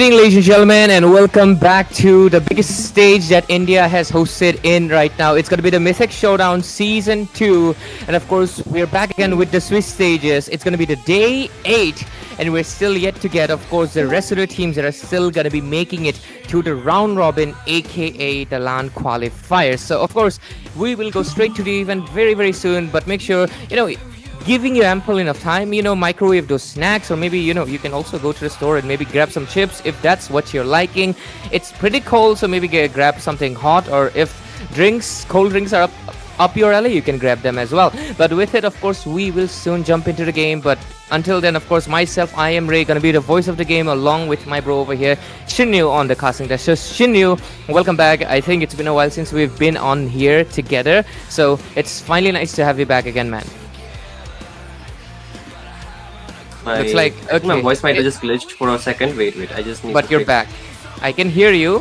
Good evening, ladies and gentlemen, and welcome back to the biggest stage that India has hosted in right now. It's going to be the Mythic Showdown Season 2, and of course, we're back again with the Swiss stages. It's going to be the Day 8, and we're still yet to get, of course, the rest of the teams that are still going to be making it to the round robin, aka the LAN qualifiers. So, of course, we will go straight to the event very, very soon, but make sure, giving you ample enough time, microwave those snacks, or maybe, you can also go to the store and maybe grab some chips if that's what you're liking. It's pretty cold, so maybe grab something hot, or if cold drinks are up your alley, you can grab them as well. But with it, of course, we will soon jump into the game. But until then, of course, myself, I am Ray, gonna be the voice of the game along with my bro over here, Shinryu, on the casting desk. So Shinryu, welcome back. I think it's been a while since we've been on here together, so it's finally nice to have you back again, man. Looks like my voice might have just glitched for a second. Wait, I just need. But you're back. I can hear you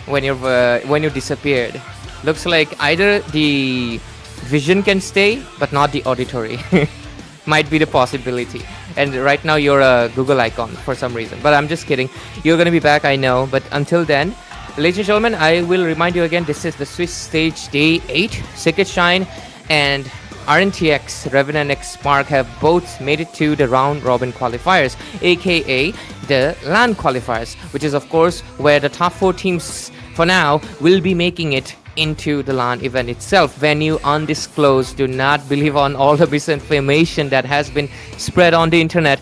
when you disappeared. Looks like either the vision can stay, but not the auditory. Might be the possibility. And right now you're a Google icon for some reason. But I'm just kidding. You're gonna be back, I know. But until then, ladies and gentlemen, I will remind you again. This is the Swiss stage Day 8. Secret Shine and RNTX, Revenant X Spark have both made it to the round robin qualifiers, aka the LAN qualifiers, which is of course where the top 4 teams for now will be making it into the LAN event itself. Venue undisclosed. Do not believe on all the misinformation that has been spread on the internet.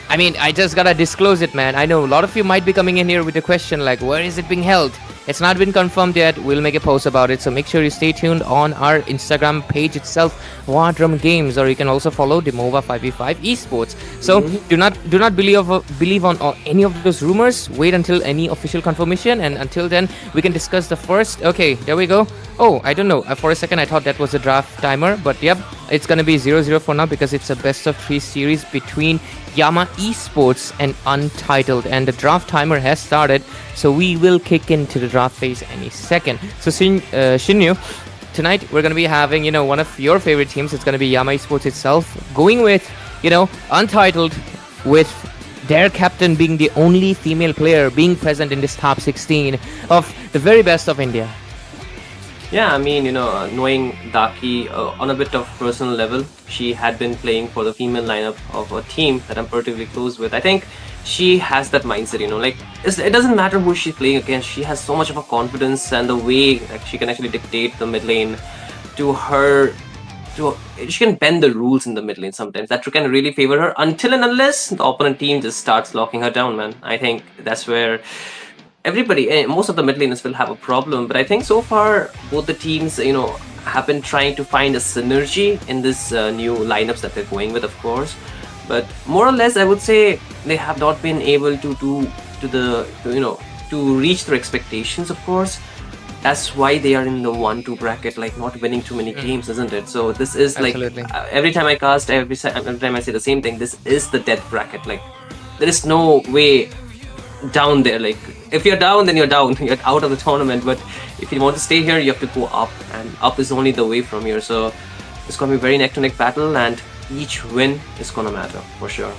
I mean, I just gotta disclose it, man. I know a lot of you might be coming in here with a question like, where is it being held? It's not been confirmed yet. We'll make a post about it, so make sure you stay tuned on our Instagram page itself, War Drum Games, or you can also follow the MOBA 5v5 Esports. So do not believe on any of those rumors. Wait until any official confirmation, and until then, we can discuss the first. Okay, there we go. Oh, I don't know. For a second, I thought that was a draft timer, but yep, it's gonna be 0-0 for now because it's a best of 3 series between Yama Esports and Untitled, and the draft timer has started, so we will kick into the draft phase any second. So Shinryu, tonight we're gonna be having one of your favorite teams. It's gonna be Yama Esports itself, going with Untitled, with their captain being the only female player being present in this top 16 of the very best of India. Yeah, I mean, knowing Daku on a bit of personal level, she had been playing for the female lineup of a team that I'm particularly close with. I think she has that mindset, like it doesn't matter who she's playing against. She has so much of a confidence, and the way she can actually dictate the mid lane to her. She can bend the rules in the mid lane sometimes. That can really favor her until and unless the opponent team just starts locking her down, man. I think that's where most of the mid laners will have a problem. But I think so far both the teams, have been trying to find a synergy in this new lineups that they're going with, of course. But more or less, I would say they have not been able to reach their expectations, of course. That's why they are in the 1-2 bracket, like not winning too many games, isn't it? So this is Absolutely. Like every time I cast, every time I say the same thing. This is the death bracket. Like there is no way down there. Like if you're down, then you're down. You're out of the tournament. But if you want to stay here, you have to go up, and up is only the way from here. So it's gonna be a very neck-to-neck battle, and each win is gonna matter for sure.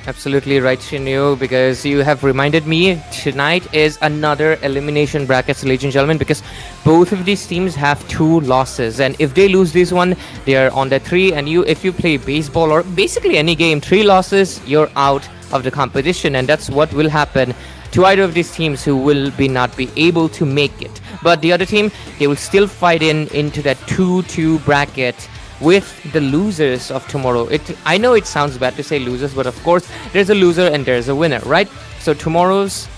Absolutely right, Shinryu, because you have reminded me tonight is another elimination bracket, ladies and gentlemen, because both of these teams have 2 losses, and if they lose this one, they are on the 3, and if you play baseball or basically any game, 3 losses, you're out of the competition, and that's what will happen to either of these teams who will not be able to make it. But the other team, they will still fight into that 2-2 bracket with the losers of tomorrow. I know it sounds bad to say losers, but of course there's a loser and there's a winner, right? So tomorrow's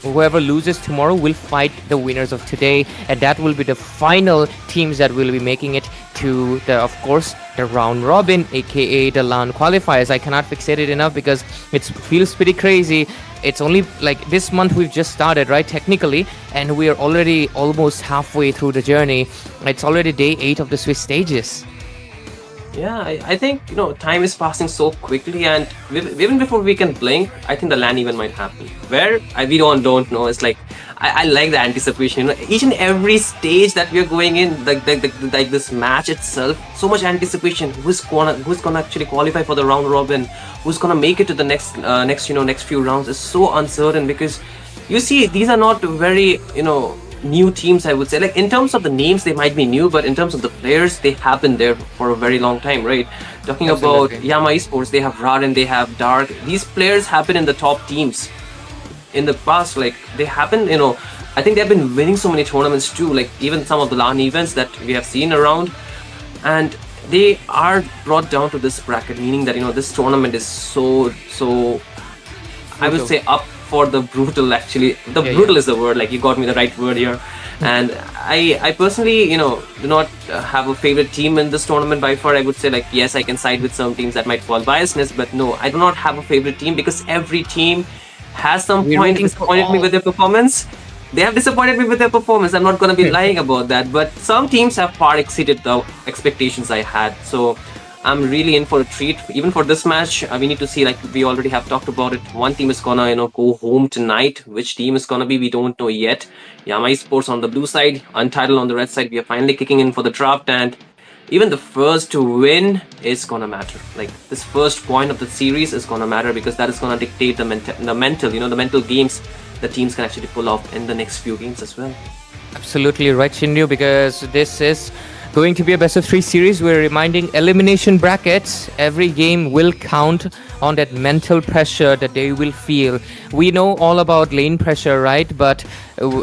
whoever loses tomorrow will fight the winners of today, and that will be the final teams that will be making it to the round robin, aka the LAN qualifiers. I cannot fixate it enough because it feels pretty crazy. It's only like this month we've just started, right, technically, and we are already almost halfway through the journey. It's already day 8 of the Swiss stages. Yeah, I think time is passing so quickly, and even before we can blink, I think the LAN event might happen. Where we don't know. It's like I like the anticipation. Each and every stage that we are going in, like this match itself, so much anticipation. Who's gonna actually qualify for the round robin? Who's gonna make it to the next few rounds? Is so uncertain because you see these are not very new teams, I would say. Like in terms of the names, they might be new, but in terms of the players, they have been there for a very long time, right? Talking Absolutely. about Yama Esports, they have Raden, they have Dark. These players have been in the top teams in the past. Like they happen, I think they've been winning so many tournaments too. Like even some of the LAN events that we have seen around, and they are brought down to this bracket, meaning that this tournament is so I would Brutal. say up for the brutal. Actually, the Yeah, brutal is the word. Like you got me the right word here. And I personally, do not have a favorite team in this tournament by far. I would say like yes, I can side with some teams that might fall biasness, but no, I do not have a favorite team because every team has some We're point rooting for disappointed me all. with their performance. They have disappointed me with their performance. I'm not going to be lying about that. But some teams have far exceeded the expectations I had. So I'm really in for a treat. Even for this match, we need to see, like we already have talked about it. One team is gonna, go home tonight. Which team is gonna be, we don't know yet. Yama Esports on the blue side, Untitled on the red side. We are finally kicking in for the draft, and even the first to win is gonna matter. Like this first point of the series is gonna matter because that is gonna dictate the mental games the teams can actually pull off in the next few games as well. Absolutely right, Shinryu, because this is going to be a best of 3 series. We're reminding elimination brackets. Every game will count on that mental pressure that they will feel. We know all about lane pressure, right? But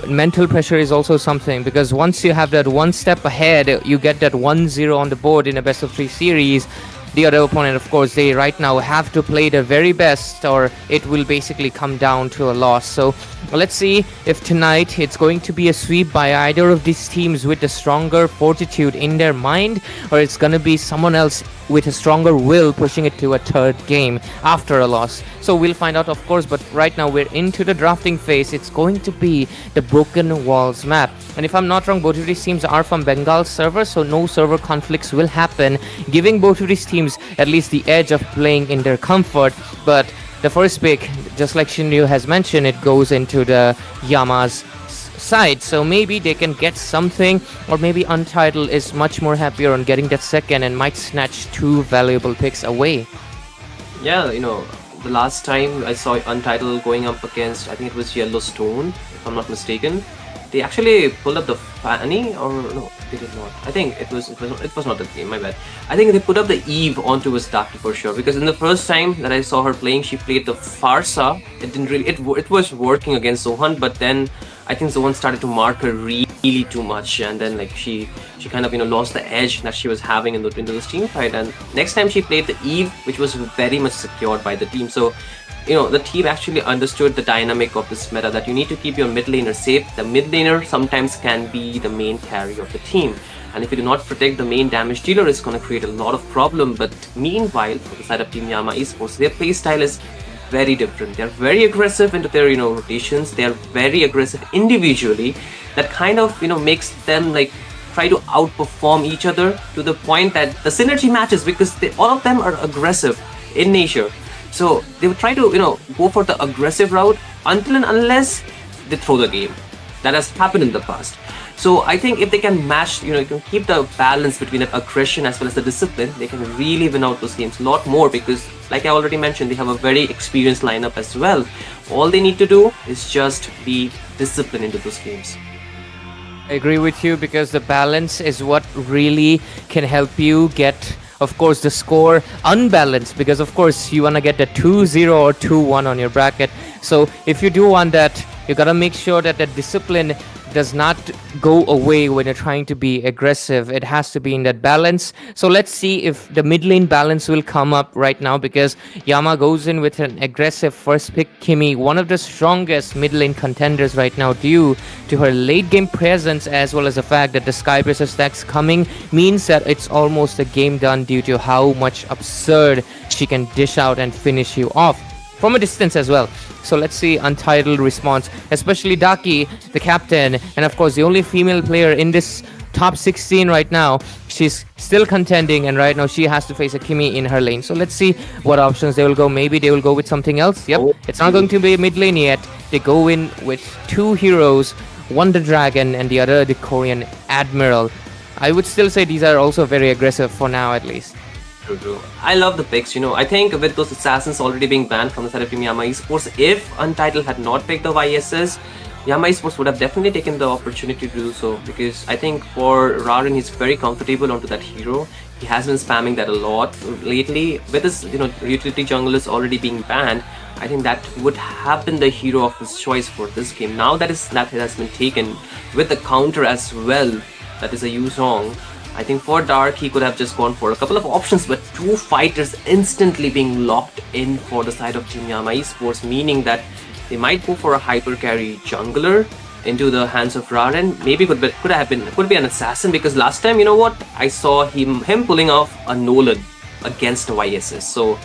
mental pressure is also something, because once you have that one step ahead, you get that 1-0 on the board in a best of 3 series. The other opponent, of course, they right now have to play their very best, or it will basically come down to a loss. So let's see if tonight it's going to be a sweep by either of these teams with a stronger fortitude in their mind, or it's going to be someone else with a stronger will pushing it to a third game after a loss. So we'll find out, of course, but right now we're into the drafting phase. It's going to be the Broken Walls map. And if I'm not wrong, both of these teams are from Bengal server, so no server conflicts will happen, giving both of these teams at least the edge of playing in their comfort. But the first pick, just like Shinryu has mentioned, it goes into the Yama's side, so maybe they can get something, or maybe Untitled is much more happier on getting that second and might snatch 2 valuable picks away. Yeah, the last time I saw Untitled going up against, I think it was Yellowstone, if I'm not mistaken. They actually pulled up the Fanny, or no, they did not. I think it was not the game. My bad. I think they put up the Eve onto his Daku for sure. Because in the first time that I saw her playing, she played the Farsa. It didn't really. It was working against Zohunt, but then I think Zohunt started to mark her really too much, and then like she kind of lost the edge that she was having into this team fight. And next time she played the Eve, which was very much secured by the team. So the team actually understood the dynamic of this meta, that you need to keep your mid laner safe. The mid laner sometimes can be the main carry of the team. And if you do not protect the main damage dealer, it's going to create a lot of problem. But meanwhile, for the side of Team Yama Esports, their playstyle is very different. They're very aggressive into their rotations. They're very aggressive individually. That kind of makes them like try to outperform each other to the point that the synergy matches, because all of them are aggressive in nature. So they would try to, go for the aggressive route until and unless they throw the game. That has happened in the past. So I think if they can match, you can keep the balance between that aggression as well as the discipline, they can really win out those games a lot more, because like I already mentioned, they have a very experienced lineup as well. All they need to do is just be disciplined into those games. I agree with you, because the balance is what really can help you get, of course, the score unbalanced, because of course you want to get the 2-0 or 2-1 on your bracket. So if you do want that, you got to make sure that the discipline does not go away when you're trying to be aggressive. It has to be in that balance. So let's see if the mid lane balance will come up right now, because Yama goes in with an aggressive first pick. Kimi, one of the strongest mid lane contenders right now, due to her late game presence, as well as the fact that the Skyblazer stacks coming means that it's almost a game done, due to how much absurd she can dish out and finish you off from a distance as well. So let's see Untitled response, especially Daki, the captain, and of course the only female player in this top 16 right now. She's still contending, and right now she has to face a Kimi in her lane. So let's see what options they will go. Maybe they will go with something else. Yep, it's not going to be a mid lane yet. They go in with two heroes, one the Dragon and the other the Korean Admiral. I would still say these are also very aggressive for now, at least. True. I love the picks. I think with those assassins already being banned from the side of Team Yama Esports, if Untitled had not picked the YSS, Yama Esports would have definitely taken the opportunity to do so, because I think for Rarin, he's very comfortable onto that hero. He has been spamming that a lot lately. With his utility junglers already being banned, I think that would have been the hero of his choice for this game. Now that has been taken with the counter as well, that is a Yuzhong. I think for Dark, he could have just gone for a couple of options, but two fighters instantly being locked in for the side of Team Yama Esports, meaning that they might go for a hyper carry jungler into the hands of Rarin. Maybe could be an assassin, because last time, I saw him pulling off a Nolan against the YSS. So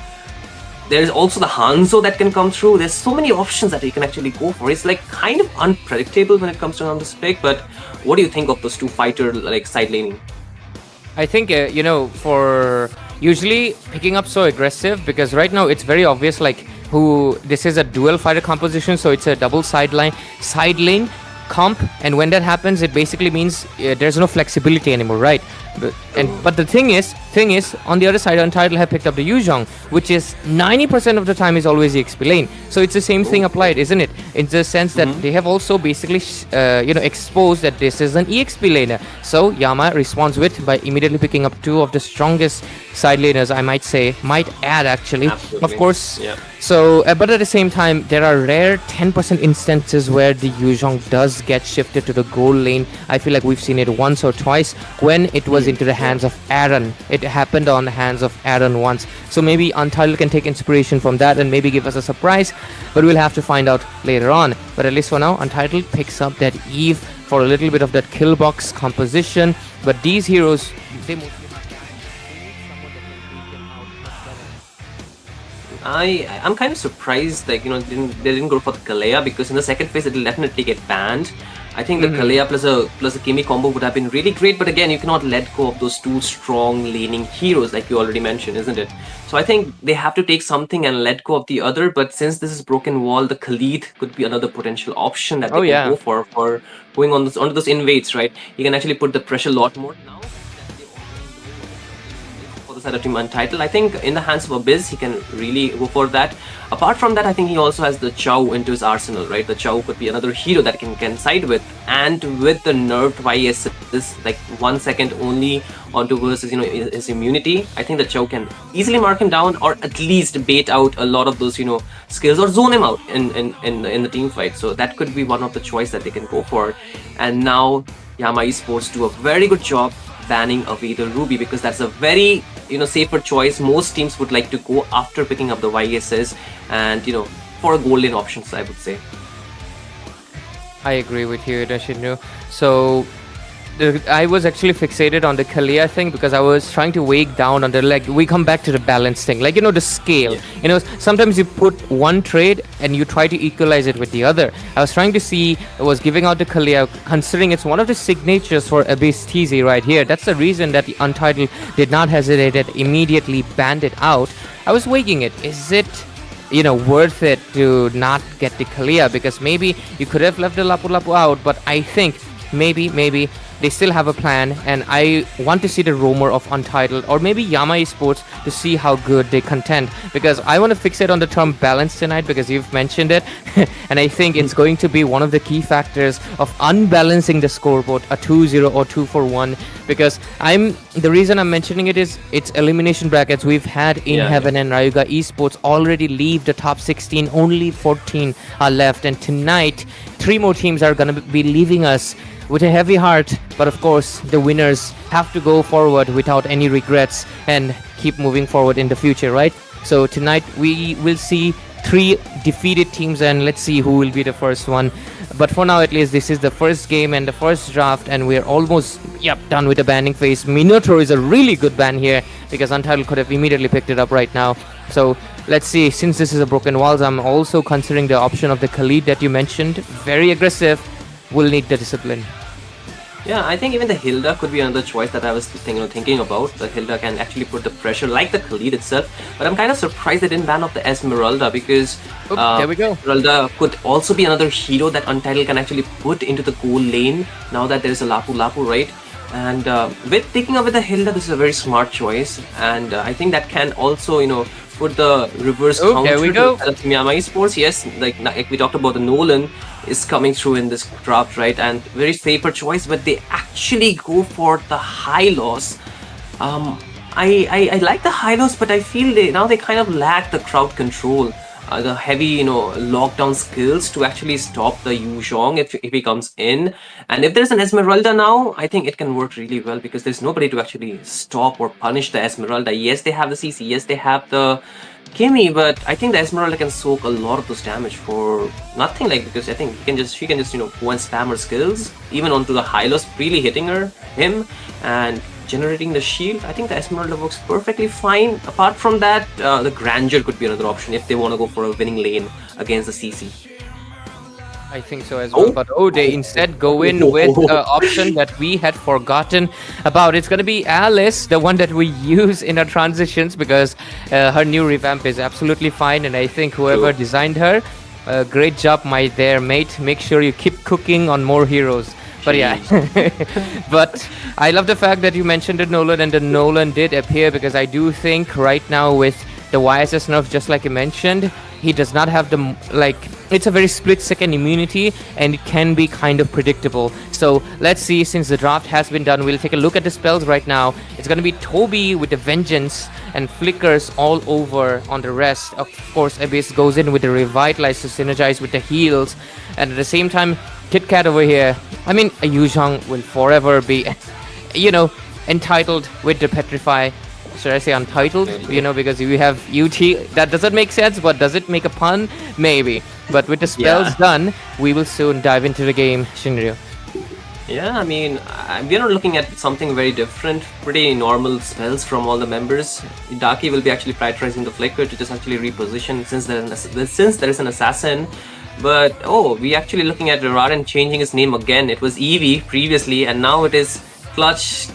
there's also the Hanzo that can come through. There's so many options that he can actually go for. It's like kind of unpredictable when it comes to this pick. But what do you think of those two fighter side laning? I think, for usually picking up so aggressive, because right now it's very obvious, this is a dual fighter composition, so it's a double side lane comp, and when that happens, it basically means there's no flexibility anymore, right? But the thing is, on the other side, Untitled have picked up the Yuzhong, which is 90% of the time is always the XP lane. So it's the same thing applied, isn't it? In the sense that they have also basically, exposed that this is an EXP laner. So Yama responds by immediately picking up two of the strongest side laners, I might add actually. Absolutely. Of course. Yeah. So, but at the same time, there are rare 10% instances where the Yuzhong does get shifted to the gold lane. I feel like we've seen it once or twice when it was into the hands of Aaron. It happened on the hands of Aaron once. So maybe Untitled can take inspiration from that and maybe give us a surprise, but we'll have to find out later on. But at least for now, Untitled picks up that Eve for a little bit of that kill box composition. But these heroes, they mostly I'm kind of surprised, they didn't go for the Kalea, because in the second phase it'll definitely get banned. I think the Kalea plus a Kimi combo would have been really great, but again, you cannot let go of those two strong laning heroes, like you already mentioned, isn't it? So I think they have to take something and let go of the other. But since this is Broken Wall, the Khalid could be another potential option that they can go for going on onto those invades, right? You can actually put the pressure a lot more now. Side of Team Untitled, I think in the hands of Abyss, he can really go for that. Apart from that, I think he also has the Chow into his arsenal, right? The Chow could be another hero that can side with, and with the nerfed YS, like 1 second only onto versus his immunity, I think the Chow can easily mark him down, or at least bait out a lot of those skills, or zone him out in the team fight. So that could be one of the choice that they can go for. And now Yama Esports do a very good job banning away the Ruby, because that's a very safer choice. Most teams would like to go after picking up the YSS and for golden options, I would say. I agree with you, Dashinu. So I was actually fixated on the Kalea thing because I was trying to weigh down on we come back to the balance thing, the scale. Sometimes you put one trade and you try to equalize it with the other. I was trying to see, I was giving out the Kalea, considering it's one of the signatures for Abyss TZ right here. That's the reason that the Untitled did not hesitate and immediately banned it out. I was weighing it. Is it worth it to not get the Kalea? Because maybe you could have left the Lapu Lapu out, but I think maybe they still have a plan, and I want to see the roamer of Untitled or maybe Yama Esports to see how good they contend, because I want to fixate on the term balance tonight because you've mentioned it and I think it's going to be one of the key factors of unbalancing the scoreboard, a 2-0 or 2-4-1, because the reason I'm mentioning it is it's elimination brackets. We've had In Heaven and Ryuga Esports already leave the top 16, only 14 are left, and tonight 3 more teams are going to be leaving us with a heavy heart. But of course, the winners have to go forward without any regrets and keep moving forward in the future, right? So tonight we will see 3 defeated teams, and let's see who will be the first one. But for now, at least, this is the first game and the first draft, and we're almost done with the banning phase. Minotaur is a really good ban here because Untitled could have immediately picked it up right now. So let's see. Since this is a Broken Walls, I'm also considering the option of the Khalid that you mentioned. Very aggressive. Will need the discipline. Yeah, I think even the Hilda could be another choice that I was thinking about. The Hilda can actually put the pressure like the Khalid itself. But I'm kind of surprised they didn't ban off the Esmeralda because There we go. Esmeralda could also be another hero that Untitled can actually put into the goal lane now that there is a Lapu Lapu, right? And with taking away the Hilda, this is a very smart choice. And I think that can also, put the reverse counter there we go. to Yama Esports. Yes, like we talked about, the Nolan is coming through in this draft, right? And very safer choice, but they actually go for the high loss. I like the high loss, but I feel they kind of lack the crowd control. The heavy, lockdown skills to actually stop the Yu Zhong if he comes in. And if there's an Esmeralda now, I think it can work really well because there's nobody to actually stop or punish the Esmeralda. Yes, they have the CC. Yes, they have the Kimmy, but I think the Esmeralda can soak a lot of those damage for nothing. Like, because I think she can just go and spam her skills even onto the high loss, really hitting him, and generating the shield. I think the Esmeralda works perfectly fine. Apart from that, the Grandeur could be another option if they want to go for a winning lane against the CC. I think so as well, but they instead go in with an option that we had forgotten about. It's going to be Alice, the one that we use in our transitions, because her new revamp is absolutely fine, and I think whoever designed her, great job, my dear mate. Make sure you keep cooking on more heroes. But yeah, but I love the fact that you mentioned the Nolan, and the Nolan did appear, because I do think right now with the YSS nerf, just like you mentioned, he does not have the, it's a very split-second immunity, and it can be kind of predictable. So let's see, since the draft has been done, we'll take a look at the spells right now. It's going to be Toby with the Vengeance and flickers all over on the rest. Of course, Abyss goes in with the Revitalize to synergize with the heals, and at the same time, Kit Kat over here, I mean, Yu Zhong will forever be, entitled with the Petrify. Should I say Untitled? Because we have UT. That doesn't make sense, but does it make a pun? Maybe. But with the spells done, we will soon dive into the game, Shinryu. Yeah, I mean, we're not looking at something very different. Pretty normal spells from all the members. Daki will be actually prioritizing the Flicker to just actually reposition since there is an assassin. But we actually looking at Raran changing his name again. It was Eevee previously, and now it is Clutch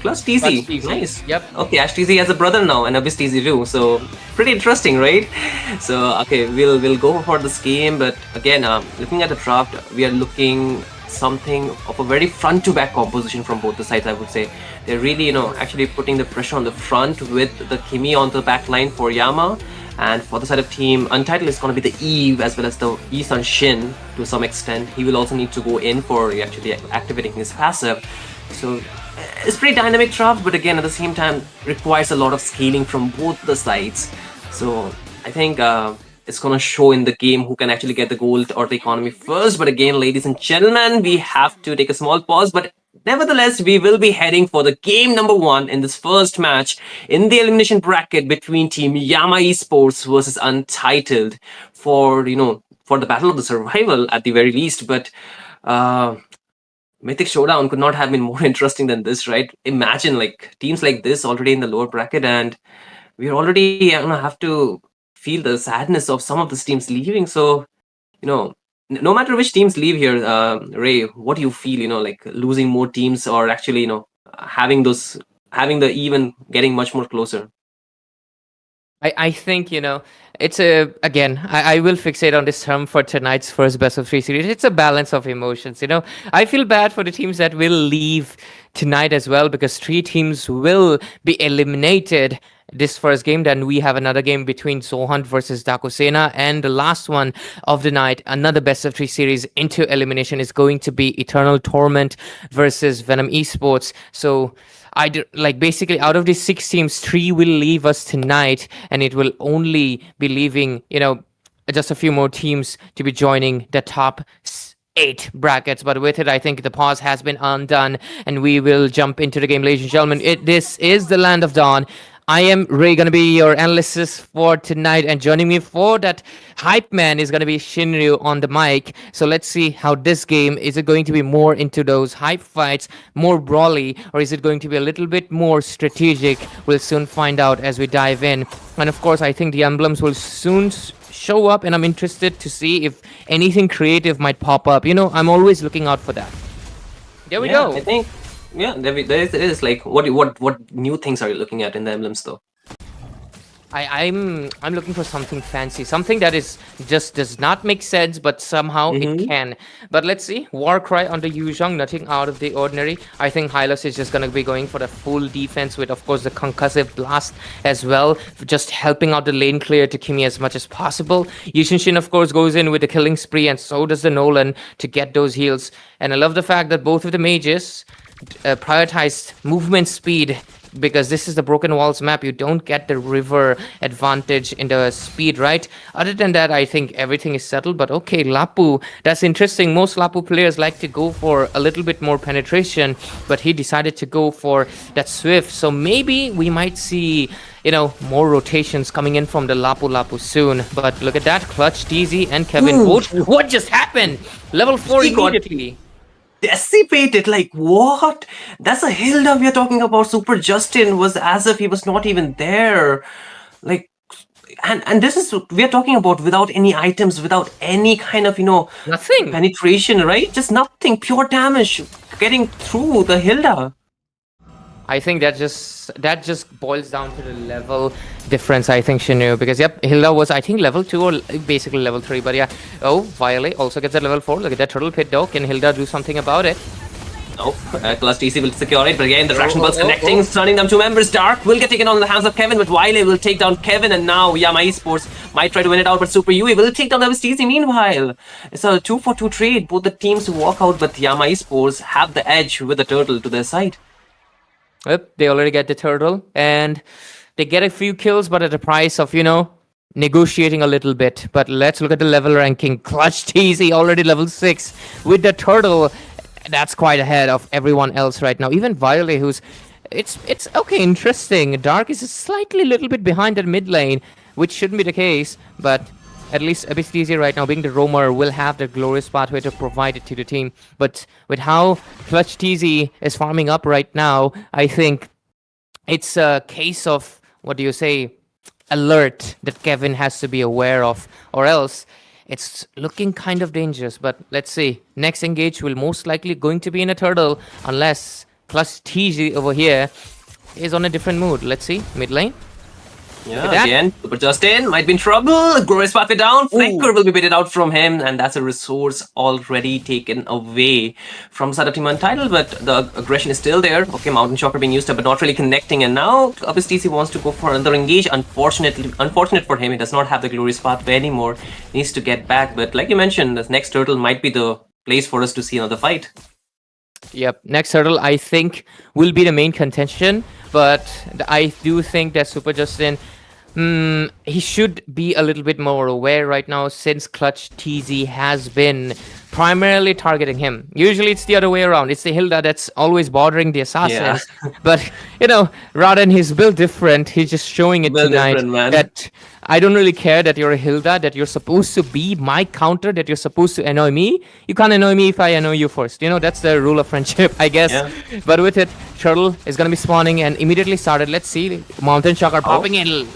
TZ. Nice. Yep. Okay, Ash TZ has a brother now, and Abyss TZ too. So pretty interesting, right? So okay, we'll go for this game. But again, looking at the draft, we are looking something of a very front to back composition from both the sides. I would say they're really actually putting the pressure on the front with the Kimmy on the back line for Yama. And for the side of team, Untitled is going to be the Eve as well as the Yi-Sun Shin to some extent. He will also need to go in for actually activating his passive. So it's pretty dynamic draft, but again, at the same time, requires a lot of scaling from both the sides. So I think it's going to show in the game who can actually get the gold or the economy first. But again, ladies and gentlemen, we have to take a small pause. But nevertheless, we will be heading for the game number 1 in this first match in the elimination bracket between Team Yama Esports versus Untitled for the battle of the survival at the very least. But Mythic Showdown could not have been more interesting than this, right? Imagine teams like this already in the lower bracket, and we're already have to feel the sadness of some of these teams leaving. So no matter which teams leave here, Ray, what do you feel? Losing more teams or actually having the even getting much more closer. I think, it's again, I will fixate on this term for tonight's first best of 3 series. It's a balance of emotions, I feel bad for the teams that will leave tonight as well, because 3 teams will be eliminated this first game. Then we have another game between Zohunt versus Daku Sena, and the last one of the night, another best of 3 series into elimination, is going to be Eternal Torment versus Vnom Esports. So basically out of these 6 teams, 3 will leave us tonight, and it will only be leaving just a few more teams to be joining the top 8 brackets. But with it, I think the pause has been undone, and we will jump into the game, ladies and gentlemen. This is the Land of Dawn. I am Ray, gonna be your analyst for tonight, and joining me for that hype man is gonna be Shinryu on the mic. So let's see how this game, is it going to be more into those hype fights, more brawly, or is it going to be a little bit more strategic? We'll soon find out as we dive in. And of course, I think the emblems will soon show up, and I'm interested to see if anything creative might pop up. I'm always looking out for that. There we Yeah, go. I think there is like what new things are you looking at in the emblems though? I'm looking for something fancy, something that is just does not make sense, but somehow it Mm-hmm. can. But let's see. Warcry on the Yuzhong, nothing out of the ordinary. I think Hylos is just gonna be going for the full defense with, of course, the concussive blast as well, just helping out the lane clear to Kimi as much as possible. Yushin, of course, goes in with the killing spree, and so does the Nolan to get those heals. And I love the fact that both of the mages prioritized movement speed, because this is the broken walls map. You don't get the river advantage in the speed, right? Other than that, I think everything is settled. But okay, Lapu, that's interesting. Most Lapu players like to go for a little bit more penetration, but he decided to go for that swift. So maybe we might see, more rotations coming in from the Lapu Lapu soon. But look at that, Clutch, TZ, and Kevin Ooh. both. What just happened? Level 4 He got immediately. decipated. Like what? That's a Hilda we are talking about. Super Justin was as if he was not even there. Like, and this is we are talking about without any items, without any kind of Nothing. penetration, right? Just nothing, pure damage getting through the Hilda. I think that just boils down to the level difference, I think, Shinu. Because, yep, Hilda was, I think, level 2 or basically level 3. But, yeah. Oh, Violet also gets a level 4. Look at that turtle pit, though. Can Hilda do something about it? Nope. Plus TC will secure it, but again the traction pulse connecting, oh. stunning them. Two members. Dark will get taken on in the hands of Kevin, but Wiley will take down Kevin, and now Yama Esports might try to win it out, but Super Yui will take down TC. Meanwhile, it's a 2-for-2 trade. Both the teams walk out, but Yama Esports have the edge with the turtle to their side. Yep, they already get the turtle, and they get a few kills, but at the price of, negotiating a little bit. But let's look at the level ranking. Clutch TZ already level 6 with the turtle. That's quite ahead of everyone else right now. Even Violet, who's it's okay, interesting. Dark is slightly little bit behind at mid lane, which shouldn't be the case, but at least a bit easier right now. Being the roamer will have the glorious pathway to provide it to the team. But with how Clutch TZ is farming up right now, I think it's a case of, what do you say, alert that Kevin has to be aware of, or else it's looking kind of dangerous. But let's see. Next engage will most likely going to be in a turtle, unless Clutch TZ over here is on a different mood. Let's see. Mid lane. Yeah, again, Super Justin might be in trouble. Glorious pathway down. Flicker will be baited out from him, and that's a resource already taken away from side of Team Untitled, but the aggression is still there. Okay, Mountain Shocker being used up, but not really connecting, and now Abyss TC wants to go for another engage. Unfortunate for him, he does not have the Glorious pathway anymore. He needs to get back, but like you mentioned, this next turtle might be the place for us to see another fight. Yep, next turtle I think will be the main contention, but I do think that Super Justin, he should be a little bit more aware right now, since Clutch TZ has been primarily targeting him. Usually it's the other way around. It's the Hilda that's always bothering the assassins. Yeah. But, Raden, he's built different. He's just showing it tonight that I don't really care that you're a Hilda, that you're supposed to be my counter, that you're supposed to annoy me. You can't annoy me if I annoy you first. That's the rule of friendship, I guess. Yeah. But with it, Turtle is going to be spawning and immediately started. Let's see. Mountain Shocker popping in.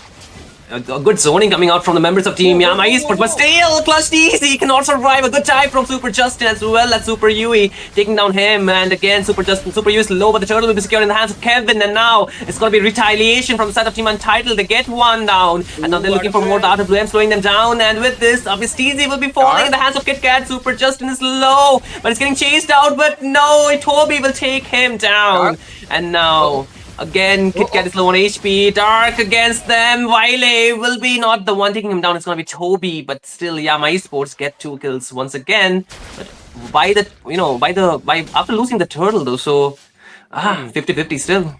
A good zoning coming out from the members of Team Yama Esports, but still, Clutch TZ cannot survive. A good time from Super Justin as well as Super Yui, taking down him. And again, Super Yui is low, but the turtle will be secured in the hands of Kevin. And now it's going to be retaliation from the side of Team Untitled. They get one down, and now they're looking for more data blue, slowing them down. And with this, obviously, TZ will be falling in the hands of Kit Kat. Super Justin is low, but it's getting chased out. But no, Toby will take him down. And now. Again, Kit Kat is low on HP. Dark against them. Wiley will be not the one taking him down. It's gonna be Toby, but still, Yama Esports get 2 kills once again. But after losing the turtle though, so 50-50 still.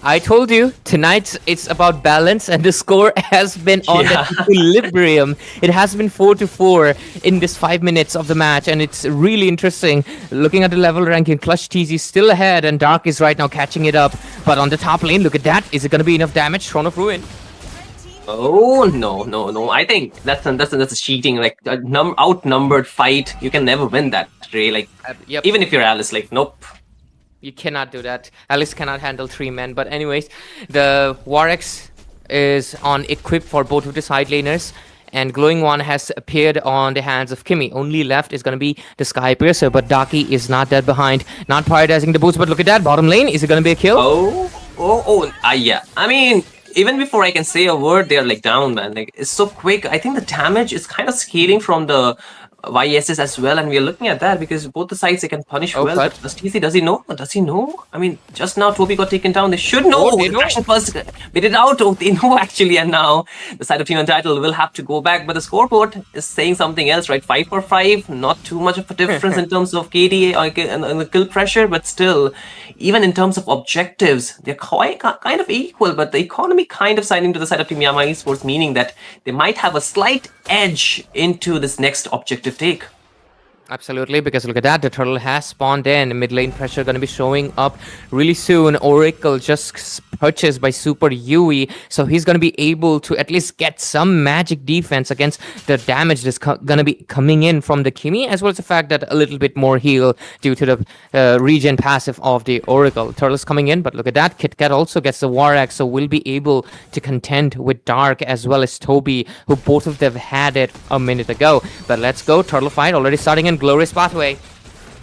I told you, tonight it's about balance, and the score has been on the equilibrium. It has been 4-4 in this 5 minutes of the match, and it's really interesting. Looking at the level ranking, Clutch TZ is still ahead, and Dark is right now catching it up. But on the top lane, look at that. Is it going to be enough damage? Throne of Ruin. Oh, no. I think that's a cheating. Like, outnumbered fight. You can never win that, Ray. Like, even if you're Alice, like, nope. You cannot do that. Alice cannot handle 3 men. But anyways, the War X is on equip for both of the side laners. and Glowing One has appeared on the hands of Kimmy. Only left is going to be the Sky Piercer, but Daki is not dead behind, not prioritizing the boots, but look at that, bottom lane, is it going to be a kill? Yeah. I mean, even before I can say a word, they're like down, man. Like, it's so quick. I think the damage is kind of scaling from the YSs as well, and we are looking at that because both the sides they can punish well. But does TC, does he know? Does he know? I mean, just now Toby got taken down. They should know. They know. Action first made it out. Oh, they know actually, and now the side of Team Untitled will have to go back. But the scoreboard is saying something else, right? 5 for 5, not too much of a difference in terms of KD and the kill pressure, but still, even in terms of objectives, they're quite kind of equal. But the economy kind of siding to the side of Team Yama Esports, meaning that they might have a slight edge into this next objective take. Absolutely, because look at that, the turtle has spawned in. Mid lane pressure going to be showing up really soon. Oracle just purchased by Super Yui, so he's going to be able to at least get some magic defense against the damage that's going to be coming in from the Kimi, as well as the fact that a little bit more heal due to the regen passive of the Oracle. Turtle's coming in, but look at that, KitKat also gets the War Axe, so will be able to contend with Dark as well as Toby, who both of them had it a minute ago. But let's go, turtle fight already starting in Glorious Pathway.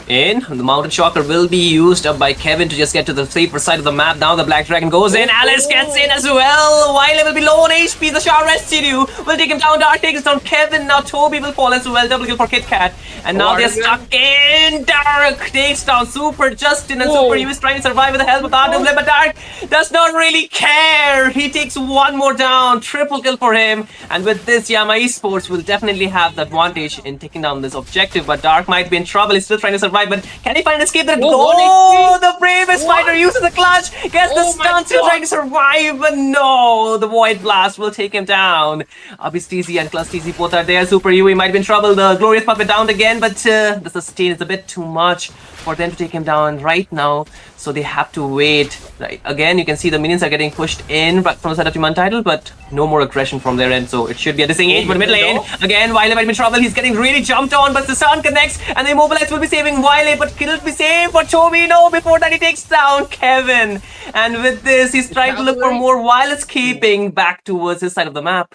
The Mountain Shocker will be used up by Kevin to just get to the safer side of the map. Now the Black Dragon goes in. Alice gets in as well. Wile will be low on HP. The Shah Residue will take him down. Dark takes down Kevin. Now Toby will fall as well. Double kill for KitKat. And now they're stuck in. Dark takes down Super Justin. And Super Yui is trying to survive with the help of RW. But Dark does not really care. He takes one more down. Triple kill for him. And with this, Yama Esports will definitely have the advantage in taking down this objective. But Dark might be in trouble. He's still trying to survive. But can he find an escape? The bravest fighter uses the clutch, gets the stun, still trying to survive, but no, the Void Blast will take him down. Abyss TZ and Clutch TZ both are there. Super Yui might be in trouble. The Glorious Puppet down again, but the sustain is a bit too much for them to take him down right now, so they have to wait. Right, again, you can see the minions are getting pushed in from the side of Team Untitled, but no more aggression from their end, so it should be a disengage. But mid lane, again, Wile might be in trouble. He's getting really jumped on, but the sun connects, and the Immobilize will be saving Wile, but kill will be saved for Toby. No, before that he takes down Kevin. And with this, he's trying to look for more while escaping back towards his side of the map.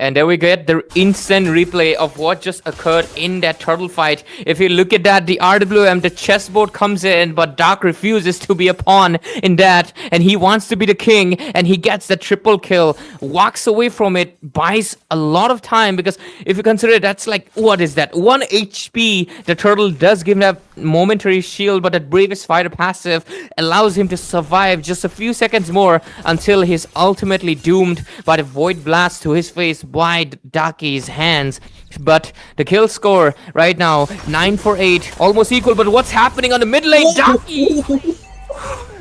And there we get the instant replay of what just occurred in that turtle fight. If you look at that, the RWM, the chessboard comes in, but Dark refuses to be a pawn in that, and he wants to be the king, and he gets the triple kill, walks away from it, buys a lot of time, because if you consider that's like, what is that, 1 HP, the turtle does give him that momentary shield, but that Bravest Fighter passive allows him to survive just a few seconds more until he's ultimately doomed by the Void Blast to his face by Daki's hands. But the kill score right now, 9 for 8, almost equal. But what's happening on the mid lane? Daki!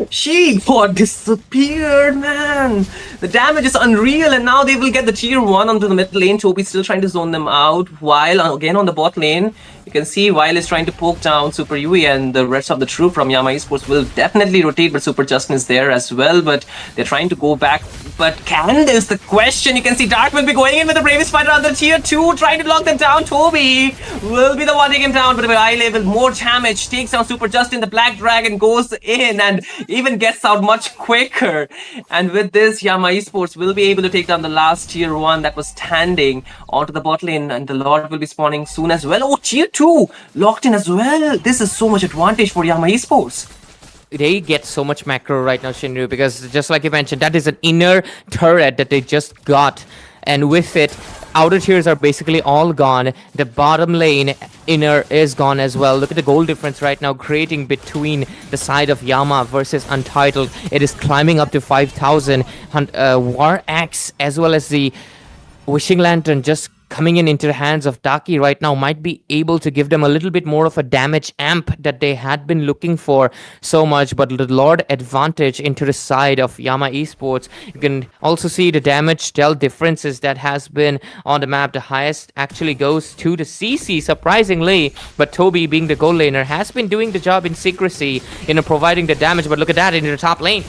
She got disappeared, man. The damage is unreal, and now they will get the tier 1 onto the mid lane. Toby's still trying to zone them out, while again on the bot lane, you can see Wile is trying to poke down Super Yui, and the rest of the troop from Yama Esports will definitely rotate, but Super Justin is there as well, but they're trying to go back. But can is the question. You can see Dark will be going in with the Bravest Fighter on the tier 2, trying to lock them down. Toby will be the one taking him down, but with eye level, more damage, takes down Super Justin. The Black Dragon goes in and even gets out much quicker. And with this, Yama Esports will be able to take down the last tier 1 that was standing onto the bot lane, and the Lord will be spawning soon as well. Oh, tier 2 locked in as well. This is so much advantage for Yama Esports. They get so much macro right now, Shinryu, because just like you mentioned, that is an inner turret that they just got, and with it, outer tiers are basically all gone. The bottom lane inner is gone as well. Look at the goal difference right now creating between the side of Yama versus Untitled. It is climbing up to 5,000. War Axe as well as the Wishing Lantern just coming into the hands of Daki right now might be able to give them a little bit more of a damage amp that they had been looking for so much. But the Lord advantage into the side of Yama Esports. You can also see the damage dealt differences that has been on the map. The highest actually goes to the CC, surprisingly, but Toby, being the goal laner, has been doing the job in secrecy, providing the damage. But look at that into the top lane.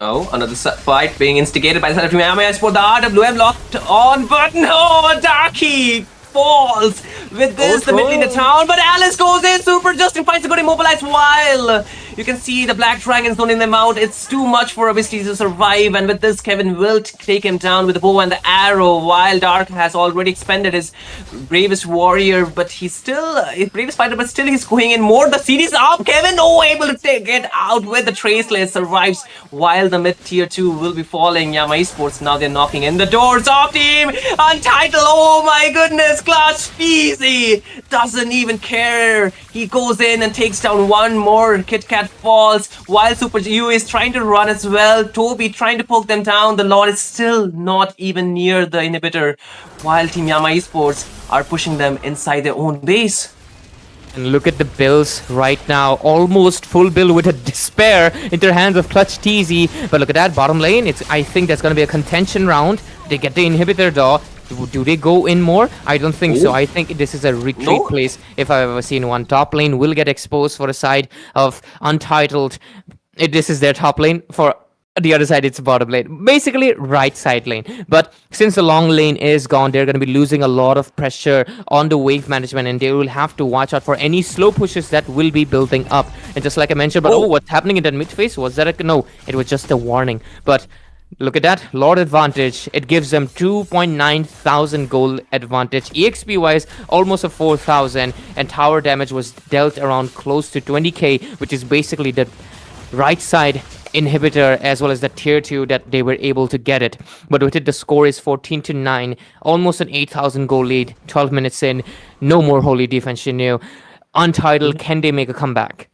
Oh, another fight being instigated by the side of Team Yama Esports. The RWM locked on, but no, Daki falls with this, the mid lane town, but Alice goes in. Super Justin finds a good immobilized while You can see the Black Dragons zoning them out. It's too much for Abystis to survive, and with this, Kevin will take him down with the bow and the arrow, while Dark has already expended his bravest warrior, but he's still his bravest fighter, but still he's going in more. The series up, Kevin, able to get out with the Traceless, survives, while the mid tier 2 will be falling. Yama Esports, now they're knocking in the doors of team Untitled. Oh my goodness, Clutch Easy doesn't even care. He goes in and takes down one more. Kit Kat falls, while Super U is trying to run as well. Toby trying to poke them down. The Lord is still not even near the inhibitor, while Team Yama Esports are pushing them inside their own base. And look at the builds right now. Almost full build with a despair into the hands of Clutch TZ. But look at that bottom lane. I think that's going to be a contention round. They get the inhibitor though. Do they go in more? I don't think so. I think this is a retreat place if I've ever seen one. Top lane will get exposed for the side of Untitled. This is their top lane. For the other side, it's bottom lane. Basically, right side lane. But since the long lane is gone, they're going to be losing a lot of pressure on the wave management, and they will have to watch out for any slow pushes that will be building up. And just like I mentioned, but what's happening in that mid phase? Was that no, it was just a warning. But look at that, Lord advantage. It gives them 2.9 thousand gold advantage. EXP wise, almost a 4,000, and tower damage was dealt around close to 20k, which is basically the right side inhibitor as well as the tier 2 that they were able to get it. But with it, the score is 14-9, almost an 8,000 goal lead. 12 minutes in, no more holy defense, you knew. Untitled, can they make a comeback?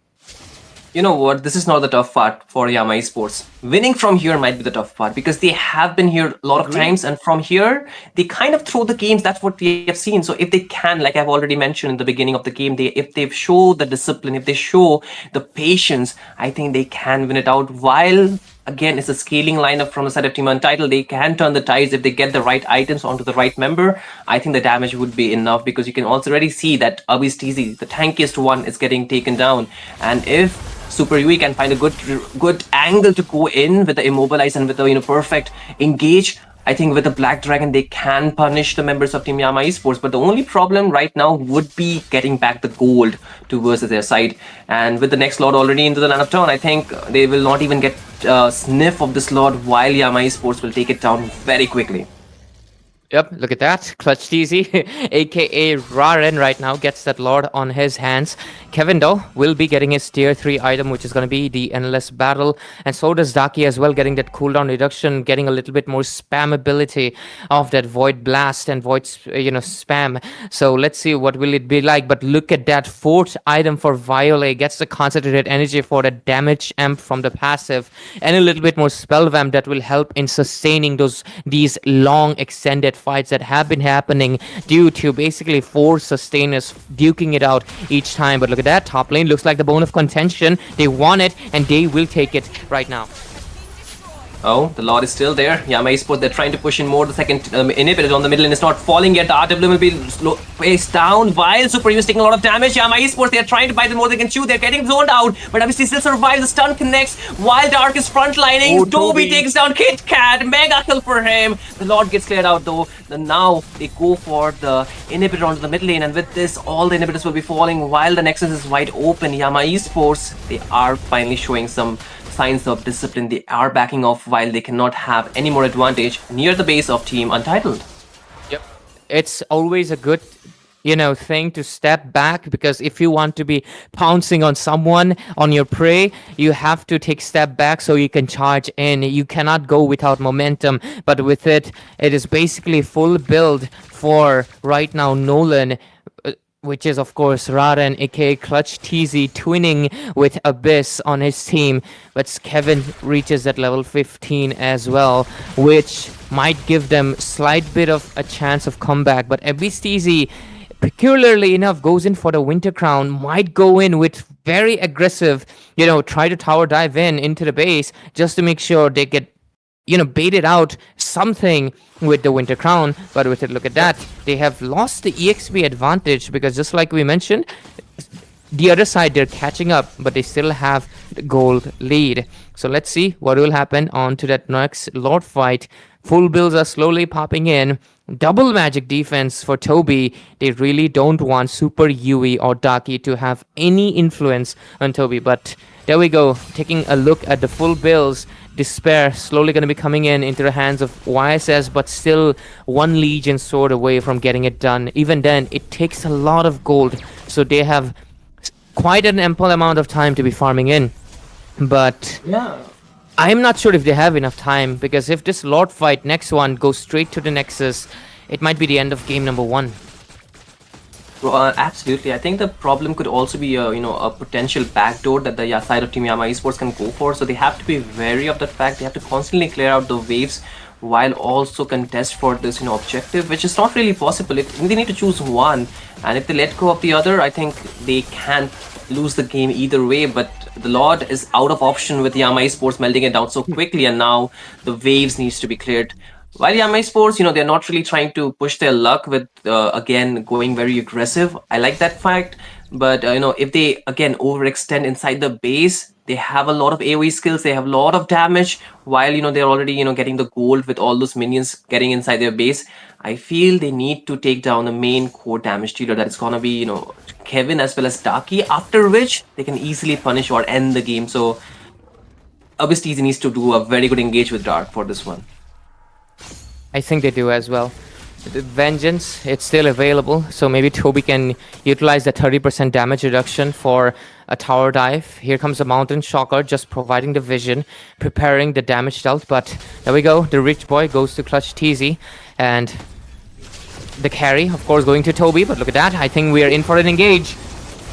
You know what? This is not the tough part for Yama Esports. Winning from here might be the tough part because they have been here a lot of times, and from here they kind of throw the games. That's what we have seen. So if they can, like I've already mentioned in the beginning of the game, if they show the discipline, if they show the patience, I think they can win it out. While again, it's a scaling lineup from the side of Team Untitled. They can turn the tides if they get the right items onto the right member. I think the damage would be enough because you can also already see that Abis TZ, the tankiest one, is getting taken down, and if Super Yui can find a good angle to go in with the immobilize and with the perfect engage, I think with the Black Dragon they can punish the members of Team Yama Esports. But the only problem right now would be getting back the gold to versus their side. And with the next Lord already into the line of turn, I think they will not even get a sniff of this Lord, while Yama Esports will take it down very quickly. Yep, look at that. Clutch TZ, aka Raren right now, gets that Lord on his hands. Kevin, though, will be getting his tier 3 item, which is going to be the Endless Battle. And so does Daki as well, getting that cooldown reduction, getting a little bit more spam ability of that Void Blast and Void, spam. So let's see what will it be like. But look at that 4th item for Violet. Gets the concentrated energy for the damage amp from the passive. And a little bit more spell vamp that will help in sustaining these long extended fights that have been happening due to basically 4 sustainers duking it out each time. But look at that, top lane looks like the bone of contention. They want it and they will take it right now. Oh, the Lord is still there. Yama Esports, they're trying to push in more. The second inhibitor on the middle and it's not falling yet. The RW will be faced down while Super U is taking a lot of damage. Yama Esports, they're trying to buy the more they can chew. They're getting zoned out, but obviously still survives. The stun connects while Dark is frontlining. Toby takes down Kit Kat. Mega kill for him. The Lord gets cleared out though. Then now they go for the inhibitor onto the mid lane, and with this, all the inhibitors will be falling while the Nexus is wide open. Yama Esports, they are finally showing some signs of discipline. They are backing off while they cannot have any more advantage near the base of Team Untitled. Yep, it's always a good thing to step back, because if you want to be pouncing on someone, on your prey, you have to take step back so you can charge in. You cannot go without momentum, but with it is basically full build for right now Nolan, which is of course Raren aka Clutch TZ twinning with Abyss on his team. But Kevin reaches that level 15 as well, which might give them slight bit of a chance of comeback. But Abyss TZ, peculiarly enough, goes in for the Winter Crown, might go in with very aggressive, try to tower dive into the base just to make sure they get baited out something with the Winter Crown. But with it, look at that, they have lost the EXP advantage, because just like we mentioned, the other side, they're catching up, but they still have the gold lead. So let's see what will happen on to that next Lord fight. Full builds are slowly popping in. Double magic defense for Toby. They really don't want Super Yui or Daki to have any influence on Toby, but there we go. Taking a look at the full bills. Despair slowly going to be coming into the hands of YSS, but still one Legion sword away from getting it done. Even then, it takes a lot of gold, so they have quite an ample amount of time to be farming in. But Yeah. I'm not sure if they have enough time, because if this Lord fight, next one, goes straight to the Nexus, it might be the end of game number 1. Absolutely. I think the problem could also be a potential backdoor that the side of Team Yama Esports can go for. So they have to be wary of that fact. They have to constantly clear out the waves while also contest for this objective, which is not really possible. They need to choose one, and if they let go of the other, I think they can lose the game either way. But the Lord is out of option with Yama Esports melting it down so quickly, and now the waves needs to be cleared. While Yama Esports, they're not really trying to push their luck with, again, going very aggressive. I like that fact. But, if they, again, overextend inside the base, they have a lot of AoE skills, they have a lot of damage, while, they're already, getting the gold with all those minions getting inside their base. I feel they need to take down the main core damage dealer. That is going to be, Kevin as well as Daki, after which they can easily punish or end the game. So, obviously, he needs to do a very good engage with Dark for this one. I think they do as well. The Vengeance, it's still available, so maybe Toby can utilize the 30% damage reduction for a tower dive. Here comes a Mountain Shocker, just providing the vision, preparing the damage dealt, but there we go. The rich boy goes to clutch TZ, and the carry, of course, going to Toby, but look at that. I think we are in for an engage.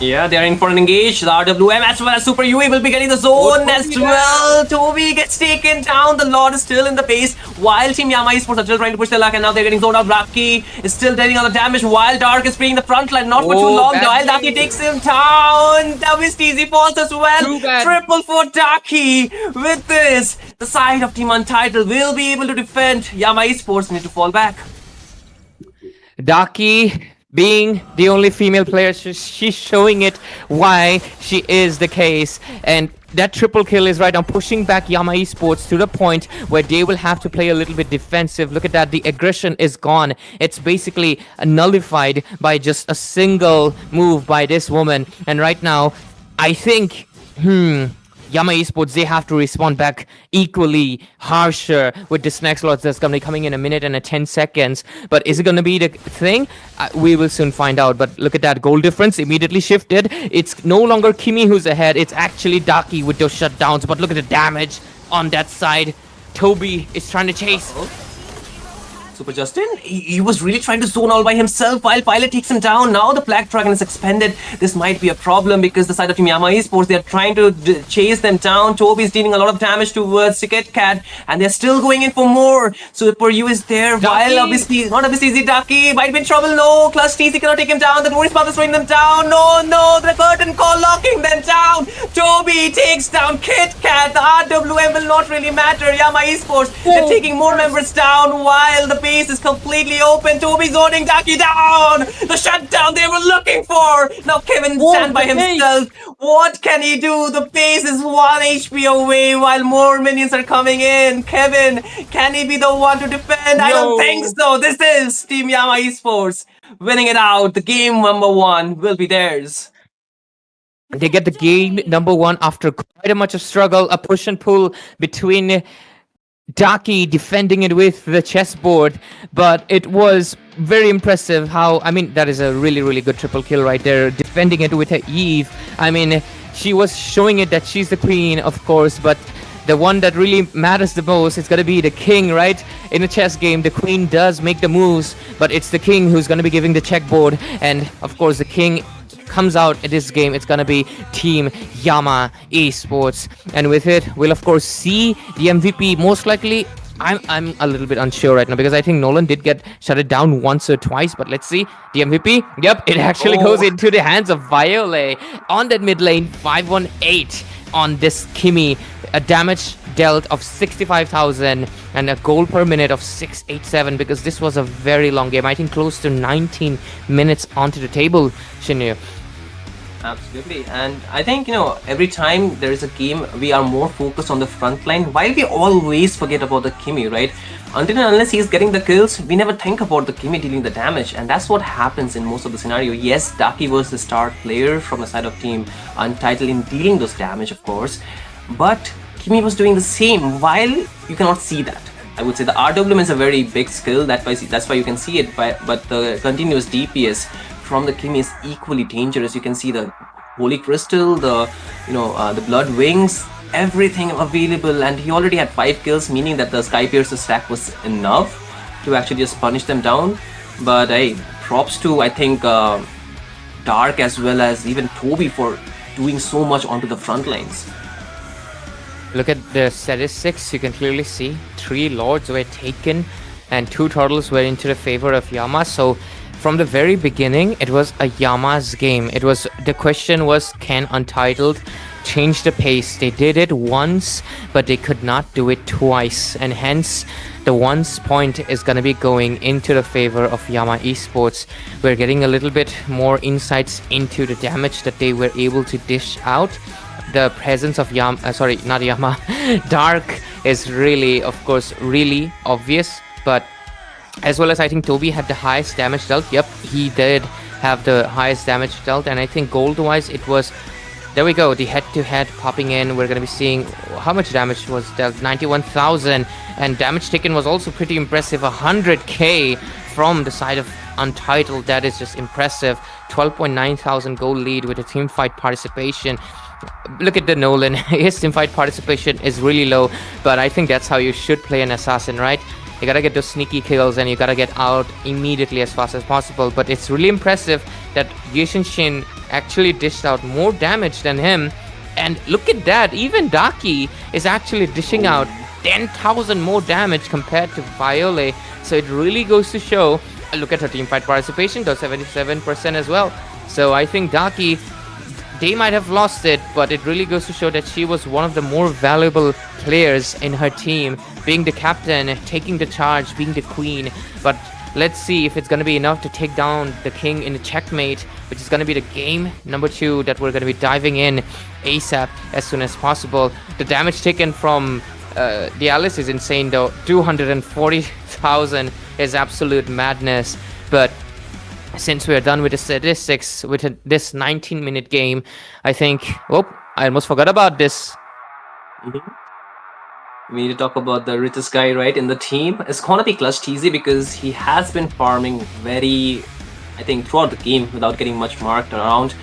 Yeah, they're in for an engage. The RWM as well as Super UE will be getting the zone as well. Toby gets taken down. The Lord is still in the base. While Team Yama Esports are still trying to push their luck, and now they're getting zoned out. Raki is still dealing on the damage while Dark is being the front line. Not for too long. While Daki takes him down. WSTZ falls as well. Triple for Daki. With this, the side of Team Untitled will be able to defend. Yama Esports need to fall back. Daki, being the only female player, she's showing it why she is the case. And that triple kill is right now pushing back Yama Esports to the point where they will have to play a little bit defensive. Look at that, the aggression is gone. It's basically nullified by just a single move by this woman. And right now, I think, Yama Esports, they have to respond back equally harsher with this next lot that's going to be coming in a minute and 10 seconds. But is it going to be the thing? We will soon find out. But look at that, goal difference immediately shifted. It's no longer Kimi who's ahead. It's actually Daki with those shutdowns. But look at the damage on that side. Toby is trying to chase. Super Justin, he was really trying to zone all by himself while Pilot takes him down. Now the Black Dragon is expended. This might be a problem because the side of Team Yama Esports, they're trying to chase them down. Toby's dealing a lot of damage towards Kit Kat, and they're still going in for more. Super U is there, while obviously, not obviously Zidaki might be in trouble. No, Clutch TC cannot take him down. The Doris Path is throwing them down. No, the curtain call locking them down. Toby takes down Kit Kat. The RWM will not really matter. Yama Esports, they're taking more members down while the base is completely open. Toby zoning Daki down. The shutdown they were looking for. Now Kevin stand by himself. What can he do? The base is 1 HP away while more minions are coming in. Kevin, can he be the one to defend? I don't think so. This is Team Yama Esports winning it out. The game number 1 will be theirs. They get the game number 1 after quite a much of struggle, a push and pull between Daki defending it with the chessboard, but it was very impressive how, I mean, that is a really, really good triple kill right there, defending it with her Eve. I mean, she was showing it that she's the queen, of course, but the one that really matters the most is going to be the king, right? In a chess game, the queen does make the moves, but it's the king who's going to be giving the checkboard, and of course the king comes out in this game. It's gonna be Team Yama Esports, and with it we'll of course see the MVP. Most likely, I'm a little bit unsure right now because I think Nolan did get shut down once or twice, but let's see the MVP. Yep, it actually goes into the hands of Violet on that mid lane. 518 on this Kimi, a damage dealt of 65,000 and a goal per minute of 687, because this was a very long game. I think close to 19 minutes onto the table, Shinryu. Absolutely. And I think, every time there is a game, we are more focused on the front line, while we always forget about the Kimi, right? Until and unless he's getting the kills, we never think about the Kimi dealing the damage. And that's what happens in most of the scenario. Yes, Daki was the star player from the side of team Untitled in dealing those damage, of course. But Kimi was doing the same, while you cannot see that. I would say the RWM is a very big skill, that's why you can see it, but the continuous DPS from the Kimi is equally dangerous. You can see the Holy Crystal, the Blood Wings, everything available, and he already had 5 kills, meaning that the Sky Piercer stack was enough to actually just punish them down. But hey, props to, I think, Dark as well as even Toby for doing so much onto the front lines. Look at the statistics, you can clearly see 3 lords were taken and 2 turtles were into the favor of Yama. So from the very beginning, it was a Yama's game. The question was, can Untitled change the pace? They did it once, but they could not do it twice, and hence the once point is going to be going into the favor of Yama Esports. We're getting a little bit more insights into the damage that they were able to dish out. The presence of Dark is really, of course, really obvious, but as well as I think Toby had the highest damage dealt. Yep, he did have the highest damage dealt, and I think gold-wise it was, there we go, the head-to-head popping in. We're going to be seeing how much damage was dealt, 91,000, and damage taken was also pretty impressive, 100k from the side of Untitled. That is just impressive. 12.9 thousand gold lead with a team fight participation. Look at the Nolan. His teamfight participation is really low, but I think that's how you should play an assassin, right? You gotta get those sneaky kills and you gotta get out immediately as fast as possible. But it's really impressive that Yushin Shin actually dished out more damage than him. And look at that, even Daki is actually dishing out 10,000 more damage compared to Viole. So it really goes to show, look at her teamfight participation, does 77% as well. So I think Daki, they might have lost it, but it really goes to show that she was one of the more valuable players in her team, being the captain, taking the charge, being the queen. But let's see if it's going to be enough to take down the king in the checkmate, which is going to be the game number 2 that we're going to be diving in ASAP as soon as possible. The damage taken from the Alice is insane though. 240,000 is absolute madness. But since we are done with the statistics with this 19-minute game, I think, I almost forgot about this. We need to talk about the richest guy, right, in the team. It's gonna be Clutch TZ because he has been farming very, I think, throughout the game without getting much marked around.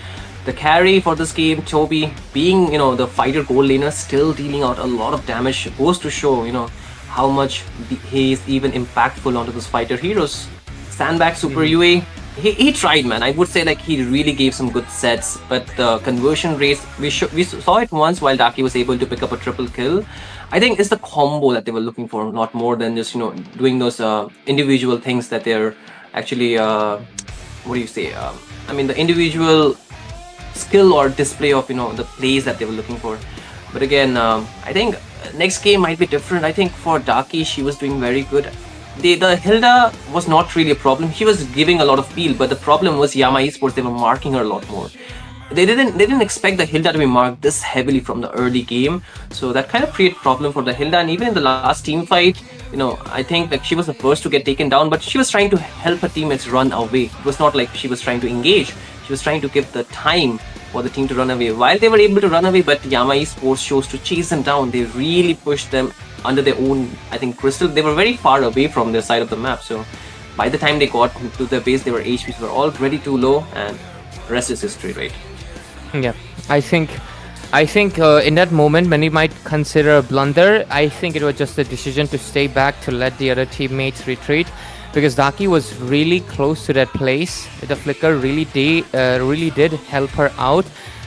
The carry for this game, Toby, being, the fighter gold laner, still dealing out a lot of damage, goes to show, how much he is even impactful onto those fighter heroes. Sandbag Super UA, he tried, man. I would say like he really gave some good sets, but the conversion rates, we saw it once while Daki was able to pick up a triple kill. I think it's the combo that they were looking for, not more than just doing those individual things that they're actually the individual skill or display of the plays that they were looking for. But again, I think next game might be different. I think for Daki, she was doing very good. The Hilda was not really a problem. She was giving a lot of peel, but the problem was Yama Esports, they were marking her a lot more. They didn't expect the Hilda to be marked this heavily from the early game, so that kind of created problem for the Hilda. And even in the last team fight, I think like she was the first to get taken down, but she was trying to help her teammates run away. It was not like she was trying to engage. She was trying to give the time for the team to run away. While they were able to run away, but Yama Esports chose to chase them down. They really pushed them under their own, I think, crystal. They were very far away from their side of the map, so by the time they got to their base, their HPs were already too low, and rest is history, right? Yeah, I think in that moment, many might consider a blunder. I think it was just a decision to stay back to let the other teammates retreat, because Daki was really close to that place. The flicker really did help her out,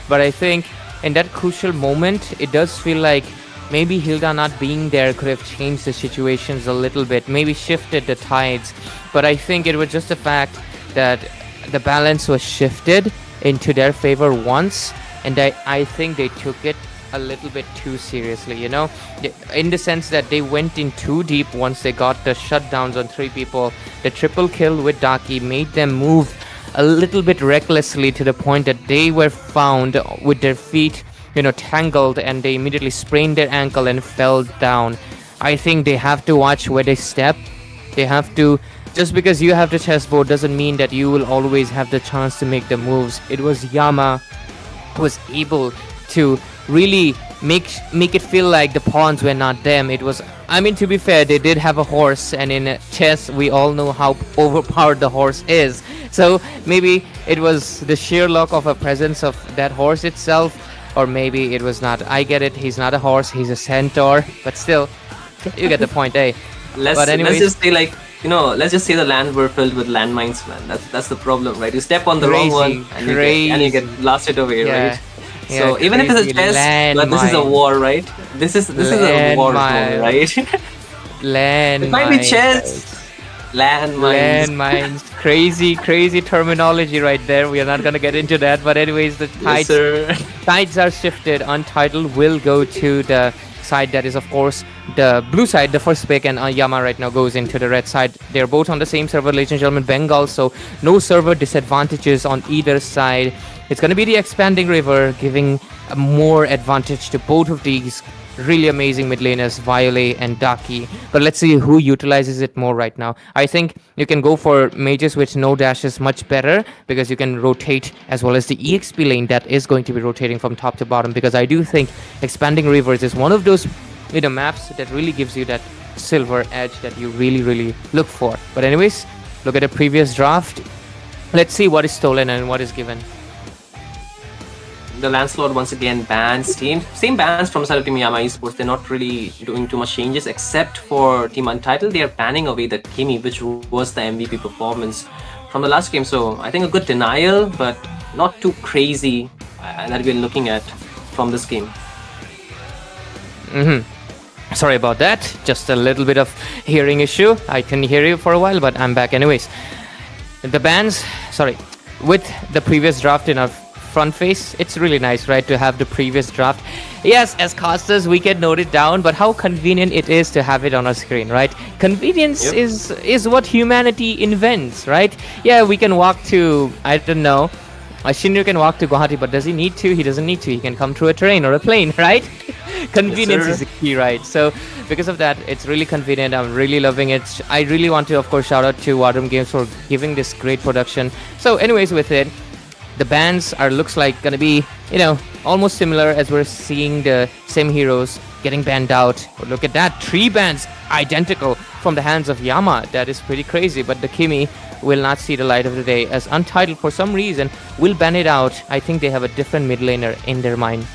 but I think in that crucial moment, it does feel like maybe Hilda not being there could have changed the situations a little bit, maybe shifted the tides. But I think it was just the fact that the balance was shifted into their favor once, and I think they took it a little bit too seriously, in the sense that they went in too deep once they got the shutdowns on 3 people. The triple kill with Daki made them move a little bit recklessly to the point that they were found with their feet, tangled, and they immediately sprained their ankle and fell down. I think they have to watch where they step. They have to. Just because you have the chessboard doesn't mean that you will always have the chance to make the moves. It was Yama who was able to really make it feel like the pawns were not them. It was, I mean, to be fair, they did have a horse, and in chess we all know how overpowered the horse is. So maybe it was the sheer luck of a presence of that horse itself, or maybe it was not. I get it, he's not a horse, he's a centaur, but still, you get the point, eh? Let's just say, like, let's just say the lands were filled with landmines, man. That's the problem, right? You step on the wrong one and you get blasted away, right? So even if it's a chess, but this is a war, right? This is a war zone, right? It might be chess. Landmines. Crazy terminology right there. We are not gonna get into that. But anyways, the tides are shifted. Untitled will go to the side that is, of course, the blue side, the first pick, and Yama right now goes into the red side. They're both on the same server, ladies and gentlemen, Bengal, so no server disadvantages on either side. It's going to be the expanding river, giving a more advantage to both of these really amazing mid laners, Violet and Daki. But let's see who utilizes it more right now. I think you can go for mages with no dashes much better, because you can rotate, as well as the EXP lane that is going to be rotating from top to bottom, because I do think expanding rivers is one of those maps that really gives you that silver edge that you really look for. But anyways, look at the previous draft. Let's see what is stolen and what is given. The Lancelot once again bans team. Same bans from the side of Team Yama Esports. They're not really doing too much changes, except for Team Untitled. They are banning away the Kimi, which was the MVP performance from the last game. So I think a good denial, but not too crazy that we're looking at from this game. Sorry about that. Just a little bit of hearing issue. I couldn't hear you for a while, but I'm back anyways. The bans, with the previous draft in our front face, it's really nice, right, to have the previous draft. Yes, as casters we can note it down, but how convenient it is to have it on our screen, right? Convenience is what humanity invents, right? Yeah, we can walk to, I don't know, Shinryu can walk to Guwahati, but does he need to? He doesn't need to. He can come through a train or a plane, right? Convenience is the key, right? So because of that, it's really convenient. I'm really loving it. I really want to, of course, shout out to War Drum Games for giving this great production. So anyways, with it, the bans looks like gonna be, almost similar, as we're seeing the same heroes getting banned out. But look at that, 3 bans identical from the hands of Yama. That is pretty crazy. But the Kimi will not see the light of the day, as Untitled for some reason will ban it out. I think they have a different mid laner in their mind.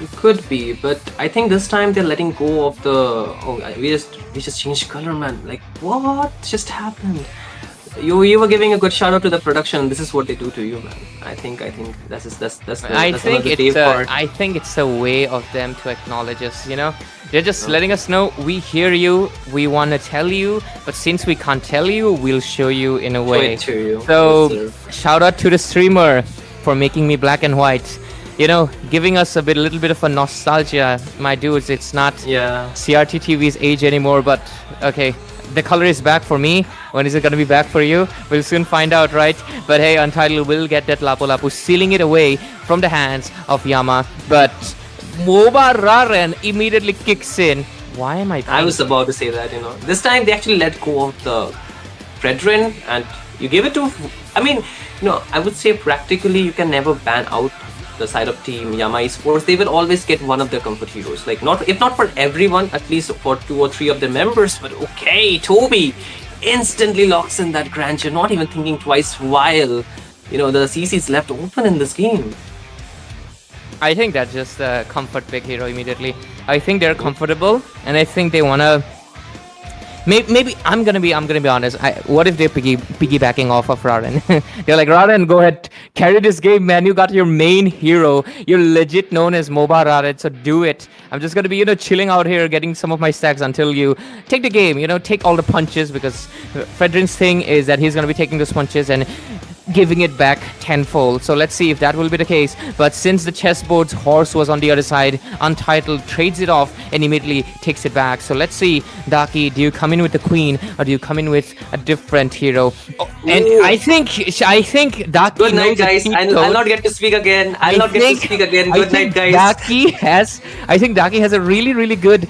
It could be, but I think this time they're letting go of the we just changed color, man. Like, what just happened? You were giving a good shout out to the production. This is what they do to you, man. I think that's I think it's a way of them to acknowledge us. They're just letting us know we hear you, we want to tell you, but since we can't tell you, we'll show you in a way. So shout out to the streamer for making me black and white. Giving us a little bit of a nostalgia, my dudes. It's not CRT TV's age anymore, but okay. The color is back for me. When is it going to be back for you? We'll soon find out, right? But hey, Untitled will get that Lapu Lapu, sealing it away from the hands of Yama. But MOBA Raren immediately kicks in. Why am I playing? I was about to say that, This time they actually let go of the Fredrin and you give it to... I would say practically you can never ban out the side of Team Yama Esports. They will always get one of their comfort heroes. Like, if not for everyone, at least for 2 or 3 of their members. But okay, Toby instantly locks in that grandeur, not even thinking twice while, the CC is left open in this game. I think that's just a comfort pick hero immediately. I think they're comfortable, and I think they wanna... Maybe I'm gonna be honest. What if they're piggybacking off of Raren? They're like, Raren, go ahead, carry this game, man. You got your main hero. You're legit known as MOBA Raren, so do it. I'm just gonna be, chilling out here, getting some of my stacks until you take the game. Take all the punches, because Fredrin's thing is that he's gonna be taking those punches, and giving it back tenfold. So let's see if that will be the case. But since the chessboard's horse was on the other side, Untitled trades it off and immediately takes it back. So let's see, Daki, do you come in with the queen or do you come in with a different hero? Oh, and I think Daki. Good night, guys. I'll not get to speak again. Good night, guys. I think Daki has a really good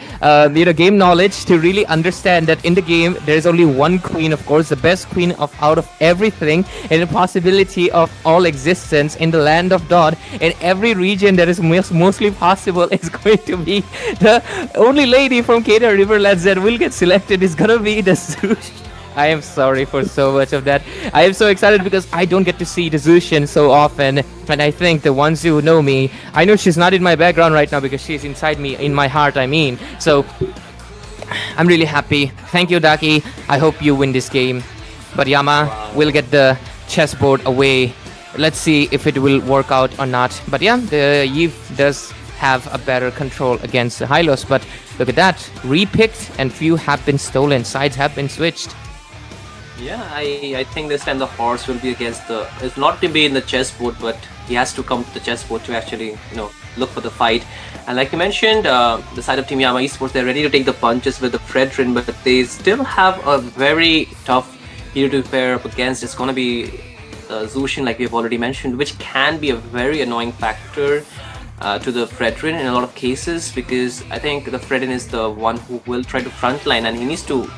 game knowledge to really understand that in the game there is only one queen, of course, the best queen out of everything, and the possibility of all existence in the land of Dod. In every region that is mostly possible is going to be the only lady from Keda Riverlands that will get selected is gonna be the Zush. I am sorry for so much of that. I am so excited because I don't get to see the Zushin so often, and I think the ones who know me, I know she's not in my background right now because she's inside me, in my heart, I mean. So I'm really happy. Thank you, Daki. I hope you win this game. But Yama will get the chessboard away. Let's see if it will work out or not. But yeah, the Yves does have a better control against the Hylos. But look at that. Repicked and few have been stolen. Sides have been switched. Yeah, I think this time the horse will be against it's not to be in the chessboard, but he has to come to the chessboard to actually, look for the fight. And like you mentioned, the side of Team Yama Esports, they're ready to take the punches with the Fredrin, but they still have a very tough hero to pair up against. It's gonna be Zushin, like we've already mentioned, which can be a very annoying factor to the Fredrin in a lot of cases, because I think the Fredrin is the one who will try to frontline, and he needs to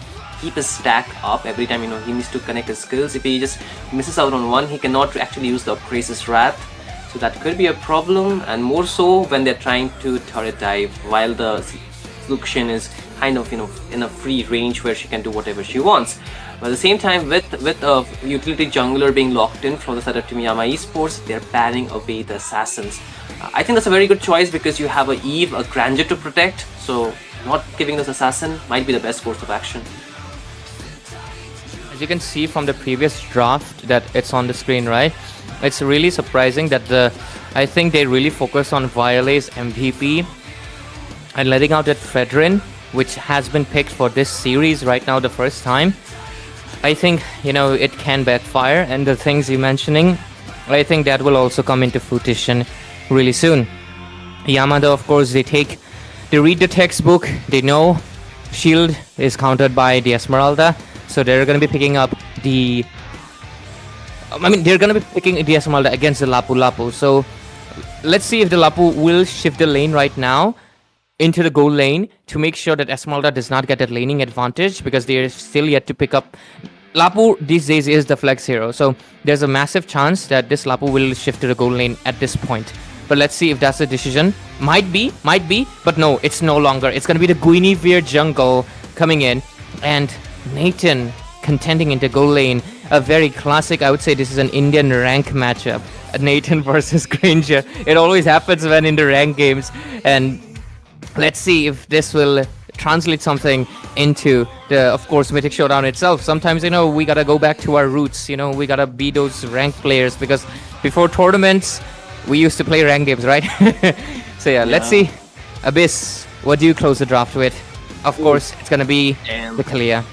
keep his stack up every time, he needs to connect his skills. If he just misses out on one, he cannot actually use the Appraiser's Wrath. So that could be a problem, and more so when they're trying to turret dive while the Luxian is kind of, in a free range where she can do whatever she wants. But at the same time, with a utility jungler being locked in from the side of Team Yama Esports, they're banning away the assassins. I think that's a very good choice because you have a Eve, a Grandeur to protect, so not giving this assassin might be the best course of action. As you can see from the previous draft that it's on the screen, right? It's really surprising that I think they really focus on Violet's MVP and letting out that Fredrin, which has been picked for this series right now the first time. I think, it can backfire, and the things you're mentioning, I think that will also come into fruition really soon. Yamada, of course, they read the textbook, they know shield is countered by the Esmeralda, so they're going to be picking up the Esmeralda against the Lapu Lapu. So let's see if the Lapu will shift the lane right now into the goal lane to make sure that Esmeralda does not get that laning advantage, because they are still yet to pick up. Lapu these days is the flex hero, so there's a massive chance that this Lapu will shift to the goal lane at this point. But let's see if that's the decision. Might be, but no, it's no longer. It's going to be the Guinevere jungle coming in, and Nathan contending into goal lane. A very classic, I would say this is an Indian rank matchup. Nathan versus Granger. It always happens when in the rank games, and let's see if this will translate something into the, of course, Mythic Showdown itself. Sometimes, we gotta go back to our roots, we gotta be those ranked players, because before tournaments, we used to play rank games, right? So yeah, let's see. Abyss, what do you close the draft with? Of course, it's gonna be the Kalia.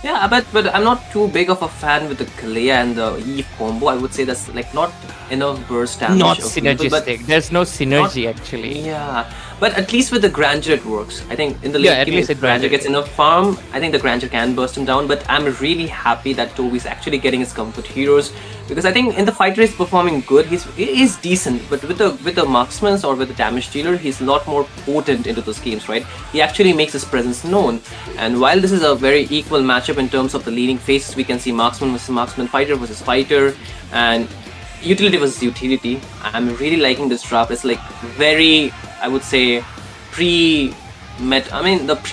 Yeah, but I'm not too big of a fan with the Kalia and the Eve combo. I would say that's not enough burst damage. Not synergistic. There's no synergy actually. Yeah, but at least with the Grandeur it works. I think in the late game, if Grandeur gets enough farm, I think the Grandeur can burst him down. But I'm really happy that Toby's actually getting his comfort heroes, because I think in the fighter he's performing good. He is decent, but with the marksman or with the damage dealer, he's a lot more potent into those games, right? He actually makes his presence known. And while this is a very equal matchup in terms of the leading phases, we can see marksman versus marksman, fighter versus fighter, and utility versus utility. I'm really liking this draft. It's like very, I would say, the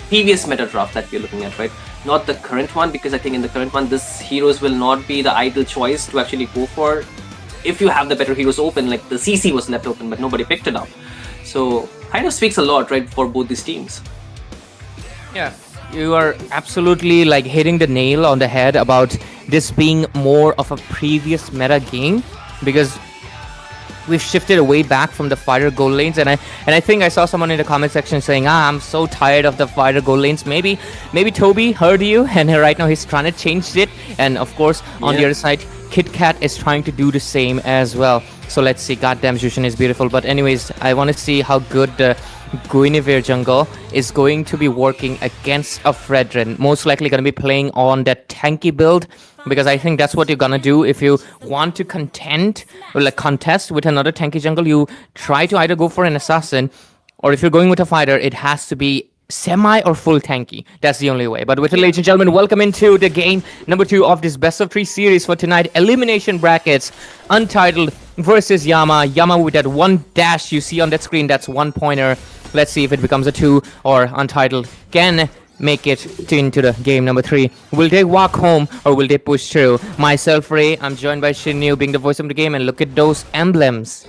previous meta draft that we're looking at, right? Not the current one, because I think in the current one, this heroes will not be the ideal choice to actually go for. If you have the better heroes open, like the CC was left open, but nobody picked it up. So kind of speaks a lot, right, for both these teams. Yeah, you are absolutely hitting the nail on the head about this being more of a previous meta game, because we've shifted away back from the fighter goal lanes, and I think I saw someone in the comment section saying, I'm so tired of the fighter goal lanes. Maybe Toby heard you, and right now he's trying to change it. And of course, on the other side, Kit Kat is trying to do the same as well. So let's see. Goddamn, Jushin is beautiful. But anyways, I want to see how good the Guinevere jungle is going to be working against a Fredrin. Most likely going to be playing on that tanky build, because I think that's what you're gonna do if you want to contest with another tanky jungle. You try to either go for an assassin, or if you're going with a fighter, it has to be semi or full tanky. That's the only way. But with it, ladies and gentlemen, welcome into the game number 2 of this best of 3 series for tonight. Elimination brackets, Untitled versus Yama. Yama with that one dash you see on that screen, that's 1 pointer. Let's see if it becomes a 2 or Untitled can make it into the game number 3. Will they walk home or will they push through? Myself, Ray, I'm joined by Shinryu being the voice of the game, and look at those emblems.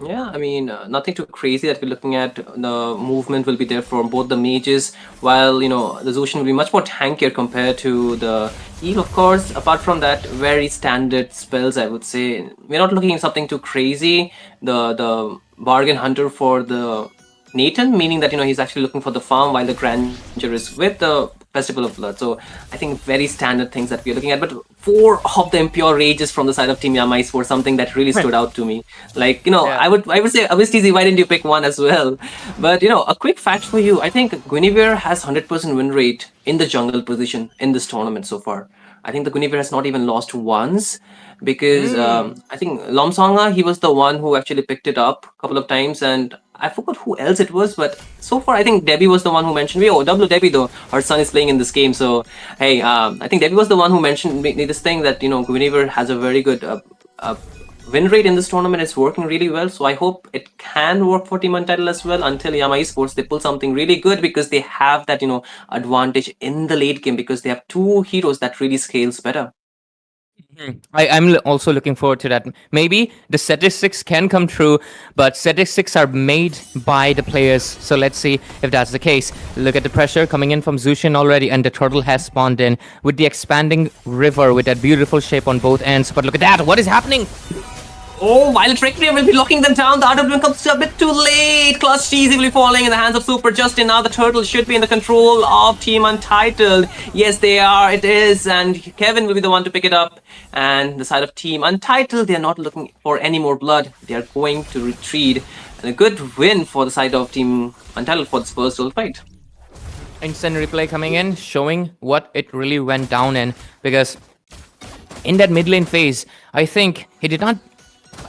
Yeah, I mean, nothing too crazy that we're looking at. The movement will be there for both the mages, while, the Zohunt will be much more tankier compared to the Eve, of course. Apart from that, very standard spells, I would say. We're not looking at something too crazy. The bargain hunter for the Nathan, meaning that, he's actually looking for the farm, while the Grandeur is with the Festival of Blood. So I think very standard things that we're looking at. But 4 of the impure rages from the side of Team Yama were something that really stood out to me. Like, I would say, obviously, why didn't you pick one as well? But, a quick fact for you. I think Guinevere has 100% win rate in the jungle position in this tournament so far. I think the Guinevere has not even lost once, because I think Lomsonga, he was the one who actually picked it up a couple of times, and I forgot who else it was, but so far I think Debbie was the one who mentioned me. Oh, W Debbie though, her son is playing in this game, so hey, I think Debbie was the one who mentioned me this thing that Guinevere has a very good win rate in this tournament. It's working really well, so I hope it can work for Team Untitled as well until Yama Esports they pull something really good, because they have that advantage in the late game, because they have 2 heroes that really scales better. I'm also looking forward to that. Maybe the statistics can come true, but statistics are made by the players. So let's see if that's the case. Look at the pressure coming in from Zushin already, and the turtle has spawned in with the expanding river with that beautiful shape on both ends. But look at that. What is happening? Oh, Violet Recreation will be locking them down. The RW comes a bit too late. Clutch easily falling in the hands of Super Justin. Now the turtle should be in the control of Team Untitled. Yes, they are. It is. And Kevin will be the one to pick it up. And the side of Team Untitled, they are not looking for any more blood. They are going to retreat. And a good win for the side of Team Untitled for this first duel fight. Instant replay coming in, showing what it really went down in. Because in that mid lane phase, I think he did not...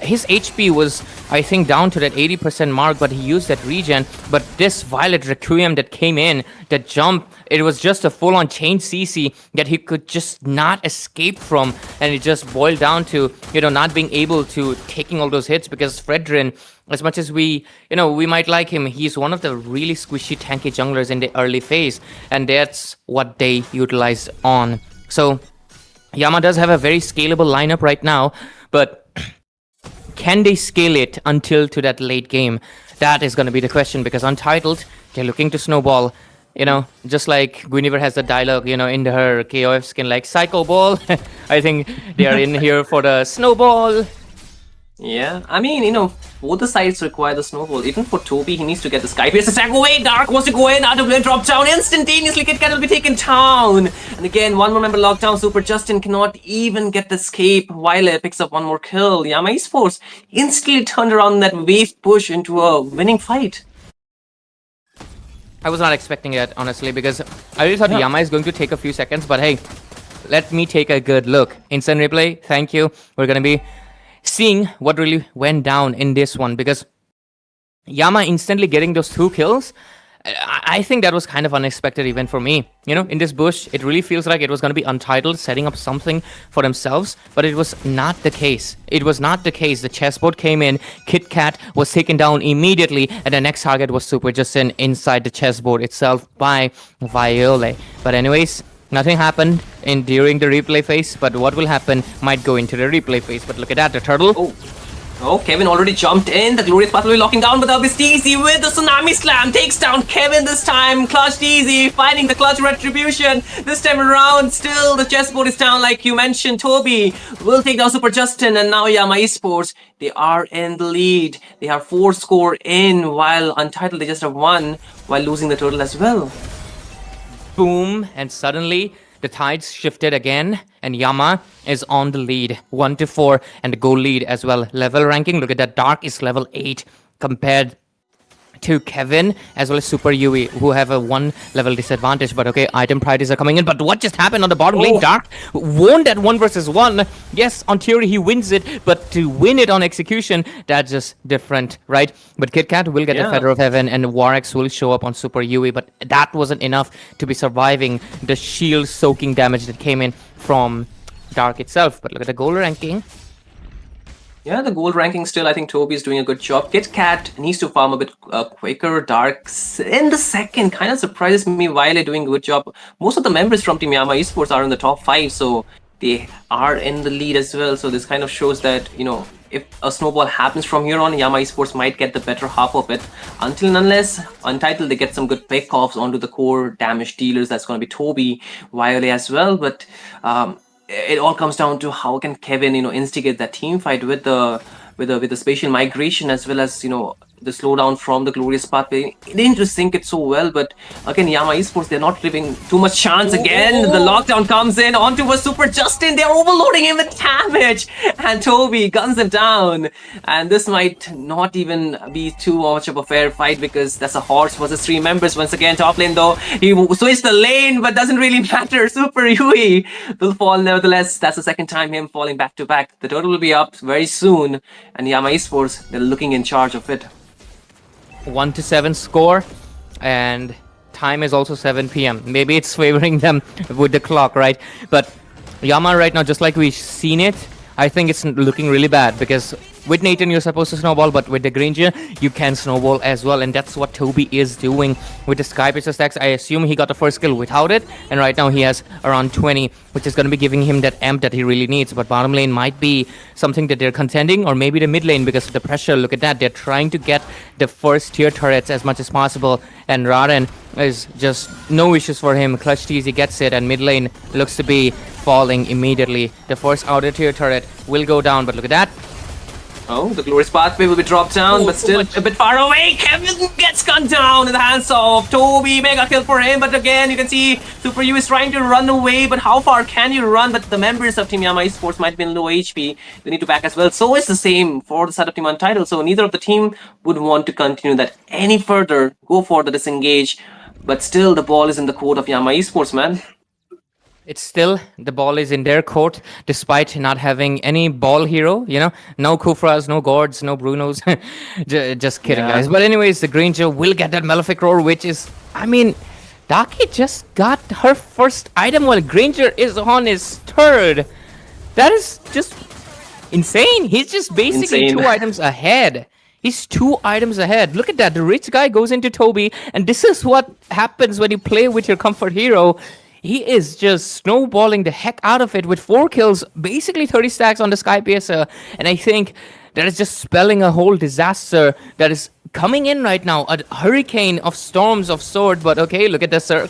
His HP was, I think, down to that 80% mark, but he used that regen. But this Violet Requiem that came in, that jump, it was just a full-on chain CC that he could just not escape from. And it just boiled down to, not being able to taking all those hits, because Fredrin, as much as we might like him, he's one of the really squishy tanky junglers in the early phase. And that's what they utilized on. So Yama does have a very scalable lineup right now, but can they scale it until to that late game? That is going to be the question, because Untitled, they're looking to snowball. Just like Guinevere has the dialogue, in her KOF skin, like Psycho Ball. I think they are in here for the snowball. Yeah, I mean, both the sides require the snowball. Even for Toby, he needs to get the Sky Pierce attack away. Dark wants to go in, out of blade, drop down. Instantaneously, Kit Kat will be taken down. And again, 1 more member locked down. Super Justin cannot even get the escape. Violet picks up 1 more kill. Yama Esports instantly turned around that wave push into a winning fight. I was not expecting that, honestly, because I really thought Yama is going to take a few seconds, but hey, let me take a good look. Instant replay, thank you. We're going to be seeing what really went down in this one, because Yama instantly getting those 2 kills, I think that was kind of unexpected even for me. In this bush, it really feels like it was going to be Untitled setting up something for themselves, but it was not the case. It was not the case. The chessboard came in, Kit Kat was taken down immediately, and the next target was Super Justin inside the chessboard itself by Viole. But anyways, nothing happened during the replay phase, but what will happen might go into the replay phase. But look at that, the turtle. Oh, Kevin already jumped in. The Glorious Path will be locking down, but Vizta Easy with the Tsunami Slam takes down Kevin this time. Clutched Easy, finding the clutch retribution. This time around, still the chessboard is down, like you mentioned. Toby will take down Super Justin, and now Yama Esports, they are in the lead. They have 4 score in, while Untitled, they just have 1, while losing the turtle as well. Boom, and suddenly the tides shifted again, and Yama is on the lead, 1-4, and the goal lead as well. Level ranking, look at that, Dark is level 8 compared to Kevin as well as Super Yui, who have a 1 level disadvantage. But okay, item priorities are coming in. But what just happened on the bottom lane? Dark won that 1 versus 1. Yes, on theory he wins it, but to win it on execution, that's just different, right? But KitKat will get the Feather of Heaven, and Warex will show up on Super Yui, but that wasn't enough to be surviving the shield soaking damage that came in from Dark itself. But look at the goal ranking. Yeah, the gold ranking still, I think Toby is doing a good job. KitKat needs to farm a bit quicker. Dark in the second kind of surprises me while they're doing a good job. Most of the members from Team Yama Esports are in the top 5, so they are in the lead as well. So this kind of shows that, you know, if a snowball happens from here on, Yama Esports might get the better half of it. Until and unless Untitled, they get some good pick-offs onto the core damage dealers. That's going to be Toby, Violet as well. But it all comes down to how can Kevin, you know, instigate that team fight with the spatial migration, as well as, you know, the slowdown from the glorious pathway. They didn't just sync it so well, but again, Yama Esports, they're not giving too much chance. Again, the lockdown comes in onto a Super Justin. They're overloading him with damage, and Toby guns him down. And this might not even be too much of a fair fight, because that's a horse versus 3 members. Once again, top lane though, he switched the lane, but doesn't really matter. Super Yui will fall nevertheless. That's the second time him falling back to back. The total will be up very soon, and Yama Esports, they're looking in charge of it. 1-7 score, and time is also 7 p.m. Maybe it's favoring them with the clock, right? But Yama right now, just like we've seen it, I think it's looking really bad, because with Nathan you're supposed to snowball, but with the Granger you can snowball as well, and that's what Toby is doing with the Sky Piercer stacks. I assume he got the first kill without it, and right now he has around 20, which is going to be giving him that amp that he really needs. But bottom lane might be something that they're contending, or maybe the mid lane, because of the pressure. Look at that, they're trying to get the first tier turrets as much as possible, and Raren is just no issues for him. Clutch TZ gets it, and mid lane looks to be falling immediately. The first outer tier turret will go down, but look at that. Oh, the glorious pathway will be dropped down, but still a bit far away. Kevin gets gunned down in the hands of Toby. Mega kill for him, but again, you can see Super U is trying to run away, but how far can you run? But the members of Team Yama Esports might be in low HP. They need to back as well. So it's the same for the side of Team Untitled. So neither of the team would want to continue that any further, go for the disengage. But still, the ball is in the court of Yama Esports, man. It's still, the ball is in their court, despite not having any ball hero, you know? No Kufras, no Gords, no Brunos. Just kidding, guys. But anyways, the Granger will get that Malefic Roar, which is, I mean, Daki just got her first item while Granger is on his third. That is just insane. He's just basically 2 items ahead. He's 2 items ahead. Look at that. The rich guy goes into Toby, and this is what happens when you play with your comfort hero. He is just snowballing the heck out of it with 4 kills, basically 30 stacks on the Sky Piercer. And I think that is just spelling a whole disaster that is coming in right now. A hurricane of storms of sword. But okay, look at the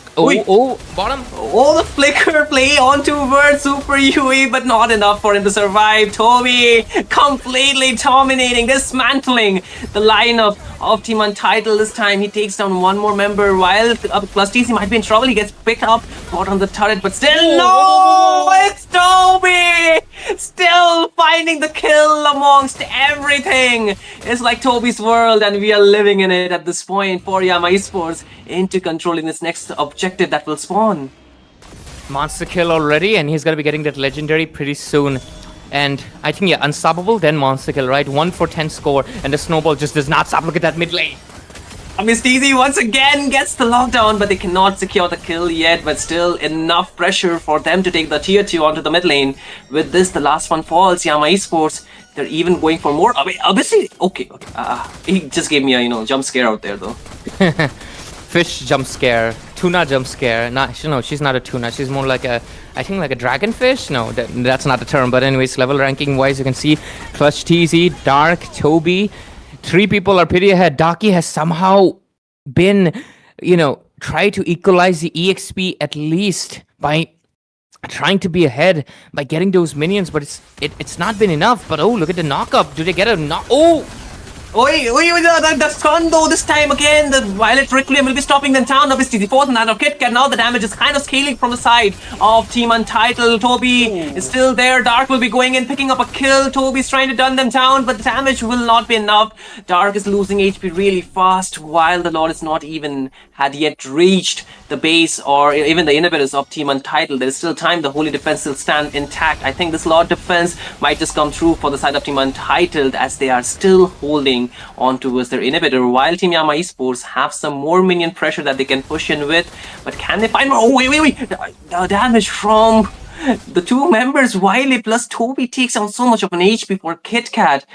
bottom. Oh, the flicker play onto Super Yui, but not enough for him to survive. Toby completely dominating, dismantling the lineup of Team Untitled. This time he takes down 1 more member, while Plus TC might be in trouble. He gets picked up, caught on the turret, but still no! It's Toby! Still finding the kill amongst everything. It's like Toby's world, and we are living in it at this point for Yama Esports into controlling this next objective that will spawn. Monster kill already, and he's gonna be getting that legendary pretty soon. And I think, yeah, unstoppable, then monster kill, right? 1 for 10 score, and the snowball just does not stop. Look at that mid lane. Miss TZ once again gets the lockdown, but they cannot secure the kill yet. But still enough pressure for them to take the tier 2 onto the mid lane. With this, the last one falls. Yama Esports, they're even going for more. Obviously, okay. He just gave me a jump scare out there though. Fish jump scare, tuna jump scare. No, she's not a tuna. She's more like a, I think like a dragonfish. No, that's not the term. But anyways, level ranking wise, you can see Clutch TZ, Dark, Toby. 3 people are pretty ahead. Daki has somehow been, try to equalize the EXP at least by trying to be ahead by getting those minions, but it's not been enough. But oh, look at the knock up. Do they get a knock? Oh, The stun though this time again. The Violet Requiem will be stopping them down. Obviously, the fourth and out of KitKat. Now the damage is kind of scaling from the side of Team Untitled. Toby is still there. Dark will be going in, picking up a kill. Toby's trying to dun them down, but the damage will not be enough. Dark is losing HP really fast, while the Lord is not even had yet reached the base or even the inhibitors of Team Untitled. There is still time. The Holy Defense still stand intact. I think this Lord Defense might just come through for the side of Team Untitled, as they are still holding on towards their inhibitor, while Team Yama Esports have some more minion pressure that they can push in with. But can they find more? Oh, wait. The damage from the two members, Wiley plus Toby, takes down so much of an HP for KitKat.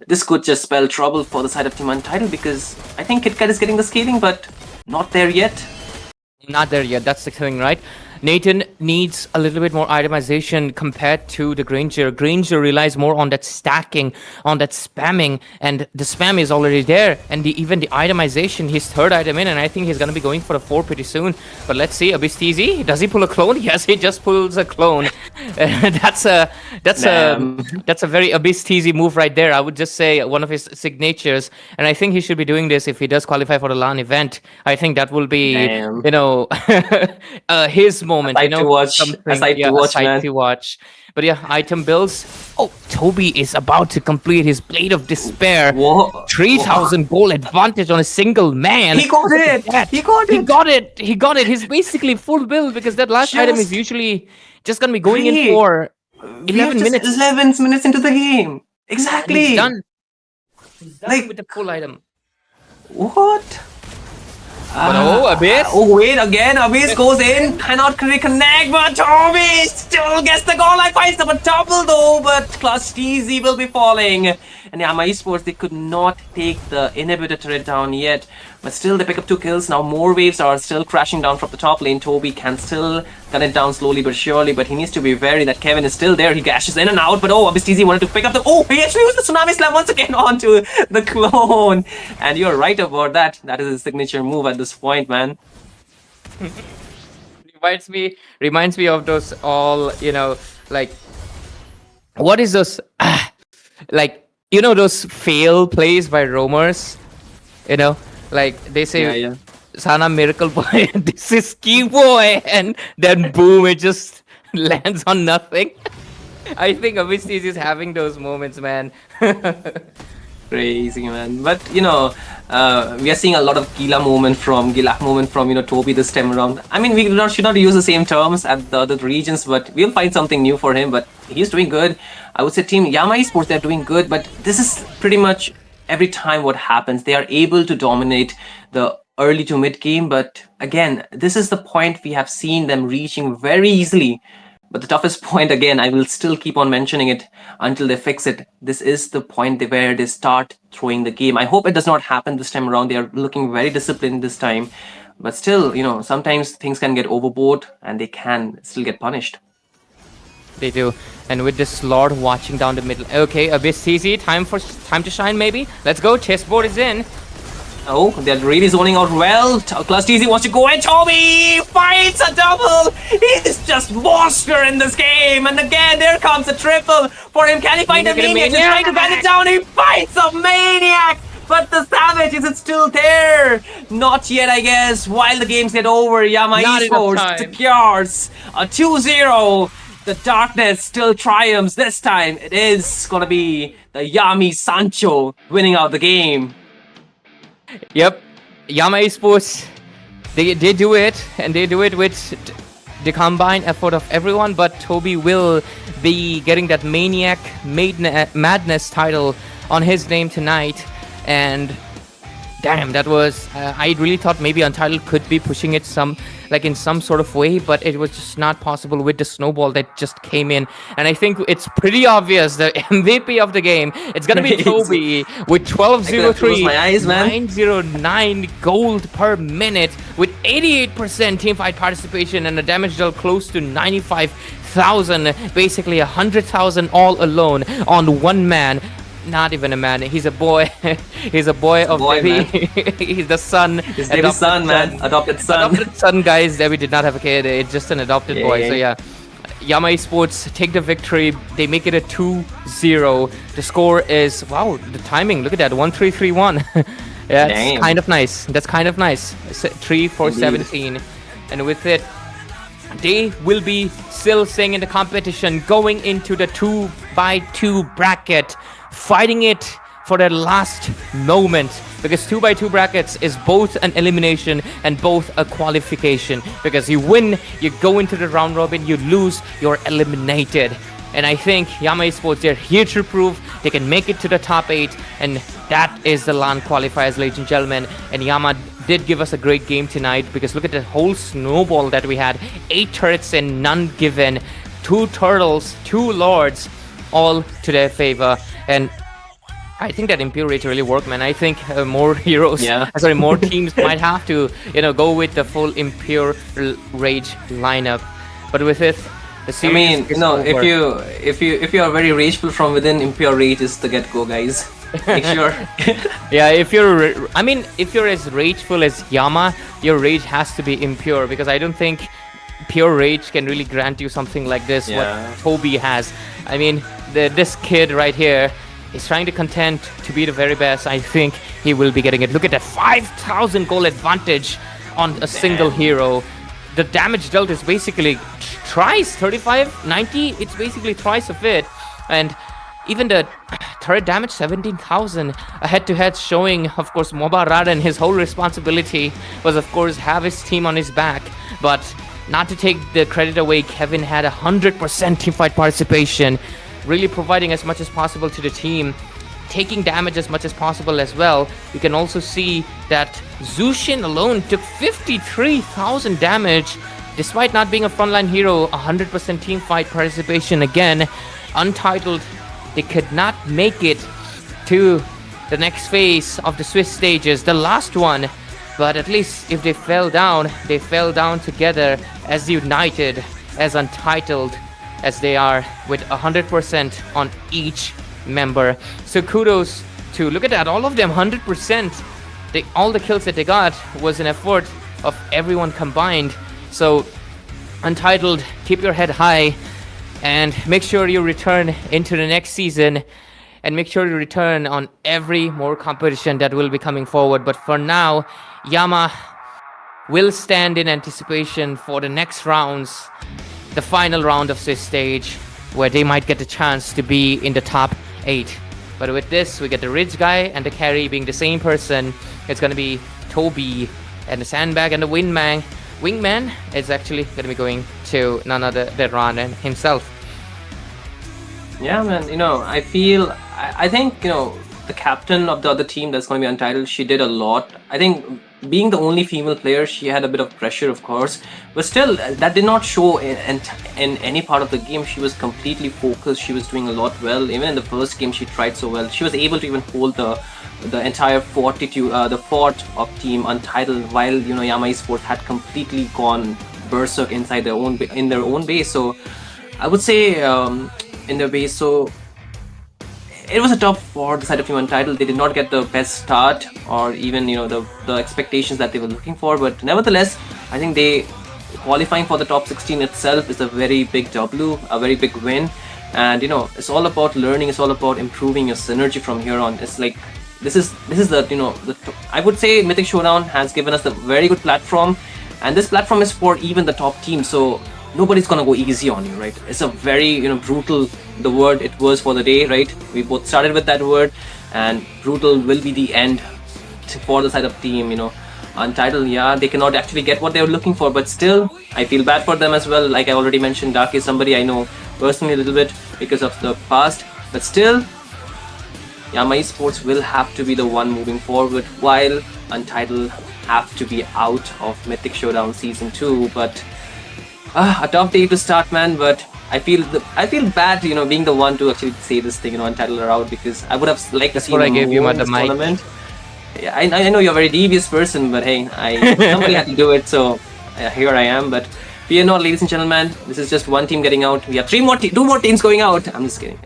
This could just spell trouble for the side of Team Untitled, because I think KitKat is getting the scaling, but not there yet. Not there yet, that's the thing, right? Nathan needs a little bit more itemization compared to the Granger. Granger relies more on that stacking, on that spamming, and the spam is already there. And even the itemization, his third item in, and I think he's going to be going for a 4 pretty soon. But let's see, Abyss TZ, does he pull a clone? Yes, he just pulls a clone. That's a very Abyss TZ move right there. I would just say one of his signatures, and I think he should be doing this if he does qualify for the LAN event. I think that will be, you know, his moment, you know, to watch. A sight to watch. But yeah, item builds. Oh, Toby is about to complete his Blade of Despair. 3,000 gold advantage on a single man. He got it. He got it. He's basically full build, because that last item is usually just gonna be going in for 11 minutes. 11 minutes into the game. Exactly. And he's done. He's done with the full item. What? But Abyss. Oh, wait, again, Abyss goes in, cannot reconnect, but Toby still gets the goal. I finds up a double though, but Clutch TZ will be falling. And Yama Esports, they could not take the inhibitor turret down yet, but still they pick up 2 kills. Now more waves are still crashing down from the top lane. Toby can still gun it down slowly but surely, but he needs to be wary that Kevin is still there. He dashes in and out, but Abyss TZ wanted to pick up the... Oh, he actually used the Tsunami Slam once again onto the clone. And you're right about that. That is his signature move at this point, man. reminds me of those all, you know, like, what is those, like, you know, those fail plays by roamers, you know, like they say, Sana Miracle Boy, this is Key Boy, and then boom, it just lands on nothing. I think Abyss is having those moments, man. Crazy, man. But you know, we are seeing a lot of Gila moment from you know, Toby this time around. I mean, we should not use the same terms at the other regions, but we'll find something new for him. But he's doing good. I would say Team Yama Esports, they're doing good, but this is pretty much every time what happens. They are able to dominate the early to mid game, but again, this is the point we have seen them reaching very easily. But the toughest point, again, I will still keep on mentioning it until they fix it. This is the point where they start throwing the game. I hope it does not happen this time around. They are looking very disciplined this time. But still, you know, sometimes things can get overboard and they can still get punished. They do. And with this Lord watching down the middle. Okay, Abyss TZ, time to shine maybe. Let's go, chessboard is in. Oh, they're really zoning out well. Clutch TZ wants to go and Toby finds a double. He's just monster in this game. And again, there comes a triple for him. Can he find a Maniac? He's trying to ban it down. He finds a Maniac. But the Savage, is it still there? Not yet, I guess. While the games get over, Yama Esports secures a 2-0. The darkness still triumphs. This time, it is gonna be the Yami Sancho winning out the game. Yep, Yama Esports, they do it, and they do it with the combined effort of everyone, but Toby will be getting that Maniac Madness title on his name tonight, and damn, that was, I really thought maybe Untitled could be pushing it in some sort of way, but it was just not possible with the snowball that just came in. And I think it's pretty obvious the MVP of the game, it's gonna be Toby with 1203, 909 gold per minute with 88% teamfight participation and a damage dealt close to 95,000, basically 100,000 all alone on one man. Not even a man, he's a boy. He's a boy of Debbie. He's the son. He's Debbie's son, man. Adopted son. Adopted son, guys. Debbie did not have a kid. It's just an adopted boy. So yeah, Yama Esports take the victory. They make it a 2-0. The score is, wow, the timing, look at that, 1-3-3-1. Yeah, it's Damn. kind of nice. That's kind of nice. 3-4-17. And with it, they will be still staying in the competition, going into the 2x2 bracket, fighting it for their last moment, because 2x2 brackets is both an elimination and both a qualification, because you win, you go into the round robin, you lose, you're eliminated. And I think Yama Esports, they're here to prove they can make it to the top 8, and that is the LAN qualifiers, ladies and gentlemen. And Yama did give us a great game tonight, because look at the whole snowball that we had. 8 turrets and none given, 2 turtles, 2 lords, all to their favor. And I think that Impure Rage really worked, man. I think more heroes, more teams might have to, go with the full Impure Rage lineup. But with it, the series is over. if you are very rageful from within, Impure Rage is the get-go, guys. Make sure. Yeah, if you're as rageful as Yama, your rage has to be impure, because I don't think pure rage can really grant you something like this. Yeah. What Toby has. I mean, this kid right here is trying to contend to be the very best. I think he will be getting it. Look at that 5,000 goal advantage on a single hero. The damage dealt is basically twice 35, 90. It's basically twice of it. And even the turret damage 17,000, a head-to-head showing, of course, MOBA Raden, his whole responsibility was, of course, have his team on his back. But not to take the credit away, Kevin had 100% teamfight participation, really providing as much as possible to the team, taking damage as much as possible as well. You can also see that Zushin alone took 53,000 damage, despite not being a frontline hero. 100% teamfight participation again. Untitled, they could not make it to the next phase of the Swiss stages, the last one. But at least if they fell down together as united, as Untitled as they are, with 100% on each member. So kudos to, look at that, all of them 100%. All the kills that they got was an effort of everyone combined. So Untitled, keep your head high and make sure you return into the next season, and make sure you return on every more competition that will be coming forward. But for now, Yama will stand in anticipation for the next rounds, the final round of this stage, where they might get the chance to be in the top 8. But with this, we get the Ridge guy and the carry being the same person. It's going to be Toby, and the Sandbag and the Wingman is actually going to be going to none other than Raden himself. Yeah, man, I think, the captain of the other team that's going to be Untitled, she did a lot. I think being the only female player, she had a bit of pressure, of course, but still, that did not show in any part of the game. She was completely focused. She was doing a lot well. Even in the first game, she tried so well. She was able to even hold the entire the fort of Team Untitled, while Yama Esports had completely gone berserk inside their own base. So I would say in their base. So it was a tough for the side of Team Untitled. They did not get the best start, or even the expectations that they were looking for. But nevertheless, I think they qualifying for the top 16 itself is a very big W, a very big win. And it's all about learning. It's all about improving your synergy from here on. It's like this is I would say Mythic Showdown has given us a very good platform, and this platform is for even the top team. So nobody's gonna go easy on you, right? It's a very brutal, the word it was for the day, right? We both started with that word, and brutal will be the end for the side of team. Untitled, yeah, they cannot actually get what they were looking for, but still, I feel bad for them as well. Like I already mentioned, Daku is somebody I know personally a little bit because of the past, but still, Yama Esports will have to be the one moving forward, while Untitled have to be out of Mythic Showdown Season 2. But a tough day to start, man. But I feel bad, being the one to actually say this thing, Untitled are out, because I would have liked to see them gave you more in the this mic. tournament. Yeah, I know you're a very devious person, but hey, somebody had to do it, so here I am. But Fear not, ladies and gentlemen. This is just one team getting out. We have two more teams going out. I'm just kidding.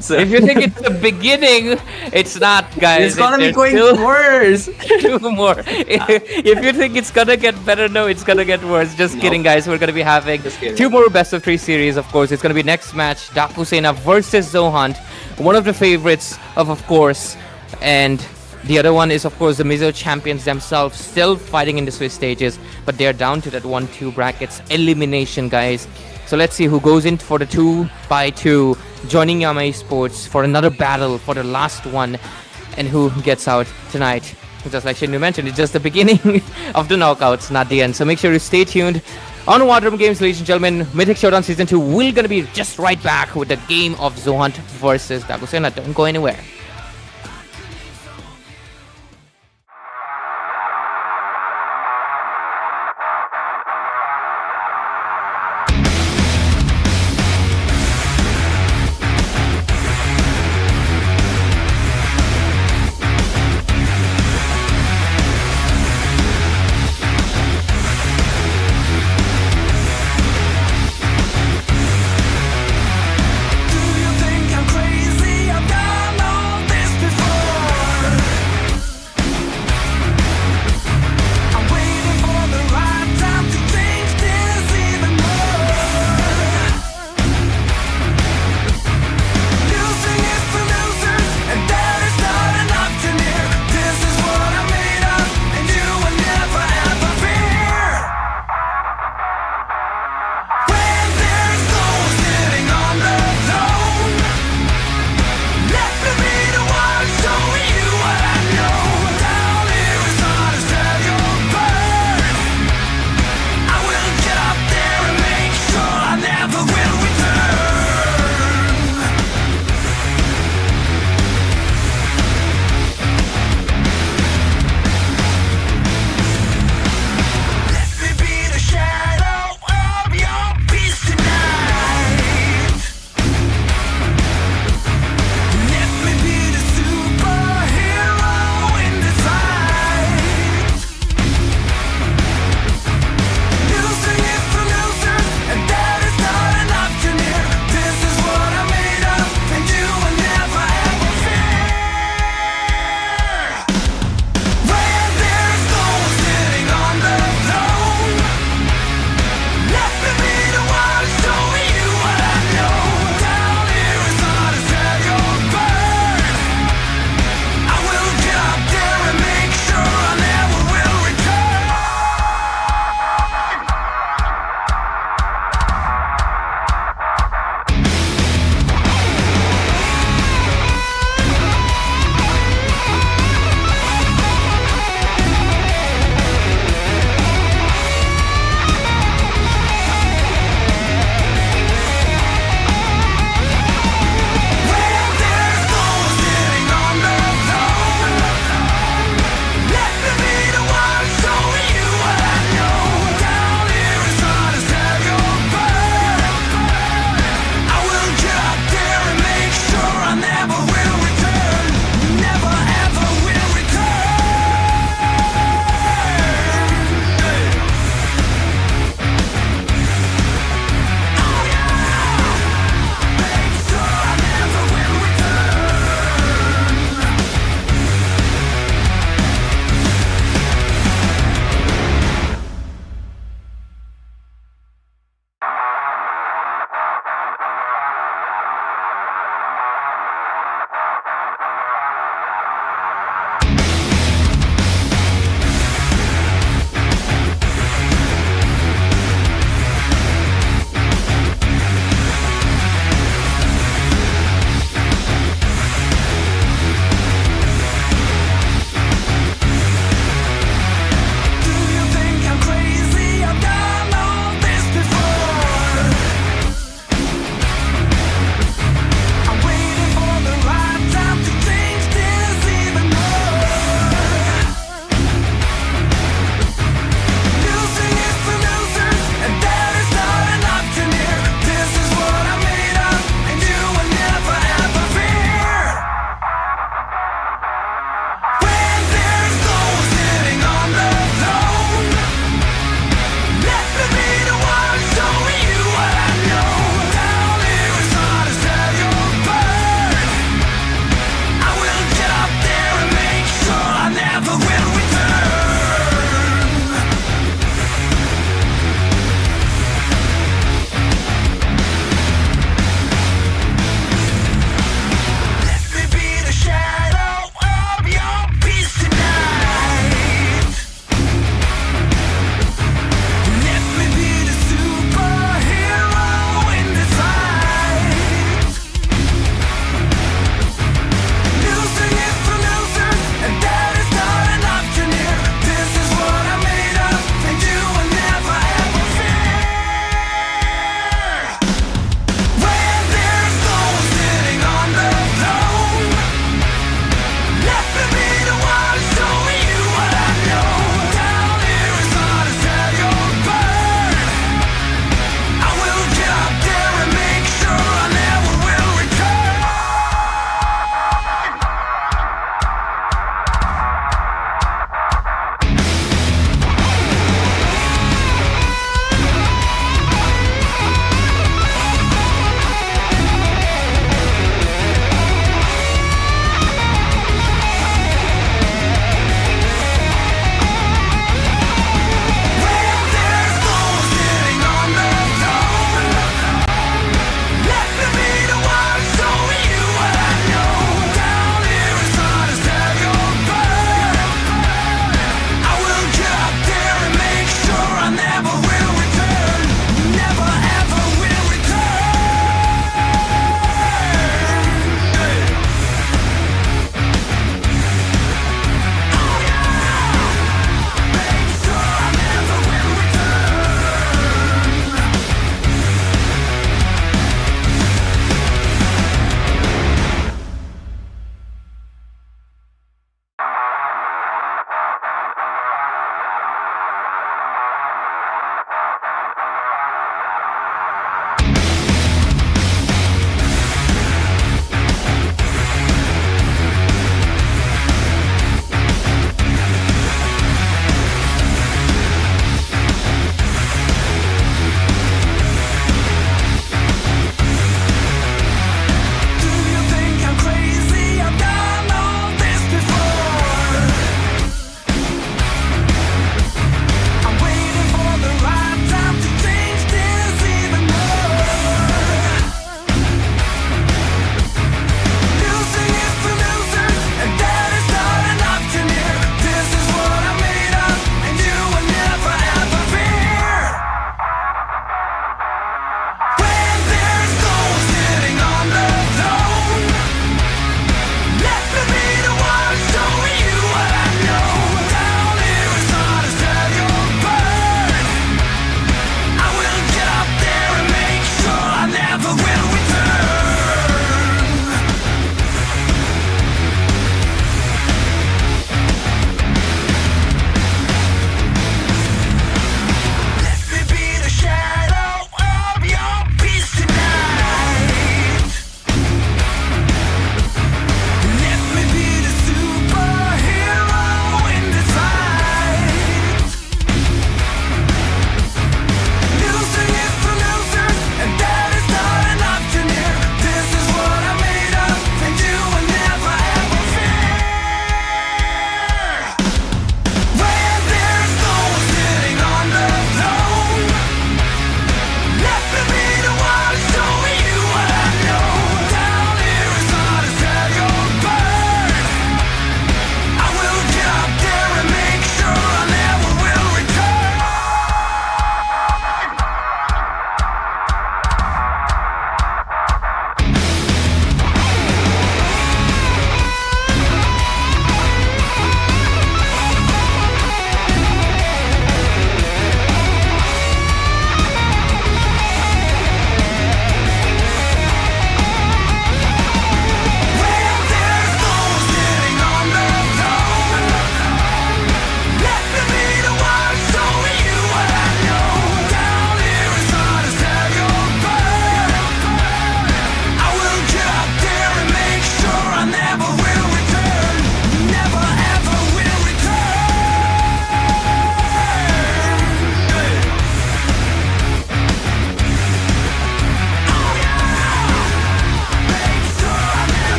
So, if you think it's the beginning, it's not, guys. It's gonna be going worse. 2 more. If you think it's gonna get better, no, it's gonna get worse. Just kidding, guys. We're gonna be having 2 more best of 3 series. Of course, it's gonna be next match: Daku Sena versus Zohunt. One of the favorites of course, and the other one is, of course, the Mizo champions themselves, still fighting in the Swiss stages, but they're down to that 1-2 brackets elimination, guys. So let's see who goes in for the 2x2, joining Yama Esports for another battle for the last one, and who gets out tonight. Just like Shindu mentioned, it's just the beginning of the knockouts, not the end. So make sure to stay tuned on War Drum Games, ladies and gentlemen. Mythic Showdown Season 2 will gonna be just right back with the game of Zohunt versus Daku Sena. Don't go anywhere. Do you think I'm crazy? I've got no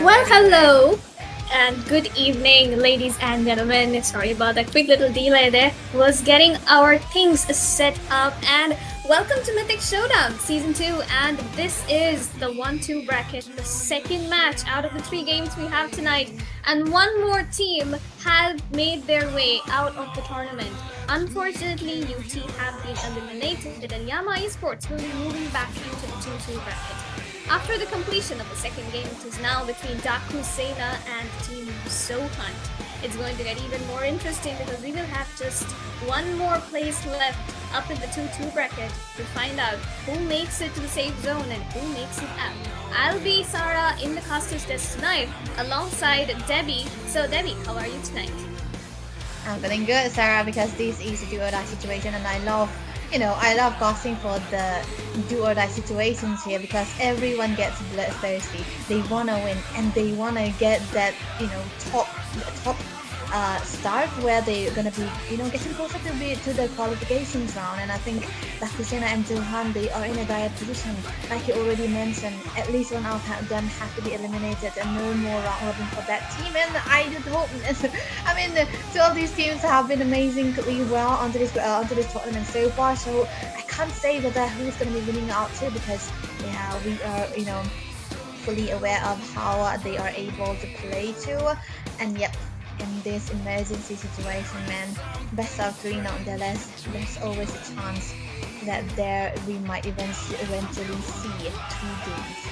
Well, hello and good evening, ladies and gentlemen. Sorry about that quick little delay there. Was getting our things set up, and welcome to Mythic Showdown Season 2. And this is the 1-2 bracket, the second match out of the 3 games we have tonight. And one more team have made their way out of the tournament. Unfortunately, UT have been eliminated, and Yama Esports will be moving back into the 2-2 bracket. After the completion of the second game, it is now between Daku, Sena, and Team Zohunt. It's going to get even more interesting because we will have just one more place left up in the 2-2 bracket to find out who makes it to the safe zone and who makes it out. I'll be Sarah in the caster's desk tonight alongside Debbie. So Debbie, how are you tonight? I'm feeling good, Sarah, because this is a do-or-die situation, and I love casting for the do-or-die situations here because everyone gets bloodthirsty. They wanna win and they wanna get that top start where they're gonna be getting closer to the qualifications round. And I think that Sena and Zohunt, they are in a dire position. Like you already mentioned, at least one out of them have to be eliminated and no more round robin for that team. And I just hope, I mean, 2 of these teams have been amazingly well onto this tournament so far. So I can't say whether who's gonna be winning out too, because yeah, we are fully aware of how they are able to play too. And yep, in this emergency situation, man, best of 3 nonetheless, there's always a chance that we might eventually see 2 games.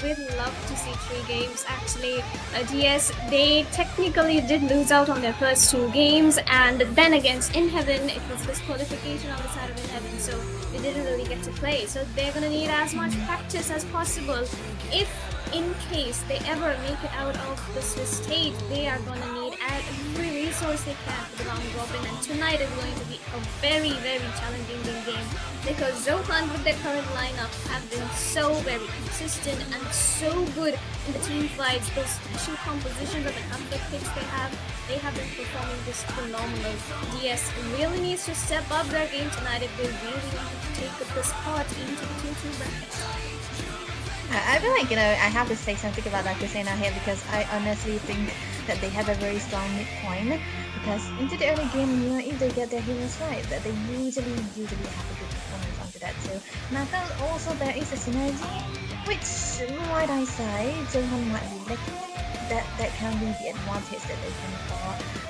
We'd love to see 3 games actually. DS, they technically did lose out on their first 2 games, and then against In Heaven, it was disqualification on the side of In Heaven, so they didn't really get to play. So they're gonna need as much practice as possible. If in case they ever make it out of the Swiss stage, they are gonna need every resource they can for the round robin, and tonight is going to be a very, very challenging game because Zohunt with their current lineup have been so very consistent and so good in the team fights. Those special compositions of the comfort picks they have been performing just phenomenal. DS really needs to step up their game tonight if they really want to take up the spot into the 2-2 bracket. I feel like, I have to say something about Daku Sena here because I honestly think that they have a very strong midpoint, because into the early game, if they get their heroes right, that they usually have a good performance onto that too. And I felt also there is a synergy, which, might I say, Zohunt might be lacking. That can be the advantage that they can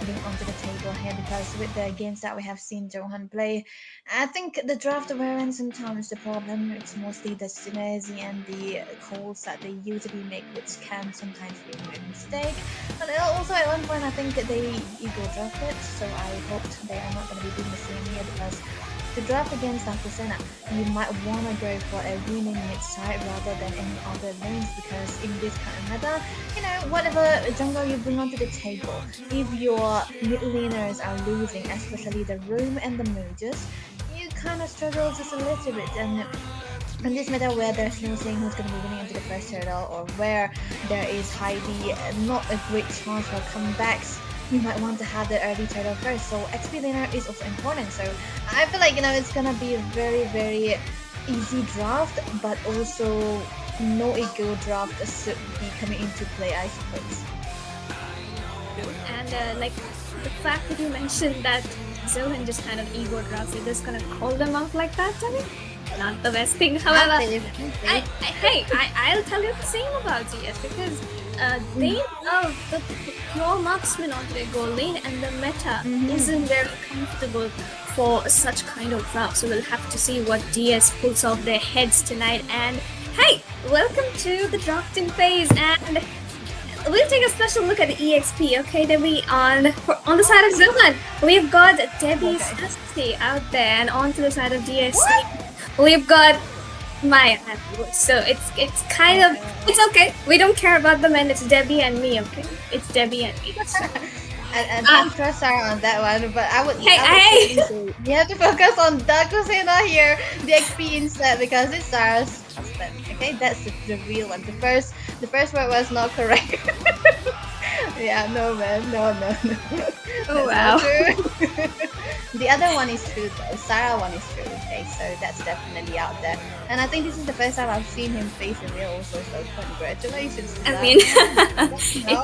bring onto the table here, because with the games that we have seen Zohunt play, I think the draft awareness sometimes the problem. It's mostly the synergy and the calls that they usually make, which can sometimes be a mistake. But also at one point I think they ego drafted, so I hope they are not going to be doing the same here, because to draft against Daku Sena, you might want to go for a winning mid side rather than any other lanes, because in this kind of meta, whatever jungle you bring onto the table, if your mid laners are losing, especially the roam and the mages, you kind of struggle just a little bit. And in this meta where there's no saying who's going to be winning into the first hurdle, or where there is highly not a great chance for comebacks, you might want to have the early turtle first. So XP laner is also important. So I feel like it's gonna be a very, very easy draft, but also no ego draft should be coming into play, I suppose. And like the fact that you mentioned that Zohunt just kind of ego drafts, you're just gonna call them out like that, Debbie? Not the best thing. However, I'll tell you the same about DS, because they love the pure marksman onto their goal lane, and the meta isn't very comfortable for such kind of draft. So we'll have to see what DS pulls off their heads tonight. And hey, welcome to the drafting phase, and we'll take a special look at the EXP. Okay, Debbie, on the side of Zohunt, we've got Debbie Sassy out there, and onto the side of DSC, we've got Maya. So it's kind of, it's okay. We don't care about the men. It's Debbie and me. Okay, it's Debbie and me. And don't trust Sarah on that one, but I would Hey! you have to focus on Daku Sena here, the XP instead, because it's Sarah's husband. Okay, that's the real one. The first word was not correct. Yeah, no man, no. Oh, That's wow. not true. The other one is true though. Sarah one is true. Okay, so that's definitely out there. And I think this is the first time I've seen him face in real also. So congratulations to I that mean, man.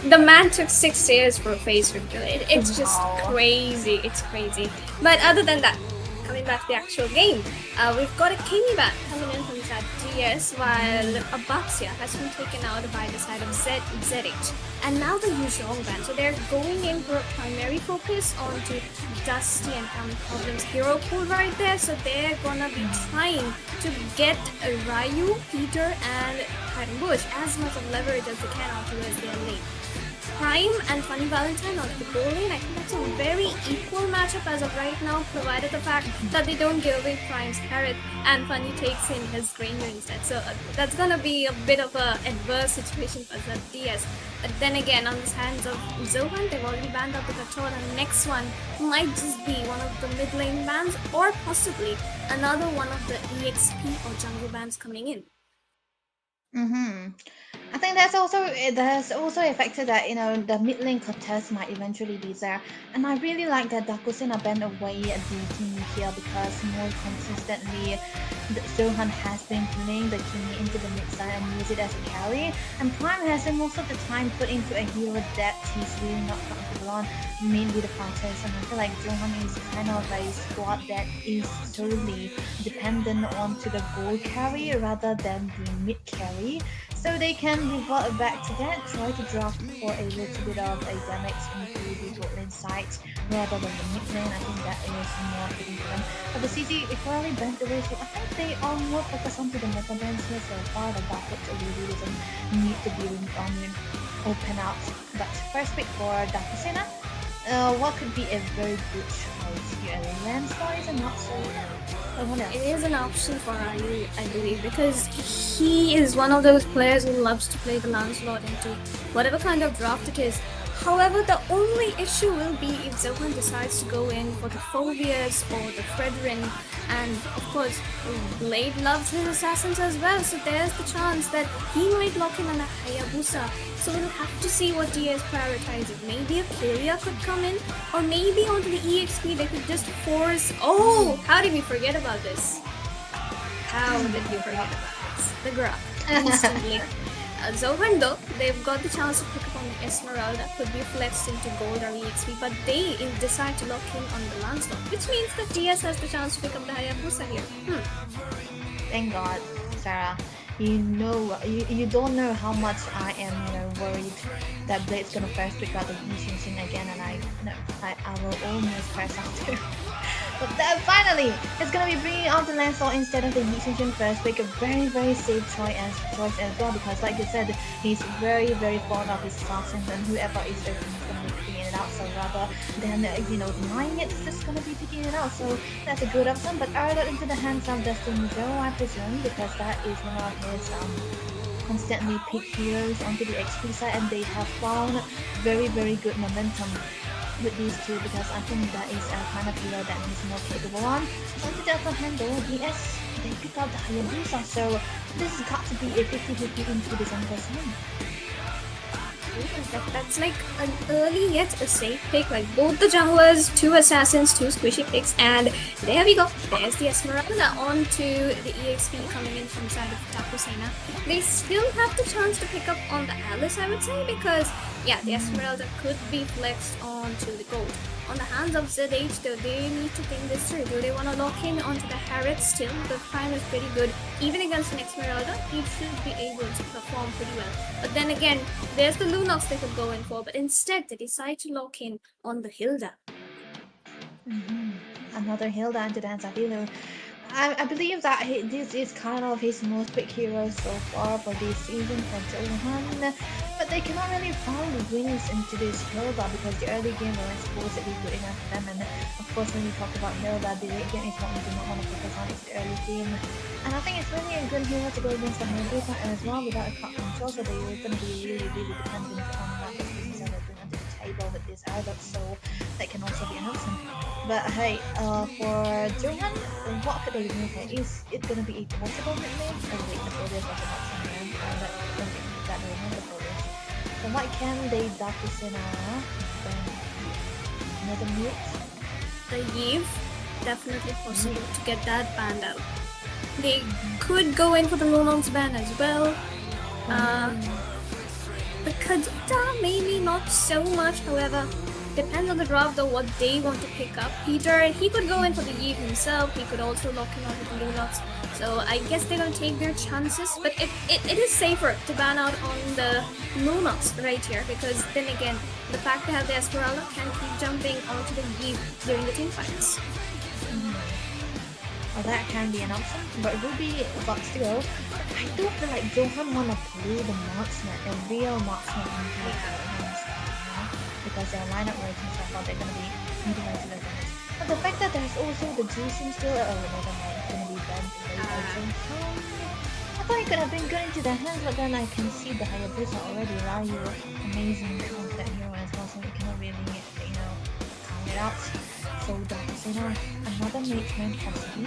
No? the man took 6 years for a face reveal. It's just Wow. crazy. It's crazy. But other than that, coming back to the actual game, we've got a Kimi ban coming in from side DS, while Abaxia has been taken out by the side of ZH. And now the usual ban. So they're going in for a primary focus onto Dusty and Problem's hero pool right there. So they're gonna be trying to get Ryu, Peter, and Hiding Bush as much of leverage as they can out towards their lane. Prime and Funny Valentine on the goal lane, I think that's a very equal matchup as of right now, provided the fact that they don't give away Prime's carrot and Funny takes in his Granger instead. So that's gonna be a bit of a adverse situation for the DS. But then again, on the hands of Zohunt, they've already banned out the Gator, and the next one might just be one of the mid lane bans or possibly another one of the EXP or jungle bans coming in. I think there's also a factor that the mid lane contest might eventually be there, and I really like that Daku Sena banned away the Kimi here because more consistently Zohan has been playing the Kimi into the mid side and use it as a carry, and Prime has been most of the time put into a hero that he's really not comfortable on, mainly the fighters, and I feel like Zohan is kind of a squad that is solely dependent onto the gold carry rather than the mid carry. So they can revert back to that, try to draft for a little bit of a damage into the bot lane side rather than the mid lane. I think that is more fitting for them. But the CC equally bent away, so I think they are more focused onto the meta bans here so far. The Darkwood really doesn't need to be open out. But first pick for Daku Sena. What could be a very good choice here? Landslide is not so. It is an option for Ryu, I believe, because he is one of those players who loves to play the Lancelot into whatever kind of draft it is. However, the only issue will be if Zohan decides to go in for the Phobias or the Fredrin, and of course, Blade loves his assassins as well, so there's the chance that he might lock in on a Hayabusa. So we'll have to see what DS prioritizes. Maybe a Kyria could come in, or maybe onto the EXP they could just force. Oh, how did we forget about this? How did we forget about this? The Grab instantly. Zohan though, they've got the chance to pick up on the Esmeralda, could be flexed into gold or EXP, but they decide to lock in on the Lancelot, which means that DS has the chance to pick up the Hayabusa here. Thank God, Sarah. You don't know how much I am worried that Blade's gonna first pick out the Yushin again, and I will almost press out too. But then finally, it's gonna be bringing out the Lancelot instead of the Yushin first pick. A very, very safe choice as well, because like you said, he's very, very fond of his assassins, and whoever is open is gonna be picking it out. So rather than denying it, it's just gonna be picking it out. So that's a good option. But Arlott into the hands of Destiny Joe, I presume, because that is one of his constantly pick heroes onto the XP side, and they have found very, very good momentum with these two, because I think that is a kind of hero that he's more capable on. On the other hand though, DS, they pick up the Hayabusa, so this has got to be a 50-50 into the jungle side. That's like an early yet a safe pick, like both the junglers, 2 assassins, 2 squishy picks, and there we go. There's the Esmeralda onto the EXP coming in from the side of Daku Sena. They still have the chance to pick up on the Alice, I would say, because yeah, the Esmeralda could be flexed onto the gold. On the hands of ZH though, they need to think this through. Do they want to lock in onto the Harriet still? The Prime is pretty good. Even against an Esmeralda, he should be able to perform pretty well. But then again, there's the Lunox they could go in for, but instead they decide to lock in on the Hilda. Another Hilda into the hands of Ilu. I believe that this is kind of his most picked hero so far for this season for Zohan, but they cannot really find wins into this Hilda because the early game wasn't supposedly good enough for them, and of course when we talk about Hilda, the late game is what we do not want to focus on, it's the early game. And I think it's really a good hero to go against the Hayabusa as well without a cut control, so they were going to be really, really dependent on what the things that they bring onto the table with this Arbok, so that can also be an option. But hey, for Zohan, what could they remove here? Is it going to be a possible mid lane? Oh wait, the Phobias was an option there. I don't think that they remove the Phobias. So what can they Daku Sena then another mute? The Eve, definitely possible to get that banned out. They could go in for the Luno's ban as well. The Kadita, maybe not so much, however, depends on the draft though what they want to pick up. Peter, he could go in for the Eve himself, he could also lock in on the Lunox. So I guess they're gonna take their chances, but it is safer to ban out on the Lunox right here, because then again, the fact they have the Esmeralda can keep jumping onto the Eve during the team fights. Well, that can be an option, but but still, I do feel like Zohunt wanna play the marksman, a real marksman into the games, because their lineup rates and stuff are they're gonna be needing into the damage. But the fact that there's also the juicing still, never mind, it's gonna be banned in the I thought it could have been good into their hands, but then I can see the Hayabusa already allow you amazing counter that hero as well, so you cannot really, count it out. So Daku Sena, another mage man possibly.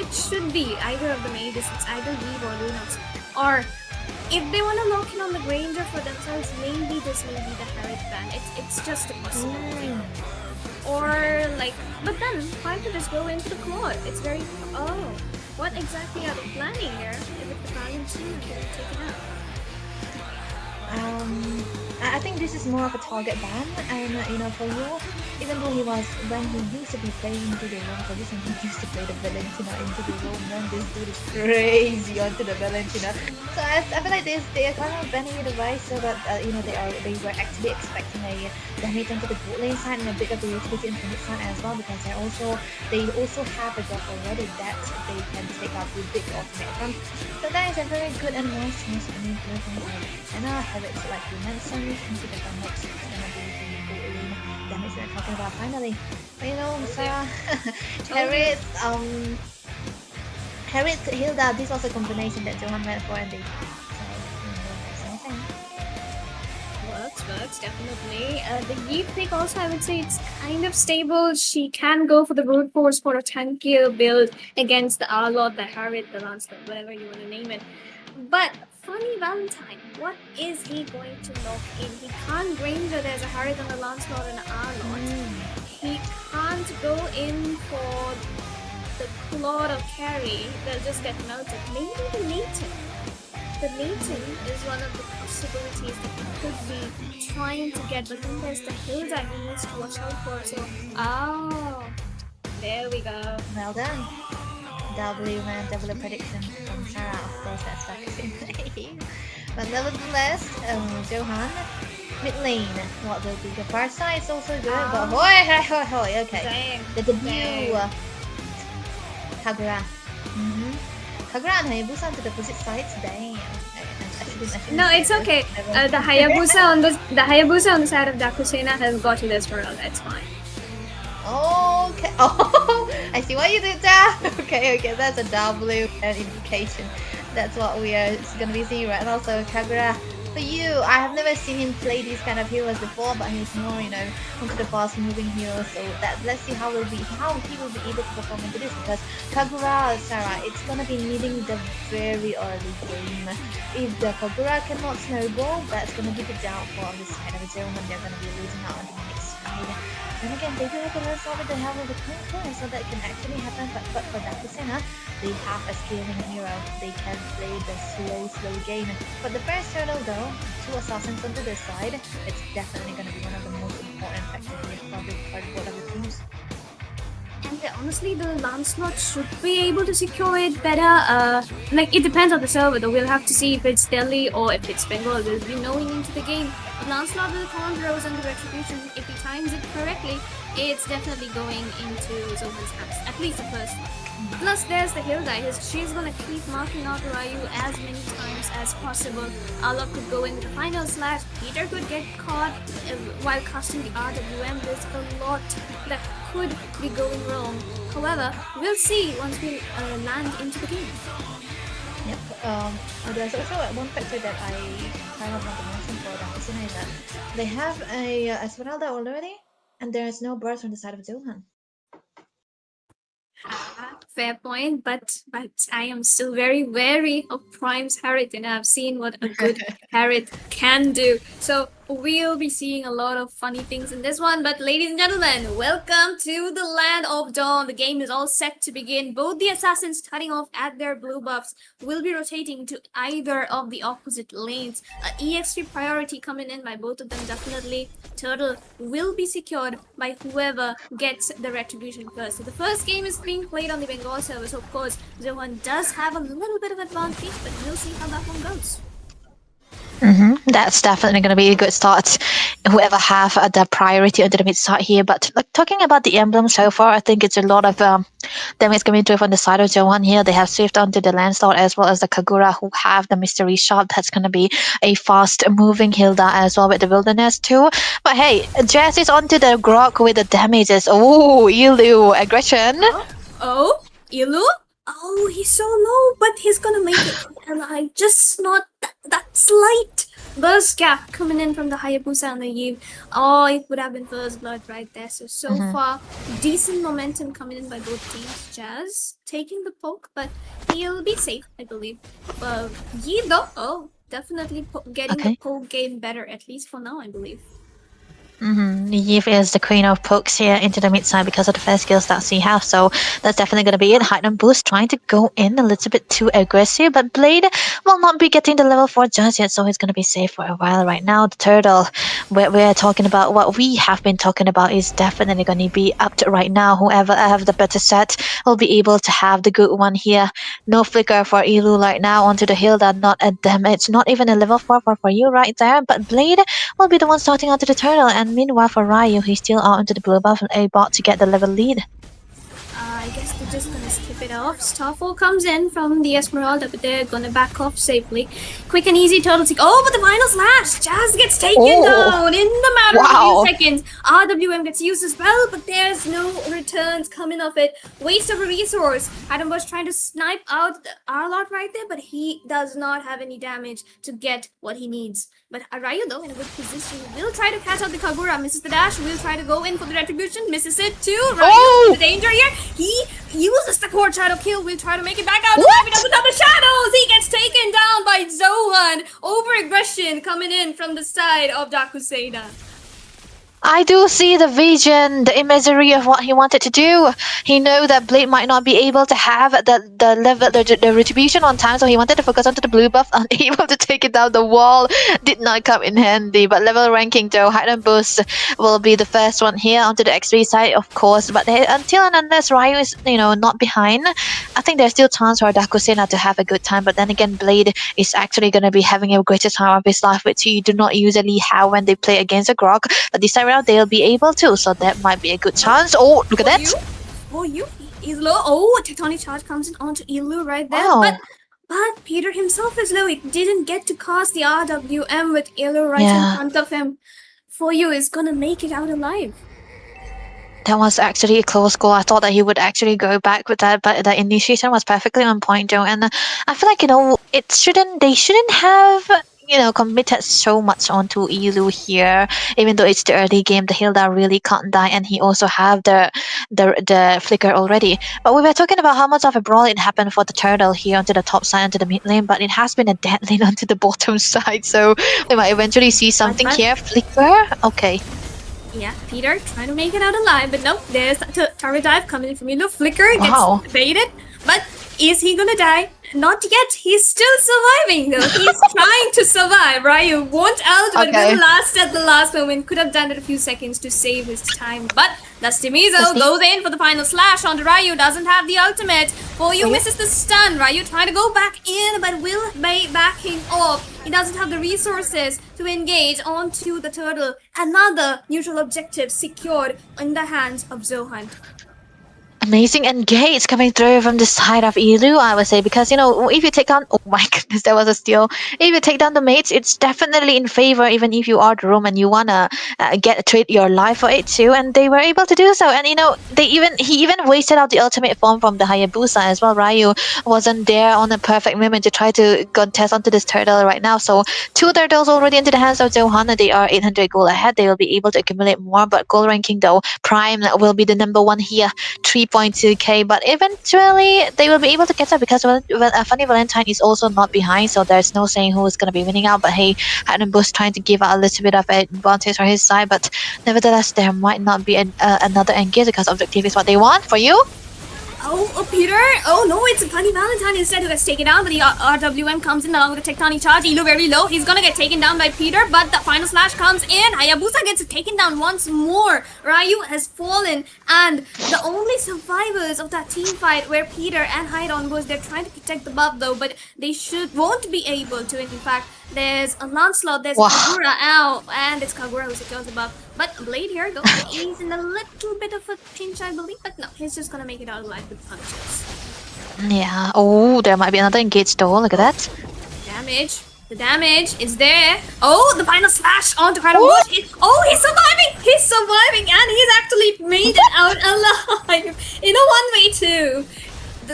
It should be either of the mages. It's either Eve or Lunox. Or if they want to lock in on the Granger for themselves, maybe this may be the Harriet ban. It's just a possibility. Or like, but then why to just go into the Claw? It's very. Oh, what exactly are they planning here? If it's the Valiant team getting taken out. I think this is more of a target ban, and for you, even though when he used to be playing into the wrong position, he used to play the Valentina into the room, then this dude is crazy onto the Valentina. So I feel like they are kind of banning it away so that they were actually expecting a damage onto the bot lane side and a bit of the utility into mid side as well, because they also have a job already that they can take out with big ultimate from. So that is a very good and nice chance for me to and I have it like you mentioned into the next is gonna be the bot lane damage we're talking about finally. But Sarah, Harriet Hilda, this was a combination that Zohunt went for and they Works, definitely. The Yeep pick also, I would say it's kind of stable. She can go for the brute force for a tankier build against the Arlord, the Harriet, the Lancelot, whatever you want to name it. But funny Valentine, what is he going to lock in? He can't Granger, there's a Harriet on the Lancelot and an Arlord. He can't go in for the Claw of Carry, they'll just get melted. Maybe the Nathan. The Nathan is one of the possibilities that he could be trying to get, but then there's the Hilda he needs to watch out for. So, there we go. Well done. Double prediction from Sarah, of course, that's vaccine. But nevertheless, Zohunt, mid lane, what will be the far side is also good, but okay. Dang. The debut, Kagura. Kagura and Hayabusa to the opposite sides. Damn. No, it's okay. The Hayabusa on the side of Daku Sena has got to this world. That's fine. Okay. Oh, I see what you did there. Okay. That's a W indication. That's what we are gonna be seeing right now. So Kagura, for you, I have never seen him play these kind of heroes before, but he's more, onto the fast moving hero. So let's see how he will be able to perform into this, because Kagura, Sarah, it's gonna be needing the very early game. If the Kagura cannot snowball, that's gonna be the downfall on this side of the zone, and they're gonna be losing out on the next side. And again, they do have to learn with the help of the counter, so that can actually happen. But for Daku Sena, they have a scaling hero. They can play the slow game. But the first hurdle though, 2 assassins onto this side, it's definitely going to be one of the most important factors here for both of the teams. And honestly, the Lancelot should be able to secure it better. It depends on the server though. We'll have to see if it's Delhi or if it's Bengal. We'll be knowing into the game. Lancelot will Thorn Rose and the Retribution. If he times it correctly, it's definitely going into Zohunt's hands. At least the first one. Plus, there's the Hilda. She's gonna keep marking out Ryu as many times as possible. Allah could go in with the final slash. Peter could get caught while casting the RWM. There's a lot that could be going wrong. However, we'll see once we land into the game. Yep. There's also one factor that I kind of want to mention for Daku Sena is that they have a Esmeralda already, and there is no burst on the side of Zohunt. Fair point, but I am still very wary of Prime's Harriet, and I've seen what a good Harriet can do. So we'll be seeing a lot of funny things in this one. But ladies and gentlemen, welcome to the land of dawn. The game is all set to begin. Both the assassins starting off at their blue buffs will be rotating to either of the opposite lanes. EXP priority coming in by both of them definitely. Turtle will be secured by whoever gets the retribution first. So the first game is being played on the Bengal server. So of course, Zohunt does have a little bit of advantage, but we'll see how that one goes. That's definitely going to be a good start. Whoever have the priority under the mid start here. But like talking about the emblem so far, I think it's a lot of damage coming through from the side of Johan here. They have Swift onto the Landstar as well as the Kagura, who have the mystery shot. That's going to be a fast moving Hilda as well with the wilderness too. But hey, Jazz is onto the Grok with the damages. Oh, Ilu aggression. Oh, Ilu? Oh, he's so low, but he's gonna make it alive. Just not that slight burst gap coming in from the Hayabusa and the Eve. Oh, it would have been first blood right there. So far, decent momentum coming in by both teams. Jazz taking the poke, but he'll be safe, I believe. Yi though, oh, definitely getting the poke game better, at least for now, I believe. Yves is the queen of pokes here into the mid side because of the first skills that she has, so that's definitely going to be it. Height and Boost trying to go in a little bit too aggressive, but Blade will not be getting the level 4 just yet, so he's going to be safe for a while right now. The Turtle, we're talking about what we have been talking about, is definitely going to be up to right now. Whoever have the better set will be able to have the good one here. No flicker for Ilu right now onto the Hilda, not a damage, not even a level 4 for you right there, but Blade will be the one starting onto the Turtle. And meanwhile for Ryu, he's still out into the blue buff and A-bot to get the level lead. I guess they're just gonna skip it off. Starfall comes in from the Esmeralda, but they're gonna back off safely. Quick and easy turtle tick. Oh, but the final slash! Jazz gets taken down in the matter of a few seconds. RWM gets used as well, but there's no returns coming of it. Waste of a resource. Adam was trying to snipe out the Arlot right there, but he does not have any damage to get what he needs. But Ryu, though, in a good position, will try to catch out the Kagura. Misses the dash, will try to go in for the retribution. Misses it too. Ryu in the danger here. He uses the core shadow kill. Will try to make it back out. He doesn't have the shadows. He gets taken down by Zohunt. Over aggression coming in from the side of Daku Sena. I do see the vision, the imagery of what he wanted to do. He knew that Blade might not be able to have the level, the retribution on time, so he wanted to focus onto the blue buff, unable to take it down the wall. Did not come in handy, but level ranking though, Height and Boost will be the first one here onto the XP side, of course. But until and unless Ryu is, not behind, I think there's still chance for Dakusena to have a good time. But then again, Blade is actually going to be having a greater time of his life, which he do not usually have when they play against a Grok. But this time around, they'll be able to, so that might be a good chance. Oh, look at that! He's low. Oh, a tectonic charge comes in onto Ilu right there. Wow. But Peter himself is low. He didn't get to cast the RWM with Ilu right in front of him. For you is gonna make it out alive. That was actually a close goal. I thought that he would actually go back with that, but the initiation was perfectly on point, Joe. And I feel like they shouldn't have committed so much onto Ilu here. Even though it's the early game, the Hilda really can't die, and he also have the flicker already. But we were talking about how much of a brawl it happened for the Turtle here onto the top side, onto the mid lane, but it has been a dead lane onto the bottom side, so we might eventually see something here. Flicker? Okay. Yeah, Peter trying to make it out alive, but no, there's the turret dive coming in from Ilu. Flicker gets baited, but is he gonna die? Not yet. He's still surviving though. He's trying to survive. Ryu won't out, but will last at the last moment. Could have done it a few seconds to save his time. But Dusty Mizo goes in for the final slash onto Ryu. Doesn't have the ultimate. Foryu misses the stun. Ryu trying to go back in, but will be backing off. He doesn't have the resources to engage onto the Turtle. Another neutral objective secured in the hands of Zohunt. Amazing engage coming through from the side of Ilu, I would say, because if you take down, oh my goodness, that was a steal. If you take down the mates, it's definitely in favor, even if you are the room and you wanna trade your life for it too. And they were able to do so. And he even wasted out the ultimate form from the Hayabusa as well. Ryu wasn't there on a perfect moment to try to contest onto this Turtle right now. So 2 turtles already into the hands of Johanna. They are 800 gold ahead. They will be able to accumulate more. But gold ranking though, Prime will be the number 1 here. 3 2.2k, but eventually they will be able to catch up because Funny Valentine is also not behind, so there's no saying who is going to be winning out. But hey, Hyden Bush trying to give out a little bit of advantage on his side, but nevertheless there might not be another engage because objective is what they want for you. Oh, Peter! Oh no, it's Funny Valentine instead who gets taken down, but the RWM comes in along with the Tectonic Charge. Elo very low. He's gonna get taken down by Peter, but the final slash comes in. Hayabusa gets taken down once more. Ryu has fallen, and the only survivors of that team fight were Peter and Hydon was they're trying to protect the buff though, but they won't be able to. In fact, there's a Lancelot, there's Kagura out, and it's Kagura who secures the buff. But Blade here though, he's in a little bit of a pinch, I believe, but no, he's just gonna make it out alive with punches. Yeah. Oh, there might be another engage though. Look at that. Damage. The damage is there. Oh, the final slash onto Hyden Bush. He's surviving! He's surviving, and he's actually made it out alive in a 1v2.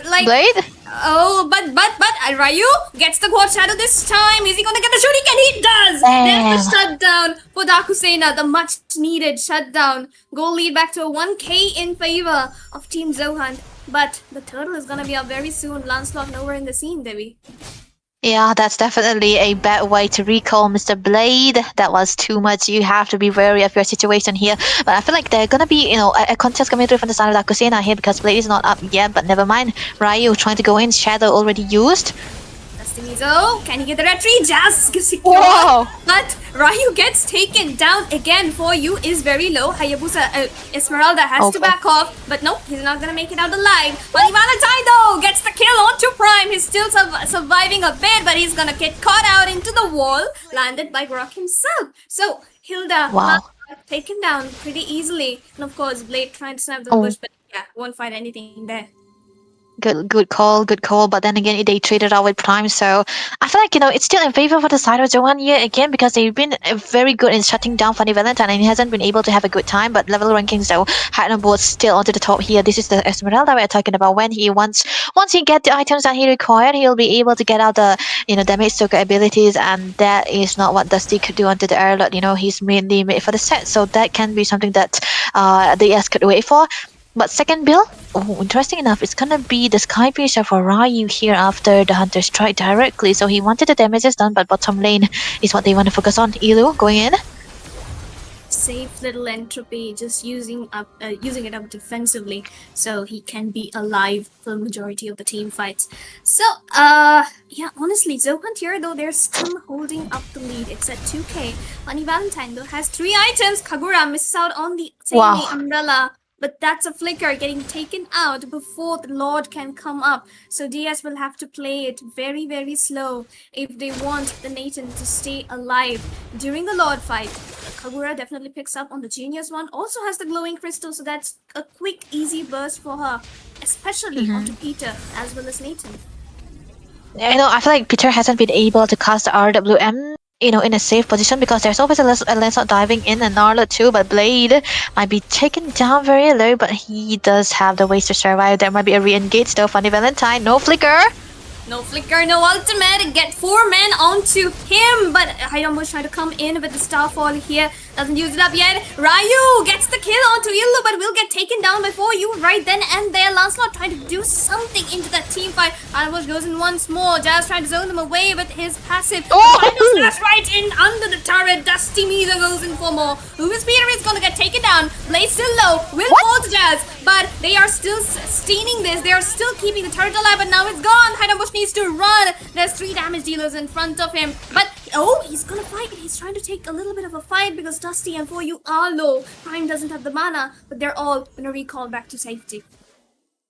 Like Blade? Oh, but Ryu gets the quad shadow this time. Is he gonna get the shuriken? He does! There's the shutdown for Daku Sena, the much needed shutdown. Goal lead back to a 1k in favor of Team Zohunt. But the turtle is gonna be up very soon. Lancelot nowhere in the scene, Devi. Yeah, that's definitely a bad way to recall Mr. Blade. That was too much. You have to be wary of your situation here. But I feel like they're gonna be, a contest coming through from the side of Daku Sena here because Blade is not up yet. But never mind. Ryu trying to go in. Shadow already used. Mizo, can he get the retreat? Just secure. Whoa. But Ryu gets taken down again. For you is very low. Hayabusa, Esmeralda has to back off, but no, he's not gonna make it out alive. Funny Valentine though gets the kill onto Prime. He's still surviving a bit, but he's gonna get caught out into the wall, landed by Grok himself. So Hilda, taken down pretty easily, and of course Blade trying to snap the bush, but yeah, won't find anything there. Good call. But then again, they traded out with Prime, so I feel like it's still in favor for the side of Zohunt here again because they've been very good in shutting down Funny Valentine, and he hasn't been able to have a good time. But level rankings though, Hyden Bush still onto the top here. This is the Esmeralda we're talking about. When he once he get the items that he required, he'll be able to get out the damage soaker abilities, and that is not what Dusty could do onto the airlock. He's mainly made for the set, so that can be something that the ES could wait for. But second build, interesting enough, it's gonna be the Sky Piercer for Ryu here after the Hunter strike directly. So he wanted the damages done, but bottom lane is what they want to focus on. Elu going in. Safe little entropy, just using it up defensively, so he can be alive for the majority of the team fights. So, yeah, honestly, Zohunt here though, they're still holding up the lead. It's at 2k. Funny Valentine though has 3 items. Kagura misses out on the umbrella. But that's a flicker getting taken out before the Lord can come up. So DS will have to play it very, very slow if they want the Nathan to stay alive. During the Lord fight, Kagura definitely picks up on the Genius one. Also has the glowing crystal, so that's a quick, easy burst for her. Especially onto Peter as well as Nathan. I feel like Peter hasn't been able to cast the RWM in a safe position because there's always a Lancelot diving in and Narla too, but Blade might be taken down very low, but he does have the ways to survive. There might be a re-engage though. Funny Valentine, no flicker. No flicker, no ultimate. Get 4 men onto him, but Hyden Bush trying to come in with the Starfall here. Doesn't use it up yet. Ryu gets the kill onto Illu, but will get taken down before you right then and there. Lancelot trying to do something into that team fight. Hyden Bush goes in once more. Jazz trying to zone them away with his passive. Final slash right in under the turret. Dusty Miza goes in for more. Lewis Peter is gonna get taken down. Blade still low. Will fall to Jazz, but they are still staining this. They are still keeping the turret alive, but now it's gone. Hyden Bush needs to run. There's 3 damage dealers in front of him, but he's gonna fight. He's trying to take a little bit of a fight because Dusty and For You are low. Prime doesn't have the mana, but they're all gonna recall back to safety.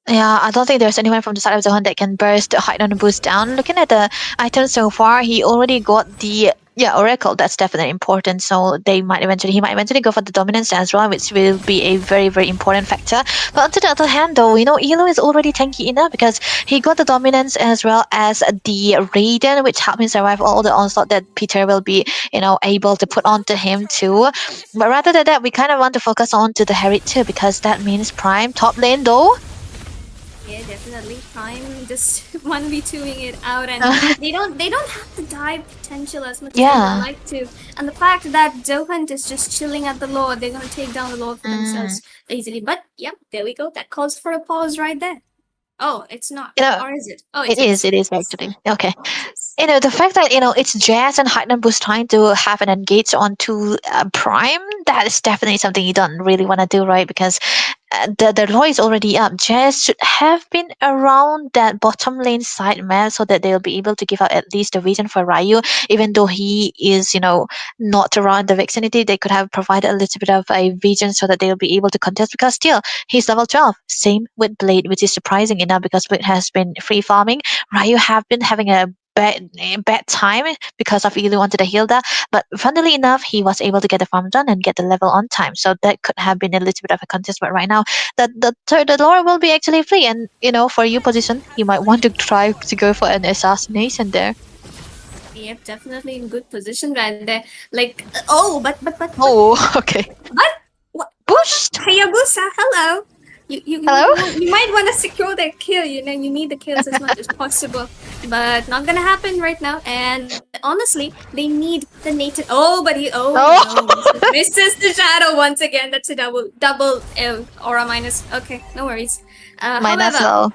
Yeah, I don't think there's anyone from the side of Zohunt that can burst Hyden Bush down. Looking at the items so far, he already got the Oracle. That's definitely important. So he might eventually go for the dominance as well, which will be a very, very important factor. But on the other hand, though, Elo is already tanky enough because he got the dominance as well as the Raiden, which helped him survive all the onslaught that Peter will be, able to put onto him too. But rather than that, we kind of want to focus on to the Herald too because that means Prime top lane though. Yeah, definitely. Prime just 1v2ing it out, and they don't have the dive potential as much as they would Yeah. like to. And the fact that Zohunt is just chilling at the Lord, they're gonna take down the Lord for Mm. themselves easily. But yeah, there we go. That calls for a pause right there. Oh, it's not. You know, Or is it? Oh, it it is. is. It It is is. actually. Okay. It is. The fact that it's Jazz and Heidenbus trying to have an engage onto Prime, that is definitely something you don't really want to do, right? Because the law is already up. Jazz should have been around that bottom lane side map so that they'll be able to give out at least a vision for Ryu. Even though he is, not around the vicinity, they could have provided a little bit of a vision so that they'll be able to contest. Because still, he's level 12. Same with Blade, which is surprising enough because Blade has been free farming. Ryu have been having a bad time because of Ilu onto the Hilda, but funnily enough, he was able to get the farm done and get the level on time. So that could have been a little bit of a contest. But right now, the lore will be actually free, and for your position, you might want to try to go for an assassination there. Yep, definitely in good position right there. Like, oh, but Oh, okay. but what? Boost. Hayabusa, hello. Hello. You might want to secure that kill. You need the kills as much as possible, but not gonna happen right now. And honestly, they need the native. Oh, but Oh. no, misses the shadow once again. That's a double aura minus. Okay, no worries. Minus However, all.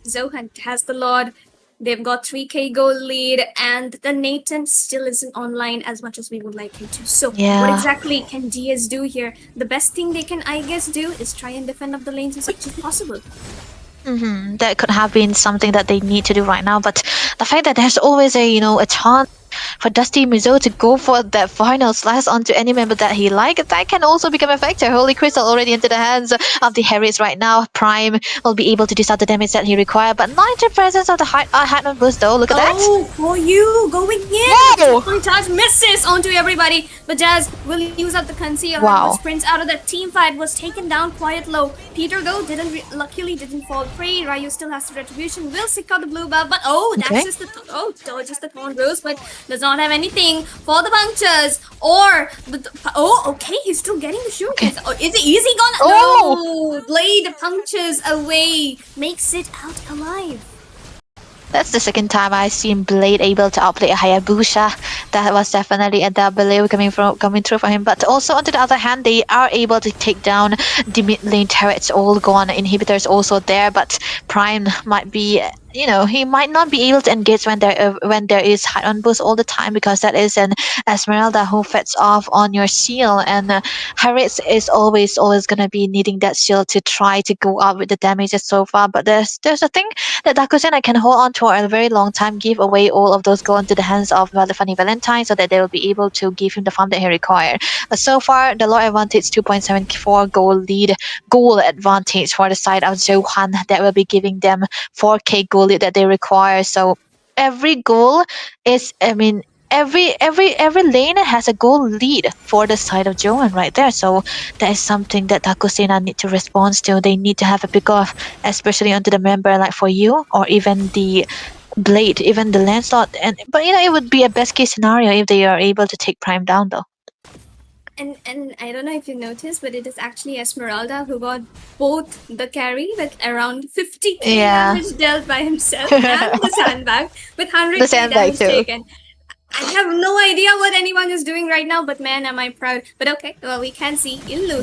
Zohunt has the Lord. They've got 3k gold lead, and the Nathan still isn't online as much as we would like him to. So, what Yeah. exactly can DS do here? The best thing they can, I guess, do is try and defend up the lanes as much as possible. That could have been something that they need to do right now, but the fact that there's always a chance for Dusty Mizo to go for that final slash onto any member that he likes, that can also become a factor. Holy Crystal already into the hands of the Harriets right now. Prime will be able to dish out the damage that he requires, but not in the presence of the Heartland boost though. Look at that. Oh, for you going in! Whoa! Point charge misses onto everybody, but Jazz will use up the conceal. Wow. Sprints out of that team fight, was taken down quite low. Peter though luckily didn't fall prey. Ryu still has the retribution, will secure the blue buff, but that's Okay. just just the thorn rose, but does not have anything for the punctures or okay, he's still getting the shoot. Okay. Is it easy gone? Oh! No, Blade punches away, makes it out alive. That's the second time I've seen Blade able to outplay a Hayabusa. That was definitely a W coming through for him. But also on the other hand, they are able to take down the mid lane turrets all gone. Inhibitors also there, but Prime might be, he might not be able to engage when there is high on boost all the time, because that is an Esmeralda who fets off on your shield, and Harriet is always gonna be needing that shield to try to go up with the damages so far. But there's a thing that Daku can hold on to for a very long time, give away all of those gold into the hands of the Funny Valentine so that they will be able to give him the farm that he required. But so far, the Lord advantage 2.74 goal advantage for the side of Zohan that will be giving them 4k goal lead that they require. So every goal is, every lane has a goal lead for the side of Johan right there. So that is something that Dakusena need to respond to. They need to have a pick off, especially onto the member like for you, or even the Blade, even the Lancelot. But it would be a best case scenario if they are able to take Prime down though. And I don't know if you noticed, but it is actually Esmeralda who got both the carry with around 50 damage dealt by himself and the sandbag with 100 The sandbag damage too. taken. I have no idea what anyone is doing right now, but man, am I proud. But okay, well, we can see Illu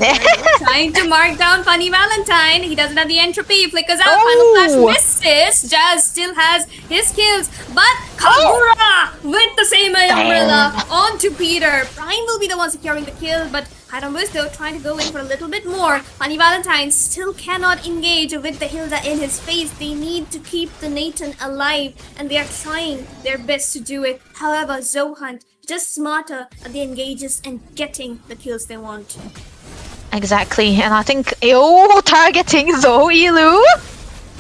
trying to mark down Funny Valentine. He doesn't have the entropy. He flickers out. Final Flash misses. Jazz still has his kills, but Kagura with the same umbrella onto Peter. Prime will be the one securing the kill, but Haramus though trying to go in for a little bit more. Funny Valentine still cannot engage with the Hilda in his face. They need to keep the Nathan alive, and they are trying their best to do it. However, Zohunt just smarter at the engages and getting the kills they want. Exactly, and I think targeting Zoe Lu.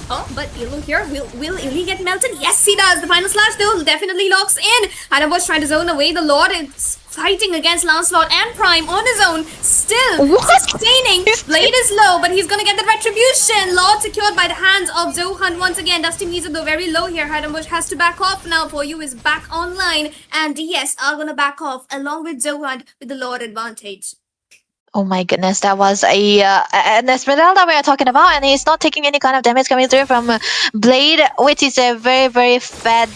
Oh, but Ilu here, will Ili get melted? Yes, he does. The final slash though definitely locks in. Hanabo's trying to zone away. The Lord is fighting against Lancelot and Prime on his own. Still sustaining. Blade is low, but he's gonna get the retribution. Lord secured by the hands of Zohunt once again. Dusty Mizu though very low here. Hanabo's has to back off now. For you is back online, and DS are gonna back off along with Zohunt with the Lord advantage. Oh my goodness, that was an Esmeralda we are talking about, and he's not taking any kind of damage coming through from Blade, which is a very, very fed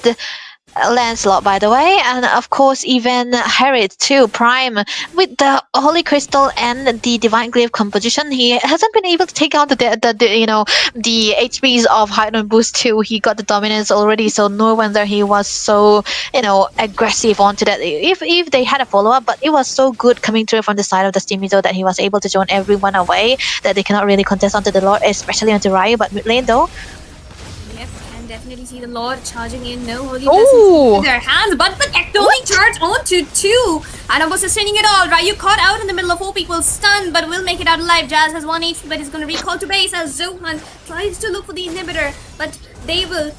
Lancelot, by the way, and of course even Harriet too. Prime with the Holy Crystal and the Divine Glaive composition, he hasn't been able to take out the HPs of Heightened Boost too. He got the dominance already, so no wonder he was so aggressive onto that. If they had a follow up, but it was so good coming through from the side of the Steamizo that he was able to zone everyone away, that they cannot really contest onto the Lord, especially onto Ryu. But mid lane though. Yep, can definitely see the Lord charging in. No holy blessings in their hands, but the tectonic charge onto 2. Adam was sustaining it all. Ryu caught out in the middle of 4 people, stunned, but will make it out alive. Jazz has 1 HP, but is going to recall to base as Zohunt tries to look for the inhibitor, but they will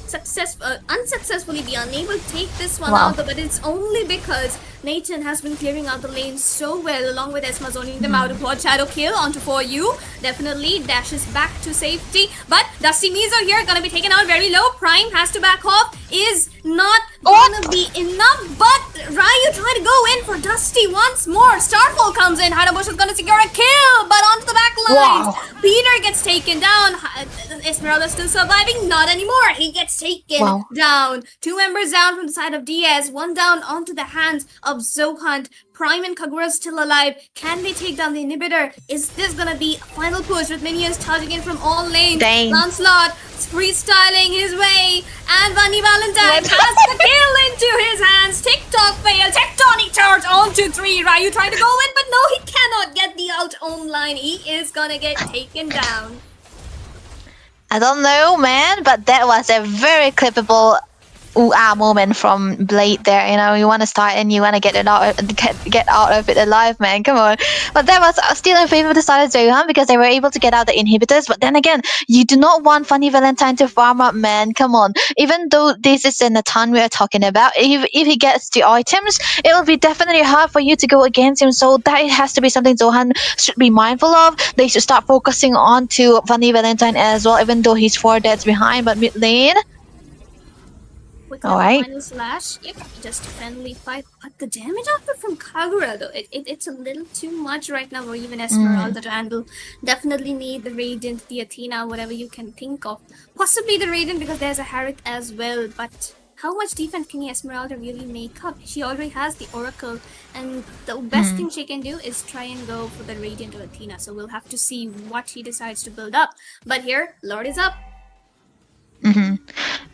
unsuccessfully be unable to take this one out, but it's only because Nathan has been clearing out the lane so well, along with Esma zoning them out. Quad shadow kill onto 4U. Definitely dashes back to safety, but Dusty Mizo here gonna be taken out very low. Prime has to back off. Is not gonna be enough, but Ryu trying to go in for Dusty once more. Starfall comes in. Heidenbush is gonna secure a kill, but onto the back lines. Peter gets taken down. Esmeralda still surviving. Not anymore. He gets taken down. 2 members down from the side of Diaz. 1 down onto the hands of Zohunt. Prime and Kagura still alive. Can they take down the inhibitor? Is this gonna be a final push with minions charging in from all lanes? Lancelot freestyling his way, and Bunny Valentine has the kill into his hands. TikTok fail. Tectonic charge onto 3. Ryu trying to go in, but no, he cannot get the out own line. He is gonna get taken down. I don't know, man, but that was a very clippable moment from Blade there. You want to start and you want to get out of it alive, man. Come on. But that was still in favor of the side of Zohunt because they were able to get out the inhibitors. But then again, you do not want Funny Valentine to farm up, man. Come on. Even though this is a Nathan we are talking about, if he gets the items, it will be definitely hard for you to go against him. So that has to be something Zohunt should be mindful of. They should start focusing on to Funny Valentine as well, even though he's 4 deaths behind. But mid lane, Final slash. Yep, just a friendly fight. But the damage output from Kagura, though, it's a little too much right now, or even Esmeralda to handle. Definitely need the Radiant, the Athena, whatever you can think of. Possibly the Radiant because there's a Harriet as well, but how much defense can Esmeralda really make up? She already has the Oracle, and the best thing she can do is try and go for the Radiant or Athena, so we'll have to see what she decides to build up. But here, Lord is up.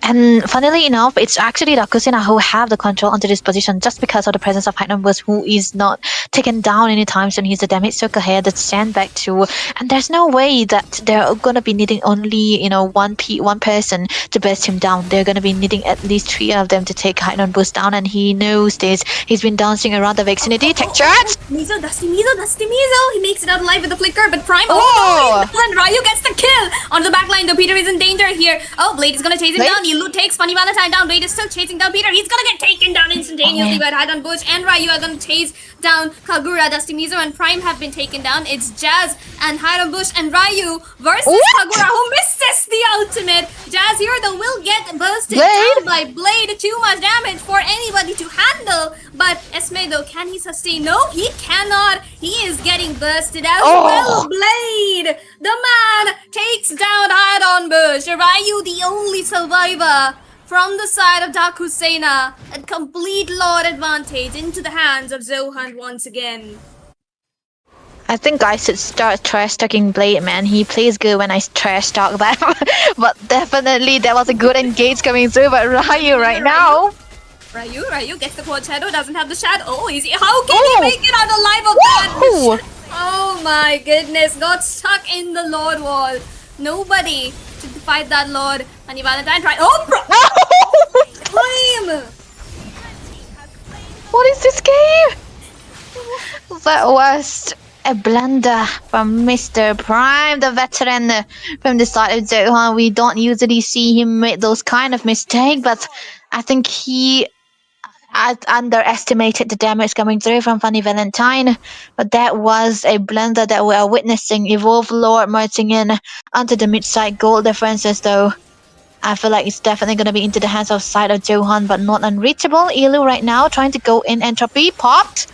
And funnily enough, it's actually Daku Sena who have the control onto this position just because of the presence of Heightened Boost, who is not taken down anytime soon. He's a damage circle here that's sandbag too, and there's no way that they're gonna be needing only one person to burst him down. They're gonna be needing at least 3 of them to take Heightened Boost down, and he knows this. He's been dancing around the vicinity. Tech charge! Dusty Mizo! He makes it out alive with the flicker, but Prime and Ryu gets the kill! On the back line, though, Peter is in danger here. Blade is gonna chase him down. Yilu takes Funny Valentine down. Blade is still chasing down Peter. He's gonna get taken down instantaneously by Heightened Bush, and Ryu are gonna chase down Kagura. Dusty Mizo and Prime have been taken down. It's Jazz and Heightened Bush and Ryu versus Kagura, who misses the ultimate. Jazz here, though, will get bursted down by Blade. Too much damage for anybody to handle. But Esme, though, can he sustain? No, he cannot. He is getting bursted as well. Blade, the man, takes down Heightened Bush. Ryu, the only survivor from the side of Daku Sena. A complete Lord advantage into the hands of Zohunt once again. I think I should start trash talking Blade, man. He plays good when I trash talk them. But definitely that was a good engage coming through. But Ryu right now. Ryu gets the quad shadow, doesn't have the shadow. Oh, easy. How can he make it out alive of that? Oh my goodness, got stuck in the Lord wall. Nobody to fight that Lord. Funny Valentine tried. Prime! What is this game? That was a blunder from Mr. Prime, the veteran from the side of Zohunt. We don't usually see him make those kind of mistakes, but I think he underestimated the damage coming through from Funny Valentine. But that was a blunder that we are witnessing. Evolve Lord merging in onto the mid-side goal differences, though. I feel like it's definitely going to be into the hands of side of Zohunt, but not unreachable. Ilu right now trying to go in. Entropy popped.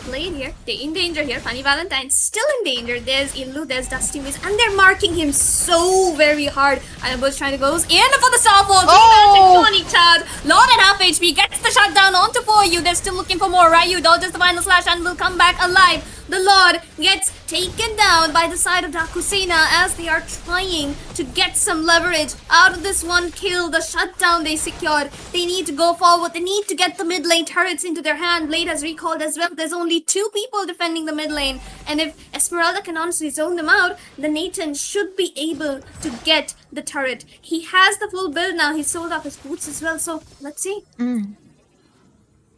Blade here. They're in danger here. Funny Valentine still in danger. There's Illu, there's Dusty Miz, and they're marking him so very hard. Ironbo's trying to go in for the Starfall. Tectonic charge. Lord at half HP gets the shutdown onto for you. They're still looking for more. Ryu dodges the final slash and will come back alive. The Lord gets taken down by the side of Daku Sena as they are trying to get some leverage out of this one kill. The shutdown they secured. They need to go forward. They need to get the mid lane turrets into their hand. Blade has recalled as well. There's only 2 people defending the mid lane. And if Esmeralda can honestly zone them out, then Nathan should be able to get the turret. He has the full build now. He sold off his boots as well. So let's see.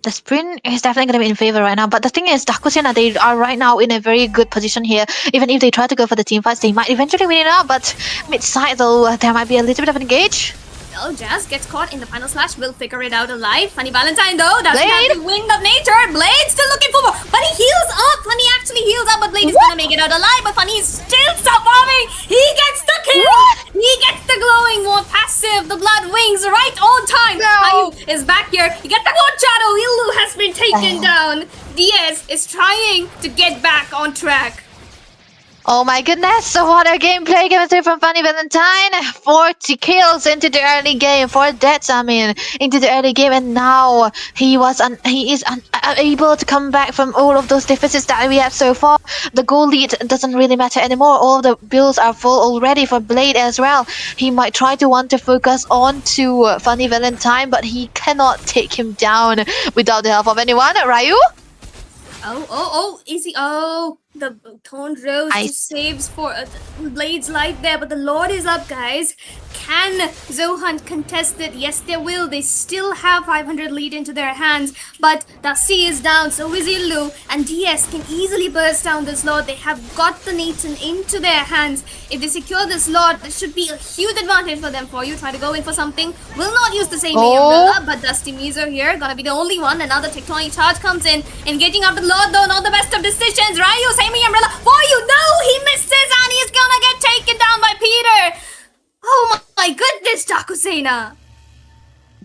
The sprint is definitely going to be in favor right now. But the thing is, Daku Sena, they are right now in a very good position here. Even if they try to go for the team fights, they might eventually win it out. But mid-side, though, there might be a little bit of an engage. Well, Jazz gets caught in the final slash. Will figure it out alive. Funny Valentine, though, doesn't have the wind of nature. Blade still looking for more. But he heals up. Funny actually heals up, but Blade is going to make it out alive. But Funny is still surviving. He gets the kill. He gets the glowing more passive. The blood wings right on time. Ryu is back here. You get the good shadow. Illu has been taken down. DS is trying to get back on track. Oh my goodness, so what a gameplay coming through from Funny Valentine. 40 kills into the early game, 4 deaths, into the early game, and now he is unable to come back from all of those deficits that we have so far. The goal lead doesn't really matter anymore. All the builds are full already for Blade as well. He might try to want to focus on to Funny Valentine, but he cannot take him down without the help of anyone. Ryu? Easy. The Toned Rose just saves for Blade's life there, but the Lord is up, guys. Can Zohunt contest it? Yes, they will. They still have 500 lead into their hands, but Dusty is down, so is Illu, and DS can easily burst down this Lord. They have got the Nathan into their hands. If they secure this Lord, this should be a huge advantage for them. For you, try to go in for something. Will not use the same umbrella, but Dusty Mizo here, gonna be the only one. Another Tectonic charge comes in, engaging up the Lord, though not the best of decisions. Ryu, same umbrella for you. No, he misses, and he's gonna get taken down by Peter. Oh my goodness, Daku Sena.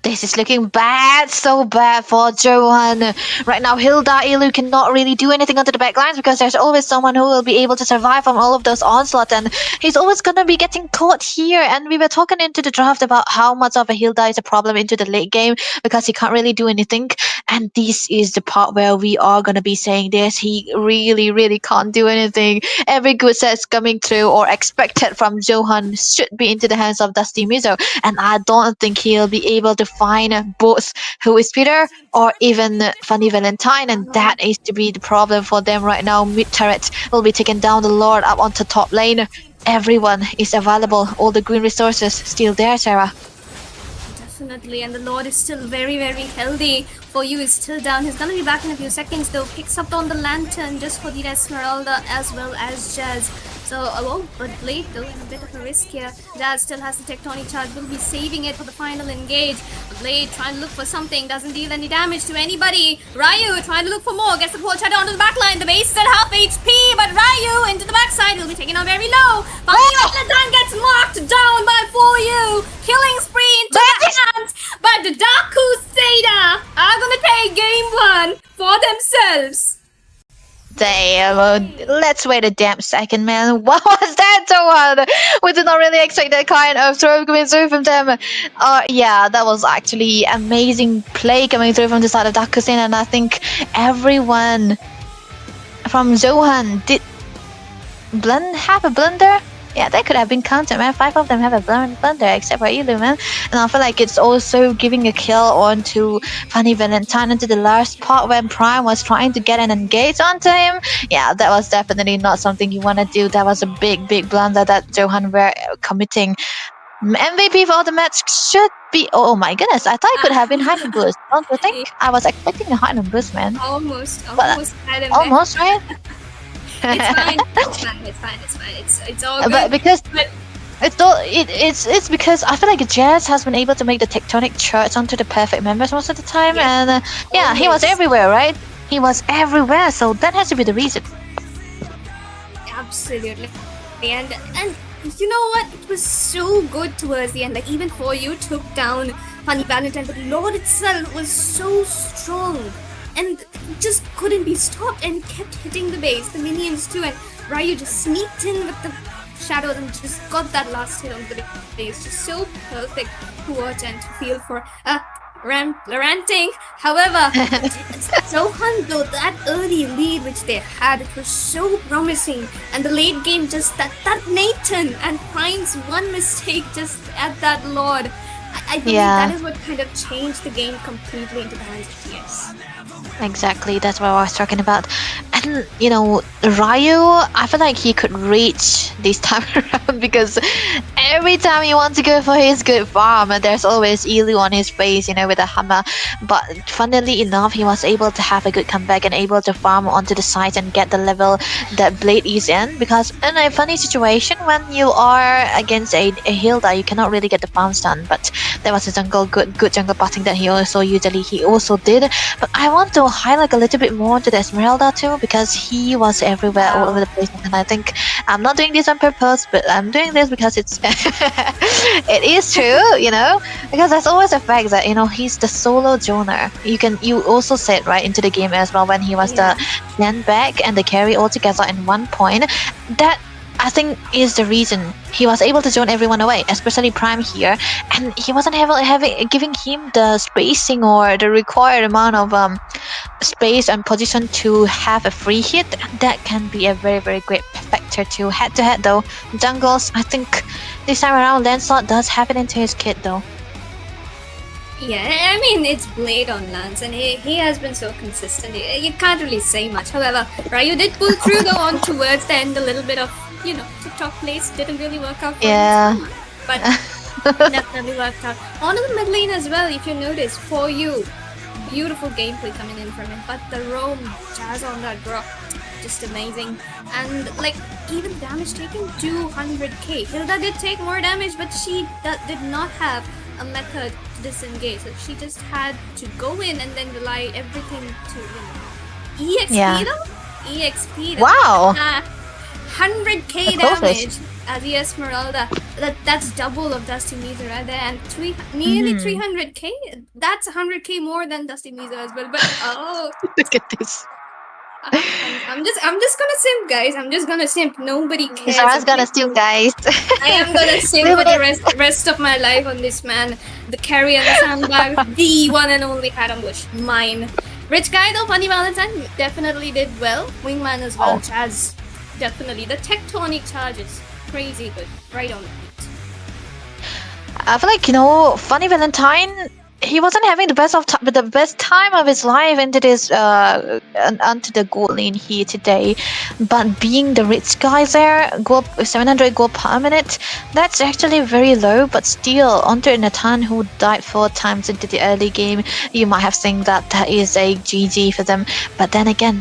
This is looking bad, so bad for Johan. Right now, Hilda, Illu cannot really do anything onto the backlines because there's always someone who will be able to survive from all of those onslaughts, and he's always gonna be getting caught here. And we were talking into the draft about how much of a Hilda is a problem into the late game because he can't really do anything. And this is the part where we are gonna be saying this. He really, really can't do anything. Every good set coming through or expected from Johan should be into the hands of Dusty Mizo, and I don't think he'll be able to find both who is Peter or even Funny Valentine, and that is to be the problem for them right now. Mid turret will be taken down, the Lord up onto top lane. Everyone is available, all the green resources still there, Sarah. Definitely, and the Lord is still very, very healthy. For you is still down. He's gonna be back in a few seconds though. Picks up on the lantern just for the Esmeralda as well as Jazz. So, but Blade though in a bit of a risk here. Jazz still has the Tectonic charge, will be saving it for the final engage. Blade trying to look for something, doesn't deal any damage to anybody. Ryu trying to look for more, gets the pole shadow onto the backline. The base is at half HP, but Ryu into the backside will be taken out very low. Funny Valentine gets marked down by For You. Killing spree into the hands, but the Daku Sena are gonna take game 1 for themselves. Damn, let's wait a damn second, man. What was that, Johan? We did not really expect that kind of throw coming through from them. Yeah, that was actually amazing play coming through from the side of Daku Sena, and I think everyone from Zohan did have a blunder. Yeah, they could have been counted, man. 5 of them have a blunder, except for Illu, man. And I feel like it's also giving a kill onto Funny Valentine into the last part when Prime was trying to get an engage onto him. Yeah, that was definitely not something you want to do. That was a big, big blunder that Johan were committing. MVP for the match should be... Oh my goodness, I thought it could have been Hidden Boost. Don't you think? I was expecting a Hidden Boost, man. Almost had him. Almost, right? It's fine. It's all good. But because it's because I feel like Jazz has been able to make the Tectonic charge onto the perfect members most of the time, and yeah, he was everywhere, right? He was everywhere, so that has to be the reason. Absolutely, and you know what? It was so good towards the end. Like even For You took down Funny Valentine, but Lord itself was so strong. and just couldn't be stopped and kept hitting the base, the minions too, and Ryu just sneaked in with the shadows and just got that last hit on the base. Just so perfect to watch and to feel for. Ranting. However, Zohunt though, that early lead which they had, it was so promising, and the late game just that Nathan and Prime's one mistake just at that Lord. I believe that is what kind of changed the game completely into the hands of TS. Exactly, that's what I was talking about. And you know, Ryu, I feel like he could reach this time around because every time he wants to go for his good farm, there's always Elu on his face, you know, with a hammer. But funnily enough, he was able to have a good comeback and able to farm onto the side and get the level that Blade is in. Because in a funny situation, when you are against a Hilda, you cannot really get the farms done. But there was a good jungle botting that he also did. But I want to highlight a little bit more to the Esmeralda too, because he was everywhere, all over the place, and I think I'm not doing this on purpose, but I'm doing this because it's it is true, you know, because there's always a fact that, you know, he's the solo joiner. You also said right into the game as well when he was the stand back and the carry all together in one point. That I think is the reason he was able to zone everyone away, especially Prime here, and he wasn't giving him the spacing or the required amount of space and position to have a free hit. That can be a very, very great factor to head though. Jungles, I think this time around Lancelot does have it into his kit though. Yeah, I mean, it's Blade on Lance, and he has been so consistent. You can't really say much. However, Ryu did pull through though on towards the end. A little bit of, you know, TikTok plays didn't really work out for him, but definitely worked out. On the mid lane as well, if you notice, for you, beautiful gameplay coming in from him. But the roam, Jazz on that Grok, just amazing. And like, even damage taken, 200k. Hilda did take more damage, but she did not have a method to disengage. So she just had to go in and then rely everything to, you know, EXP though? EXP though. Wow! 100k damage as the Esmeralda. That's double of Dusty Miser right there, and nearly 300k. That's 100k more than Dusty Miser as well. But oh, look at this. I'm just gonna simp, guys. I'm just gonna simp. Nobody cares. Zara's gonna steal, guys. I am gonna simp for the rest of my life on this man. The carry and the sandbag, the one and only Harambush, mine. Rich guy though, Funny Valentine definitely did well. Wingman as well, Chaz. Definitely. The tectonic charges, crazy good. Right on the beat. I feel like, you know, Funny Valentine, he wasn't having the best time of his life into this onto the gold lane here today. But being the rich guy there, 700 gold per minute, that's actually very low. But still, onto Nathan, who died 4 times into the early game, you might have think that is a GG for them. But then again,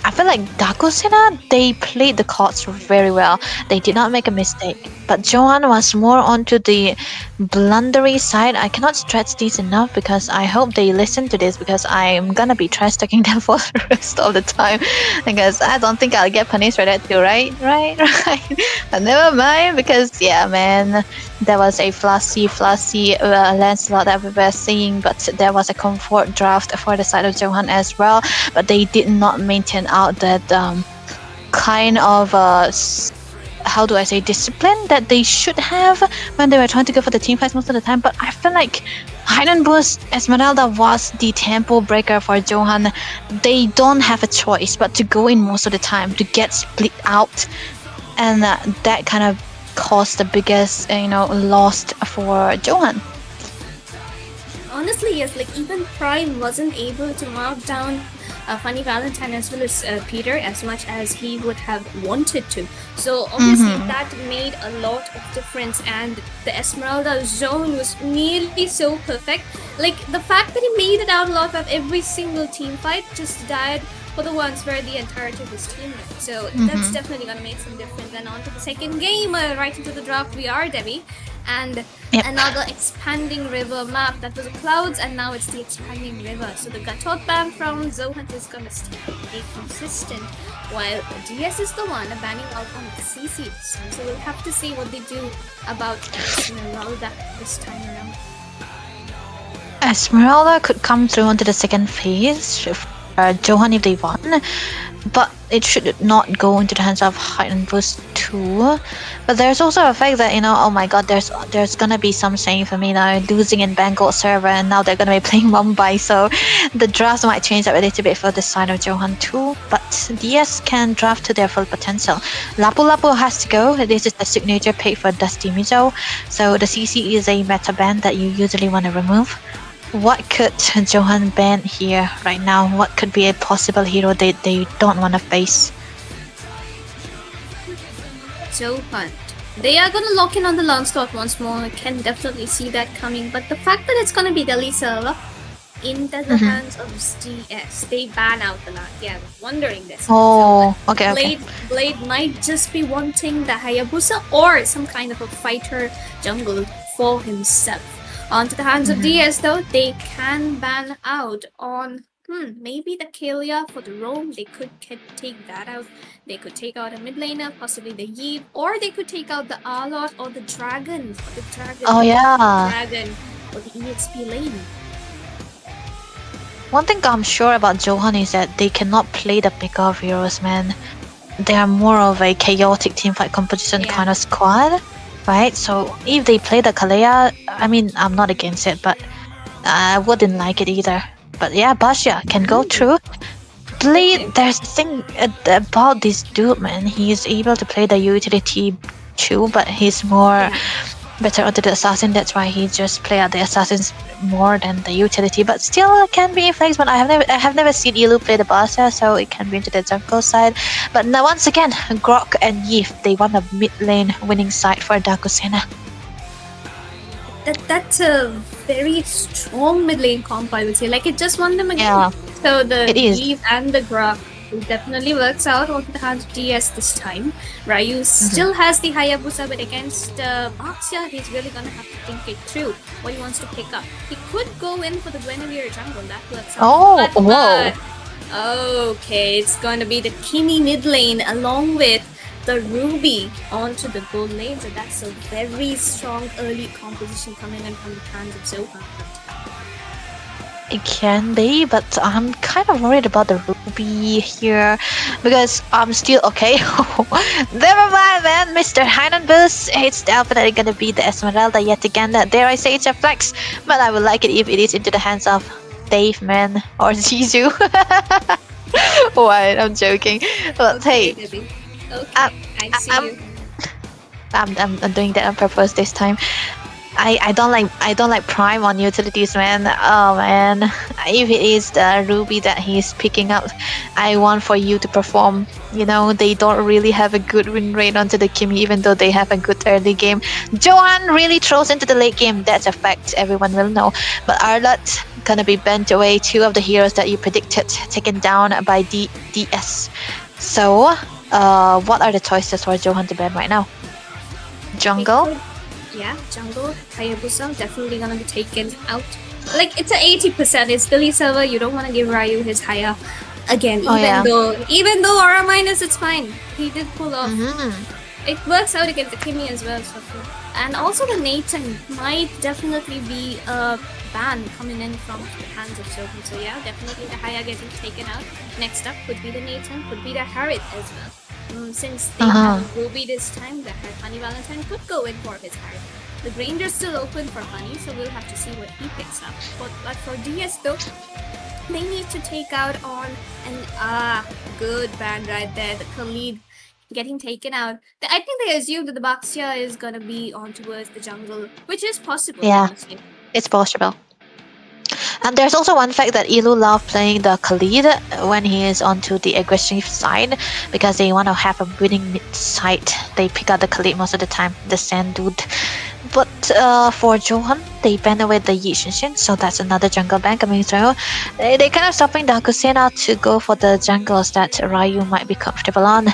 I feel like Daku Sena, they played the cards very well. They did not make a mistake. But Johan was more onto the blundery side. I cannot stress this enough because I hope they listen to this, because I'm gonna be trash talking them for the rest of the time. Because I don't think I'll get punished for that too, right? Right. But never mind, because yeah, man, there was a flashy Lancelot that we were seeing, but there was a comfort draft for the side of Johan as well. But they did not maintain out that kind of how do I say, discipline that they should have when they were trying to go for the team fights most of the time. But I feel like Hidden Boost Esmeralda was the tempo breaker for Johan. They don't have a choice but to go in most of the time to get split out, and that kind of caused the biggest loss for Johan. Honestly, yes, like even Prime wasn't able to mark down Funny Valentine as well as Peter as much as he would have wanted to. So obviously that made a lot of difference, and the Esmeralda zone was nearly so perfect. Like the fact that he made it out alive of every single team fight just died for the ones where the entirety of his team went. So that's definitely gonna make some difference. And on to the second game, right into the draft we are, Debbie. And another expanding river map. That was the clouds, and now it's the expanding river. So the Gatot ban from Zohunt is gonna stay consistent, while DS is the one banning out on the CC. So we'll have to see what they do about Esmeralda this time around. Esmeralda could come through onto the second phase if Zohunt if they won, but it should not go into the hands of Hide and Boost 2. But there's also a fact that, oh my god, there's gonna be some saying for me now, losing in Bengal server, and now they're gonna be playing Mumbai, so the drafts might change a little bit for the side of Zohunt too. But DS can draft to their full potential. Lapu Lapu has to go. This is the signature pick for Dusty Mizo, so the CC is a meta ban that you usually want to remove. What could Zohunt ban here right now? What could be a possible hero they don't want to face? Zohunt. They are gonna lock in on the Lancelot once more. I can definitely see that coming. But the fact that it's gonna be Delhi server into the hands of DS, they ban out the land. Yeah, I was wondering this. Oh, okay. Blade might just be wanting the Hayabusa or some kind of a fighter jungle for himself. Onto the hands of DS though, they can ban out on maybe the Kalia for the roam. They could take that out. They could take out a mid laner, possibly the Yeep, or they could take out the Arlot or the Dragon. Oh yeah. Dragon or the EXP lane. One thing I'm sure about Zohunt is that they cannot play the pick of heroes, man. They are more of a chaotic teamfight composition kind of squad. Right, so if they play the Kalea, I mean, I'm not against it, but I wouldn't like it either. But yeah, Basha can go through. Blade, there's a thing about this dude, man. He is able to play the utility too, but he's more better onto the assassin. That's why he just play out the assassins more than the utility. But still, can be flexible. I have never seen Ilu play the Basha, so it can be into the jungle side. But now once again, Grok and Yif, they want a mid lane winning side for Daku Sena. That's a very strong mid lane comp, I would say. Like, it just won them again. Yeah, So the it is. Eve and the Grok definitely works out on the hands of DS this time. Ryu still has the Hayabusa, but against Baxia, he's really gonna have to think it through what he wants to pick up. He could go in for the Guinevere jungle, that works out. Oh, But- whoa. Okay, it's going to be the Kimi mid lane along with the Ruby onto the gold lane. So that's a very strong early composition coming in from the hands of Zohunt. It can be, but I'm kind of worried about the Ruby here because I'm still okay. Never mind, man. Mr. Heinenbus, it's definitely gonna be the Esmeralda yet again. Dare I say it's a flex, but I would like it if it is into the hands of Dave, man, or Zizu. What? I'm joking. But hey, Okay, I see I'm- you. I'm doing that on purpose this time. I don't like Prime on utilities, man. Oh man, if it is the Ruby that he's picking up, I want for you to perform. They don't really have a good win rate onto the Kimi, even though they have a good early game. Johan really throws into the late game. That's a fact. Everyone will know. But Arlott gonna be bent away. Two of the heroes that you predicted taken down by DS. So, what are the choices for Johan to ban right now? Jungle. Yeah, jungle, Hayabusa, definitely gonna be taken out. Like, it's a 80%. It's Delhi server. You don't want to give Ryu his Haya again, even though Aura minus, it's fine. He did pull off. It works out against the Kimi as well. So. And also the Nathan might definitely be a ban coming in from the hands of Zohunt. So yeah, definitely the Haya getting taken out. Next up could be the Nathan, could be the Harriet as well. Since they have Ruby this time, the Honey Valentine could go in for his Harriet. The Granger's still open for Honey, so we'll have to see what he picks up. But for DS though, they need to take out on an good ban right there. The Khalid getting taken out. I think they assume that the Baxia is gonna be on towards the jungle, which is possible. Yeah. Honestly. It's possible. And there's also one fact that Ilu love playing the Khalid when he is onto the aggressive side because they want to have a winning mid side. They pick out the Khalid most of the time, the sand dude. But for Zohunt, they ban away the Yi Shinshin, so that's another jungle ban coming through. They kind of stopping Daku Sena to go for the jungles that Ryu might be comfortable on.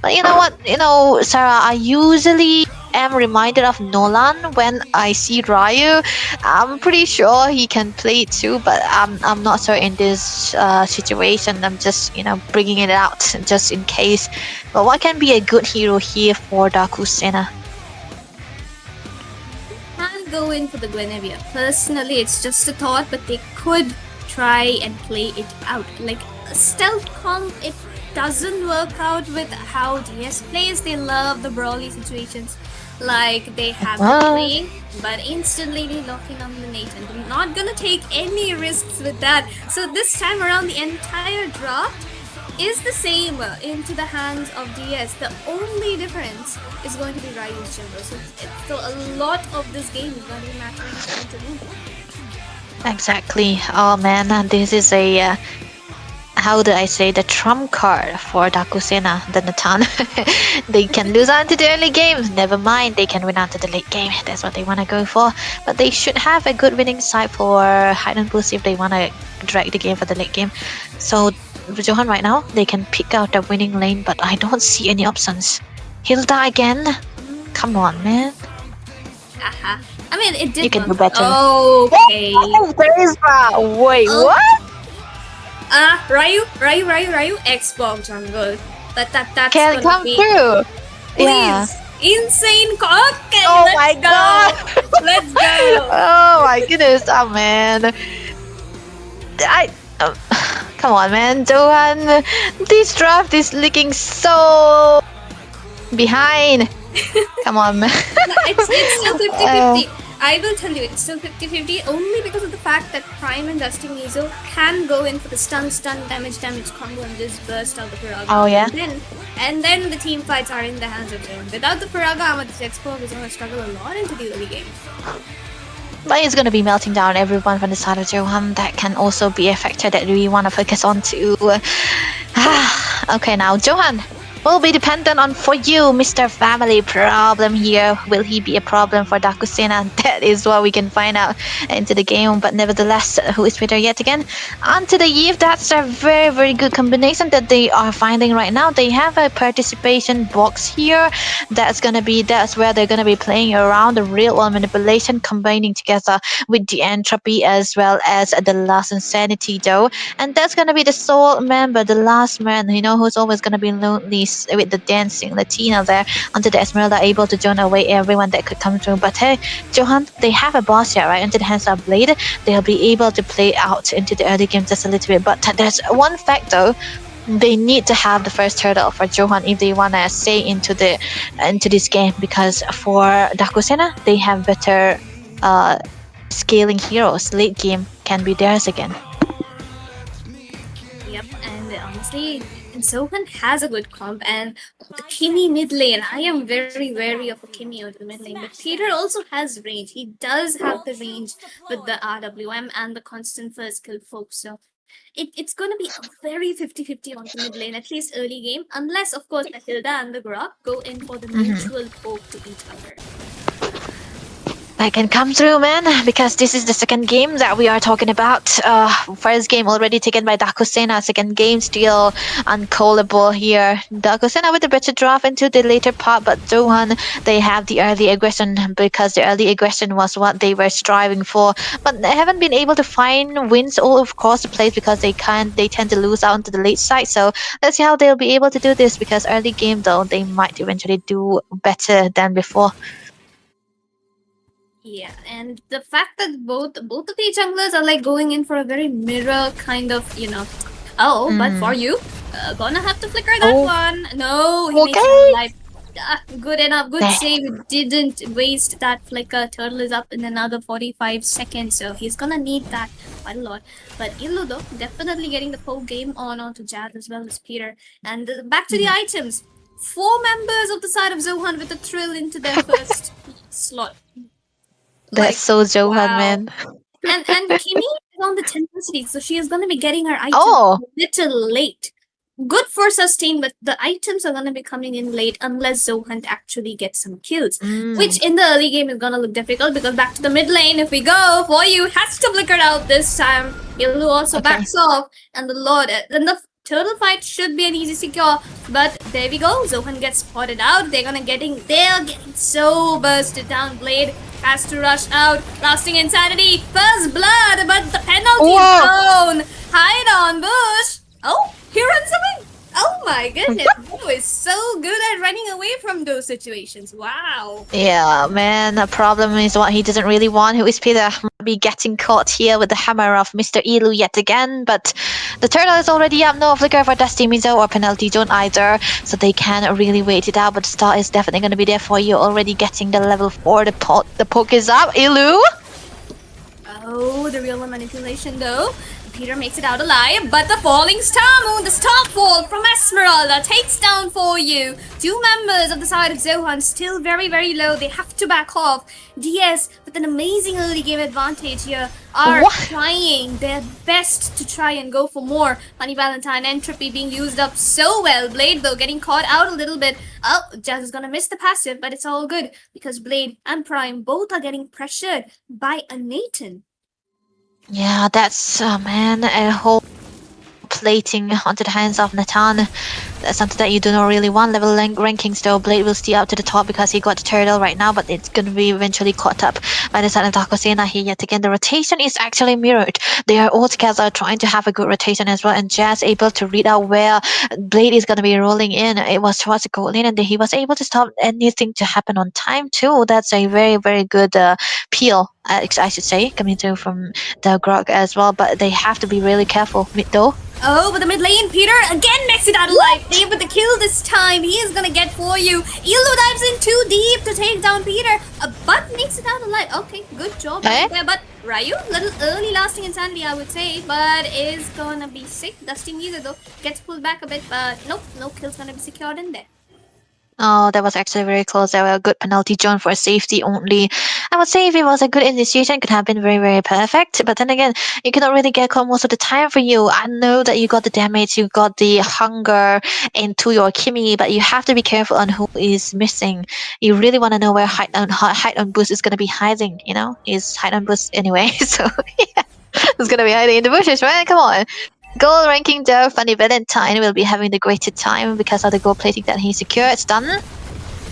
But you know what? Sarah, I usually am reminded of Nolan when I see Ryu. I'm pretty sure he can play it too, but I'm not sure in this situation. I'm just bringing it out just in case. But what can be a good hero here for Daku Sena? And go in for the Guinevere. Personally, it's just a thought, but they could try and play it out. Like stealth comp, it doesn't work out with how DS plays. They love the brawly situations. Like they have been playing, but instantly they lock in on the Nathan. They're not gonna take any risks with that. So this time around, the entire draft is the same into the hands of DS. The only difference is going to be Ryu's jungle. So a lot of this game is going to be mattering to him. Exactly. Oh man, this is a how do I say, the trump card for Daku, Sena, the Natan. They can lose out into the early game. Never mind, they can win out to the late game. That's what they want to go for. But they should have a good winning side for hide and boost if they want to drag the game for the late game. So Zohunt right now, they can pick out the winning lane, but I don't see any options. Hilda again? Come on, man. I mean, it did. You can do better. Okay. Oh, there is that. Wait, what? Ryu, X-Bomb jungle. That's Can come through. Please. Yeah. Insane okay, Oh let's my go. god. Let's go. Oh my goodness, oh man. Come on, man, Zohunt. This draft is looking so behind. Come on, man. It's still 50-50. I will tell you, it's still 50-50 only because of the fact that Prime and Dusty Mizo can go in for the stun, damage combo and just burst out the Firaga. Oh, yeah? And then the team fights are in the hands of Zohunt. Without the Firaga, this Expo is going to struggle a lot into the early game. But it's going to be melting down everyone from the side of Zohunt. That can also be a factor that we want to focus on too. Okay, now Zohunt will be dependent on for you, Mr. Family Problem here. Will he be a problem for Daku, Sena? That is what we can find out into the game. But nevertheless, who is better yet again? Onto the Eve. That's a very, very good combination that they are finding right now. They have a participation box here. That's where they're gonna be playing around the real world manipulation, combining together with the entropy as well as the last insanity though. And that's gonna be the sole member, the last man, who's always gonna be lonely with the dancing Latina there until the Esmeralda able to join away everyone that could come through. But hey, Zohunt, they have a boss here, right? Into the hands of Blade, they'll be able to play out into the early game just a little bit. But there's one fact though. They need to have the first hurdle for Zohunt if they wanna stay into this game, because for Daku, Sena, they have better scaling heroes. Late game can be theirs again. Yep, and honestly, Zohunt has a good comp, and the Kimmy mid lane, I am very wary of a Kimmy out the mid lane, but Peter also has range. He does have the range with the RWM and the constant first skill folks, so it's going to be a very 50-50 on the mid lane, at least early game, unless of course the Hilda and the Grok go in for the mutual poke to each other. I can come through, man, because this is the second game that we are talking about. First game already taken by Daku, Sena. Second game still uncallable here. Daku, Sena with a better draft into the later part, but Zohunt, they have the early aggression because the early aggression was what they were striving for. But they haven't been able to find wins all across the place because they tend to lose out into the late side. So let's see how they'll be able to do this, because early game though, they might eventually do better than before. Yeah, and the fact that both of the junglers are like going in for a very mirror kind of, but for you, gonna have to flicker that one. No, he makes it alive. Good enough, good save. Didn't waste that flicker. Turtle is up in another 45 seconds, so he's gonna need that quite a lot. But Illu though, definitely getting the poke game onto Jazz as well as Peter. And back to the items. 4 members of the side of Zohunt with a thrill into their first slot. That's so Zohunt, man. And Kimmy is on the 10 city, so she is going to be getting her items a little late. Good for sustain, but the items are going to be coming in late unless Zohunt actually gets some kills. Which in the early game is going to look difficult, because back to the mid lane, if we go, for you has to flicker out this time. Illu also backs off, and the Lord, and the turtle fight should be an easy secure, but there we go. Zohunt gets spotted out. They're getting so bursted down. Blade has to rush out. Lasting insanity. First blood, but the penalty zone. Hide on bush. Oh, he runs away. Oh my goodness, Bo is so good at running away from those situations. Wow. Yeah, man, the problem is what he doesn't really want, who is Peter might be getting caught here with the hammer of Mr. Elu yet again, but the turtle is already up, no flicker for Dusty Mizo or Penalty Zone either, so they can really wait it out, but the star is definitely going to be there for you, already getting the level 4, the poke is up, Elu! Oh, the real manipulation though. Peter makes it out alive, but the falling star moon, the star fall from Esmeralda takes down for you. Two members of the side of Zohunt still very, very low. They have to back off. DS, with an amazing early game advantage here, are trying their best to try and go for more. Honey Valentine entropy being used up so well. Blade, though, getting caught out a little bit. Oh, Jazz is gonna miss the passive, but it's all good because Blade and Prime both are getting pressured by a Nathan. Yeah, that's, man, a whole plating onto the hands of Nathan. That's something that you do not really want. Level rankings though, Blade will stay up to the top because he got the turtle right now, but it's going to be eventually caught up by the side of Daku Sena here yet again. The rotation is actually mirrored. They are all together trying to have a good rotation as well, and Jazz able to read out where Blade is going to be rolling in. It was towards the goal lane, and he was able to stop anything to happen on time too. That's a very, very good peel, I should say, coming through from the Grog as well, but they have to be really careful mid though. Oh, but the mid lane, Peter again makes it out alive. Able to kill this time. He is gonna get for you. Elu dives in too deep to take down Peter, but makes it out alive. Okay, good job right there. But Ryu, little early lasting insanity, I would say, but is gonna be sick. Dusty Mizo though gets pulled back a bit, but nope, no kill's gonna be secured in there. Oh, that was actually very close. There were a good penalty zone for safety only. I would say if it was a good initiation, it could have been very, very perfect. But then again, you cannot really get caught most of the time for you. I know that you got the damage, you got the hunger into your Kimi, but you have to be careful on who is missing. You really want to know where height on boost is going to be hiding, you know? Is height on boost anyway, so yeah. It's going to be hiding in the bushes, right? Come on. Goal ranking though, Funny Valentine will be having the greater time because of the gold plating that he secured. It's done.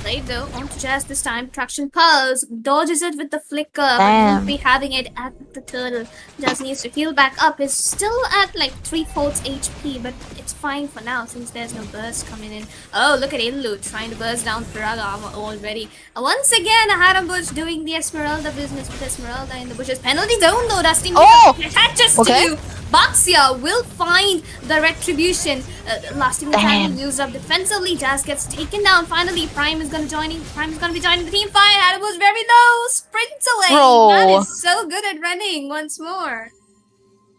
Blade though, onto Jazz this time. Traction Pulse dodges it with the flicker, but won't be having it at the turtle. Jazz needs to heal back up. Is still at like 3/4 HP, but it's fine for now since there's no burst coming in. Oh, look at Elu trying to burst down Firaga armor already. Once again, Harambush doing the Esmeralda business with Esmeralda in the bushes. Penalty zone though, Dusty. Attaches to you. Baxia will find the retribution. Lasting the time used up defensively. Jazz gets taken down. Finally, Prime is gonna be joining the team fight. Adam was very low. Sprints away. Man is so good at running once more.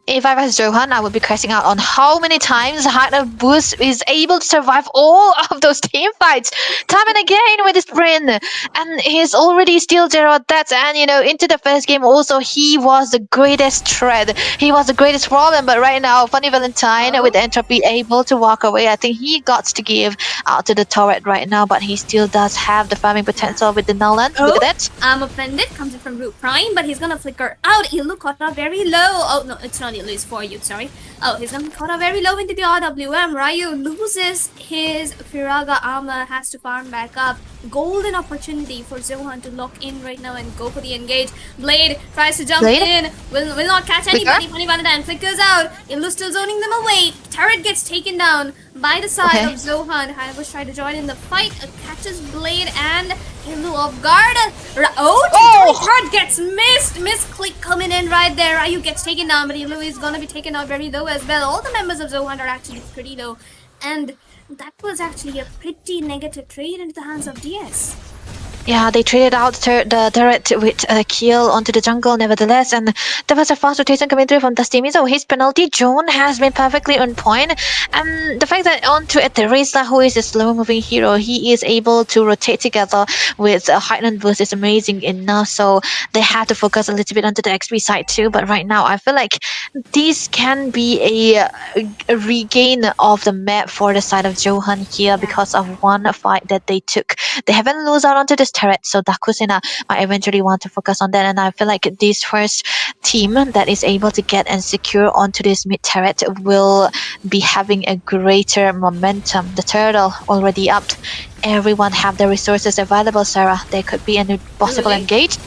If I was Zohunt, I would be crashing out on how many times Heart Boost is able to survive all of those team fights time and again with his sprint. And he's already still 0 deaths. And you know, into the first game also, he was the greatest threat. He was the greatest problem. But right now, Funny Valentine with Entropy able to walk away. I think he got to give out to the turret right now, but he still does have the farming potential with the Nolan. Look at that. I'm offended. Comes in from Root Prime, but he's gonna flicker out. Elu caught out very low. Oh no, it's not Elu, it's for you, sorry. Oh, he's gonna caught out very low into the RWM. Ryu loses his Firaga armor, has to farm back up. Golden opportunity for Zohunt to lock in right now and go for the engage. Blade tries to jump in, will not catch anybody. Funny Valentine flickers out. Elu still zoning them away. Turret gets taken down by the side of Zohunt. Hayabush tried to join in the fight, catches Blade and Elu off guard. Turret gets missed. Misclick coming in right there. Ryu gets taken down, but Elu is gonna be taken out very low as well. All the members of Zohunt are actually pretty low, and that was actually a pretty negative trade into the hands of DS. Yeah, they traded out the turret with a kill onto the jungle nevertheless, and there was a fast rotation coming through from Dusty Mizo. His penalty zone has been perfectly on point, and the fact that onto a Teresa, who is a slow-moving hero, he is able to rotate together with a Highland boost is amazing enough, so they have to focus a little bit onto the XP side too, but right now I feel like this can be a regain of the map for the side of Zohunt here because of one fight that they took. They haven't lost out onto this turret, so Daku Sena might eventually want to focus on that, and I feel like this first team that is able to get and secure onto this mid turret will be having a greater momentum. The turtle already up. Everyone have the resources available, Sarah. There could be a possible engage.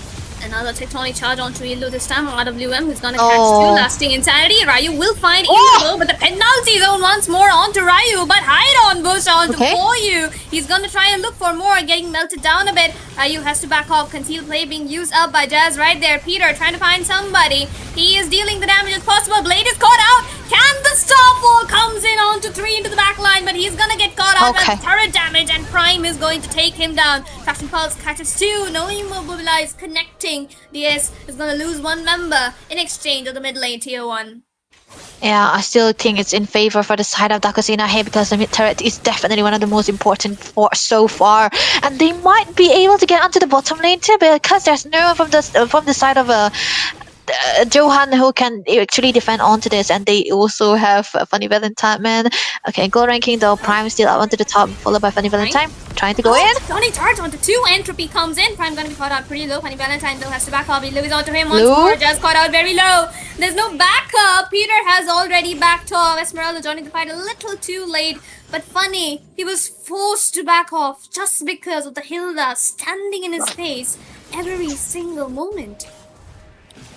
And Another tectonic charge onto Ilu this time. RWM who's gonna catch two. Oh. Lasting insanity. Ryu will find Oh. Ilu, but the penalty zone once more onto Ryu. But hide on Bush onto Okay. For You. He's gonna try and look for more, getting melted down a bit. Ryu has to back off. Concealed play being used up by Jazz right there. Peter trying to find somebody. He is dealing the damage as possible. Blade is caught out. Can the Starfall comes in onto 3 into the back line, but he's gonna get caught out Okay. with turret damage, and Prime is going to take him down. Traction Pulse catches 2. No immobilize connecting. DS is gonna lose 1 member in exchange of the mid lane tier 1. Yeah, I still think it's in favor for the side of Daku Sena here because the mid turret is definitely one of the most important for so far, and they might be able to get onto the bottom lane too because there's no one from the side of Zohunt who can actually defend onto this, and they also have Funny Valentine, man. Okay, gold ranking though. Prime still up onto the top, followed by Funny Valentine, trying to go in. Tony charge onto 2. Entropy comes in. Prime gonna be caught out pretty low. Funny Valentine though has to back off. He is onto him once Blue. more. Just caught out very low. There's no backup. Peter has already backed off. Esmeralda joining the fight a little too late. But funny, he was forced to back off just because of the Hilda standing in his face every single moment.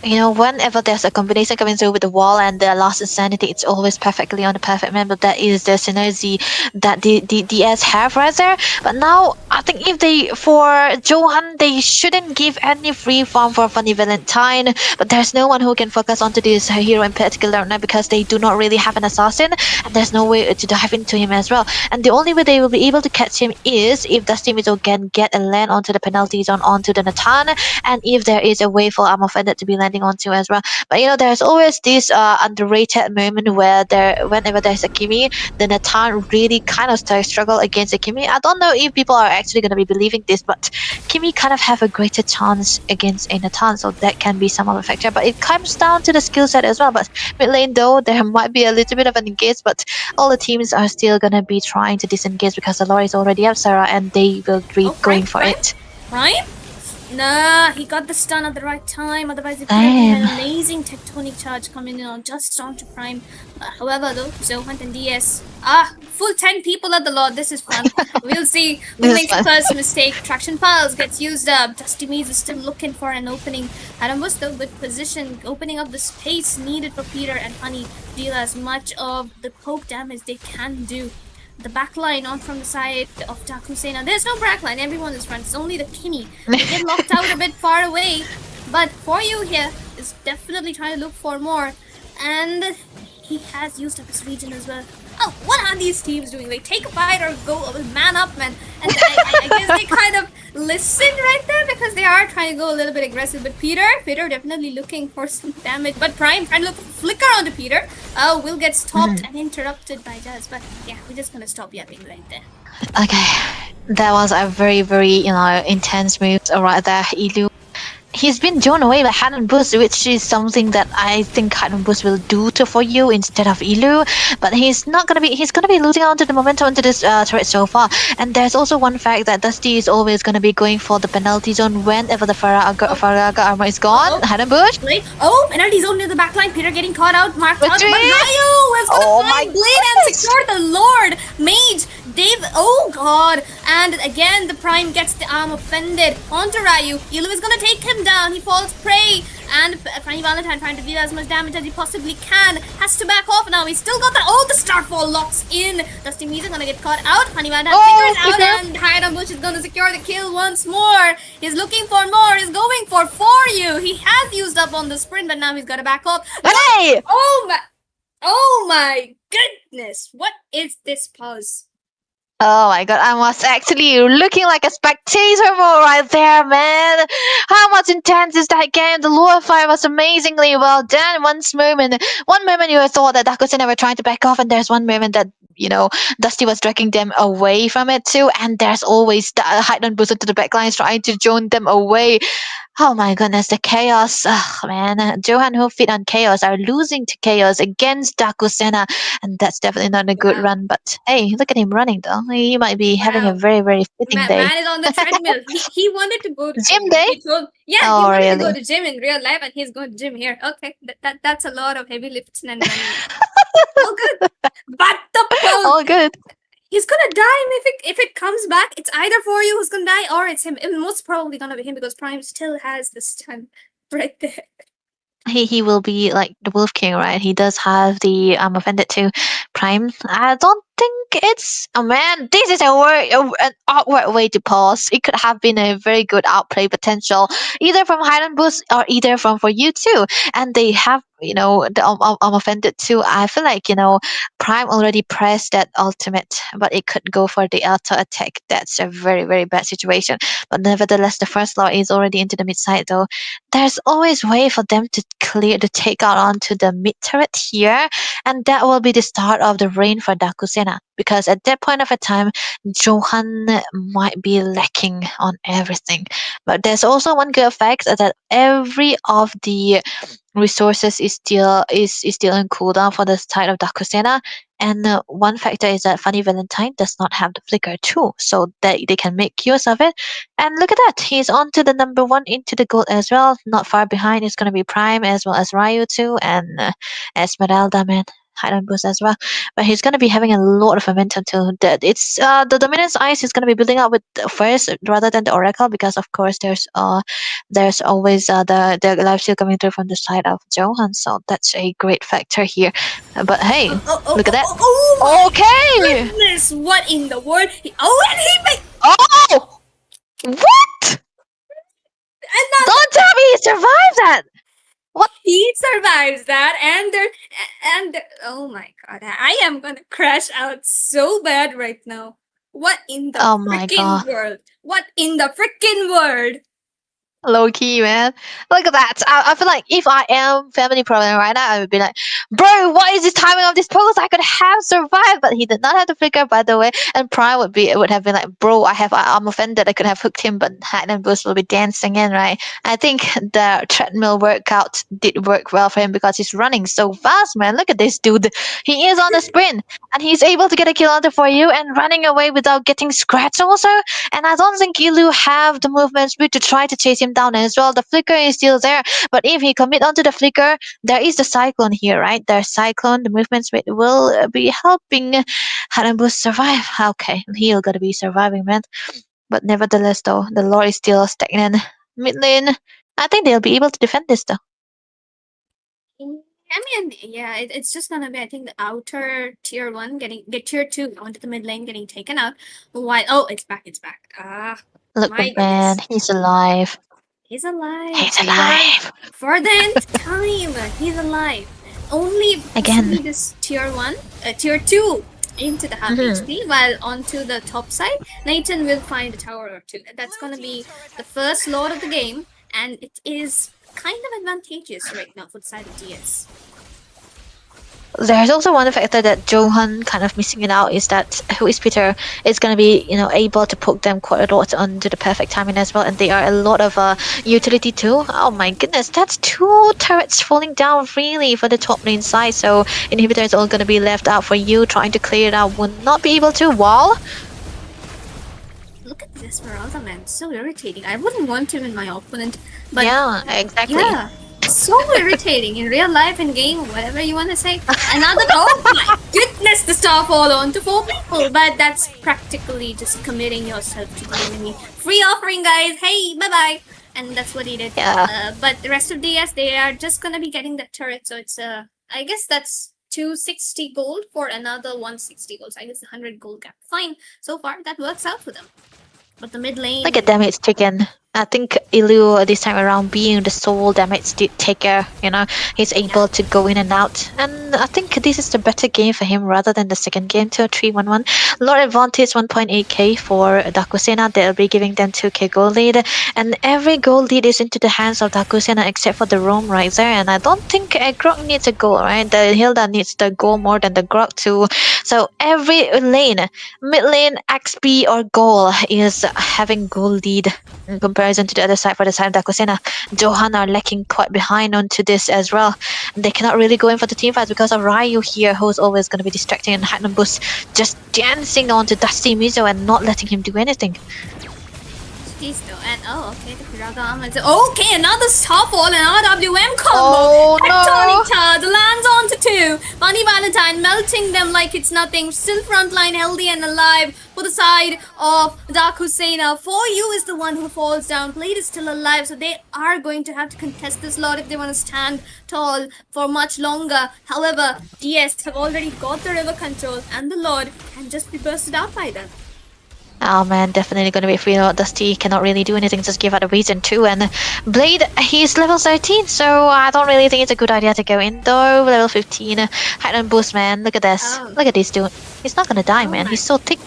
You know, whenever there's a combination coming through with the wall and the lost insanity, it's always perfectly on the perfect man. But that is the synergy that the DS have right there. But now, I think if for Zohunt, they shouldn't give any free farm for Funny Valentine. But there's no one who can focus onto this hero in particular now because they do not really have an assassin, and there's no way to dive into him as well. And the only way they will be able to catch him is if Dusty Mizo can get a land onto the penalty zone onto the Nathan, and if there is a way for Arm Offended to be landing onto as well. But you know, there's always this underrated moment where whenever there's a Kimi, the Nathan really kind of struggle against a Kimi. I don't know if people are actually going to be believing this, but Kimi kind of have a greater chance against a Nathan, so that can be some of the factor. But it comes down to the skill set as well. But mid lane though, there might be a little bit of an engage, but all the teams are still going to be trying to disengage because the lore is already up, Sarah, and they will be going for it. Prime? Nah, he got the stun at the right time. Otherwise, it would have been an amazing tectonic charge coming in on just onto Prime. However, though, Zohunt and DS. Full 10 people at the Lord. This is fun. We'll see who makes the first mistake. Traction Pulse gets used up. Dusty Mees is still looking for an opening. Adam was though good position, opening up the space needed for Peter and Honey to deal as much of the poke damage they can do. The backline on from the side of Daku Sena. There's no backline, everyone is front. It's only the Kimi. They get locked out a bit far away. But For You here is definitely trying to look for more. And he has used up his region as well. Oh, what are these teams doing? They take a fight or go man up, man. And I guess they kind of listen right there because they are trying to go a little bit aggressive. But Peter definitely looking for some damage. But Prime trying to look flicker onto Peter. Oh, will get stopped and interrupted by Jazz. But yeah, we're just gonna stop yapping right there. Okay, that was a very, very, intense move right there, Ilu. He's been drawn away by Hanon Boost, which is something that I think Hanon Boost will do For You instead of Ilu. But he's gonna be losing out to the momentum into this turret so far. And there's also one fact that Dusty is always gonna be going for the penalty zone whenever the Faraga armor is gone. Hanon Boost. Oh, penalty zone near the backline. Peter getting caught out, marked out. But Victory! Ryu is gonna Oh find my Blade and secure the Lord. Mage, Dave, oh god. And again, the Prime gets the arm offended onto Ryu. Ilu is gonna take him down. He falls prey. And Funny Valentine trying to deal as much damage as he possibly can. Has to back off now. He's still got the... Oh, the Starfall locks in. Dusty Mees is gonna get caught out. Funny Valentine figures out. And Hiram Bush is gonna secure the kill once more. He's looking for more. He's going for You. He has used up on the sprint, but now he's gotta back off. Hey! Oh my goodness. What is this pause? Oh my god, I was actually looking like a spectator mode right there, man. How much intense is that game? The lure fight was amazingly well done. One moment you thought that Daku Sena were trying to back off, and there's one moment that, Dusty was dragging them away from it too, and there's always the Hydon Booster to the backlines trying to join them away. Oh my goodness, the chaos. Oh man, Zohunt who feed on chaos are losing to chaos against Daku Sena, and that's definitely not a good run. But hey, look at him running though. He might be having a very, very fitting day. Man is on the treadmill. he wanted to go to Gym day? He wanted to go to gym in real life, and he's going to gym here. Okay, that's a lot of heavy lifts and all good. But the pose. All good. He's gonna die if it comes back. It's either for you who's gonna die or it's him. It's most probably gonna be him because Prime still has the stun right there. He will be like the Wolf King, right? He does have the offended to Prime. I don't think it's oh man, this is an awkward way to pause. It could have been a very good outplay potential, either from Highland Boost or either from for you too. And they have the offended too. I feel like Prime already pressed that ultimate, but it could go for the auto attack. That's a very very bad situation. But nevertheless, the first law is already into the mid side though. There's always way for them to clear the takeout onto the mid turret here, and that will be the start of the reign for Daku Sena. Because at that point of a time, Johan might be lacking on everything. But there's also one good effect that every of the resources is still in cooldown for the side of Daku Sena. And one factor is that Funny Valentine does not have the flicker too, so that they can make use of it. And look at that, he's on to the number 1 into the gold as well. Not far behind is going to be Prime as well as Ryu too, and Esmeralda, man. Highland Boost as well, but he's going to be having a lot of momentum too. That it's the Dominance Ice is going to be building up with the first rather than the Oracle, because of course there's always the life steal coming through from the side of Johan, so that's a great factor here. But hey, look at that. Oh Okay. goodness, what in the world? And he made Oh, what? another. Don't tell me he survived that. He survives that, and oh my god, I am gonna crash out so bad right now. What in the Oh my freaking god. world? What in the freaking world? Low key, man. Look at that. I feel like if I am family problem right now, I would be like, bro, what is the timing of this pose? I could have survived, but he did not have the flicker, by the way. And Prime would have been like, bro, I'm offended. I could have hooked him, but Hackman Boost will be dancing in, right? I think the treadmill workout did work well for him because he's running so fast, man. Look at this dude. He is on the sprint, and he's able to get a kill onto for you and running away without getting scratched also. And I don't think Ilu have the movement speed to try to chase him down as well. The flicker is still there, but if he commit onto the flicker, there is the cyclone here, right? There's cyclone. The movement speed will be helping Harambu survive. Okay, he'll gotta be surviving, man. But nevertheless, though, the lore is still stagnant. Mid lane, I think they'll be able to defend this though. I mean, yeah, it's just gonna be, I think, the outer tier 1 get tier 2 onto the mid lane getting taken out. While it's back. Ah, Look, my man, goodness. he's alive. He's alive. He's alive. For the nth time, he's alive. Only Again. possibly this tier 1, tier 2 into the half Mhm. HP, while onto the top side, Nathan will find a tower or two. That's gonna be the first lord of the game, and it is kind of advantageous right now for the side of DS. There's also one factor that Johan kind of missing it out is that Who is Peter is going to be able to poke them quite a lot onto the perfect timing as well, and they are a lot of utility too. Oh my goodness, that's 2 turrets falling down really for the top lane side, so inhibitor is all going to be left out for you. Trying to clear it out would not be able to. Wall. Look at this Esmeralda, man, so irritating. I wouldn't want him in my opponent, but Yeah, exactly. yeah, so irritating in real life and game, whatever you want to say. Another, oh my goodness, the star fall onto 4 people, but that's practically just committing yourself to the enemy. Free offering, guys. Hey, bye bye. And that's what he did. Yeah. But the rest of DS, they are just gonna be getting that turret, so it's I guess that's 260 gold for another 160 gold. So I guess 100 gold gap. Fine. So far, that works out for them. But the mid lane. Look at damage taken. I think Ilu this time around being the sole damage taker, he's able to go in and out. And I think this is the better game for him rather than the second game to 3-1-1. Lord advantage 1.8k for Daku Sena. They'll be giving them 2k gold lead. And every gold lead is into the hands of Daku Sena except for the roam right there. And I don't think Grok needs a goal, right? The Hilda needs the goal more than the Grok too. So every lane, mid lane, XP or goal is having gold lead in comparison to the other side. For the side of Daku Sena, Johan are lacking quite behind onto this as well. They cannot really go in for the team fights because of Ryu here, who's always going to be distracting, and Hackman Boost just dancing onto Dusty Mizo and not letting him do anything. Jeez, though. And okay, the Kuraga Armor. Okay, another Starfall and RWM combo. Oh, Tectonic no. charge lands onto 2. Funny Valentine melting them like it's nothing. Still frontline healthy and alive for the side of Daku Sena. For you is the one who falls down. Blade is still alive, so they are going to have to contest this lot if they want to stand tall for much longer. However, DS have already got the river control, and the Lord can just be bursted out by them. Oh man, definitely gonna be free. Dusty cannot really do anything, just give out a reason too. And Blade, he's level 13, so I don't really think it's a good idea to go in though. Level 15, height and boost, man. Look at this. Oh. Look at this dude. He's not gonna die, Oh man. my. He's so thick.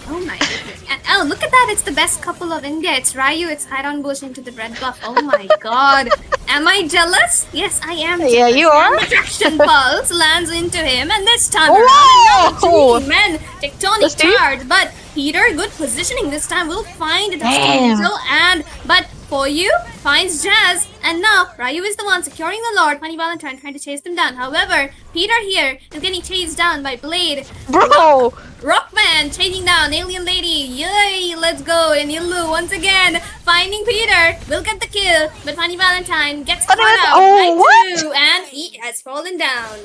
Oh my goodness. And oh, look at that. It's the best couple of India. It's Ryu, it's Hiron Bush into the red buff. Oh my god. Am I jealous? Yes, I am jealous. Yeah, you are. And the Traction Pulse lands into him, and this time Whoa! around, men, Tectonic Let's do it. charge. But Peter, good positioning this time, will find the Damn. Angel, and but for you finds Jazz, and now Ryu is the one securing the Lord. Funny Valentine trying to chase them down. However, Peter here is getting chased down by Blade. Bro! Rockman chasing down Alien Lady. Yay, let's go. And Yulu once again finding Peter. Will get the kill, but Funny Valentine gets caught out. Oh, by what? 2, and he has fallen down.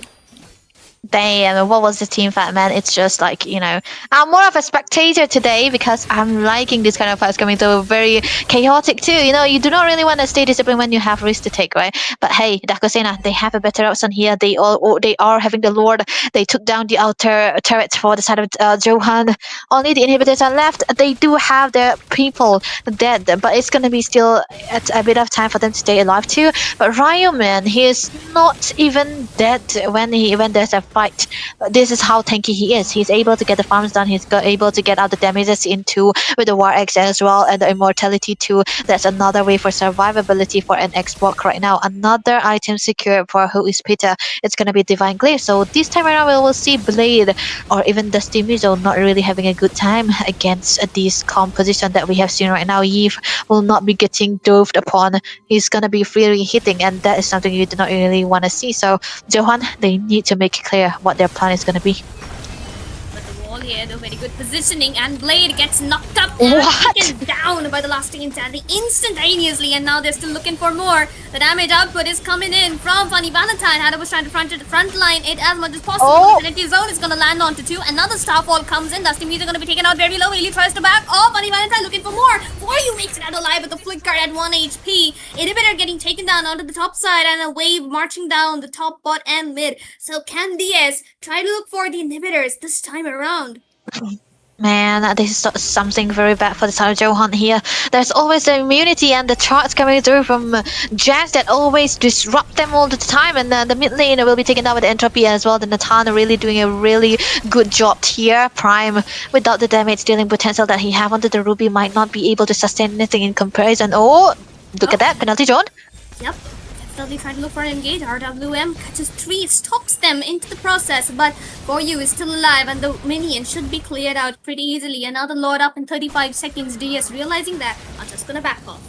Damn, what was the team fight, man? It's just like, you know, I'm more of a spectator today because I'm liking this kind of fights coming through. Very chaotic too. You know, you do not really want to stay disciplined when you have risk to take, right? But hey, Daku Sena, they have a better option here. They are having the Lord. They took down the outer turret for the side of Zohunt. Only the inhibitors are left. They do have their people dead, but it's gonna be still a bit of time for them to stay alive too. But Ryu, man, he is not even dead when there's a fight. This is how tanky he is. He's able to get the farms done. He's able to get out the damages into with the War X as well, and the immortality too. That's another way for survivability for an Xbox right now. Another item secured for who is Peter. It's gonna be Divine Glaive. So this time around, we will see Blade or even Dusty Mizo not really having a good time against this composition that we have seen right now. Eve will not be getting doved upon. He's gonna be freely hitting, and that is something you do not really want to see. So Johan, they need to make it clear what their plan is gonna be. But the wall here, though, very good positioning, and Blade gets knocked up and What? taken down by the lasting insanity instantaneously, and now they're still looking for more. The damage output is coming in from Funny Valentine. Hada was trying to front line it as much as possible. Oh. The Infinity Zone is gonna land onto 2. Another Starfall comes in. Dusty Meter gonna be taken out very low. Illy tries to back off. Funny Valentine looking for more. For you makes it out alive with the flicker at 1 HP. Inhibitor getting taken down onto the top side, and a wave marching down the top, bot, and mid. So can DS try to look for the inhibitors this time around? Man, this is something very bad for the side of Johan here. There's always the immunity and the charts coming through from Jax that always disrupt them all the time, and the mid lane will be taken down with the entropy as well. The Natana really doing a really good job here. Prime, without the damage dealing potential that he have onto the Ruby, might not be able to sustain anything in comparison. Oh, look at that, penalty zone. Yep. Definitely trying to look for an engage. RWM catches 3, stops them into the process, but For You is still alive and the minion should be cleared out pretty easily. Another Lord up in 35 seconds. DS realizing that are just gonna back off.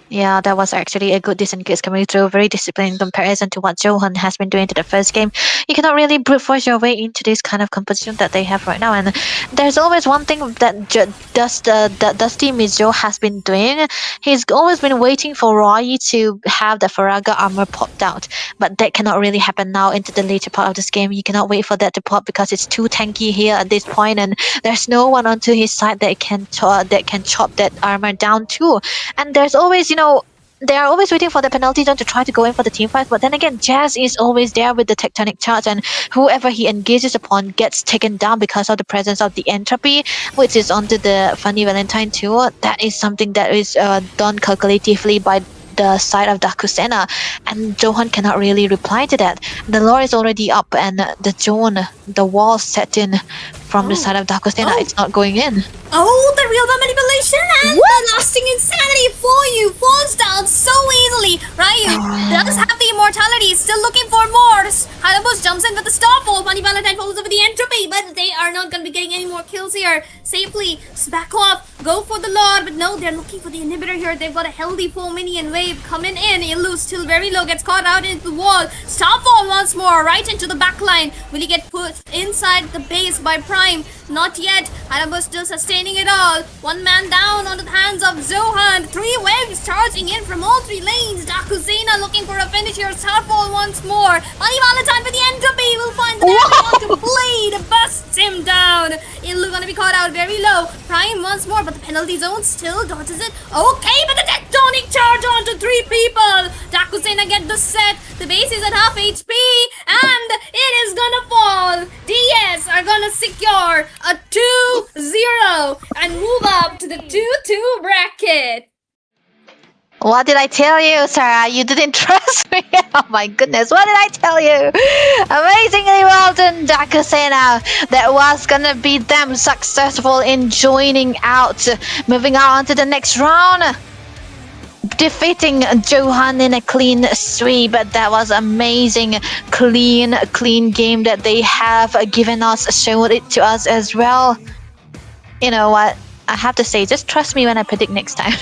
Yeah, that was actually a good decent case coming through. Very disciplined in comparison to what Johan has been doing to the first game. You cannot really brute force your way into this kind of composition that they have right now. And there's always one thing that Dusty Mizo has been doing. He's always been waiting for Roy to have the Faraga armor popped out. But that cannot really happen now into the later part of this game. You cannot wait for that to pop because it's too tanky here at this point, and there's no one onto his side that can chop that armor down too. And there's always, they are always waiting for the penalty zone to try to go in for the team fight, but then again, Jazz is always there with the tectonic charge, and whoever he engages upon gets taken down because of the presence of the entropy, which is onto the Funny Valentine too. That is something that is done calculatively by the side of Daku Sena, and Johan cannot really reply to that. The lore is already up, and the wall set in from the side of Daku Sena. It's not going in. Oh, the real time manipulation and the lasting insanity For You falls down so easily. Ryu does have the immortality, still looking for more. Harabus jumps in with the starfall. Funny Valentine follows over the entropy, but they are not going to be getting any more kills here. Safely, just back off, go for the Lord, but no, they're looking for the inhibitor here. They've got a healthy 4 minion wave coming in. Ilu still very low, gets caught out into the wall. Starfall once more, right into the back line. Will he get put inside the base by Prime? Not yet. Hanabu still sustaining it all. One man down on the hands of Zohunt. 3 waves charging in from all 3 lanes. Daku Sena looking for a finish here. Starfall once more. Funny Valentine with the entropy will find the damage onto Blade. Busts him down. Illu gonna be caught out very low. Prime once more, but the penalty zone still dodges it. Okay, but the tectonic charge onto 3 people. Daku Sena get the set. The base is at half HP. And it is gonna fall. DS are gonna secure a 2-0 and move up to the 2-2 bracket. What did I tell you, Sarah? You didn't trust me. Oh my goodness, what did I tell you? Amazingly well done, Daku Sena. That was gonna be them successful in joining out, moving on to the next round. Defeating Johan in a clean sweep, but that was amazing, clean game that they have given us, showed it to us as well. You know what? I have to say, just trust me when I predict next time.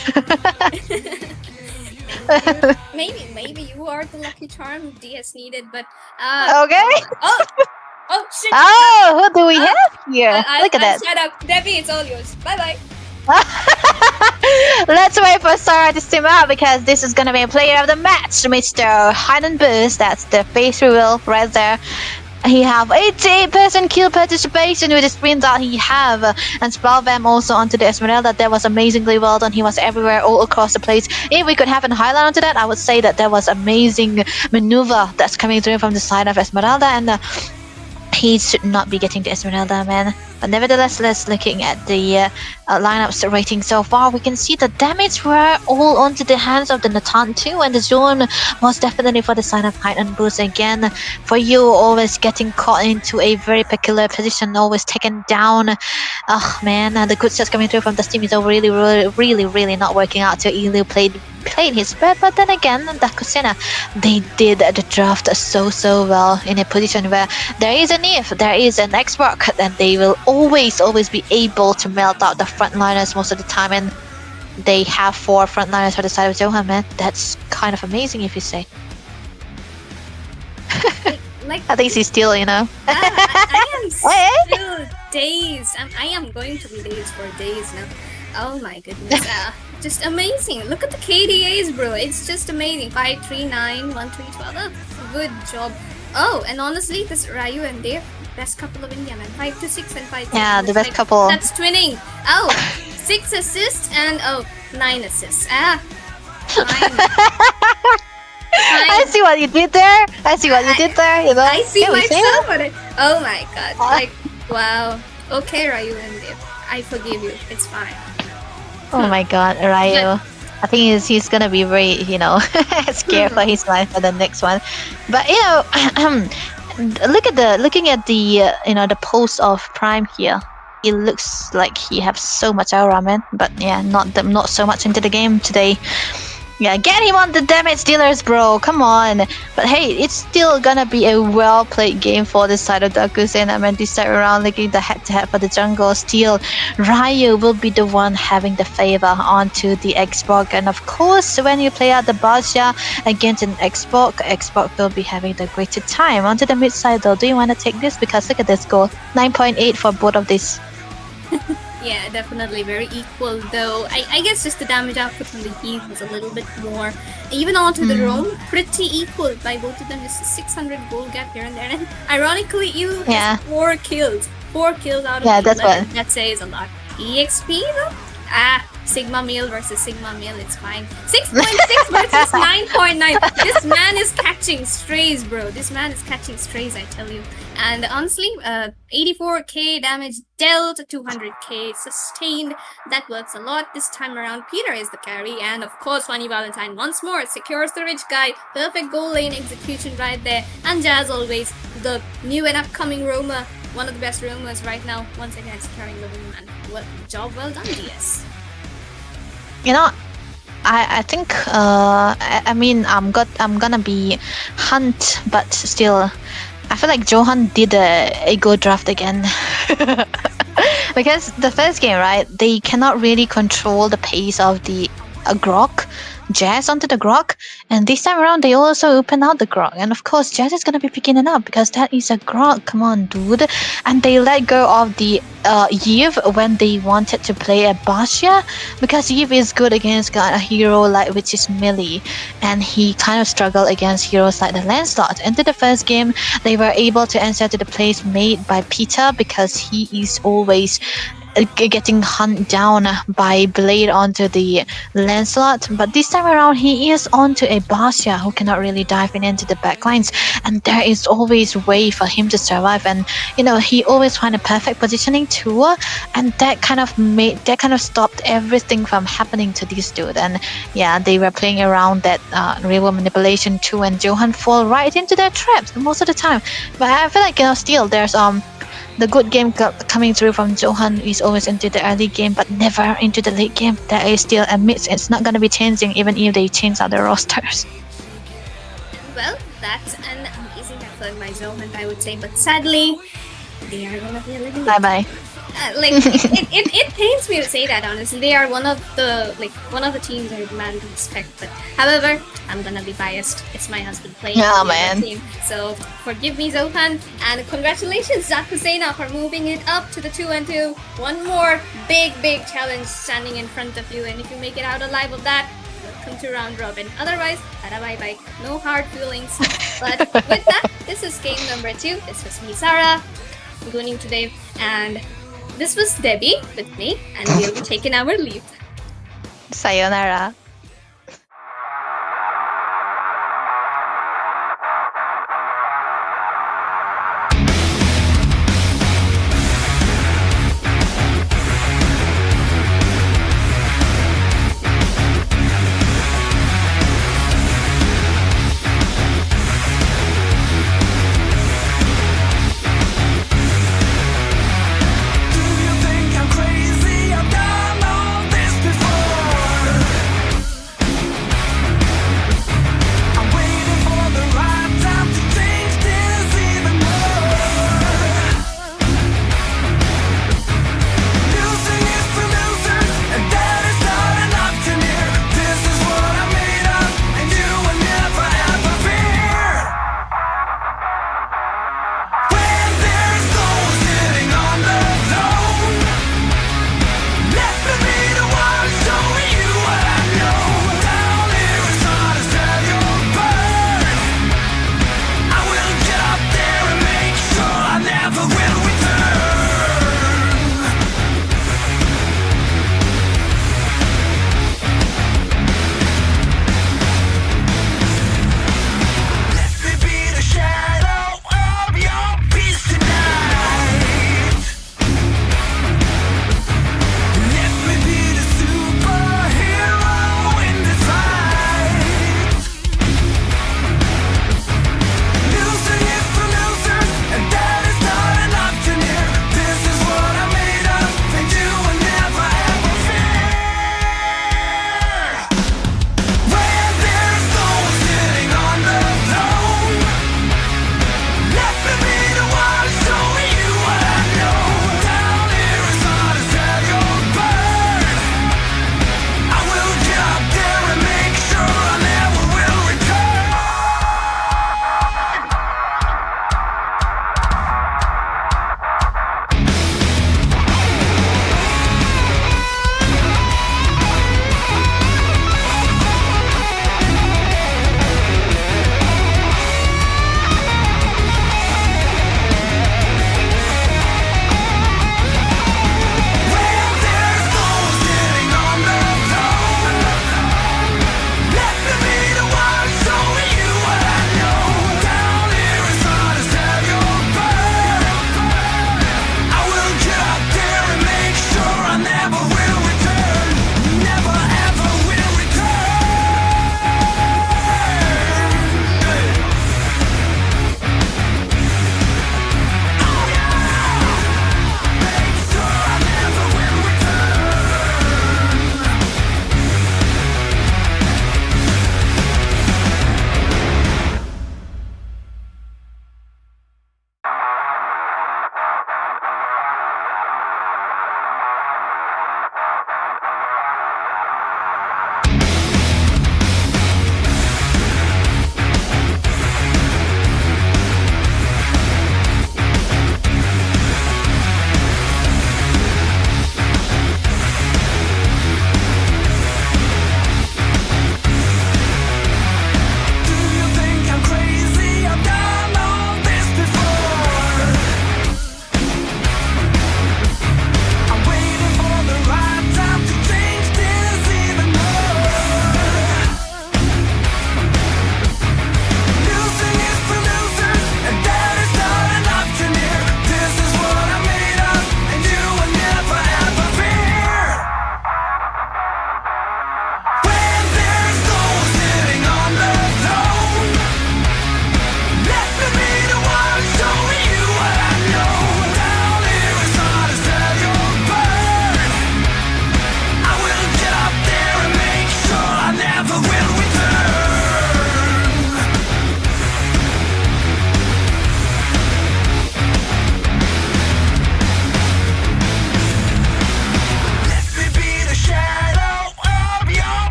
Maybe you are the lucky charm DS needed, but Okay. oh shit. Oh, who do we have here? Look at that. Shut up, Debbie. It's all yours. Bye bye. Let's wait for Sarah to steam out because this is gonna be a player of the match, Mr. Hidden Boost. That's the face reveal right there. He have 88% kill participation with the sprint that he have, and Spellbam also onto the Esmeralda. That was amazingly well done. He was everywhere, all across the place. If we could have a highlight onto that, I would say that there was amazing maneuver that's coming through from the side of Esmeralda, and he should not be getting the Esmeralda, man. But nevertheless, let's looking at the lineups rating so far. We can see the damage were all onto the hands of the Natan too, and the zone was definitely for the side of Height and Boost again. For you, always getting caught into a very peculiar position, always taken down. Oh man, the good sets coming through from the team is really not working out. So Ilu played his best, but then again, Daku Sena, they did the draft so well in a position where there is an if, there is an Xbox, then they will always be able to melt out the frontliners most of the time, and they have 4 frontliners for the side of Zohan, man. That's kind of amazing if you say. Like I think she's still, you know. I am still dazed. I am going to be dazed for days now. Oh my goodness. Just amazing. Look at the KDAs, bro. It's just amazing. 5, 3, 9, 1, 3, 12. Oh, good job. Oh, and honestly, this Ryu and Dave, best couple of India, man. 5 to 6 and 5 to Yeah, 7. the best couple. That's twinning. Oh, 6 assists and 9 assists. 9. I see what you did there. You know. I see Can we say myself that? on it. Oh my god. Like, wow. Okay, Ryu and Dave. I forgive you. It's fine. Oh my god, Ryu. I think he's gonna be very, you know, scared for his life for the next one. But you know, looking at the you know, the pose of Prime here. It looks like he has so much aura, man. But yeah, not so much into the game today. Yeah, get him on the damage dealers, bro. Come on. But hey, it's still gonna be a well-played game for this side of Daku Sena. I mean, this time around, looking the head-to-head for the jungle, still Ryu will be the one having the favor onto the Xbox. And of course, when you play out the Basha against an Xbox will be having the greater time. Onto the mid side though, do you want to take this? Because look at this goal, 9.8 for both of these. Yeah, definitely very equal though. I guess just the damage output from the heat was a little bit more. Even onto the roam, pretty equal by both of them. Just a 600 gold gap here and there. And ironically, you Yeah. 4 kills. 4 kills out of Yeah, 11. that's what. That says a lot. EXP though? Sigma meal versus Sigma meal, it's fine. 6.6 versus 9.9. This man is catching strays, bro. This man is catching strays, I tell you. And honestly, 84k damage dealt, 200k sustained. That works a lot. This time around, Peter is the carry. And of course, Funny Valentine once more secures the rich guy. Perfect goal lane execution right there. And as always, the new and upcoming roamer. One of the best roamers right now. Once again, securing the win, man. Job well done, DS. You know, I think I mean I'm gonna be Hunt, but still I feel like Johan did a good draft again. Because the first game, right, they cannot really control the pace of the a Grok, Jazz onto the Grok, and this time around they also open out the Grok, and of course Jazz is gonna be picking it up because that is a Grok. Come on, dude. And they let go of the Eve when they wanted to play a Bastia because Eve is good against a hero like which is melee, and he kind of struggled against heroes like the Lancelot. Into the first game, they were able to answer to the plays made by Peter because he is always getting hunt down by Blade onto the Lancelot, but this time around he is onto a Bastia who cannot really dive into the backlines, and there is always way for him to survive, and he always find a perfect positioning too, and that kind of stopped everything from happening to this dude. And yeah, they were playing around that river manipulation too, and Zohunt fall right into their traps most of the time. But I feel like still there's the good game coming through from Zohunt is always into the early game, but never into the late game. There is still a mix. It's not going to be changing even if they change out the rosters. Well, that's an amazing effort by Zohunt, I would say, but sadly, they are gonna be eliminated. Bye bye. It pains me to say that, honestly. They are one of the teams I demand respect, but however, I'm gonna be biased. It's my husband playing Oh, the man. other team, so forgive me, Zohunt, and congratulations, Daku, Sena, for moving it up to the 2-2. One more big challenge standing in front of you, and if you make it out alive of that, welcome to round robin. Otherwise, bye bye. No hard feelings. But with that, this is game number 2. This was me, Sarah, going today, and this was Debbie with me, and we'll be taking our leave. Sayonara. Do you think I'm crazy? I've done all this before.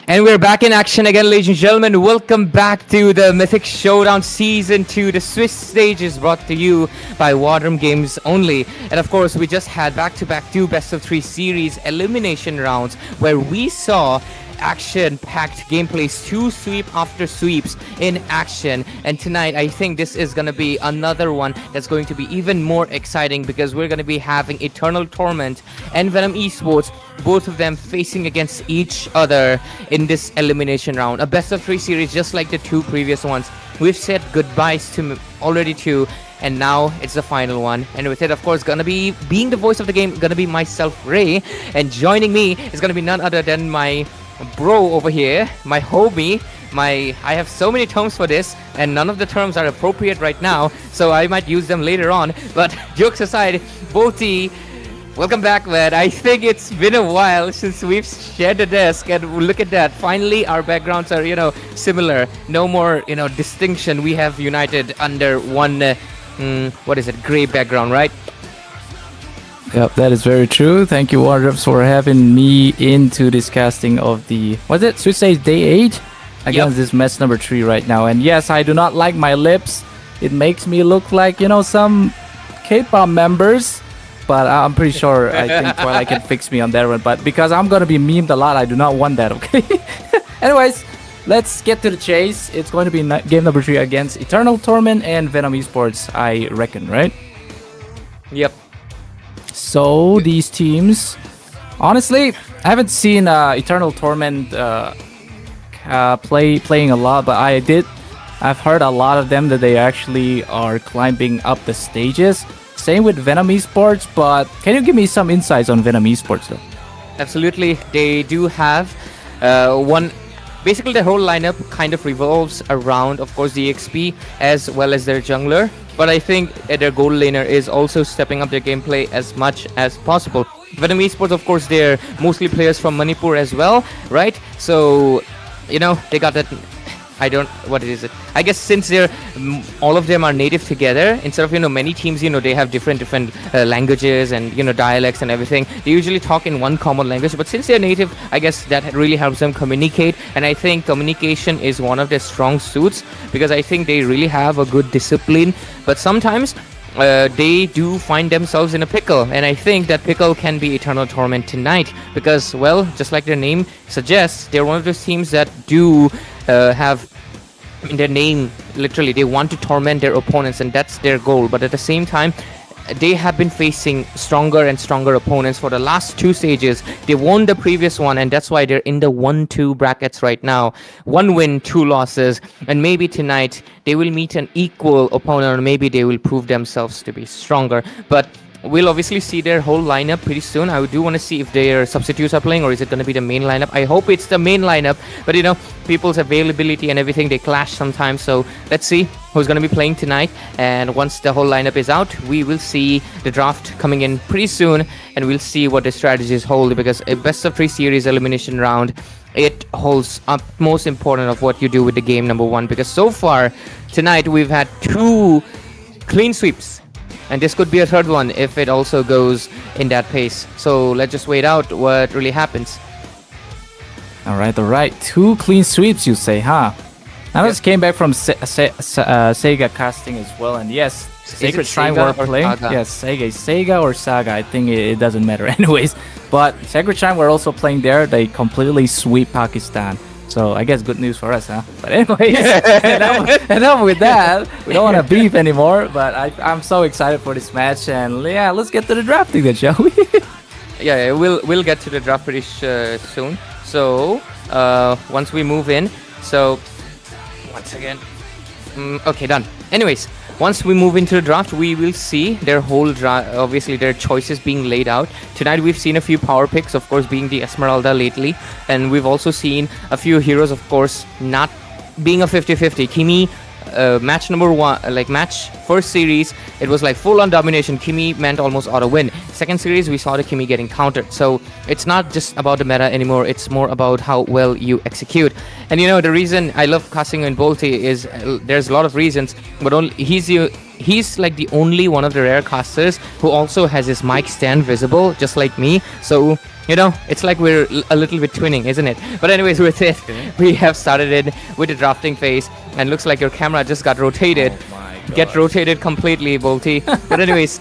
And we're back in action again, ladies and gentlemen. Welcome back to the Mythic Showdown Season 2. The Swiss stage is brought to you by War Drum Games only. And of course, we just had back-to-back 2 best-of-3 series elimination rounds where we saw action-packed gameplays, 2 sweep after sweeps in action. And tonight, I think this is going to be another one that's going to be even more exciting because we're going to be having Eternal Torment and Vnom Esports, both of them facing against each other in this elimination round. A best-of-3 series just like the 2 previous ones. We've said goodbyes to already 2, and now it's the final one. And with it, of course, gonna be being the voice of the game, gonna be myself, Ray, and joining me is gonna be none other than my bro over here, my homie, I have so many terms for this, and none of the terms are appropriate right now, so I might use them later on. But jokes aside, Boti, welcome back, man. I think it's been a while since we've shared the desk, and look at that. Finally, our backgrounds are, similar. No more, distinction. We have united under one, gray background, right? Yep, that is very true. Thank you, War Drums, for having me into this casting of the, Swiss Stage Day 8? Against this match number 3 right now. And yes, I do not like my lips. It makes me look like, some K-pop members. But I'm pretty sure I think Twilight can fix me on that one. But because I'm going to be memed a lot, I do not want that, okay? Anyways, let's get to the chase. It's going to be game number 3 against Eternal Torment and Vnom Esports, I reckon, right? Yep. So these teams, honestly, I haven't seen Eternal Torment playing a lot, but I've heard a lot of them that they actually are climbing up the stages. Same with Vnom Esports, but can you give me some insights on Vnom Esports though? Absolutely, they do have one. Basically, the whole lineup kind of revolves around, of course, the XP as well as their jungler. But I think their gold laner is also stepping up their gameplay as much as possible. Vnom Esports, of course, they're mostly players from Manipur as well, right? So, they got that. I guess since they're all of them are native together, instead of many teams, they have different languages and dialects and everything. They usually talk in one common language, but since they're native, I guess that really helps them communicate. And I think communication is one of their strong suits because I think they really have a good discipline. But sometimes they do find themselves in a pickle, and I think that pickle can be Eternal Torment tonight because, well, just like their name suggests, they're one of those teams that do have in their name, literally, they want to torment their opponents, and that's their goal. But at the same time, they have been facing stronger and stronger opponents for the last 2 stages. They won the previous one, and that's why they're in the 1-2 brackets right now. 1 win, 2 losses, and maybe tonight they will meet an equal opponent, or maybe they will prove themselves to be stronger. But we'll obviously see their whole lineup pretty soon. I do want to see if their substitutes are playing, or is it going to be the main lineup. I hope it's the main lineup, but people's availability and everything, they clash sometimes. So let's see who's going to be playing tonight. And once the whole lineup is out, we will see the draft coming in pretty soon, and we'll see what the strategies hold, because a best-of-3 series elimination round, it holds up most important of what you do with the game, number 1, because so far tonight we've had 2 clean sweeps. And this could be a 3rd one if it also goes in that pace. So let's just wait out what really happens. All right. 2 clean sweeps, you say, huh? I just came back from Sega casting as well, and yes, Sacred Shrine were playing. Saga? Yes, Sega or Saga. I think it doesn't matter anyways. But Sacred Shrine were also playing there. They completely sweep Pakistan. So I guess good news for us, huh? But anyways, enough with that. We don't want to beef anymore. But I'm so excited for this match, and yeah, let's get to the drafting then, shall we? Yeah, we'll get to the draft pretty soon. So once we move in, so once again, okay, done. Anyways, once we move into the draft, we will see their whole draft, obviously their choices being laid out. Tonight we've seen a few power picks, of course, being the Esmeralda lately, and we've also seen a few heroes, of course, not being a 50-50. Kimi, match number 1, like match first series, it was like full-on domination. Kimi meant almost auto win. Second series, we saw the Kimi getting countered. So it's not just about the meta anymore, it's more about how well you execute. And the reason I love casting in Bolty is there's a lot of reasons, but he's he's like the only one of the rare casters who also has his mic stand visible, just like me. So, you know, it's like we're a little bit twinning, isn't it? But anyways, with it, we have started it with the drafting phase, and looks like your camera just got rotated. Get rotated completely, Bolty. But anyways,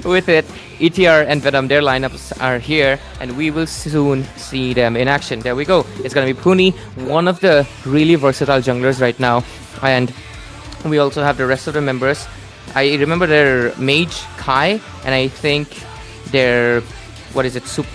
with it, ETR and Vnom, their lineups are here, and we will soon see them in action. There we go. It's gonna be Puni, one of the really versatile junglers right now, and we also have the rest of the members. I remember their mage Kai, and I think their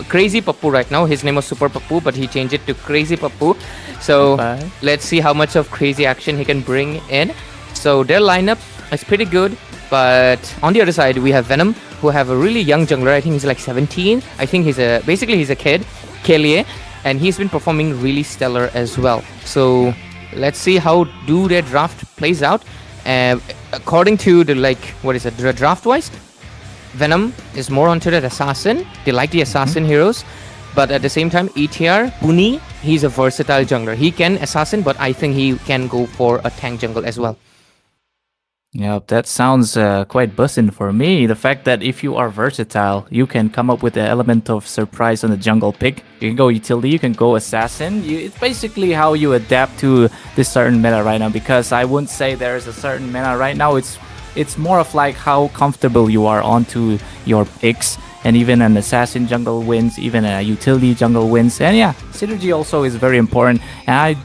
Crazy Pappu right now. His name was Super Pappu, but he changed it to Crazy Pappu. So let's see how much of crazy action he can bring in. So their lineup is pretty good, but on the other side we have Vnom, who have a really young jungler. I think he's like 17. I think he's a kid, Kelie, and he's been performing really stellar as well. So let's see how their draft plays out. According to the draft wise, Vnom is more onto that assassin. They like the assassin heroes, but at the same time, ETR, Puni, he's a versatile jungler. He can assassin, but I think he can go for a tank jungle as well. Yeah, that sounds quite buzzing for me. The fact that if you are versatile, you can come up with the element of surprise on the jungle pick. You can go utility, you can go assassin. It's basically how you adapt to this certain meta right now, because I wouldn't say there's a certain meta right now. It's more of like how comfortable you are onto your picks. And even an assassin jungle wins, even a utility jungle wins. And yeah, synergy also is very important. And I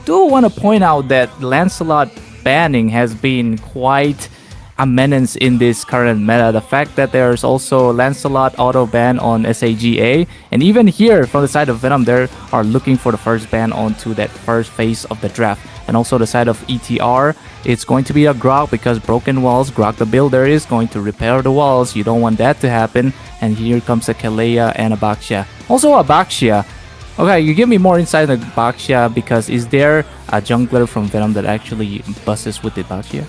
do want to point out that Lancelot banning has been quite a menace in this current meta. The fact that there's also Lancelot auto ban on SAGA, and even here from the side of Vnom, they are looking for the first ban onto that first phase of the draft. And also the side of ETR, it's going to be a Grok, because broken walls, Grok the builder is going to repair the walls. You don't want that to happen. And here comes a Kalea and a Baxia. Also a Baxia. Okay, you give me more insight on the Baxia, because is there a jungler from Vnom that actually busts with the Baxia?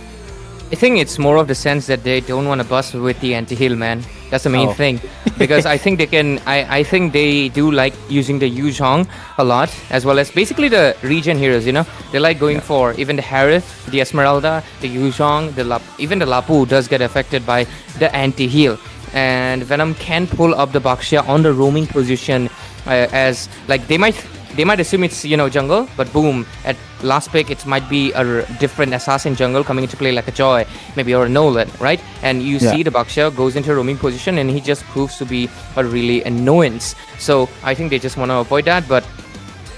I think it's more of the sense that they don't want to bust with the anti-heal, man. That's the main thing. Because I think they can... I think they do like using the Yuzhong a lot, as well as basically the regen heroes, you know? They like going for even the Harith, the Esmeralda, the Yuzhong, even the Lapu does get affected by the anti-heal. And Vnom can pull up the Baxia on the roaming position, as like they might assume it's, you know, jungle, but boom, at last pick it might be a different assassin jungle coming into play, like a Joy maybe, or a Nolan, right? And you see the Baxia goes into roaming position, and he just proves to be a really annoyance. So I think they just want to avoid that. But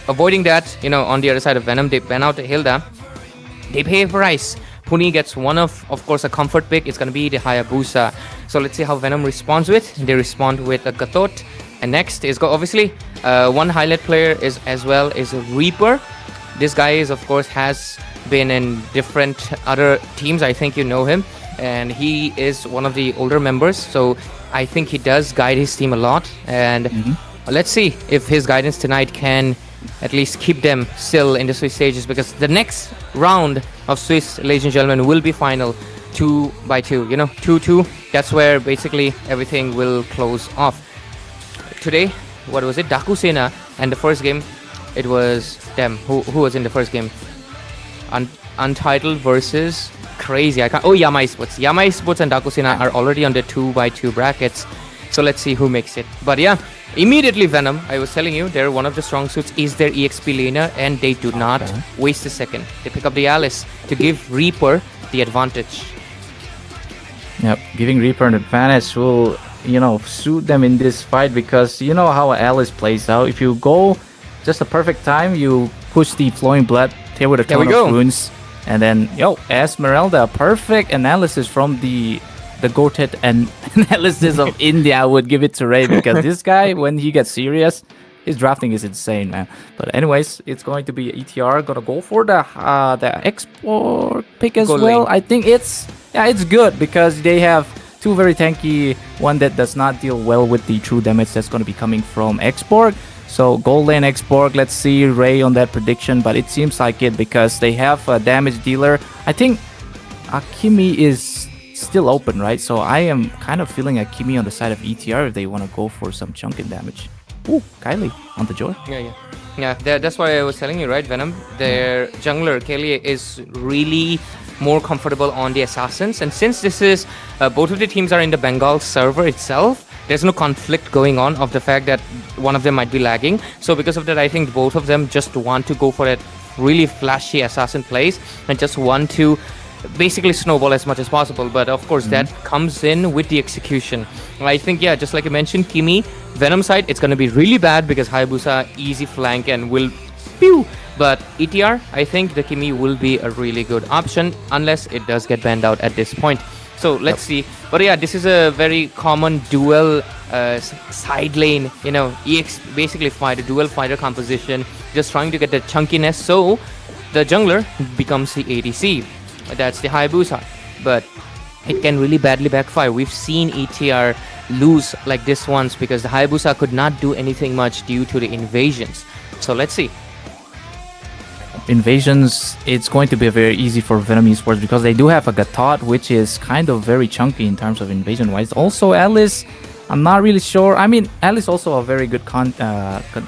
avoiding that, you know, on the other side of Vnom, they ban out the Hilda. They pay a price. Puni gets one of course, a comfort pick. It's going to be the Hayabusa. So let's see how Vnom responds with. They respond with a Gatot. And next is obviously one highlight player is a Reaper. This guy is, of course, has been in different other teams. I think you know him, and he is one of the older members. So I think he does guide his team a lot. And let's see if his guidance tonight can at least keep them still in the Swiss stages, because the next round of Swiss, ladies and gentlemen, will be final 2x2. You know, 2-2. That's where basically everything will close off. Today, what was it? Daku Sena, and the first game, it was them. Who was in the first game? Untitled versus Crazy. Yama Esports. Yama Esports and Daku Sena are already on the 2x2 brackets. So let's see who makes it. But yeah, immediately Vnom, I was telling you, they're one of the strong suits is their EXP laner, and they do not waste a second. They pick up the Alice to give Reaper the advantage. Yep, giving Reaper an advantage will, you know, suit them in this fight, because you know how Alice plays out. If you go just the perfect time, you push the Flowing Blood, tear with a ton of runes, and then Esmeralda, perfect analysis from the goated and analysis of India. I would give it to Ray, because this guy, when he gets serious, his drafting is insane, man. But anyways, it's going to be ETR gonna go for the export pick as well. I think it's good, because they have two very tanky, one that does not deal well with the true damage that's going to be coming from Export. So gold lane Export, let's see Ray on that prediction, but it seems like it, because they have a damage dealer. I think Akimi is still open, right? So I am kind of feeling Akimi on the side of ETR if they want to go for some chunking damage. Ooh, Kylie on the joy. Yeah. Yeah, that's why I was telling you, right, Venom? Their jungler, Kelly, is really more comfortable on the assassins. And since this is, both of the teams are in the Bengal server itself, there's no conflict going on of the fact that one of them might be lagging. So because of that, I think both of them just want to go for that really flashy assassin plays and just want to basically snowball as much as possible. But of course, that comes in with the execution. I think, yeah, just like I mentioned, Kimi, Venom side, it's going to be really bad because Hayabusa easy flank and will pew. But ETR, I think the Kimi will be a really good option unless it does get banned out at this point. So let's see. But yeah, this is a very common dual side lane, EX basically fighter, dual fighter composition, just trying to get the chunkiness. So the jungler becomes the ADC. That's the Hayabusa. But it can really badly backfire. We've seen ETR lose like this once because the Hayabusa could not do anything much due to the invasions. So let's see. Invasions, it's going to be very easy for Vnom Esports because they do have a Gatot, which is kind of very chunky in terms of invasion wise. Also, Alice, I'm not really sure. I mean, Alice also a very good contestant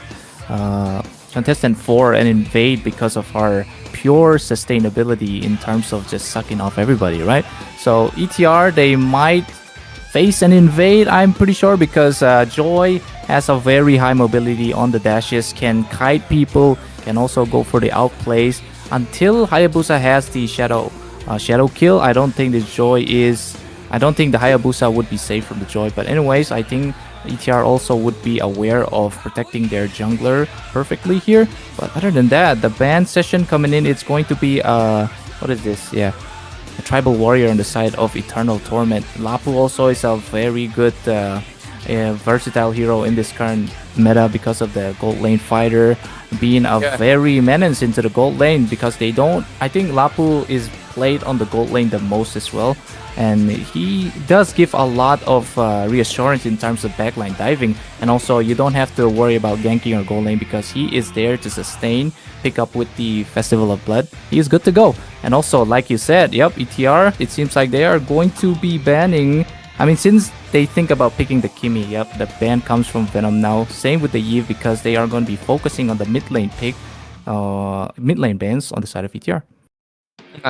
for an invade because of her pure sustainability in terms of just sucking off everybody, right? So ETR, they might face an invade, I'm pretty sure, because Joy has a very high mobility on the dashes, can kite people, can also go for the outplays. Until Hayabusa has the shadow kill, I don't think the Hayabusa would be safe from the Joy. But anyways, I think ETR also would be aware of protecting their jungler perfectly here. But other than that, the ban session coming in, it's going to be what is this? Yeah, a tribal warrior on the side of Eternal Torment. Lapu also is a very good versatile hero in this current meta because of the gold lane fighter being a very menace into the gold lane, because they don't, I think Lapu is played on the gold lane the most as well, and he does give a lot of reassurance in terms of backline diving, and also you don't have to worry about ganking or gold lane because he is there to sustain, pick up with the Festival of Blood. He is good to go. And also, like you said, yep, ETR, it seems like they are going to be banning, I mean, since they think about picking the Kimi, yep, the ban comes from Vnom now. Same with the Eve because they are going to be focusing on the mid lane pick, mid lane bans on the side of ETR.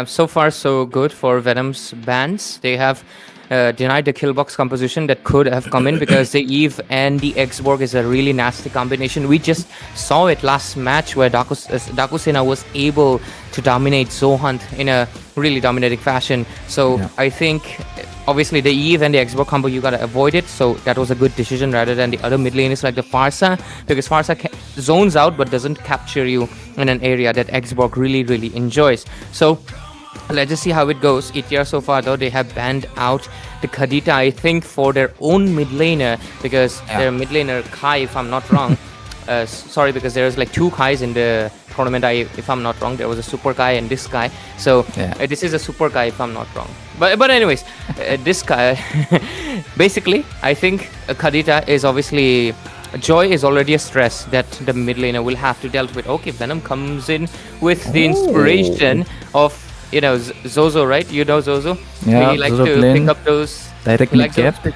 So far, so good for Venom's bans. They have denied the kill box composition that could have come in because the Eve and the X-Borg is a really nasty combination. We just saw it last match where Daku Sena was able to dominate Zohunt in a really dominating fashion. So yeah. I think obviously the Eve and the X-Borg combo, you gotta avoid it. So that was a good decision rather than the other mid laners like the Farsa, because Farsa zones out but doesn't capture you in an area that X-Borg really enjoys. So let's just see how it goes. ETR so far though, they have banned out the Khadita, I think, for their own mid laner because their mid laner Kai, if I'm not wrong, sorry, because there's like two Kais in the tournament, if I'm not wrong. There was a super Kai and this guy. So this is a super Kai if I'm not wrong. But anyways, this guy, basically, I think Khadita is obviously, Joy is already a stress that the mid laner will have to deal with. Okay, Venom comes in with the inspiration of, you know, Zozo, right? You know Zozo? Yeah, we like Zozo to Blin, pick up those. Direct Like mid-cap.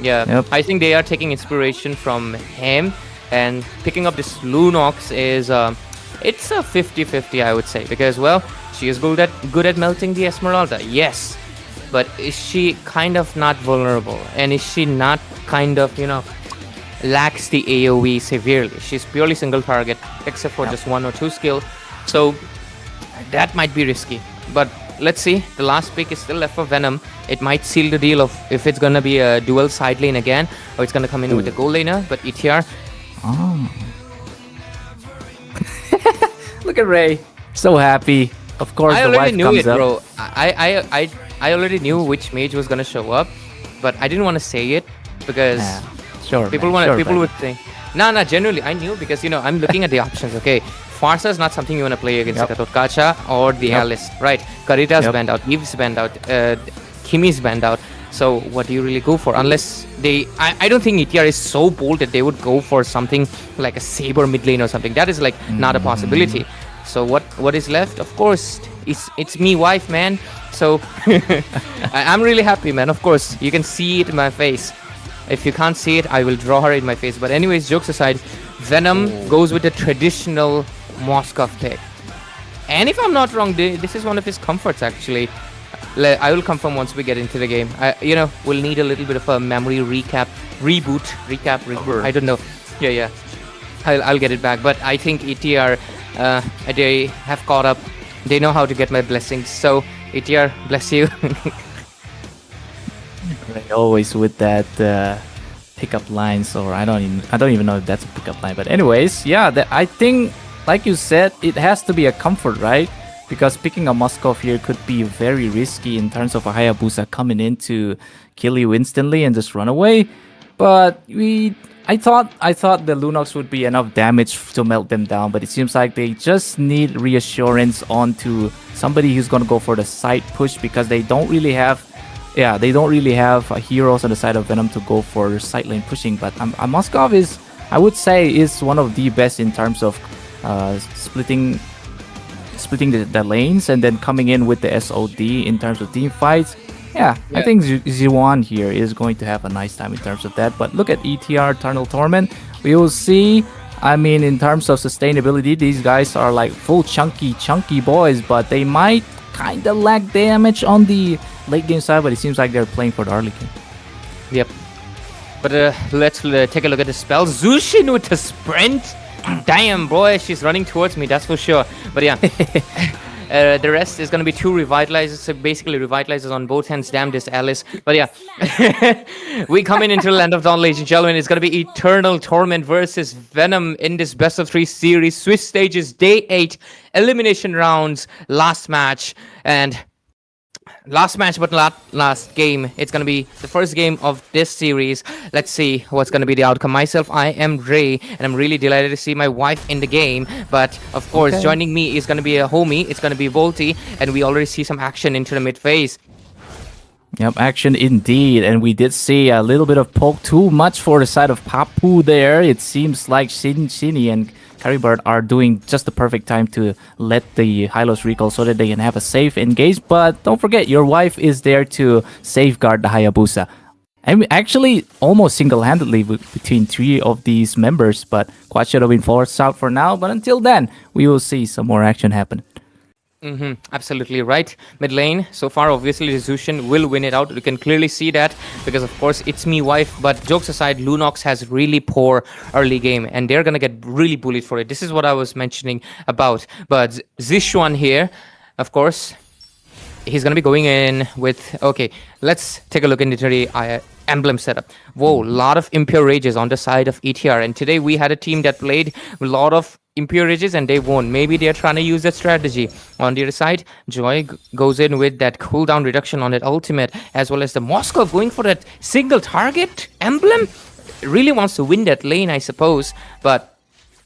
Yeah, Yep. I think they are taking inspiration from him, and picking up this Lunox is it's a 50-50, I would say, because well, she is good at melting the Esmeralda, yes, but is she kind of not vulnerable, and is she not kind of, you know, lacks the AoE severely? She's purely single target except for just one or two skill, so that might be risky. But let's see, the last pick is still left for Venom. It might seal the deal of if it's gonna be a dual side lane again or it's gonna come in with the gold laner. But ETR, Look at Ray, so happy. Of course, I the already wife knew comes it, up. bro. I already knew which mage was gonna show up, but I didn't want to say it because Sure, people would think. Nah, genuinely, I knew because, you know, I'm looking at the options, okay? Farsa is not something you want to play against Katotkacha or the Alice, right? Karita's banned out, Eve's banned out, Kimi's banned out. So what do you really go for? Unless they... I don't think ETR is so bold that they would go for something like a Saber mid lane or something. That is like not a possibility. So what is left? Of course, it's me wife, man. So I'm really happy, man. Of course, you can see it in my face. If you can't see it, I will draw her in my face. But anyways, jokes aside, Vnom goes with the traditional Moskov pick. And if I'm not wrong, this is one of his comforts actually. I will confirm once we get into the game. We'll need a little bit of a memory reboot. I don't know. Yeah. I'll get it back. But I think ETR, they have caught up. They know how to get my blessings. So ETR, bless you. Right, always with that pickup lines, or I don't even know if that's a pickup line. But anyways, yeah, I think, like you said, it has to be a comfort, right? Because picking a Moskov here could be very risky in terms of a Hayabusa coming in to kill you instantly and just run away. But I thought the Lunox would be enough damage to melt them down, but it seems like they just need reassurance onto somebody who's gonna go for the side push, because they don't really have heroes on the side of Vnom to go for side lane pushing. But Moskov is, I would say, is one of the best in terms of splitting the lanes and then coming in with the SOD in terms of team fights. Yeah, I think Z1 here is going to have a nice time in terms of that. But look at ETR, Eternal Torment. We will see. I mean, in terms of sustainability, these guys are like full chunky boys, but they might kind of lack damage on the late game side, but it seems like they're playing for the early game. Yep. But let's take a look at the spell. Zushin with the sprint. Damn, boy, she's running towards me, that's for sure. But yeah, the rest is going to be 2 revitalizers. So basically, revitalizers on both hands. Damn this Alice. But yeah, we coming into the Land of Dawn, ladies and gentlemen. It's going to be Eternal Torment versus Vnom in this best of 3 series. Swiss stages, day 8, elimination rounds, last match. And last match, but not last game. It's going to be the first game of this series. Let's see what's going to be the outcome. Myself, I am Ray, and I'm really delighted to see my wife in the game. But of course, joining me is going to be a homie. It's going to be Volty, and we already see some action into the mid phase. Yep, action indeed. And we did see a little bit of poke, too much for the side of Papu there. It seems like Shini and Carrybird are doing just the perfect time to let the Hylos recall so that they can have a safe engage. But don't forget, your wife is there to safeguard the Hayabusa. And actually, almost single-handedly between 3 of these members. But Quad should have been forced out for now. But until then, we will see some more action happen. Absolutely right. Mid lane, so far, obviously, Zushin will win it out. You can clearly see that because, of course, it's me, wife. But jokes aside, Lunox has really poor early game, and they're going to get really bullied for it. This is what I was mentioning about. But Zishuan here, of course, he's going to be going in with... Okay, let's take a look into the emblem setup. Whoa, a lot of Impure Rages on the side of ETR. And today we had a team that played a lot of Impure Rages and they won. Maybe they're trying to use that strategy. On the other side, Joy goes in with that cooldown reduction on that ultimate, as well as the Moskov going for that single target emblem. Really wants to win that lane, I suppose. But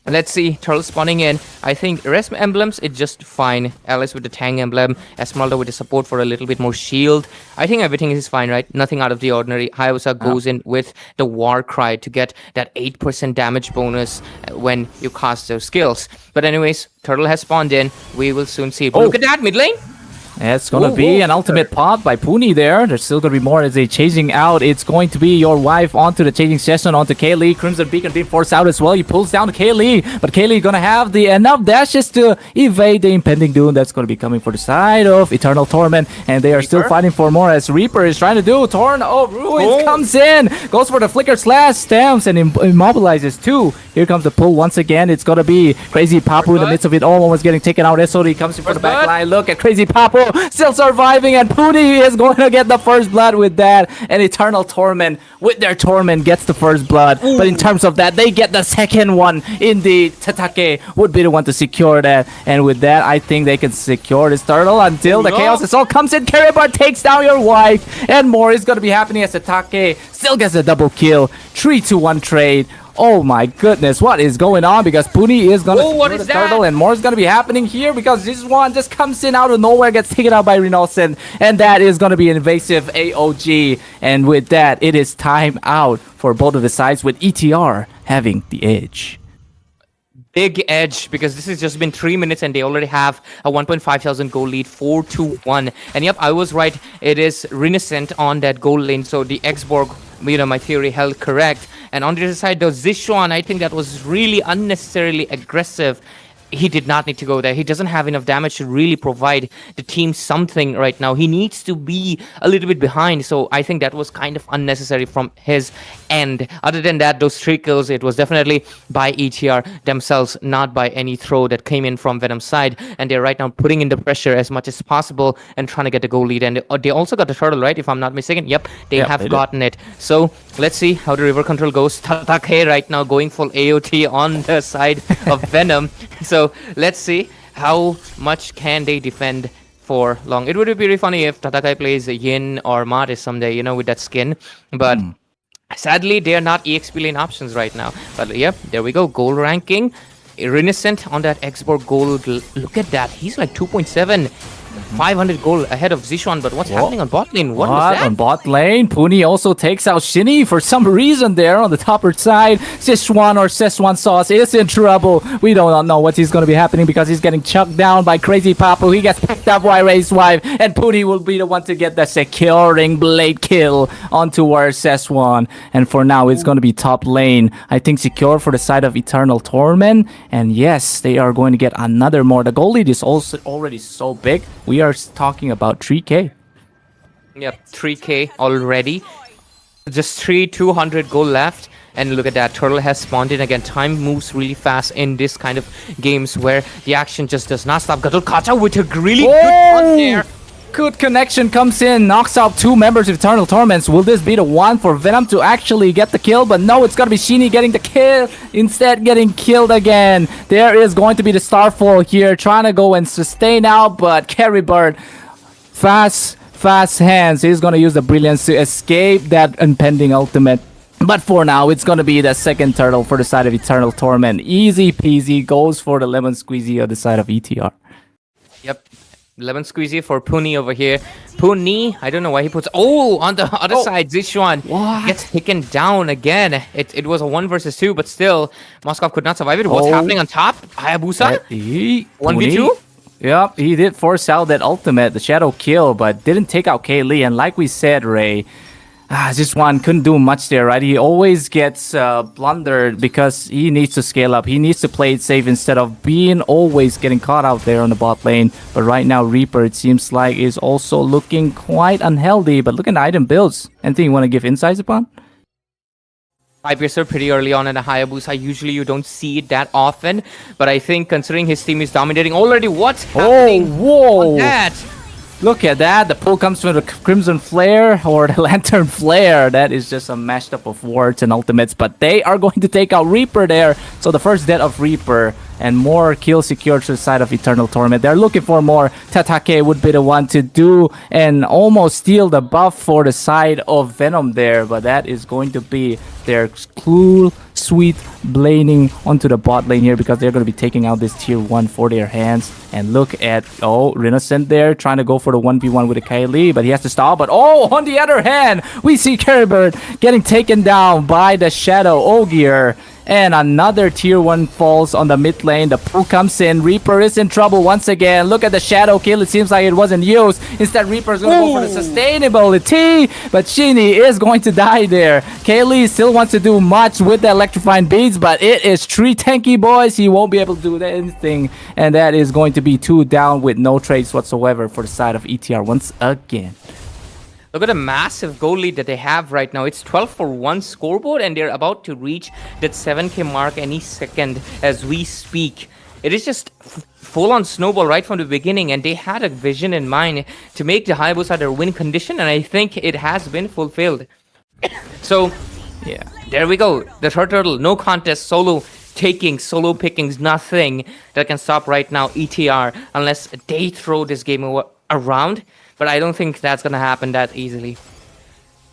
let's see, Turtle spawning in. I think rest emblems, it's just fine. Alice with the Tang emblem, Esmeralda with the support for a little bit more shield. I think everything is fine, right? Nothing out of the ordinary. Hayabusa goes in with the War Cry to get that 8% damage bonus when you cast those skills. But anyways, Turtle has spawned in. We will soon see. But look at that, mid lane. It's going to be an ultimate pot by Puni there. There's still going to be more as they chasing out. It's going to be your wife onto the chasing session onto Kaylee. Crimson Beacon being forced out as well. He pulls down Kaylee, but Kaylee going to have the enough dashes to evade the impending doom that's going to be coming for the side of Eternal Torment. And they are still fighting for more as Reaper is trying to do. Ruins comes in, goes for the Flicker Slash, stamps and immobilizes too. Here comes the pull once again. It's going to be Crazy Papu in the midst of it all. Almost getting taken out. SOD comes in for the back line. Look at Crazy Papu. Still surviving, and Puni is going to get the first blood with that. And Eternal Torment with their Torment gets the first blood. But in terms of that, they get the second one. Indeed, Tatake would be the one to secure that. And with that, I think they can secure this turtle until the Chaos Assault comes in. Carrybird takes down your wife. And more is going to be happening as Tatake still gets a double kill. 3-1 trade. Oh my goodness, what is going on? Because Puni is going to secure the turtle, and more is going to be happening here because this one just comes in out of nowhere, gets taken out by Renolson, and that is going to be an invasive AOG. And with that, it is time out for both of the sides with ETR having the edge. Big edge, because this has just been 3 minutes and they already have a 1,500 goal lead, 4-1. And yep, I was right. It is Renaissance on that goal lane. So the X-Borg my theory held correct. And on the other side, though, Zishuan, I think that was really unnecessarily aggressive. He did not need to go there. He doesn't have enough damage to really provide the team something right now. He needs to be a little bit behind. So I think that was kind of unnecessary from his end. Other than that, those 3 kills, it was definitely by ETR themselves, not by any throw that came in from Venom's side. And they're right now putting in the pressure as much as possible and trying to get the goal lead. And they also got the turtle, right? If I'm not mistaken. Yep, they have gotten it. So let's see how the river control goes. Tatake right now going full AOT on the side of Venom. So let's see how much can they defend for long. It would be really funny if Tatakai plays Yin or Maris someday, with that skin. But sadly, they are not EXP lane options right now. But yeah, there we go. Gold ranking. Renaissance on that export gold. Look at that. He's like 2.7. 500 gold ahead of Zishuan, but what's happening on bot lane? What was that? On bot lane, Puni also takes out Shinny for some reason there on the topper side. Szechuan or Szechuan Sauce is in trouble. We don't know what is going to be happening because he's getting chucked down by Crazy Papu. He gets picked up by Ray's wife, and Puni will be the one to get the securing blade kill onto our Szechuan. And for now, it's going to be top lane. I think secure for the side of Eternal Torment. And yes, they are going to get another more. The goal lead is also already so big. We are talking about 3k. Yep, 3k already. Just 200 gold left. And look at that, Turtle has spawned in again. Time moves really fast in this kind of games where the action just does not stop. Gadol Kata with a really good run there. Good connection comes in, knocks out 2 members of Eternal Torments. Will this be the one for Venom to actually get the kill? But no, it's gonna be Shinny getting the kill, instead getting killed again. There is going to be the Starfall here, trying to go and sustain out, but Carry Bird, fast hands. He's gonna use the Brilliance to escape that impending ultimate. But for now, it's gonna be the second turtle for the side of Eternal Torment. Easy peasy, goes for the lemon squeezy on the side of ETR. Yep. Lemon squeezy for Puni over here. Puni, I don't know why he puts... Oh, on the other side, Zishuan gets taken down again. It was a 1 versus 2, but still, Moskov could not survive it. What's happening on top? Hayabusa? 1v2? Yep, he did force out that ultimate, the shadow kill, but didn't take out Kaylee. And like we said, Ray, Zishuan couldn't do much there, right? He always gets blundered because he needs to scale up. He needs to play it safe instead of being always getting caught out there on the bot lane. But right now, Reaper, it seems like, is also looking quite unhealthy. But look at the item builds. Anything you want to give insights upon? 5-piercer pretty early on in a Hayabusa. Usually you don't see it that often. But I think considering his team is dominating already, what's happening on that? Look at that. The pull comes from the Crimson Flare or the Lantern Flare. That is just a mashed up of wards and ultimates. But they are going to take out Reaper there. So the first death of Reaper and more kills secured to the side of Eternal Torment. They're looking for more. Tatake would be the one to do and almost steal the buff for the side of Venom there. But that is going to be their cool, sweet blading onto the bot lane here because they're going to be taking out this tier 1 for their hands. And look at, Renaissance there trying to go for the 1v1 with the Kylie, but he has to stop. But on the other hand, we see Caribird getting taken down by the Shadow Ogier. And another tier 1 falls on the mid lane. The pull comes in. Reaper is in trouble once again. Look at the shadow kill. It seems like it wasn't used. Instead, Reaper's going to go for the sustainability. But Shinny is going to die there. Kaylee still wants to do much with the electrifying beads, but it is 3 tanky boys. He won't be able to do anything. And that is going to be 2 down with no trades whatsoever for the side of ETR once again. Look at the massive goal lead that they have right now. It's 12-1 scoreboard, and they're about to reach that 7k mark any second as we speak. It is just full-on snowball right from the beginning, and they had a vision in mind to make the Hayabusa their win condition, and I think it has been fulfilled. So, yeah, there we go. The third turtle, no contest, solo takings, solo pickings, nothing that can stop right now ETR unless they throw this game around. But I don't think that's going to happen that easily.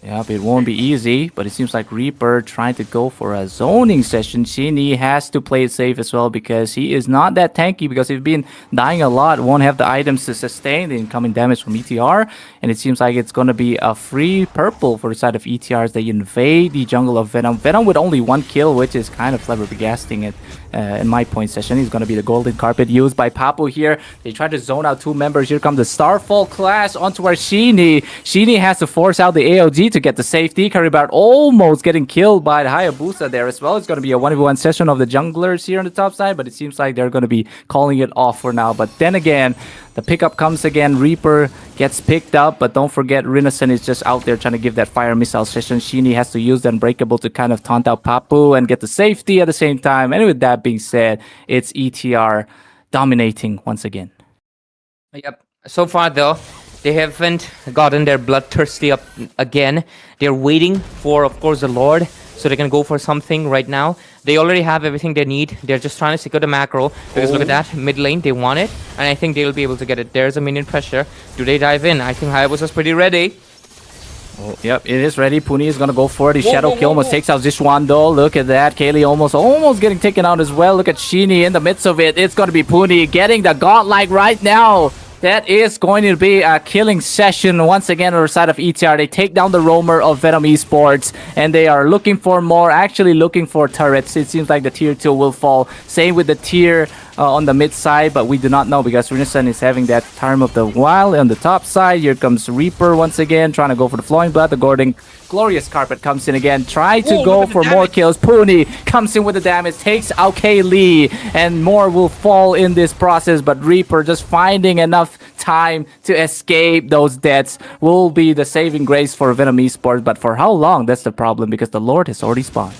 Yep, it won't be easy, but it seems like Reaper trying to go for a zoning session. Shinny has to play it safe as well because he is not that tanky because he's been dying a lot, won't have the items to sustain the incoming damage from ETR. And it seems like it's going to be a free purple for the side of ETR as they invade the jungle of Venom. Venom with only 1 kill, which is kind of flabbergasting it. In my point session, he's going to be the golden carpet used by Papu here. They try to zone out 2 members. Here comes the Starfall clash onto our Shinny. Shinny has to force out the AOG to get the safety. Caribart almost getting killed by the Hayabusa there as well. It's going to be a 1v1 session of the junglers here on the top side, but it seems like they're going to be calling it off for now. But then again, the pickup comes again. Reaper gets picked up, but don't forget Rinesen is just out there trying to give that fire missile session. Sheeny has to use the Unbreakable to kind of taunt out Papu and get the safety at the same time. And with that being said, it's ETR dominating once again. Yep. So far, though, they haven't gotten their bloodthirsty up again. They're waiting for, of course, the Lord, so they can go for something right now. They already have everything they need. They're just trying to secure the macro. Because look at that, mid lane, they want it. And I think they'll be able to get it. There's a minion pressure. Do they dive in? I think Hayabusa's pretty ready. Oh, yep, it is ready. Puni is gonna go for it. His Shadow Kill almost takes out Zishuan though. Look at that. Kaylee almost getting taken out as well. Look at Sheeny in the midst of it. It's gonna be Puni getting the godlike right now. That is going to be a killing session once again on the side of ETR. They take down the roamer of Vnom Esports, and they are looking for more, actually looking for turrets. It seems like the tier 2 will fall. Same with the tier on the mid side, but we do not know because Rinesen is having that Time of the Wild on the top side. Here comes Reaper once again, trying to go for the Flowing Blood. The Glorious Carpet comes in again, try to go for more kills. Puni comes in with the damage, takes out Kaylee, and more will fall in this process, but Reaper just finding enough time to escape those deaths will be the saving grace for Vnom Esports. But for how long? That's the problem, because the Lord has already spawned.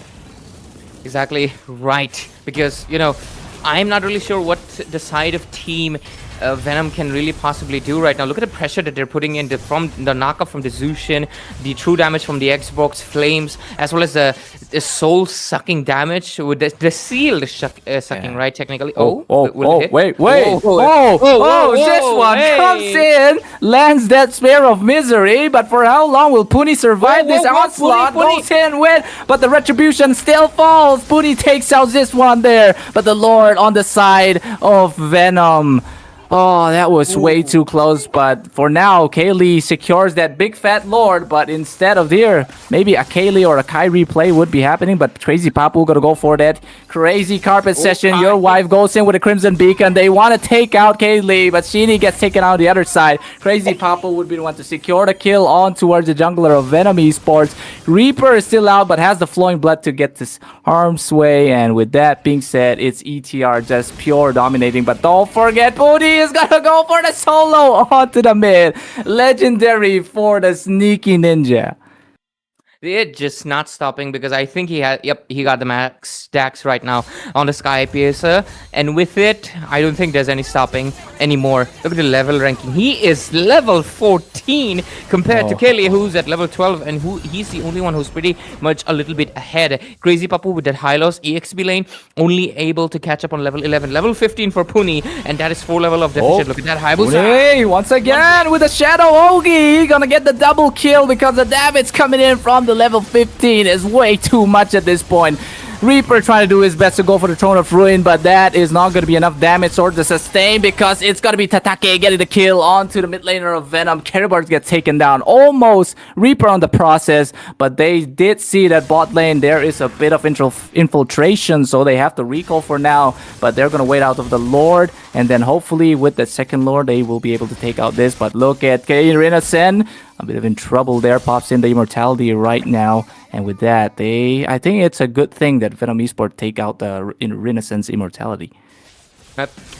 Exactly right. Because, you know, I'm not really sure what the side of team Vnom can really possibly do right now. Look at the pressure that they're putting in from the knockup from the Zushin, the true damage from the Xbox Flames, as well as the soul-sucking damage with the seal sucking, right, technically. Wait. This one comes in, lands that Spear of Misery, but for how long will Puni survive this onslaught? Goes in with, but the Retribution still falls. Puni takes out this one there, but the Lord on the side of Vnom. Oh, that was way too close, but for now, Kaylee secures that big fat Lord, but instead of here, maybe a Kaylee or a Kyrie play would be happening, but Crazy Papu gonna go for that crazy carpet session. Your wife goes in with a Crimson Beacon. They want to take out Kaylee, but Sheeny gets taken out the other side. Crazy Papu would be the one to secure the kill on towards the jungler of Vnom Esports. Reaper is still out, but has the Flowing Blood to get this harm's way, and with that being said, it's ETR just pure dominating, but don't forget, Puni is gonna go for the solo onto the mid. Legendary for the sneaky ninja. They're just not stopping because I think he got the max stacks right now on the Sky Piercer, and with it, I don't think there's any stopping anymore. Look at the level ranking. He is level 14 compared to Kelly, who's at level 12, and he's the only one who's pretty much a little bit ahead. Crazy Papu with that high loss EXP lane, only able to catch up on level 11. Level 15 for Puni, and that is 4 level of deficit. Look at that Hayabusa. Hey, once again with the Shadow Ogi, gonna get the double kill because the damage coming in from the level 15 is way too much at this point. Reaper trying to do his best to go for the Throne of Ruin, but that is not going to be enough damage or the sustain because it's going to be Tatake getting the kill onto the mid laner of Vnom. Caribart gets taken down. Almost Reaper on the process, but they did see that bot lane there is a bit of infiltration, so they have to recall for now, but they're going to wait out of the Lord, and then hopefully with the second Lord they will be able to take out this. But look at Rinesen, a bit of in trouble there, pops in the immortality right now, and with that, I think it's a good thing that Vnom Esports take out the Renaissance immortality.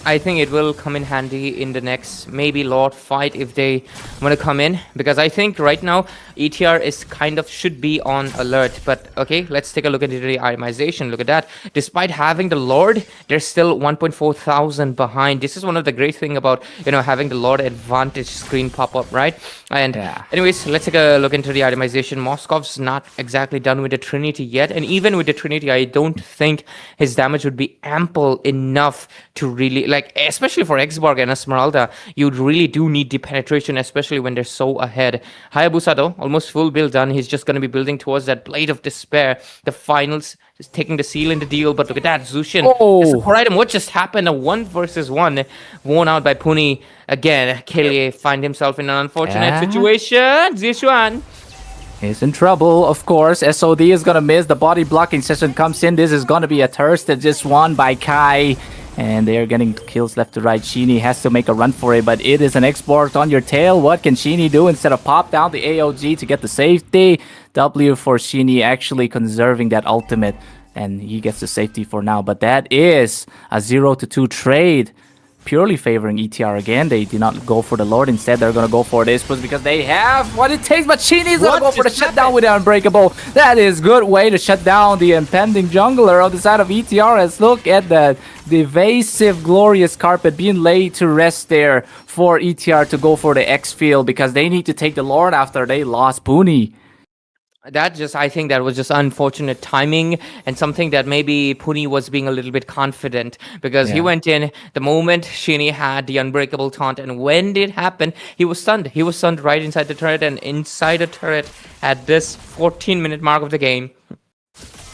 I think it will come in handy in the next maybe Lord fight if they want to come in, because I think right now ETR is should be on alert. But okay, let's take a look at the itemization. Look at that. Despite having the Lord, they're still 1.4 thousand behind. This is one of the great thing about having the Lord advantage screen pop up, right? And anyways, let's take a look into the itemization. Moskov's not exactly done with the Trinity yet, and even with the Trinity, I don't think his damage would be ample enough to really, especially for Xborg and Esmeralda, you really do need the penetration, especially when they're so ahead. Hayabusa though, almost full build done. He's just going to be building towards that Blade of Despair. The finals, just taking the seal in the deal, but look at that, Zushin. Support item, what just happened? A 1 versus 1, worn out by Puni. Again, Kelly find himself in an unfortunate situation. Zishuan is in trouble, of course. SOD is gonna miss. The body blocking session comes in. This is gonna be a thirst that just won by Kai. And they are getting kills left to right. Sheeny has to make a run for it, but it is an export on your tail. What can Sheeny do instead of pop down the AOG to get the safety? W for Sheeny actually conserving that ultimate, and he gets the safety for now. But that is a 0-2 trade, purely favoring ETR again. They did not go for the Lord. Instead, they're going to go for this because they have what it takes. But Sheeny's going to go for the shutdown with the Unbreakable. That is good way to shut down the impending jungler on the side of ETR. Let's look at that evasive, glorious carpet being laid to rest there for ETR to go for the X field because they need to take the Lord after they lost Puni. I think that was just unfortunate timing and something that maybe Puni was being a little bit confident because he went in the moment Sheeny had the unbreakable taunt, and when it happened, he was stunned. He was stunned right inside the turret, and inside the turret at this 14-minute mark of the game,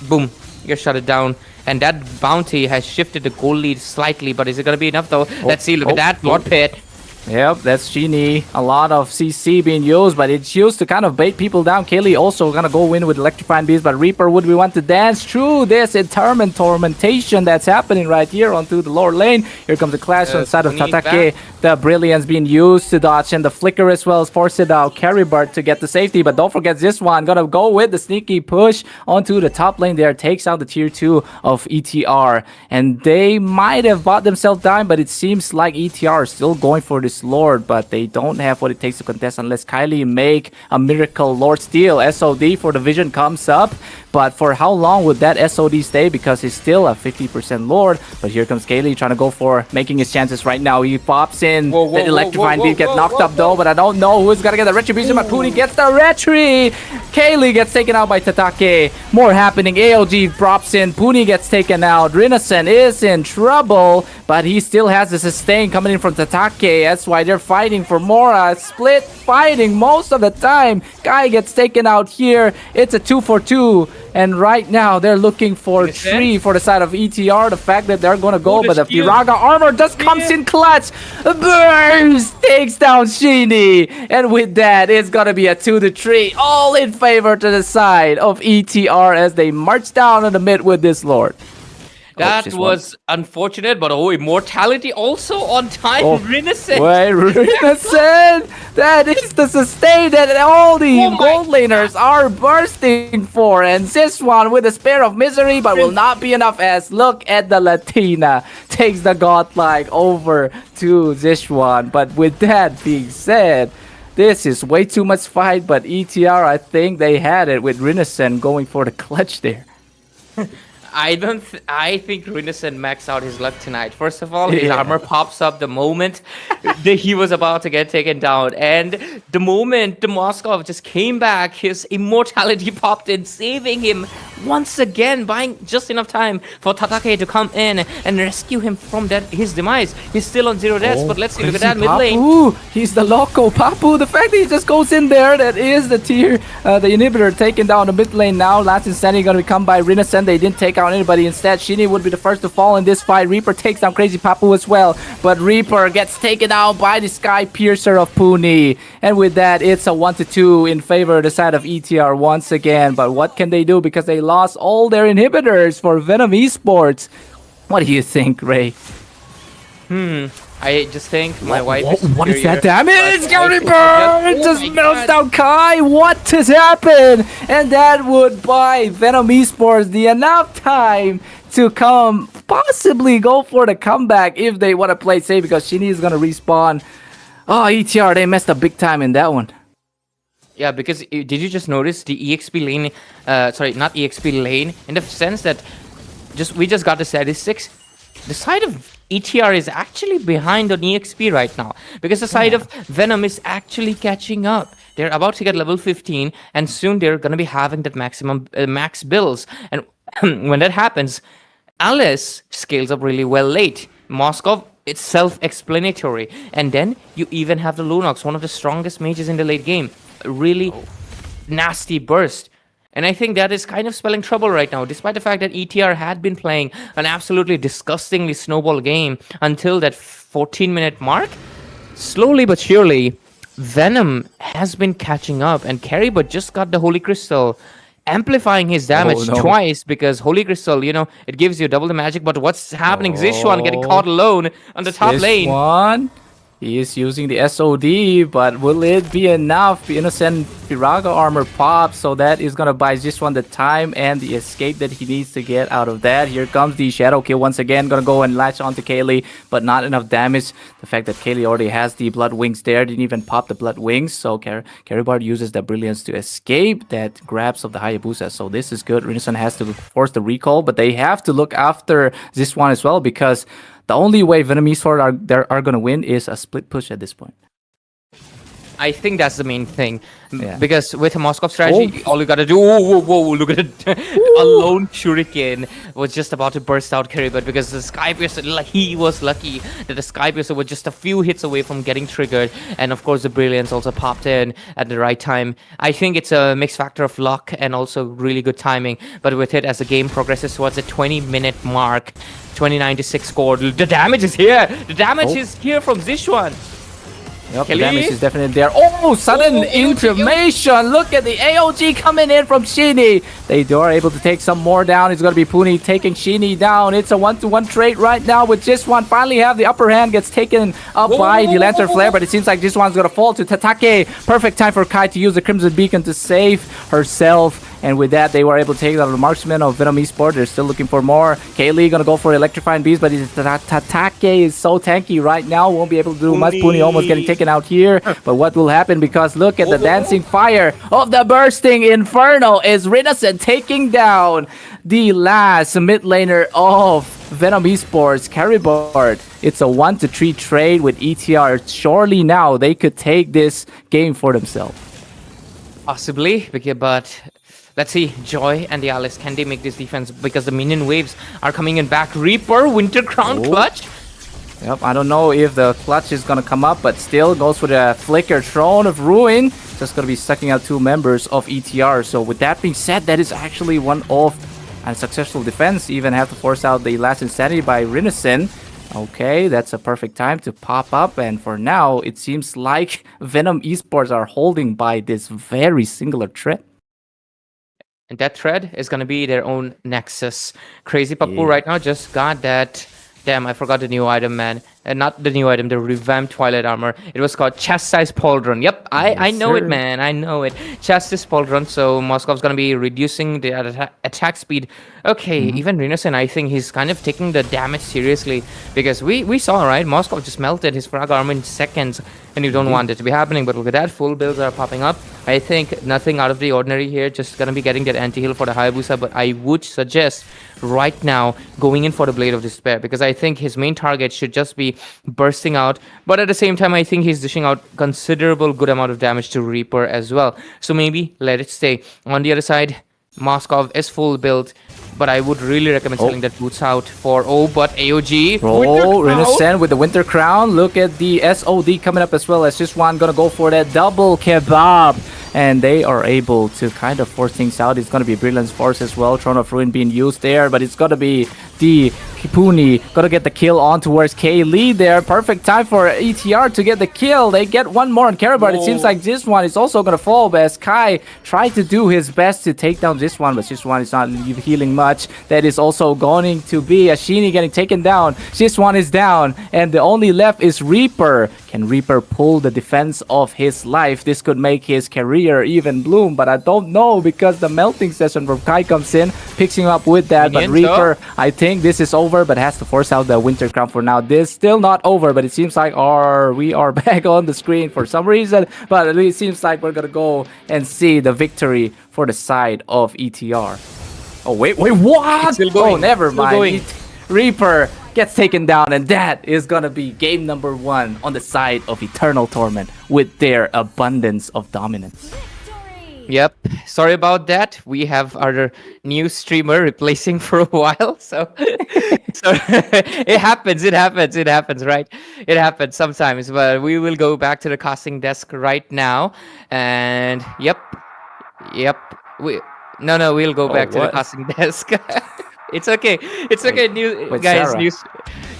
boom, you shut it down. And that bounty has shifted the goal lead slightly, but is it going to be enough though? Let's see, look at that, Lord Pit. Yep, that's Sheeny. A lot of CC being used, but it's used to kind of bait people down. Kaylee also gonna go in with Electrifying Beast, but Reaper, would we want to dance through this tormentation that's happening right here onto the lower lane? Here comes the clash on the side of Tatake. The Brilliance being used to dodge, and the Flicker as well as force it out. Carrybird to get the safety, but don't forget this one. Gonna go with the sneaky push onto the top lane there. Takes out the tier 2 of ETR, and they might have bought themselves time, but it seems like ETR is still going for this Lord, but they don't have what it takes to contest unless Kylie make a miracle Lord steal. SOD for the Vision comes up, but for how long would that SOD stay? Because he's still a 50% Lord. But here comes Kaylee trying to go for making his chances right now. He pops in. The Electrifying Beat gets knocked up though, but I don't know who's gonna get the Retribution. But Puni gets the Retri. Kaylee gets taken out by Tatake. More happening. AOG drops in. Puni gets taken out. Rinacen is in trouble, but he still has the sustain coming in from Tatake. That's why they're fighting for more. Split fighting most of the time. Guy gets taken out here. It's a 2-for-2. And right now, they're looking for 3 for the side of ETR. The fact that they're going to go, but the Piraga armor just comes in clutch. Burst takes down Sheeny. And with that, it's going to be a 2-3. All in favor to the side of ETR as they march down in the mid with this Lord. That was unfortunate, but Immortality also on time. Rinacen. Wait, Rinacen! That is the sustain that all the gold laners are bursting for. And this one with a Spear of Misery, but will not be enough as look at the Latina. Takes the Godlike over to this one. But with that being said, this is way too much fight, but ETR, I think they had it with Rinacen going for the clutch there. I think Rinacen maxed out his luck tonight. First of all, his armor pops up the moment he was about to get taken down. And the moment the Moskov just came back, his immortality popped in, saving him once again, buying just enough time for Tatake to come in and rescue him from his demise. He's still on 0 deaths, but let's see, look at that mid lane. He's the Loco Papu. The fact that he just goes in there, that is the tier, the inhibitor taking down the mid lane now. Last Insanity gonna be come by Rinacen. They didn't take out anybody. Instead, Sheeny would be the first to fall in this fight. Reaper takes down Crazy Papu as well, but Reaper gets taken out by the Sky Piercer of Puni. And with that, it's a 1-2 in favor of the side of ETR once again. But what can they do? Because they lost all their inhibitors for Vnom Esports. What do you think, Ray? I just think my wife is What is that superior. damage? Carrybird just melts down Kai. What has happened? And that would buy Vnom Esports the enough time to possibly go for the comeback if they want to play safe, because Sheeny is going to respawn. Oh, ETR, they messed up big time in that one. Yeah, because did you just notice the EXP lane, sorry, not EXP lane, in the sense that we just got the statistics. The side of ETR is actually behind on EXP right now, because the side of Vnom is actually catching up. They're about to get level 15, and soon they're going to be having that maximum max bills. And when that happens, Alice scales up really well late. Moskov, it's self-explanatory. And then you even have the Lunox, one of the strongest mages in the late game. Really nasty burst. And I think that is kind of spelling trouble right now, despite the fact that ETR had been playing an absolutely disgustingly snowball game until that 14-minute mark. Slowly but surely, Vnom has been catching up, and Carrybird just got the Holy Crystal. amplifying his damage no. twice because Holy Crystal, it gives you double the magic. But what's happening? Zishuan getting caught alone on the top This lane. one, he is using the SOD, but will it be enough? The Innocent Firaga armor pops, so that is gonna buy this one the time and the escape that he needs to get out of that. Here comes the Shadow Kill once again, gonna go and latch onto Kaylee, but not enough damage. The fact that Kaylee already has the Blood Wings there, didn't even pop the Blood Wings, so Caribard uses the Brilliance to escape that grabs of the Hayabusa, so this is good. Rinison has to force the recall, but they have to look after this one as well, because the only way Vnom Esports are going to win is a split push at this point. I think that's the main thing. Yeah. Because with a Moskov strategy, all you gotta do... Whoa, look at it. A lone Shuriken was just about to burst out Caribert because the Sky Piercer, he was lucky that the Sky Piercer was just a few hits away from getting triggered. And of course, the Brilliance also popped in at the right time. I think it's a mixed factor of luck and also really good timing. But with it, as the game progresses towards the 20-minute mark, 29-6 score, the damage is here. The damage is here from Zishuan. Yep, the damage is definitely there. Oh, sudden information! Look at the AOG coming in from Shini. They are able to take some more down. It's going to be Puni taking Shini down. It's a 1-to-1 trade right now with this one. Finally have the upper hand. Gets taken up by the Lantern Flare, but it seems like this one's going to fall to Tatake. Perfect time for Kai to use the Crimson Beacon to save herself. And with that, they were able to take out the marksman of Vnom Esports. They're still looking for more. Kaylee gonna go for Electrifying Beast, but Tatake is so tanky right now. Won't be able to do much. Puni almost getting taken out here. But what will happen? Because look at the dancing fire of the bursting Inferno is Rinison taking down the last mid laner of Vnom Esports, Caribard. It's a 1-to-3 trade with ETR. Surely now they could take this game for themselves. Possibly, but let's see, Joy and the Alice, can they make this defense? Because the minion waves are coming in back. Reaper, Winter Crown, Clutch. Yep, I don't know if the clutch is gonna come up, but still goes for the Flicker. Throne of Ruin, just gonna be sucking out 2 members of ETR. So with that being said, that is actually one of a successful defense. Even have to force out the last Insanity by Rinison. Okay, that's a perfect time to pop up, and for now, it seems like Vnom Esports are holding by this very singular threat. And that thread is going to be their own Nexus. Crazy Papu right now just got that... Damn, I forgot the new item, man. Not the new item, the revamped Twilight Armor. It was called Chastise Pauldron. Yep, I know it, man. I know it. Chastise Pauldron. So Moskov's going to be reducing the attack speed. Okay, even Rinison, I think he's kind of taking the damage seriously. Because we saw, right? Moskov just melted his frag armor in seconds. And you don't want it to be happening. But look at that. Full builds are popping up. I think nothing out of the ordinary here. Just going to be getting that anti-heal for the Hayabusa. But I would suggest right now going in for the Blade of Despair. Because I think his main target should just be bursting out, but at the same time I think he's dishing out considerable good amount of damage to Reaper as well, so maybe let it stay. On the other side, Moskov is full build, but I would really recommend selling that boots out for but AOG. Rinison with the Winter Crown. Look at the SOD coming up as well as this one gonna go for that double kebab. And they are able to kind of force things out. It's going to be Brilliance Force as well. Throne of Ruin being used there, but it's going to be the Kipuni. Going to get the kill on towards Kaylee there. Perfect time for ETR to get the kill. They get one more on Caribard. It seems like this one is also going to fall, but as Kai tried to do his best to take down this one, but this one is not healing much. That is also going to be Ashini getting taken down. This one is down, and the only left is Reaper. Can Reaper pull the defense of his life? This could make his career even bloom, but I don't know because the melting session from Kai comes in, picks him up with that. But Reaper, I think this is over, but has to force out the Winter Crown for now. This still not over, but it seems like we are back on the screen for some reason, but it seems like we're gonna go and see the victory for the side of ETR. Oh wait, what? Oh, never mind. Reaper gets taken down, and that is gonna be game number 1 on the side of Eternal Torment with their abundance of dominance. Yep, sorry about that. We have our new streamer replacing for a while, so it happens, right? It happens sometimes, but we will go back to the casting desk right now, and yep, we'll go back to the casting desk. It's okay. It's okay. Guys.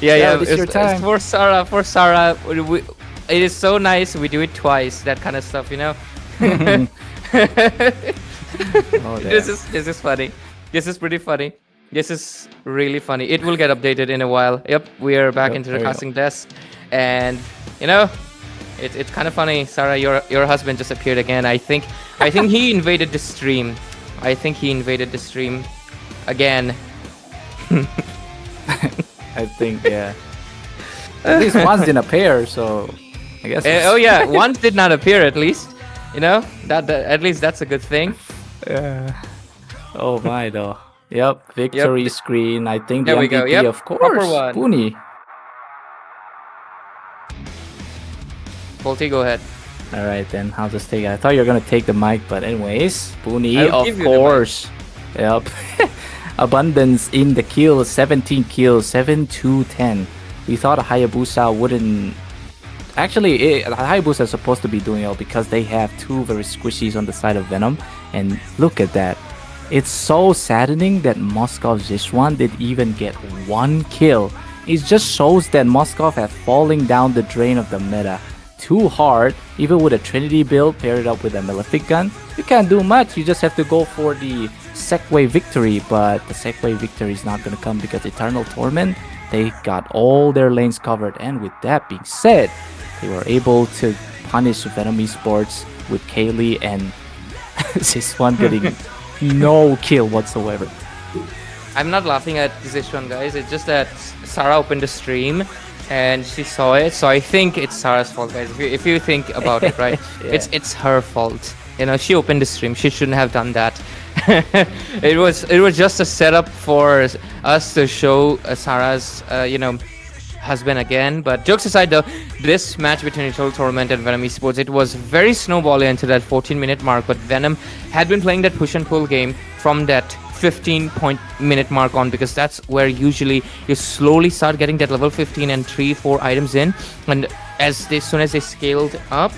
It's your time. For Sarah. It is so nice. We do it twice. That kind of stuff, you know. Oh, This is funny. This is pretty funny. This is really funny. It will get updated in a while. Yep, we are back Yep, into the there we go. casting desk, and you know, it's kind of funny. Sarah, your husband just appeared again. I think he invaded the stream. I think he invaded the stream again. I think, yeah. At least once in a pair, so I guess. Oh yeah, one did not appear at least. You know that at least that's a good thing. Oh my though. Yep, victory screen. I think the There we MVP, go. Yep, of proper course. one. Puni. Volty, go ahead. All right then. I'll just take it. I thought you were gonna take the mic, but anyways, Puni, I'll of give you the mic. course. Yep. Abundance in the kills. 17 kills. 7-10. We thought Hayabusa wouldn't. Actually, Hayabusa is supposed to be doing well because they have two very squishies on the side of Vnom. And look at that. It's so saddening that Moskov Zishwan did even get one kill. It just shows that Moskov has falling down the drain of the meta too hard. Even with a Trinity build paired up with a Malefic gun, you can't do much. You just have to go for the Segway victory. But the Segway victory is not going to come because Eternal Torment, they got all their lanes covered. And with that being said, they were able to punish Vnom Esports with Kaylee and Zishwan getting no kill whatsoever. I'm not laughing at this one, guys. It's just that Sarah opened the stream and she saw it, so I think it's Sarah's fault, guys. If you think about it, right? Yeah. It's her fault. You know, she opened the stream. She shouldn't have done that. it was just a setup for us to show Sarah's husband again. But jokes aside, though, this match between Eternal Torment and Vnom Esports, it was very snowbally until that 14-minute mark. But Vnom had been playing that push and pull game from that 15-minute mark on, because that's where usually you slowly start getting that level 15 and 3-4 items in. And as soon as they scaled up,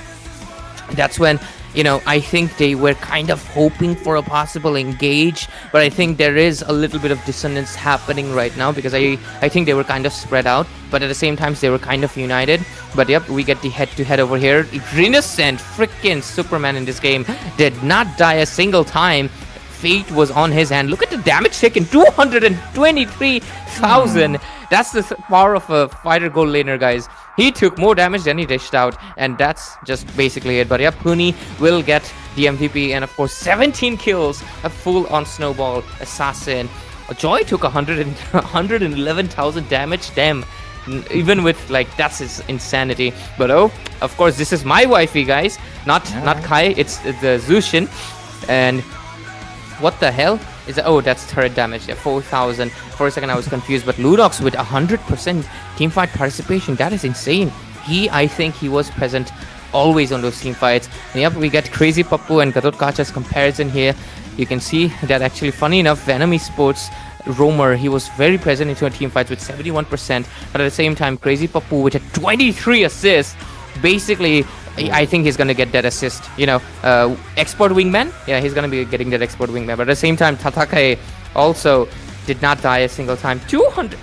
that's when, you know, I think they were kind of hoping for a possible engage, but I think there is a little bit of dissonance happening right now, because I think they were kind of spread out, but at the same time they were kind of united. But yep, we get the head-to-head over here. Innocent freaking Superman in this game did not die a single time. Fate was on his hand. Look at the damage taken, 223,000. That's the power of a fighter gold laner, guys. He took more damage than he dished out, and that's just basically it. But yeah, Puni will get the MVP, and of course 17 kills, a full-on snowball assassin. Joy took 111,000 damage. Damn, even with like, that's his insanity. But oh, of course this is my wifey, guys, not Kai. It's the Zushin, and what the hell is that? Oh, that's turret damage. Yeah, 4,000. For a second I was confused, but Ludox with 100% teamfight participation, that is insane. I think he was present always on those team fights. And yep, we get Crazy Pappu and Gatot Kacha's comparison here. You can see that actually, funny enough, Vnom Esports Roamer, he was very present into a team fights with 71%, but at the same time Crazy Pappu with a 23 assists. Basically, I think he's gonna get that assist, you know, export wingman. Yeah, he's gonna be getting that export wingman. But at the same time, Tatakae also did not die a single time. 200,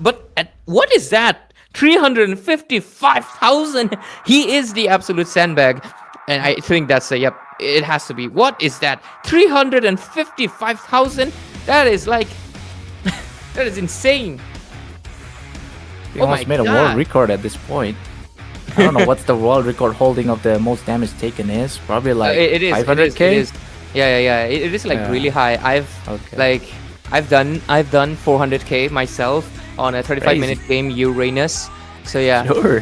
but what is that? 355,000. He is the absolute sandbag, and I think that's yep. It has to be. What is that? 355,000. That is like, that is insane. He almost made a world record at this point. I don't know what's the world record holding of the most damage taken is. Probably like it is 500k. It is. Yeah. It is like really high. I've done 400k myself on a 35-minute game Uranus. So yeah. Sure.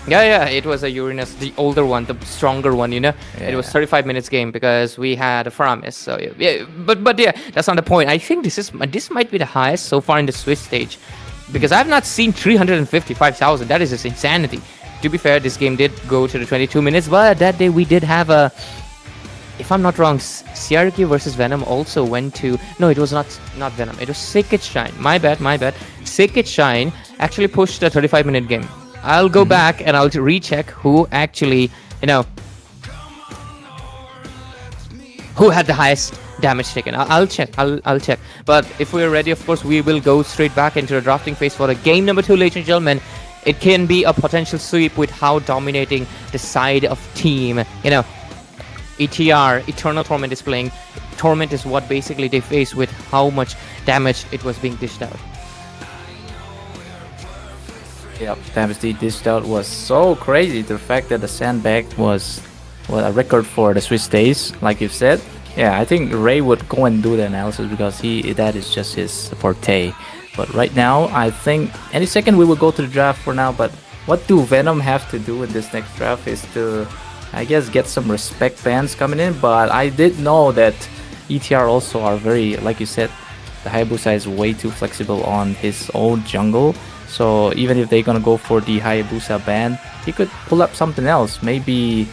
Yeah. It was a Uranus, the older one, the stronger one. You know, it was 35 minutes game because we had a Faramis. So yeah, but yeah, that's not the point. I think this might be the highest so far in the Swiss stage, because I've not seen 355,000. That is just insanity. To be fair, this game did go to the 22 minutes, but that day we did have a, if I'm not wrong, CRQ versus Vnom also went to, no, it was not Vnom, it was Sacred Shine. My bad. Sacred Shine actually pushed a 35-minute game. I'll go back and I'll recheck who actually, you know, who had the highest damage taken. I'll check. But if we're ready, of course, we will go straight back into the drafting phase for the game number 2, ladies and gentlemen. It can be a potential sweep with how dominating the side of team, you know, ETR, Eternal Torment is playing. Torment is what basically they face with how much damage it was being dished out. Yep, damage they dished out was so crazy. The fact that the sandbag was a record for the Swiss days, like you said. Yeah, I think Ray would go and do the analysis because that is just his forte. But right now, I think any second we will go to the draft for now. But what do Vnom have to do in this next draft is to, I guess, get some respect bans coming in. But I did know that ETR also are very, like you said, the Hayabusa is way too flexible on his own jungle. So even if they're gonna go for the Hayabusa ban, he could pull up something else. Maybe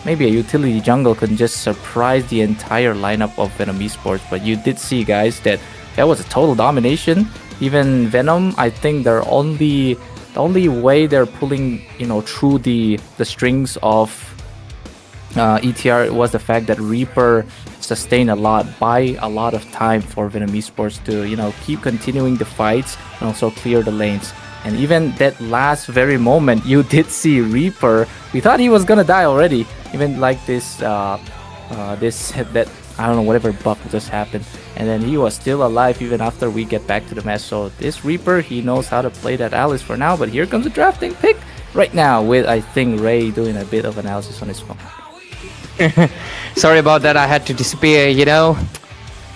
a utility jungle could just surprise the entire lineup of Vnom Esports. But you did see, guys, that was a total domination. Even Vnom, I think the only way they're pulling, through the strings of ETR was the fact that Reaper sustained a lot, buy a lot of time for Vnom Esports to, keep continuing the fights and also clear the lanes. And even that last very moment, you did see Reaper. We thought he was gonna die already. Even like that I don't know, whatever bug just happened, and then he was still alive even after we get back to the match. So this Reaper, he knows how to play that Alice for now. But here comes the drafting pick right now with, I think, Ray doing a bit of analysis on his phone. Sorry about that, I had to disappear,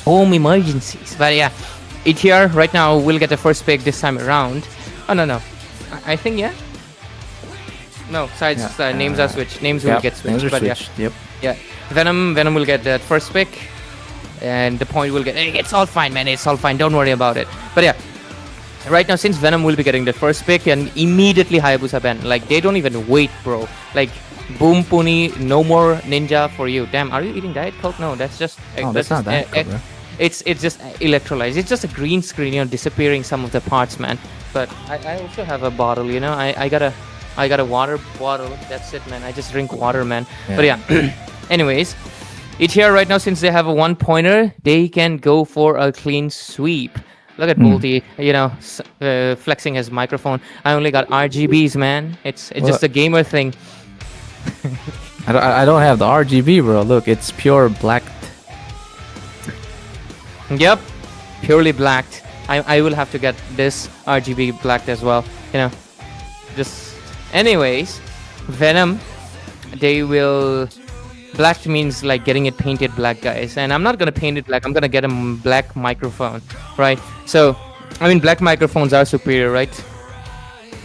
home emergencies. But yeah, ETR right now will get the first pick this time around. Oh no, I think no, sides, names are switched. Names will get switched, but switched. Yep. Yeah, Vnom will get that first pick, and the point will get. Hey, it's all fine, man. It's all fine. Don't worry about it. But yeah, right now, since Vnom will be getting the first pick and immediately Hayabusa ban, like they don't even wait, bro. Like, boom, Puni, no more ninja for you. Damn, are you eating Diet Coke? No, that's just. That's not Diet Coke, bro. It's just electrolyzed. It's just a green screen, disappearing some of the parts, man. But I also have a bottle, I got a water bottle. That's it, man. I just drink water, man. Yeah. But yeah. Anyways, ETR right now, since they have a 1-pointer, they can go for a clean sweep. Look at Bolty, flexing his microphone. I only got RGBs, man. It's just a gamer thing. I don't have the RGB, bro. Look, it's pure black. Yep, purely blacked. I will have to get this RGB blacked as well. Just anyways, Vnom, they will. Black means like getting it painted black, guys. And I'm not gonna paint it black. I'm gonna get a black microphone, right? So, I mean, black microphones are superior, right?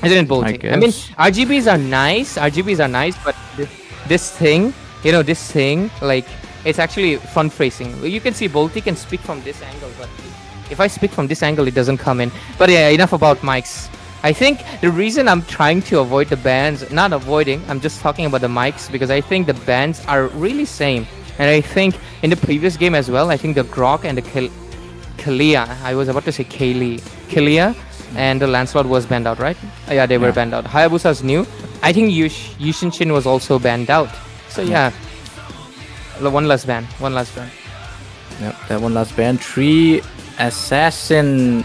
Isn't it, Bolty? I mean, RGBs are nice, but this thing, like, it's actually front facing. You can see Bolty can speak from this angle, but if I speak from this angle, it doesn't come in. But yeah, enough about mics. I think the reason I'm trying to avoid the bans, not avoiding, I'm just talking about the mics, because I think the bans are really same. And I think in the previous game as well, I think the Grok and the Kalia, I was about to say Kalia, and the Lancelot was banned out, right? Yeah, they were banned out. Hayabusa's new. I think Yushinshin was also banned out. So yeah, one last ban. Yep, that one last ban. 3 assassin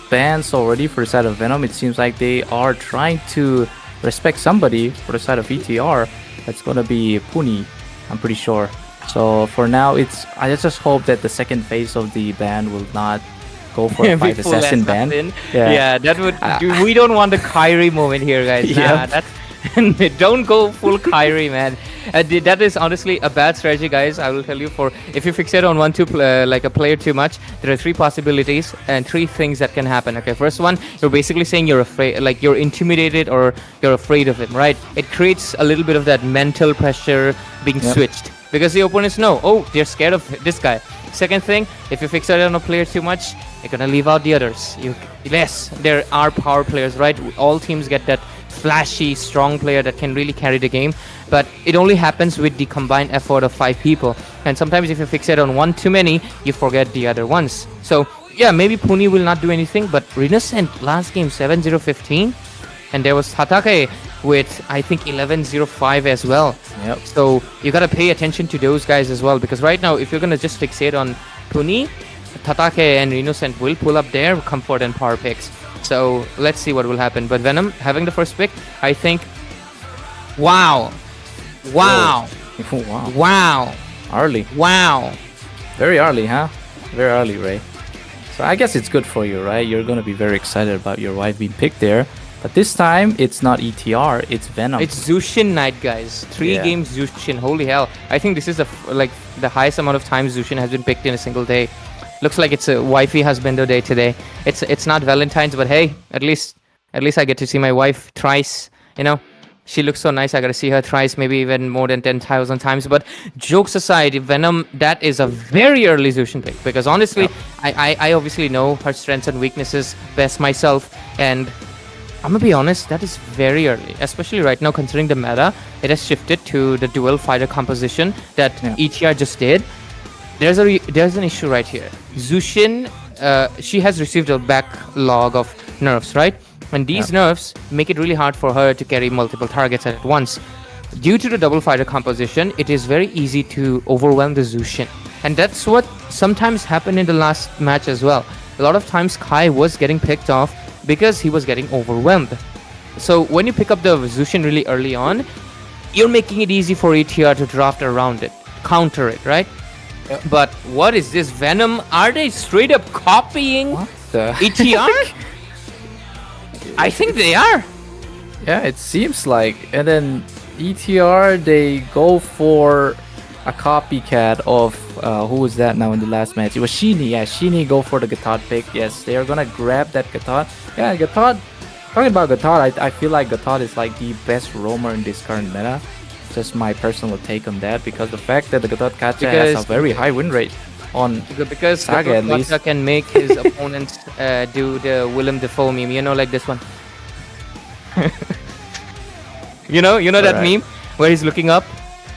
bans already for the side of Vnom. It seems like they are trying to respect somebody for the side of ETR. That's gonna be Puni, I'm pretty sure. So for now, I just hope that the second phase of the ban will not go for a 5 assassin ban. Yeah, that would. We don't want the Kyrie moment here, guys. Nah, that's. Don't go full Kyrie, man. That is honestly a bad strategy, guys. I will tell you. For if you fixate on like a player too much, there are 3 possibilities and 3 things that can happen. Okay, first one, you're basically saying you're afraid, like you're intimidated or you're afraid of him, right? It creates a little bit of that mental pressure being switched because the opponents know, oh, they're scared of this guy. Second thing, if you fixate on a player too much, you're gonna leave out the others. Yes, there are power players, right? All teams get that flashy, strong player that can really carry the game, but it only happens with the combined effort of 5 people. And sometimes if you fixate on one too many, you forget the other ones. So yeah, maybe Puni will not do anything, but Renascent last game 7-0-15, and there was Hatake with I think 11-0-5 as well. Yep. So you gotta pay attention to those guys as well, because right now if you're gonna just fixate on Puni, Tatake and Innocent will pull up their comfort and power picks. So let's see what will happen. But Vnom having the first pick, I think. Wow. Early. Wow. Very early, huh? Very early, Ray. So I guess it's good for you, right? You're gonna be very excited about your wife being picked there. But this time, it's not ETR, it's Vnom. It's Zushin night, guys. 3 Yeah. games Zushin. Holy hell. I think this is the highest amount of times Zushin has been picked in a single day. Looks like it's a wifey husbando day today. It's not Valentine's, but hey, at least I get to see my wife thrice. You know, she looks so nice. I gotta see her thrice, maybe even more than 10,000 times. But jokes aside, Vnom, that is a very early Zushin pick because honestly, I obviously know her strengths and weaknesses best myself, and I'm gonna be honest, that is very early, especially right now considering the meta. It has shifted to the dual fighter composition that ETR just did. There's an issue right here. Zushin, she has received a backlog of nerfs, right? And these nerfs make it really hard for her to carry multiple targets at once. Due to the double fighter composition, it is very easy to overwhelm the Zushin. And that's what sometimes happened in the last match as well. A lot of times Kai was getting picked off because he was getting overwhelmed. So when you pick up the Zushin really early on, you're making it easy for ETR to draft around it, counter it, right? But what is this? Vnom? Are they straight up copying ETR? I think they are. Yeah, it seems like. And then ETR, they go for a copycat of who was that now in the last match? It was Sheeny. Yeah, Sheeny go for the Gatot pick. Yes, they are gonna grab that Gatot. Yeah, Gatot. Talking about Gatot, I feel like Gatot is like the best roamer in this current meta. Just my personal take on that, because the fact that the Gatot Kacha has a very high win rate on because Saga at least. Gatot can make his opponents do the Willem Dafoe meme. You know, like this one. you know that meme where he's looking up.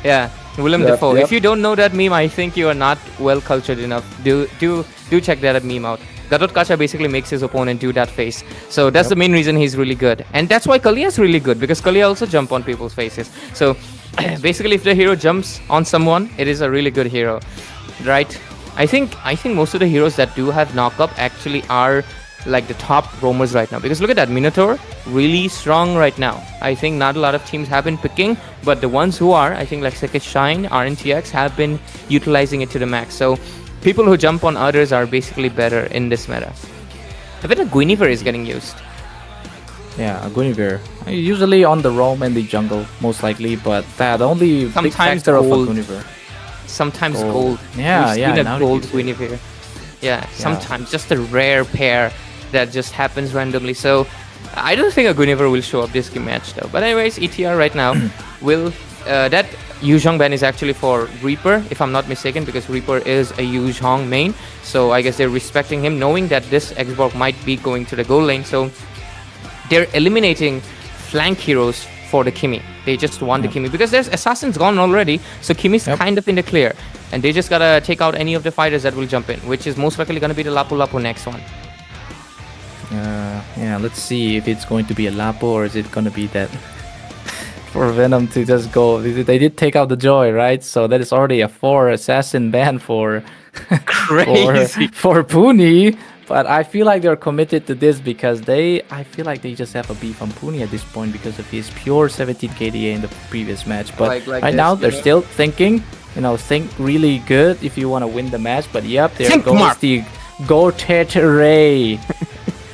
Yeah, Willem Dafoe. If you don't know that meme, I think you are not well cultured enough. Do check that meme out. Gatot Kacha basically makes his opponent do that face. So that's the main reason he's really good. And that's why Kalia is really good, because Kalia also jump on people's faces. So basically if the hero jumps on someone, it is a really good hero. Right? I think most of the heroes that do have knock up actually are like the top roamers right now. Because look at that, Minotaur, really strong right now. I think not a lot of teams have been picking, but the ones who are, I think like Sekis Shine, RNTX have been utilizing it to the max. So people who jump on others are basically better in this meta. I bet a Guinevere is getting used. Yeah, a Guinevere. Usually on the roam and the jungle, most likely, but that only big factor of a Guinevere. Sometimes gold. Yeah, We've seen a gold Guinevere. Yeah, sometimes just a rare pair that just happens randomly. So I don't think a Guinevere will show up this match though. But anyways, ETR right now will that Yu Zhong ban is actually for Reaper, if I'm not mistaken, because Reaper is a Yu Zhong main. So I guess they're respecting him, knowing that this Xborg might be going to the goal lane. So they're eliminating flank heroes for the Kimi. They just want the Kimi because there's assassins gone already. So Kimi's kind of in the clear. And they just gotta take out any of the fighters that will jump in, which is most likely gonna be the Lapu Lapu next one. Yeah, let's see if it's going to be a Lapo or is it going to be that for Vnom to just go. They did take out the Joy, right? So that is already a 4 assassin ban for crazy for Puni. But I feel like they're committed to this because I feel like they just have a beef on Puni at this point because of his pure 17 KDA in the previous match. But right now they're still thinking, think really good if you want to win the match. But yep, there goes the Gotet Ray.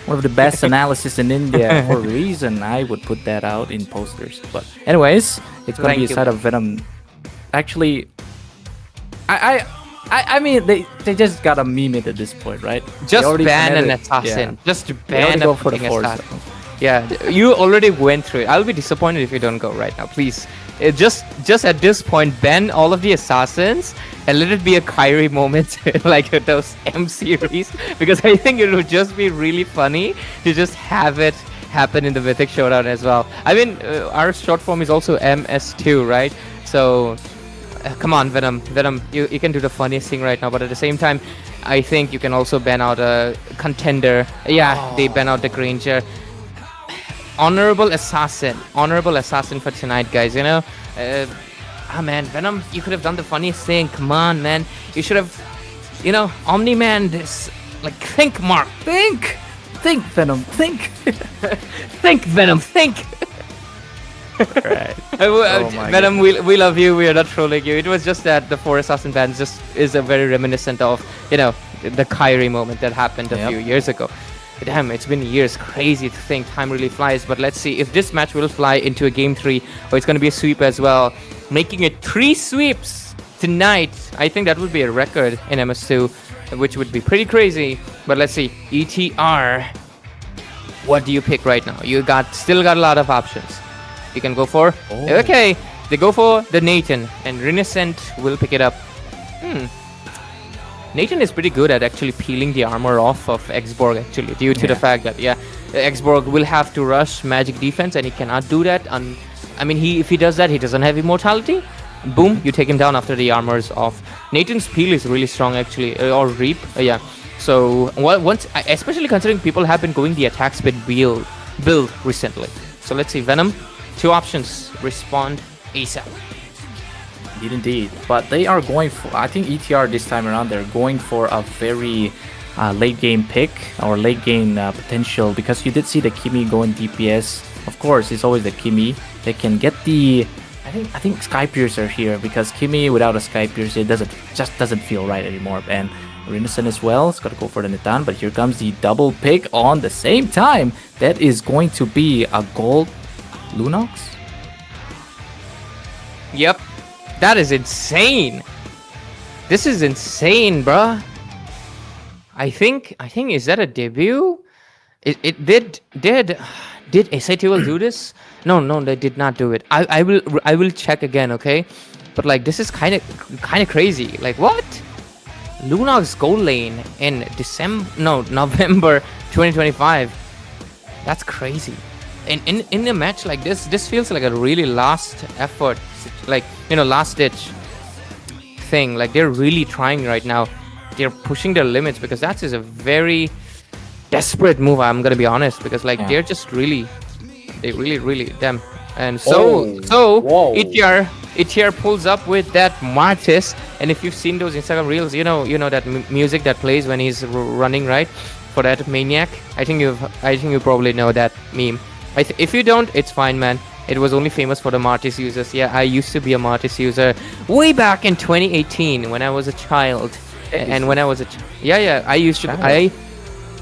One of the best analysis in India. For a reason, I would put that out in posters. But anyways, it's gonna be a side of Vnom. Actually, I mean they just gotta meme it at this point, right? Just ban an assassin. Yeah. Just ban a fucking assassin. Yeah, you already went through it. I'll be disappointed if you don't go right now. Please, just at this point, ban all of the assassins and let it be a Kyrie moment like those M series, because I think it would just be really funny to just have it happen in the Mythic Showdown as well. I mean, our short form is also MS2, right? So come on, Vnom, you can do the funniest thing right now, but at the same time, I think you can also ban out a contender. Yeah, they ban out the Granger. Honorable assassin for tonight, guys. Man, Vnom, you could have done the funniest thing. Come on, man, you should have, Omni-Man this. Like, think, Mark, think, Vnom, think. Think, Vnom, think. Right. Oh Venom, we love you. We are not trolling you. It was just that the 4 assassin band just is a very reminiscent of, the Kyrie moment that happened a few years ago. Damn, it's been years. Crazy to think. Time really flies. But let's see if this match will fly into a game 3 or it's going to be a sweep as well. Making it 3 sweeps tonight. I think that would be a record in MS2, which would be pretty crazy. But let's see. ETR. What do you pick right now? You still got a lot of options. You can go for... Okay, they go for the Nathan. And Renaissance will pick it up. Nathan is pretty good at actually peeling the armor off of Xborg, actually, due to the fact that, Xborg will have to rush magic defense, and he cannot do that. If he does that, he doesn't have immortality. Boom, you take him down after the armor's off. Nathan's peel is really strong, actually, or reap, So, once, especially considering people have been going the attack speed build recently. So, let's see, Venom, 2 options, respond ASAP. Indeed. But they are going for, I think ETR this time around, they're going for a very late game pick or late game potential, because you did see the Kimi go in DPS. Of course, it's always the Kimi. They can get the, I think Sky Piercer here, because Kimi without a Sky Piercer, it doesn't feel right anymore. And Renaissance as well, it's got to go for the Nitan, but here comes the double pick on the same time. That is going to be a gold Lunox. Yep. That is insane. This is insane, bruh. I think is that a debut? It did SATL do this? No, they did not do it. I will check again, okay? But like this is kind of crazy. Like what? Lunox gold lane in November 2025. That's crazy. In a match like this feels like a really last effort, like last ditch thing. Like they're really trying right now. They're pushing their limits, because that is a very desperate move. I'm gonna be honest, because like they're just really damn. And so ETR pulls up with that Martis, and if you've seen those Instagram reels, you know that music that plays when he's running, right? For that maniac, I think you probably know that meme. If you don't, it's fine, man. It was only famous for the Martis users. Yeah, I used to be a Martis user way back in 2018 when I was a child. And when I was I used to.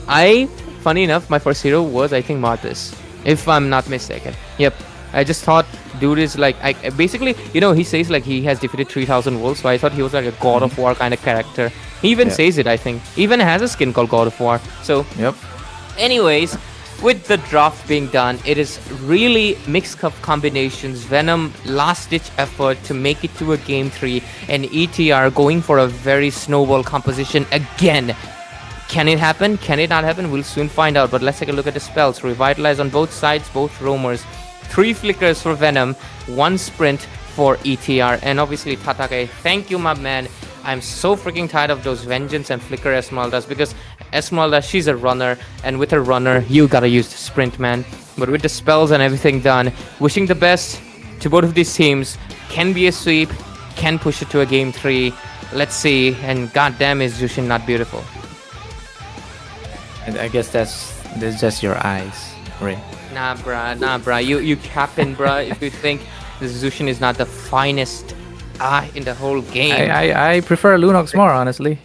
I funny enough, my first hero was, I think, Martis, if I'm not mistaken. Yep. I just thought dude is like, basically, he says like he has defeated 3000 wolves, so I thought he was like a God of War kind of character. He even says it, I think. Even has a skin called God of War. So, anyways, with the draft being done, it is really mixed up combinations. Venom last-ditch effort to make it to a game 3, and ETR going for a very snowball composition again. Can it happen? Can it not happen? We'll soon find out. But let's take a look at the spells. Revitalize on both sides, both roamers. 3 flickers for Venom, 1 sprint for ETR, and obviously Tatake. Thank you, my man. I'm so freaking tired of those Vengeance and Flicker Esmeraldas, because Esmeralda, she's a runner, and with a runner, you gotta use the sprint, man. But with the spells and everything done, wishing the best to both of these teams. Can be a sweep, can push it to a game 3. Let's see, and goddamn is Zushin not beautiful. And I guess that's just your eyes, Ray. Nah, bruh. You capping, bruh, if you think the Zushin is not the finest in the whole game. I prefer Lunox more, honestly.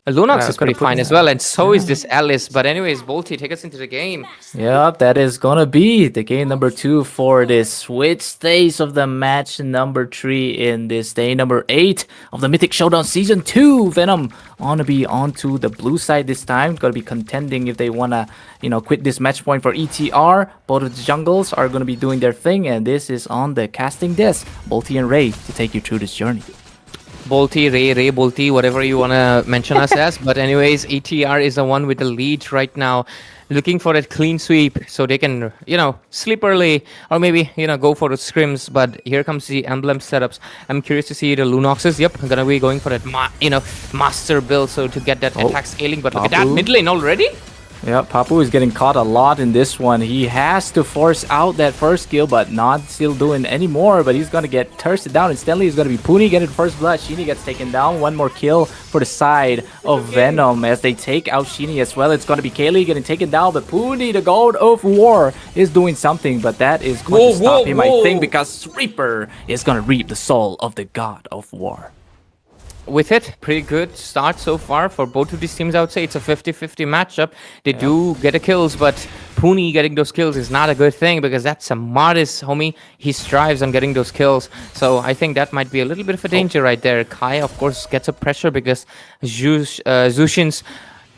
Lunox is pretty fine as well, and so is this Alice. But anyways, Bolty, take us into the game. Yep, that is gonna be the game number 2 for this switch stage of the match number 3 in this day number 8 of the Mythic Showdown Season 2. Venom wanna be onto the blue side this time. Gonna be contending if they wanna, quit this match point for ETR. Both of the jungles are gonna be doing their thing, and this is on the casting desk. Bolty and Ray to take you through this journey. Bolty, Ray, Bolty, whatever you want to mention us as. But anyways, ETR is the one with the lead right now, looking for a clean sweep so they can, sleep early, or maybe, go for the scrims. But here comes the emblem setups. I'm curious to see the Lunoxes. Yep, I'm going to be going for that, master build, so to get that attack scaling. But look at that, mid lane already? Yeah, Papu is getting caught a lot in this one. He has to force out that first kill, but not still doing any more. But he's gonna get thirsted down. Instantly, it's gonna be Puni getting first blood. Sheeny gets taken down. One more kill for the side of Vnom as they take out Sheeny as well. It's gonna be Kaylee getting taken down, but Puni, the God of War, is doing something. But that is going to stop him, I think, because Reaper is gonna reap the soul of the God of War. With it, pretty good start so far for both of these teams. I would say it's a 50-50 matchup. They do get the kills, but Puni getting those kills is not a good thing because that's a modest homie. He strives on getting those kills. So I think that might be a little bit of a danger right there. Kai, of course, gets a pressure because Zushin's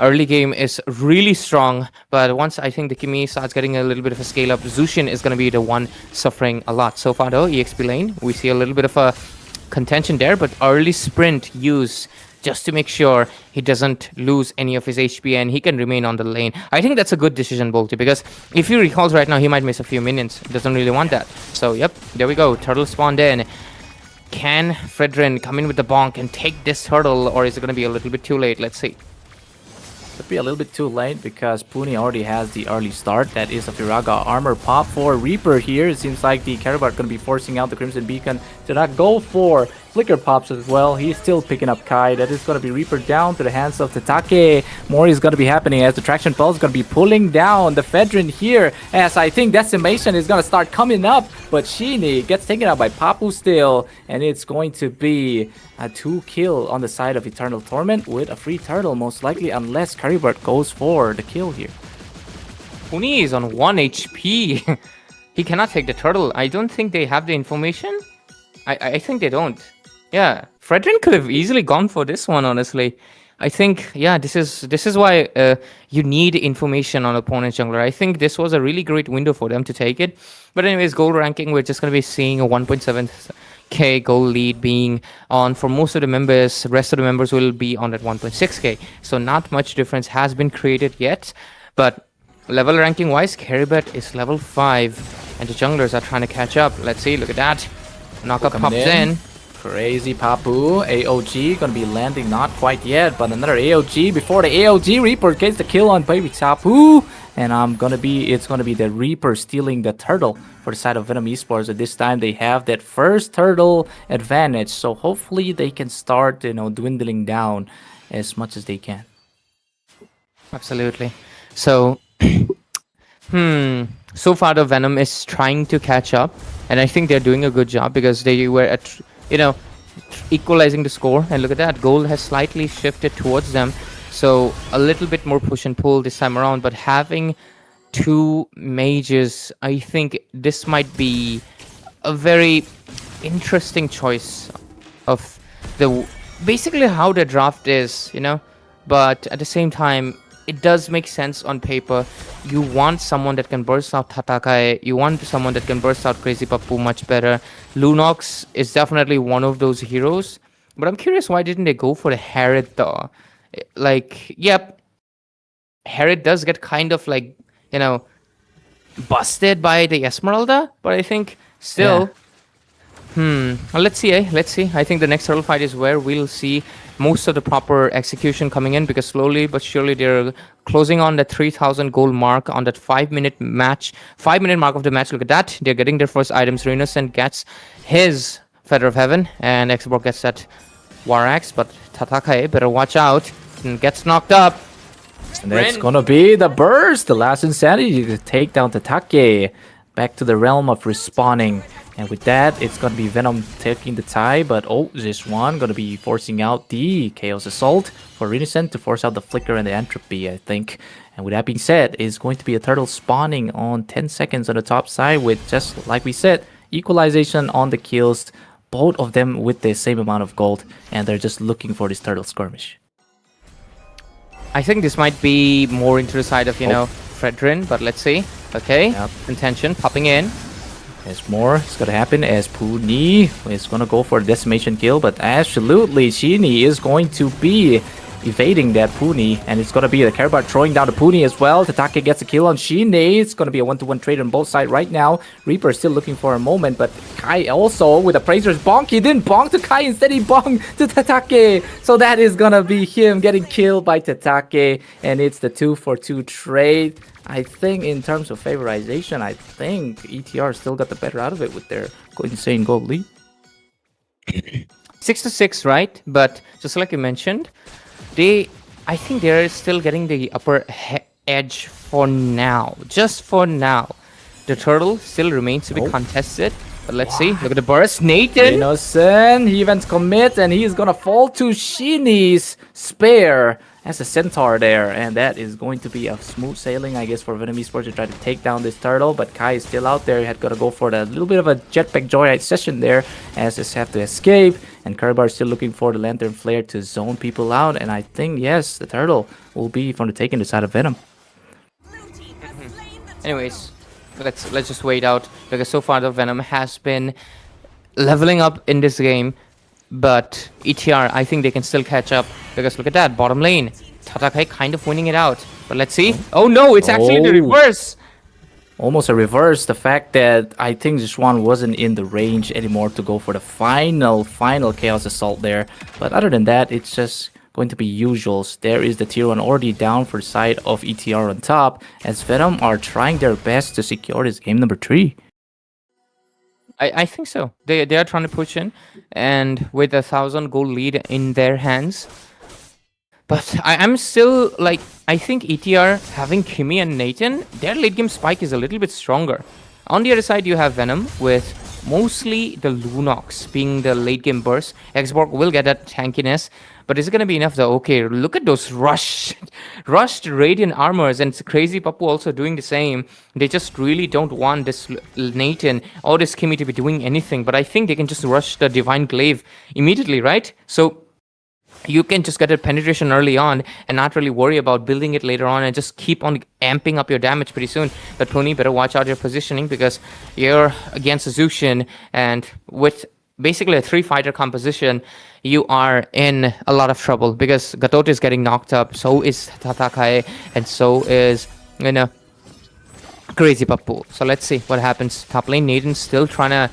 early game is really strong, but once I think the Kimi starts getting a little bit of a scale up, Zushin is going to be the one suffering a lot. So far though, EXP lane, we see a little bit of a contention there, but early sprint use just to make sure he doesn't lose any of his HP and he can remain on the lane. I think that's a good decision, Bolty, because if he recalls right now, he might miss a few minions. Doesn't really want that. So, yep, there we go. Turtle spawned in. Can Fredrin come in with the bonk and take this turtle, or is it going to be a little bit too late? Let's see. Could be a little bit too late because Puni already has the early start. That is a Firaga armor pop for Reaper here. It seems like the Karabot going to be forcing out the Crimson Beacon to not go for Flicker pops as well. He's still picking up Kai. That is going to be Reaper down to the hands of Tatake. More is going to be happening as the Traction Pulse is going to be pulling down the Fedrin here, as I think Decimation is going to start coming up. But Sheeny gets taken out by Papu still, and it's going to be a 2 kill on the side of Eternal Torment with a free turtle, most likely, unless Karibert goes for the kill here. Puni is on 1 HP. He cannot take the turtle. I don't think they have the information. I think they don't. Yeah, Fredrin could have easily gone for this one, honestly. I think, yeah, this is why you need information on opponent jungler. I think this was a really great window for them to take it. But anyways, gold ranking, we're just going to be seeing a 1.7k gold lead being on for most of the members. The rest of the members will be on at 1.6k. So not much difference has been created yet. But level ranking wise, Karibet is level 5. And the junglers are trying to catch up. Let's see, look at that. Knockup pops in. Crazy Papu. AOG gonna be landing, not quite yet, but another AOG before the AOG. Reaper gets the kill on baby Tapu, and it's gonna be the Reaper stealing the turtle for the side of Vnom Esports. At this time they have that first turtle advantage, so hopefully they can start dwindling down as much as they can. Absolutely. So so far the Vnom is trying to catch up, and I think they're doing a good job because they were at equalizing the score, and look at that, gold has slightly shifted towards them, so a little bit more push and pull this time around. But having 2 mages, I think this might be a very interesting choice of basically how the draft is, but at the same time it does make sense on paper. You want someone that can burst out Tatakai. You want someone that can burst out Crazy Papu much better. Lunox is definitely one of those heroes. But I'm curious, why didn't they go for the Herod though? Like, yep, Herod does get kind of like, busted by the Esmeralda. But I think still... Well, let's see, Let's see. I think the next turtle fight is where we'll see most of the proper execution coming in, because slowly but surely they're closing on the 3,000 gold mark on that 5-minute mark of the match. Look at that. They're getting their first items. Renuscent gets his Feather of Heaven, and Xborg gets that War Axe, but Tatakai better watch out and gets knocked up. And that's gonna be the burst, the last insanity to take down Tatake. Back to the realm of respawning. And with that, it's going to be Vnom taking the tie, but this one going to be forcing out the Chaos Assault for Renuscent to force out the Flicker and the Entropy, I think. And with that being said, it's going to be a turtle spawning on 10 seconds on the top side with, just like we said, equalization on the kills, both of them with the same amount of gold, and they're just looking for this turtle skirmish. I think this might be more into the side of, Fredrin, but let's see. Okay, Contention popping in. There's more. It's gonna happen as Puni is gonna go for a decimation kill, but absolutely Sheeny is going to be evading that Puni, and it's gonna be the Karabart throwing down the Puni as well. Tatake gets a kill on Shine. It's gonna be a 1-to-1 trade on both sides right now. Reaper is still looking for a moment, but Kai also with a Praisers bonk. He didn't bonk to Kai, instead he bonked to Tatake. So that is gonna be him getting killed by Tatake, and it's the 2-for-2 trade. I think in terms of favorization, I think ETR still got the better out of it with their insane gold lead. 6-6, right? But just like you mentioned, I think they're still getting the upper edge for now. Just for now. The turtle still remains to be contested. But let's see. Look at the burst. Nathan! Innocent, he events commit, and he's gonna fall to Shini's spare as a centaur there, and that is going to be a smooth sailing, I guess, for Vnom Esports to try to take down this turtle. But Kai is still out there. He had got to go for a little bit of a jetpack joyride session there, as just have to escape. And Karabart is still looking for the lantern flare to zone people out, and I think yes, the turtle will be from the taking the side of Vnom. Anyways, let's just wait out, because so far the Vnom has been leveling up in this game. But ETR, I think they can still catch up, because look at that, bottom lane. Tatake kind of winning it out. But let's see. Oh no, it's actually the reverse. Almost a reverse. The fact that I think Zhuan wasn't in the range anymore to go for the final Chaos Assault there. But other than that, it's just going to be usuals. There is the tier 1 already down for the side of ETR on top, as Vnom are trying their best to secure this game number 3. I think so. They are trying to push in, and with 1,000 gold lead in their hands. But I'm still like, I think ETR having Kimi and Nathan, their late game spike is a little bit stronger. On the other side, you have Vnom with mostly the Lunox being the late game burst. Xborg will get that tankiness, but is it going to be enough though? Okay, look at those rushed Radiant armors, and it's Crazy Papu also doing the same. They just really don't want this Nathan or this Kimi to be doing anything, but I think they can just rush the Divine Glaive immediately, right? So you can just get a penetration early on and not really worry about building it later on, and just keep on amping up your damage pretty soon. But Pony, better watch out your positioning, because you're against Zushin, and with basically a 3-fighter composition, you are in a lot of trouble, because Gatot is getting knocked up, so is Tatake, and so is, Crazy Papu. So let's see what happens. Top lane, Nathan still trying to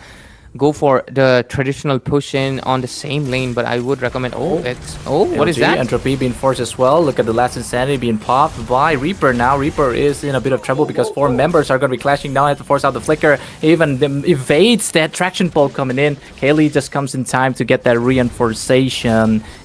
go for the traditional push in on the same lane, but I would recommend. What is that? Entropy being forced as well. Look at the last Insanity being popped by Reaper now. Reaper is in a bit of trouble, because 4 members are going to be clashing down. Have to force out the flicker. Even evades that traction pole coming in. Kaylee just comes in time to get that reinforcement,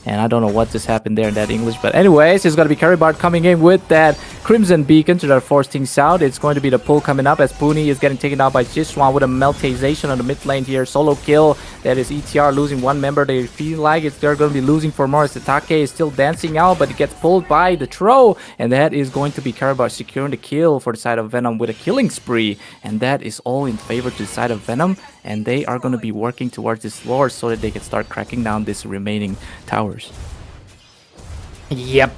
and I don't know what just happened there in that English, but anyways, it's going to be Karabart coming in with that Crimson Beacon to force things out. It's going to be the pull coming up, as Puni is getting taken out by Jiswan with a meltization on the mid lane here. Solo kill. That is ETR losing 1 member. They feel like they're going to be losing for more. Tatake is still dancing out, but it gets pulled by the throw, and that is going to be Karabart securing the kill for the side of Vnom with a killing spree, and that is all in favor to the side of Vnom, and they are going to be working towards this lore so that they can start cracking down these remaining towers. Yep.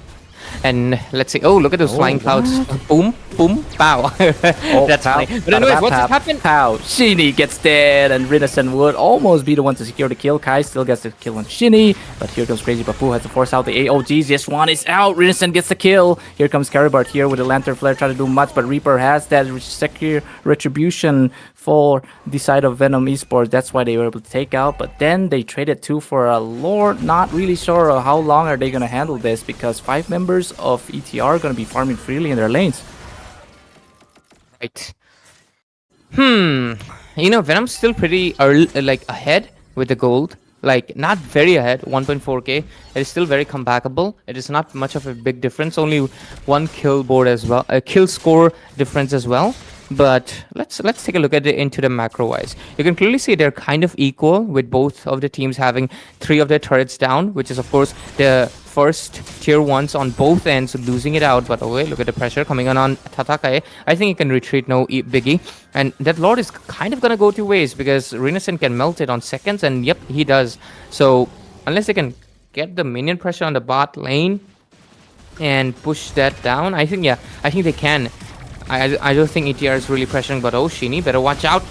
And let's see. Oh, look at those flying clouds. Boom, boom, pow. That's funny. But anyways, what's happened? Pow. Shini gets dead, and Rinesen would almost be the one to secure the kill. Kai still gets the kill on Shini, but here comes Crazy Papu, has to force out the AOGs. Yes, one is out. Rinesen gets the kill. Here comes Karabart here with the Lantern Flare, trying to do much, but Reaper has that secure retribution for the side of Vnom Esports. That's why they were able to take out, but then they traded 2 for a Lord. Not really sure of how long are they going to handle this, because 5 members of ETR are going to be farming freely in their lanes. Right. Venom's still pretty early, ahead with the gold. Like, not very ahead, 1.4k. It is still very combackable. It is not much of a big difference. Only 1 kill board as well, a kill score difference as well. But let's take a look at it into the macro wise. You can clearly see they're kind of equal, with both of the teams having 3 of their turrets down, which is of course the first tier 1s on both ends losing it out. But oh wait, look at the pressure coming on Tatake. I think he can retreat, no biggie. And that Lord is kind of gonna go 2 ways, because Rinesen can melt it on seconds, and yep, he does. So unless they can get the minion pressure on the bot lane and push that down, I think they can. I don't think ETR is really pressuring, but oh, Shini, better watch out.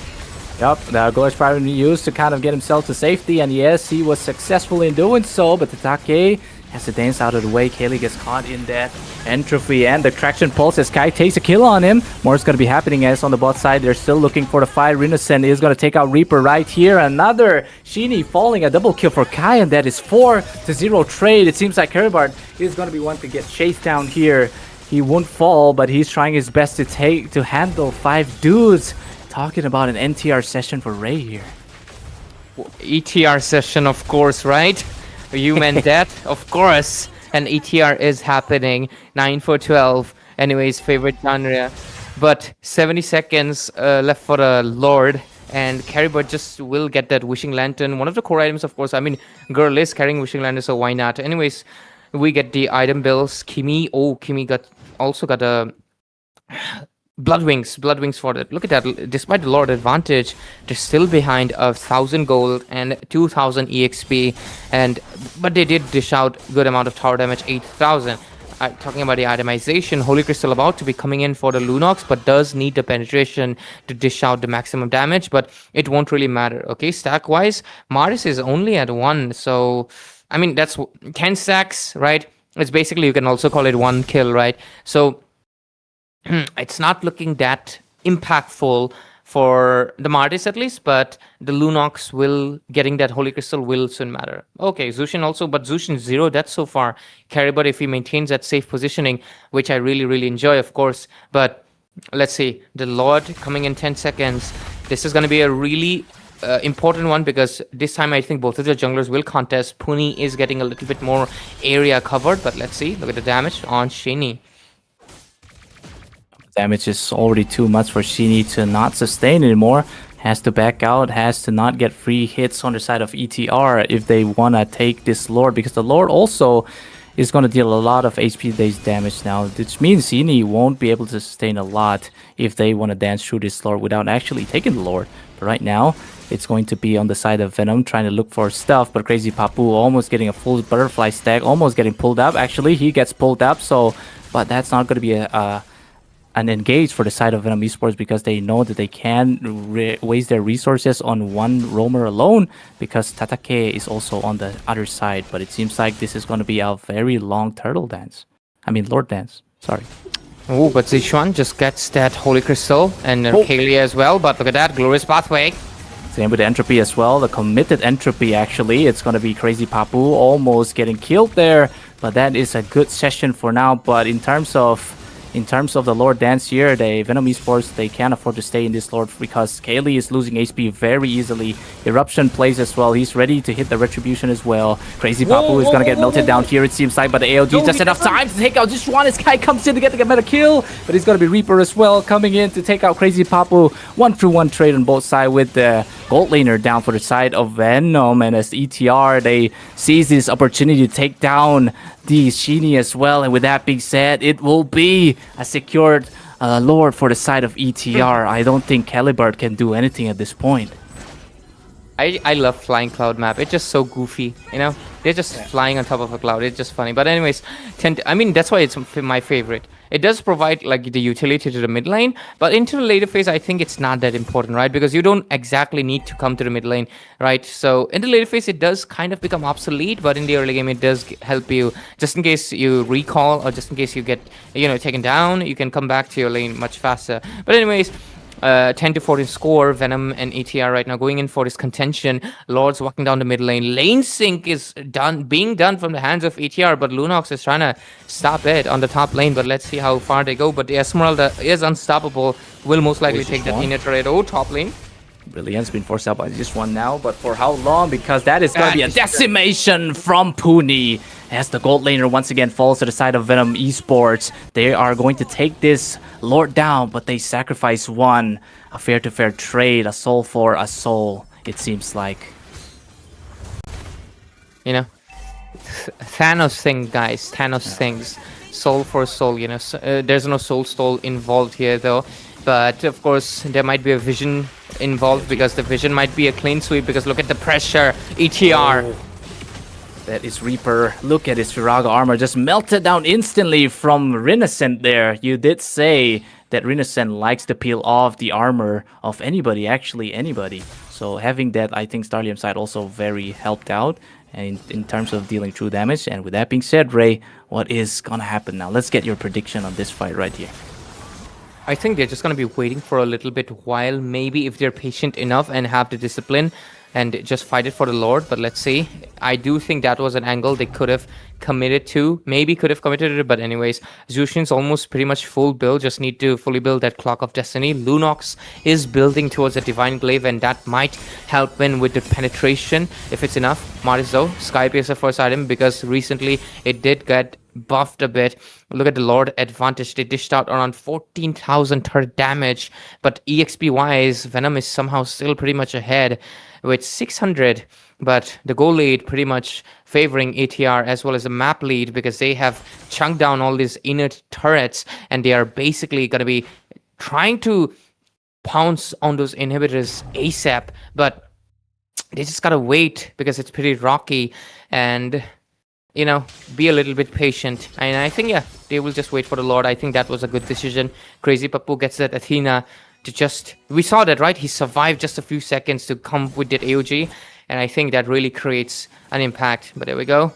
Yup, the Glorious Private used to kind of get himself to safety, and yes, he was successful in doing so, but Tatake has to dance out of the way. Kaylee gets caught in that entropy and the traction pulse as Kai takes a kill on him. More is going to be happening as on the bot side. They're still looking for the fight. Rinocent is going to take out Reaper right here. Another Sheeny falling, a double kill for Kai, and that is 4-0 trade. It seems like Karibard is going to be one to get chased down here. He won't fall, but he's trying his best to handle 5 dudes. Talking about an NTR session for Ray here. ETR session, of course, right? You meant that? Of course. And ETR is happening. 9 for 12. Anyways, favorite genre. But 70 seconds left for the Lord. And Caribou just will get that Wishing Lantern. One of the core items, of course. I mean, Girl is carrying Wishing Lantern, so why not? Anyways, we get the item bills. Kimi. Oh, Kimi also got a Blood Wings for that. Look at that. Despite the Lord advantage, they're still behind 1,000 gold and 2,000 EXP. But they did dish out good amount of tower damage, 8,000. Talking about the itemization, Holy Crystal about to be coming in for the Lunox, but does need the penetration to dish out the maximum damage. But it won't really matter. Okay, stack wise, Maris is only at 1. So, I mean, that's 10 stacks, right? It's basically, you can also call it 1 kill, right? So, it's not looking that impactful for the Martis at least, but the Lunox getting that Holy Crystal will soon matter. Okay, Zushin also, but Zushin 0 deaths so far. Karibut, if he maintains that safe positioning, which I really, really enjoy, of course. But let's see, the Lord coming in 10 seconds. This is going to be a really important one because this time I think both of the junglers will contest. Puni is getting a little bit more area covered, but let's see. Look at the damage on Shiny. Damage is already too much for Sheeny to not sustain anymore. Has to back out, has to not get free hits on the side of ETR if they want to take this Lord, because the Lord also is going to deal a lot of HP-based damage now, which means Sheeny won't be able to sustain a lot if they want to dance through this Lord without actually taking the Lord. But right now, it's going to be on the side of Vnom trying to look for stuff, but Crazy Papu almost getting a full butterfly stack, almost getting pulled up. Actually, he gets pulled up, but that's not going to be an engage for the side of Vnom Esports because they know that they can waste their resources on one roamer alone because Tatake is also on the other side. But it seems like this is going to be a very long turtle dance. I mean, Lord dance. Sorry. Oh, but Zishuan just gets that Holy Crystal and Kalia as well. But look at that, Glorious Pathway. Same with the Entropy as well. The committed Entropy, actually. It's going to be Crazy Papu almost getting killed there. But that is a good session for now. But in terms of the Lord dance here, Vnom Esports, they can't afford to stay in this Lord because Kaylee is losing HP very easily. Eruption plays as well. He's ready to hit the Retribution as well. Crazy Papu is going to get melted down here, it seems like, but the AOG just enough time to take out just one. This guy comes in to get the better kill, but he's going to be Reaper as well coming in to take out Crazy Papu. 1-1 trade on both sides with the gold laner down for the side of Vnom, and as ETR, they seize this opportunity to take down the Sheeny as well. And with that being said, it will be a secured Lord for the side of ETR. I don't think Calibert can do anything at this point. I love Flying Cloud map. It's just so goofy, you know? They're just flying on top of a cloud. It's just funny. But anyways, I mean, that's why it's my favorite. It does provide like the utility to the mid lane, but into the later phase, I think it's not that important, right? Because you don't exactly need to come to the mid lane, right? So in the later phase, it does kind of become obsolete, but in the early game, it does help you. Just in case you recall or just in case you get, taken down, you can come back to your lane much faster. But anyways, 10-14 score. Vnom and ETR right now going in for this contention. Lord's walking down the mid lane. Lane sync is being done from the hands of ETR, but Lunox is trying to stop it on the top lane. But let's see how far they go. But the Esmeralda is unstoppable. Will most likely take that inner tornado top lane. Brilliant's been forced out by just one now, but for how long? Because that is going to be a decimation from Puni. As the gold laner once again falls to the side of Vnom Esports. They are going to take this Lord down, but they sacrifice one. A fair-to-fair trade, a soul for a soul, it seems like. Thanos thing, guys. Thanos things. Soul for soul, there's no soul stole involved here, though. But, of course, there might be a vision involved because the vision might be a clean sweep because look at the pressure. ETR. Oh. That is Reaper. Look at his Firaga armor just melted down instantly from Rinocent there. You did say that Rinocent likes to peel off the armor of anybody, actually anybody. So having that, I think Starlium side also very helped out. and in terms of dealing true damage. And with that being said, Ray, what is gonna happen now? Let's get your prediction on this fight right here. I think they're just going to be waiting for a little bit while, maybe if they're patient enough and have the discipline and just fight it for the Lord. But let's see. I do think that was an angle they could have committed to. Maybe could have committed it, but anyways, Zushin's almost pretty much full build. Just need to fully build that Clock of Destiny. Lunox is building towards a Divine Glaive, and that might help win with the penetration if it's enough. Maris though, Skype is the first item because recently it did get buffed a bit. Look at the Lord advantage. They dished out around 14,000 turret damage, but EXP wise, Vnom is somehow still pretty much ahead with 600. But the goal lead pretty much favoring ATR as well as the map lead because they have chunked down all these inner turrets and they are basically going to be trying to pounce on those inhibitors ASAP. But they just gotta wait because it's pretty rocky and be a little bit patient. And I think, yeah, they will just wait for the Lord. I think that was a good decision. Crazy Papu gets that Athena to just... We saw that, right? He survived just a few seconds to come with that AOG. And I think that really creates an impact. But there we go.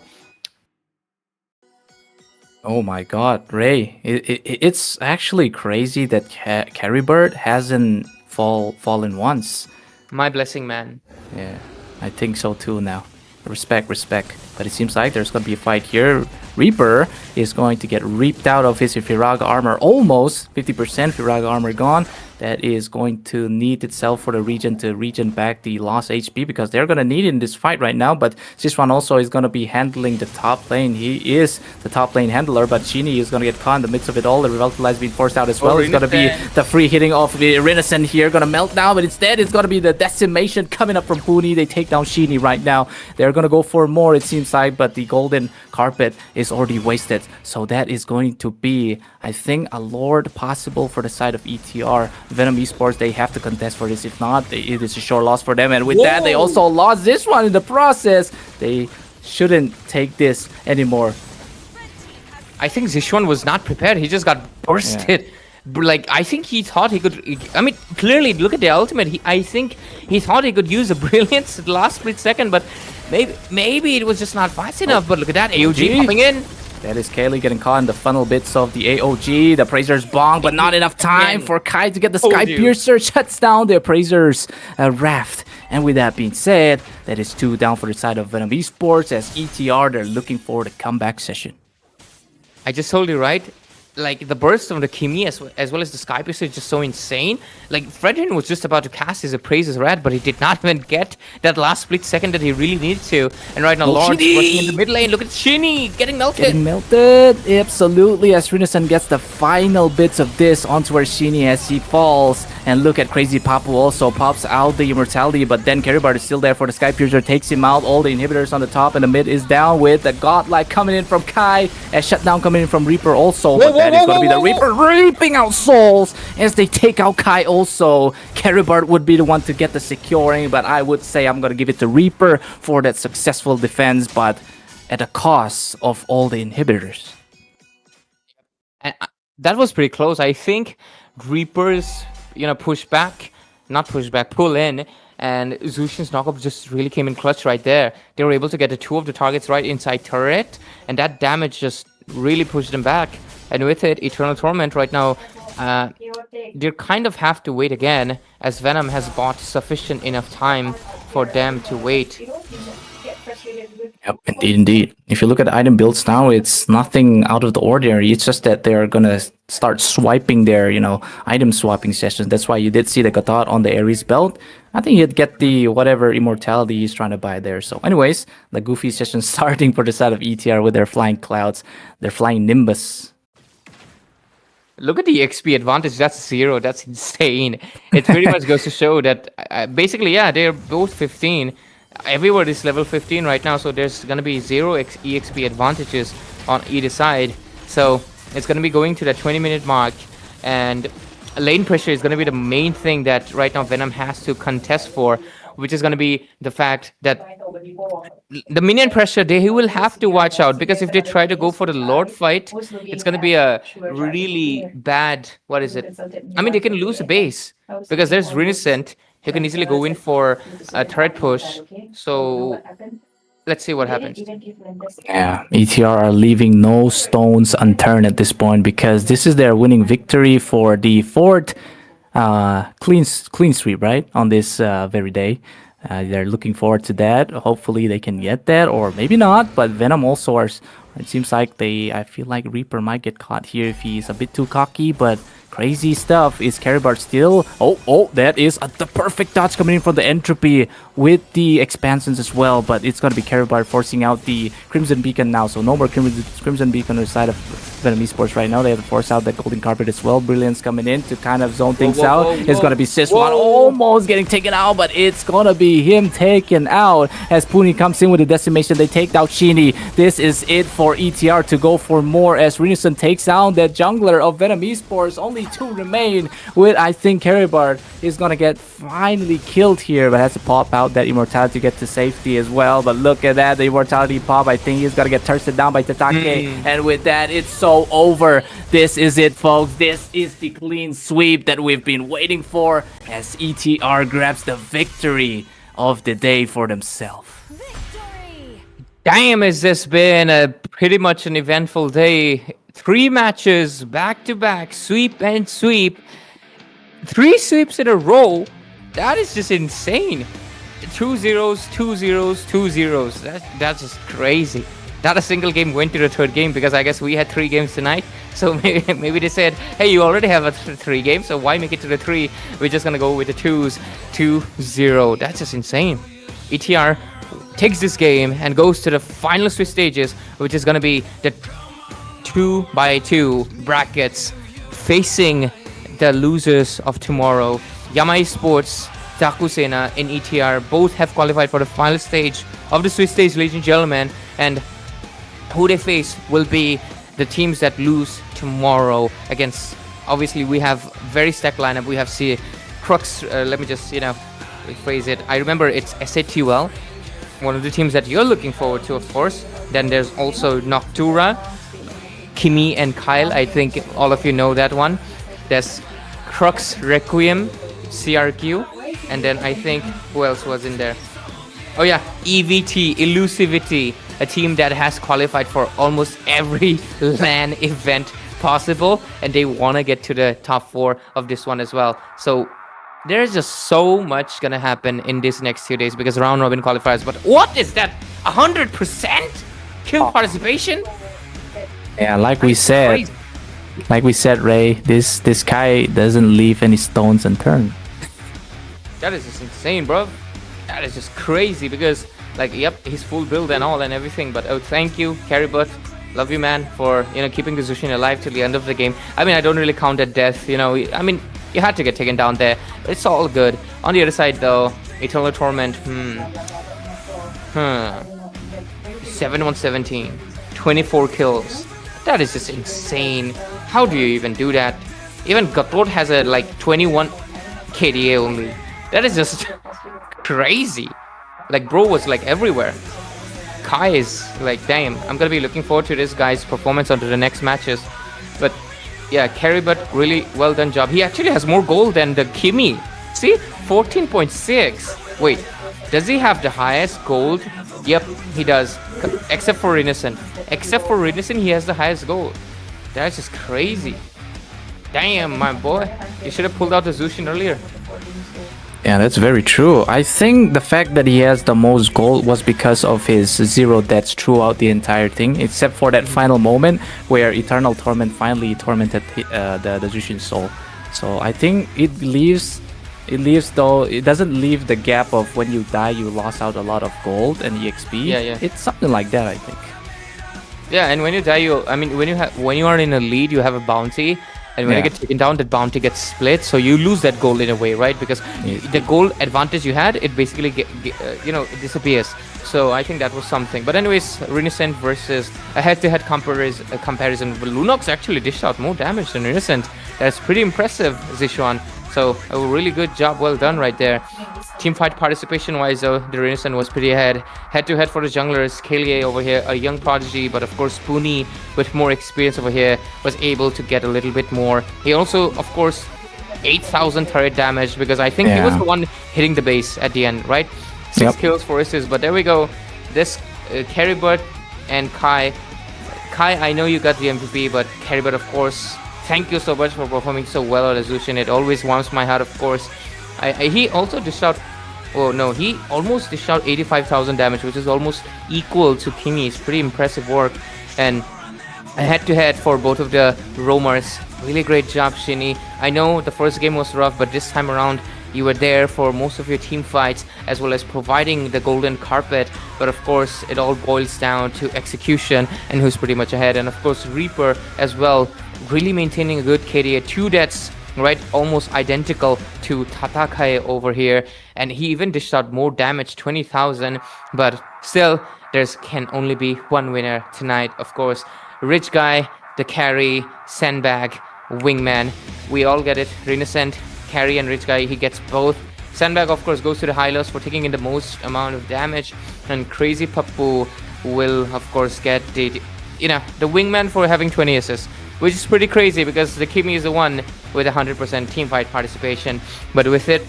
Oh my god, Ray. It's actually crazy that Carrybird hasn't fallen once. My blessing, man. Yeah, I think so too now. Respect. But it seems like there's going to be a fight here. Reaper is going to get reaped out of his Firaga armor. Almost 50% Firaga armor gone. That is going to need itself for the region to regen back the lost HP because they're going to need it in this fight right now. But Sichuan also is going to be handling the top lane. He is the top lane handler, but Shinny is going to get caught in the midst of it all. The Revitalize being forced out as well. It's going to be the free hitting of the Renaissance here. Going to melt down, but instead it's going to be the decimation coming up from Puni. They take down Shinny right now. They're going to go for more, it seems like, but the golden carpet is already wasted. So that is going to be, I think, a Lord possible for the side of ETR. Vnom Esports, they have to contest for this. If not, it is a sure loss for them. And with that, they also lost this one in the process. They shouldn't take this anymore. I think Zishuan was not prepared. He just got bursted. Yeah. Like, I think he thought he could... I mean, clearly, look at the ultimate. I think he thought he could use a brilliance at the last split second, but maybe it was just not fast enough. But look at that, AOG popping in. That is Kaylee getting caught in the funnel bits of the AOG. The Appraiser's bong, but not enough time for Kai to get the Sky Piercer. Shuts down the Appraiser's raft. And with that being said, that is 2 down for the side of Vnom Esports as ETR, they're looking for the comeback session. I just told you, right? Like, the burst of the Kimi as well as the Sky Piercer is just so insane. Like, Fredrin was just about to cast his Appraiser's Red, but he did not even get that last split second that he really needed to. And right now, Lord's working in the mid lane. Look at Shinny getting melted. Getting melted, absolutely, as Renaissance gets the final bits of this onto where Shinny as he falls. And look at Crazy Papu also pops out the Immortality, but then Carrybird is still there for the Sky Piercer, takes him out. All the inhibitors on the top, and the mid is down with the Godlike coming in from Kai, and Shutdown coming in from Reaper also. But that is going to be the Reaper reaping out souls as they take out Kai also. Carrybird would be the one to get the securing, but I would say I'm going to give it to Reaper for that successful defense, but at the cost of all the inhibitors. And that was pretty close. I think Reaper's pull in, and Zushin's knockup just really came in clutch right there. They were able to get the 2 of the targets right inside turret, and that damage just really pushed them back. And with it, Eternal Torment right now, they kind of have to wait again, as Vnom has bought sufficient enough time for them to wait. Yep, indeed. If you look at the item builds now, it's nothing out of the ordinary. It's just that they're gonna start swiping their, item swapping sessions. That's why you did see the Gatot on the Ares belt. I think he'd get the whatever immortality he's trying to buy there. So anyways, the goofy session starting for the side of ETR with their flying clouds, their flying Nimbus. Look at the XP advantage. That's 0. That's insane. It pretty much goes to show that basically, yeah, they're both 15. Everyone is level 15 right now, so there's going to be 0 EXP advantages on either side. So it's going to be going to the 20-minute mark, and lane pressure is going to be the main thing that right now Vnom has to contest for, which is going to be the fact that the minion pressure, they will have to watch out, because if they try to go for the Lord fight, it's going to be a really bad, I mean, they can lose a base, because there's Renaissance. He can easily go in for a turret push. So let's see what happens. Yeah, ETR are leaving no stones unturned at this point because this is their winning victory for the fourth clean sweep, right? On this very day. They're looking forward to that. Hopefully they can get that, or maybe not. But Vnom also are. It seems like I feel like Reaper might get caught here if he's a bit too cocky, but crazy stuff. Is Caribart still? Oh, that is the perfect dodge coming in from the Entropy with the expansions as well, but it's going to be Caribart forcing out the Crimson Beacon now, so no more Crimson Beacon on the side of Vnom Esports right now. They have to force out the Golden Carpet as well. Brilliance coming in to kind of zone things out. It's going to be Sis1 almost getting taken out, but it's going to be him taken out as Puni comes in with the decimation. They take out Shini. This is it for ETR to go for more as Renison takes down that jungler of Vnom Esports. Only 2 remain with, I think, Caribart is going to get finally killed here, but has to pop out that immortality to get to safety as well. But look at that, the immortality pop. I think he's going to get thirsted down by Tatake. And with that, it's so over. This is it, folks. This is the clean sweep that we've been waiting for as ETR grabs the victory of the day for themselves. Damn, has this been a pretty much an eventful day. 3 matches back to back, sweep and sweep. 3 sweeps in a row. That is just insane. 2-0s, 2-0s, 2-0s. That's just crazy. Not a single game went to the 3rd game because I guess we had 3 games tonight. So maybe they said, hey, you already have a 3 games, so why make it to the 3? We're just gonna go with the 2s. 2-0. That's just insane. ETR takes this game and goes to the final 3 stages, which is gonna be the 2x2 brackets facing the losers of tomorrow. Yama Esports, Daku, Sena, and ETR both have qualified for the final stage of the Swiss stage, ladies and gentlemen. And who they face will be the teams that lose tomorrow against. Obviously, we have very stacked lineup. We have Crux. Let me just rephrase it. I remember it's SATUL, one of the teams that you're looking forward to, of course. Then there's also Noctura, Kimi, and Kyle. I think all of you know that one. There's Crux, Requiem, CRQ, and then I think who else was in there? Oh yeah, EVT, Elusivity, a team that has qualified for almost every LAN event possible, and they want to get to the top 4 of this one as well. So there's just so much gonna happen in this next few days because round robin qualifiers. But what is that? 100% kill participation? Yeah, like we said, Ray, this guy doesn't leave any stones unturned. That is just insane, bro. That is just crazy because, like, yep, he's full build and all and everything. But oh, thank you, Caribut. Love you, man, for keeping the Zushin alive till the end of the game. I mean, I don't really count that death. I mean, you had to get taken down there. But it's all good. On the other side, though, Eternal Torment. 7-1-17, 24 kills. That is just insane. How do you even do that? Even Gatot has a 21 KDA only. That is just crazy. Bro was everywhere. Kai is damn. I'm gonna be looking forward to this guy's performance onto the next matches. But yeah, Caribut, really well done job. He actually has more gold than the Kimi. See, 14.6. Wait, does he have the highest gold? Yep, he does. Except for Renison. He has the highest gold. That's just crazy. Damn, my boy. You should have pulled out the Zushin earlier. Yeah, that's very true. I think the fact that he has the most gold was because of his 0 deaths throughout the entire thing, except for that final moment where Eternal Torment finally tormented the Zushin soul. So I think it doesn't leave the gap of when you die you lost out a lot of gold and EXP. Yeah. It's something like that, I think. Yeah, and when you die, when you are in a lead, you have a bounty. And when you get taken down, that bounty gets split, so you lose that gold in a way, right? Because the gold advantage you had, it basically it disappears. So I think that was something. But anyways, Renison versus a head-to-head comparison. Lunox actually dished out more damage than Renison. That's pretty impressive, Zishuan. So a really good job, well done right there. Teamfight participation-wise, though, the Renison was pretty ahead. Head-to-head for the junglers, Kalie over here, a young prodigy, but of course Puni, with more experience over here, was able to get a little bit more. He also, of course, 8,000 turret damage, because I think he was the one hitting the base at the end, right? 6 kills for assists, but there we go. This Caribert and Kai. Kai, I know you got the MVP, but Caribert, of course, thank you so much for performing so well on Resolution. It always warms my heart, of course. He also dished out. Oh no, he almost dished out 85,000 damage, which is almost equal to Kimi's. Pretty impressive work. And a head-to-head for both of the roamers. Really great job, Shinny. I know the first game was rough, but this time around you were there for most of your team fights, as well as providing the golden carpet. But of course, it all boils down to execution and who's pretty much ahead. And of course, Reaper as well, really maintaining a good KDA. 2 deaths, right? Almost identical to Tatakai over here. And he even dished out more damage, 20,000. But still, there can only be one winner tonight, of course. Rich Guy, the carry, Sandbag, Wingman. We all get it. Renascent, carry, and Rich Guy, he gets both. Sandbag, of course, goes to the Hylos for taking in the most amount of damage. And Crazy Pappu will, of course, get the Wingman for having 20 assists. Which is pretty crazy because the Kimi is the one with 100% teamfight participation. But with it,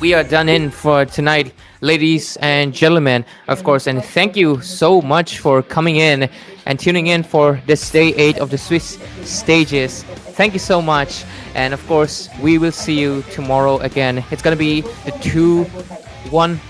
we are done in for tonight, ladies and gentlemen, of course. And thank you so much for coming in and tuning in for this day 8 of the Swiss stages. Thank you so much. And of course, we will see you tomorrow again. It's going to be the 2-1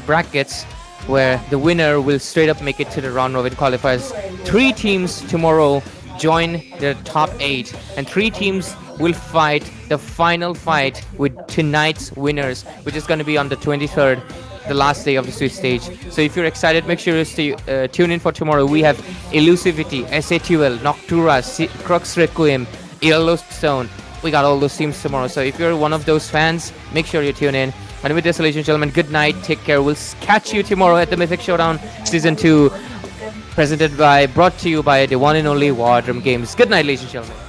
brackets, where the winner will straight up make it to the round robin qualifiers. 3 teams tomorrow join the top 8, and 3 teams will fight the final fight with tonight's winners, which is going to be on the 23rd, the last day of the Swiss stage. So if you're excited, make sure to tune in for tomorrow. We have Elusivity, SATUL, Noctura, Crux Requiem, Yellowstone. We got all those teams tomorrow. So if you're one of those fans, make sure you tune in. And with this, ladies and gentlemen, good night, take care. We'll catch you tomorrow at the Mythic Showdown Season 2, brought to you by the one and only War Drum Games. Good night, ladies and gentlemen.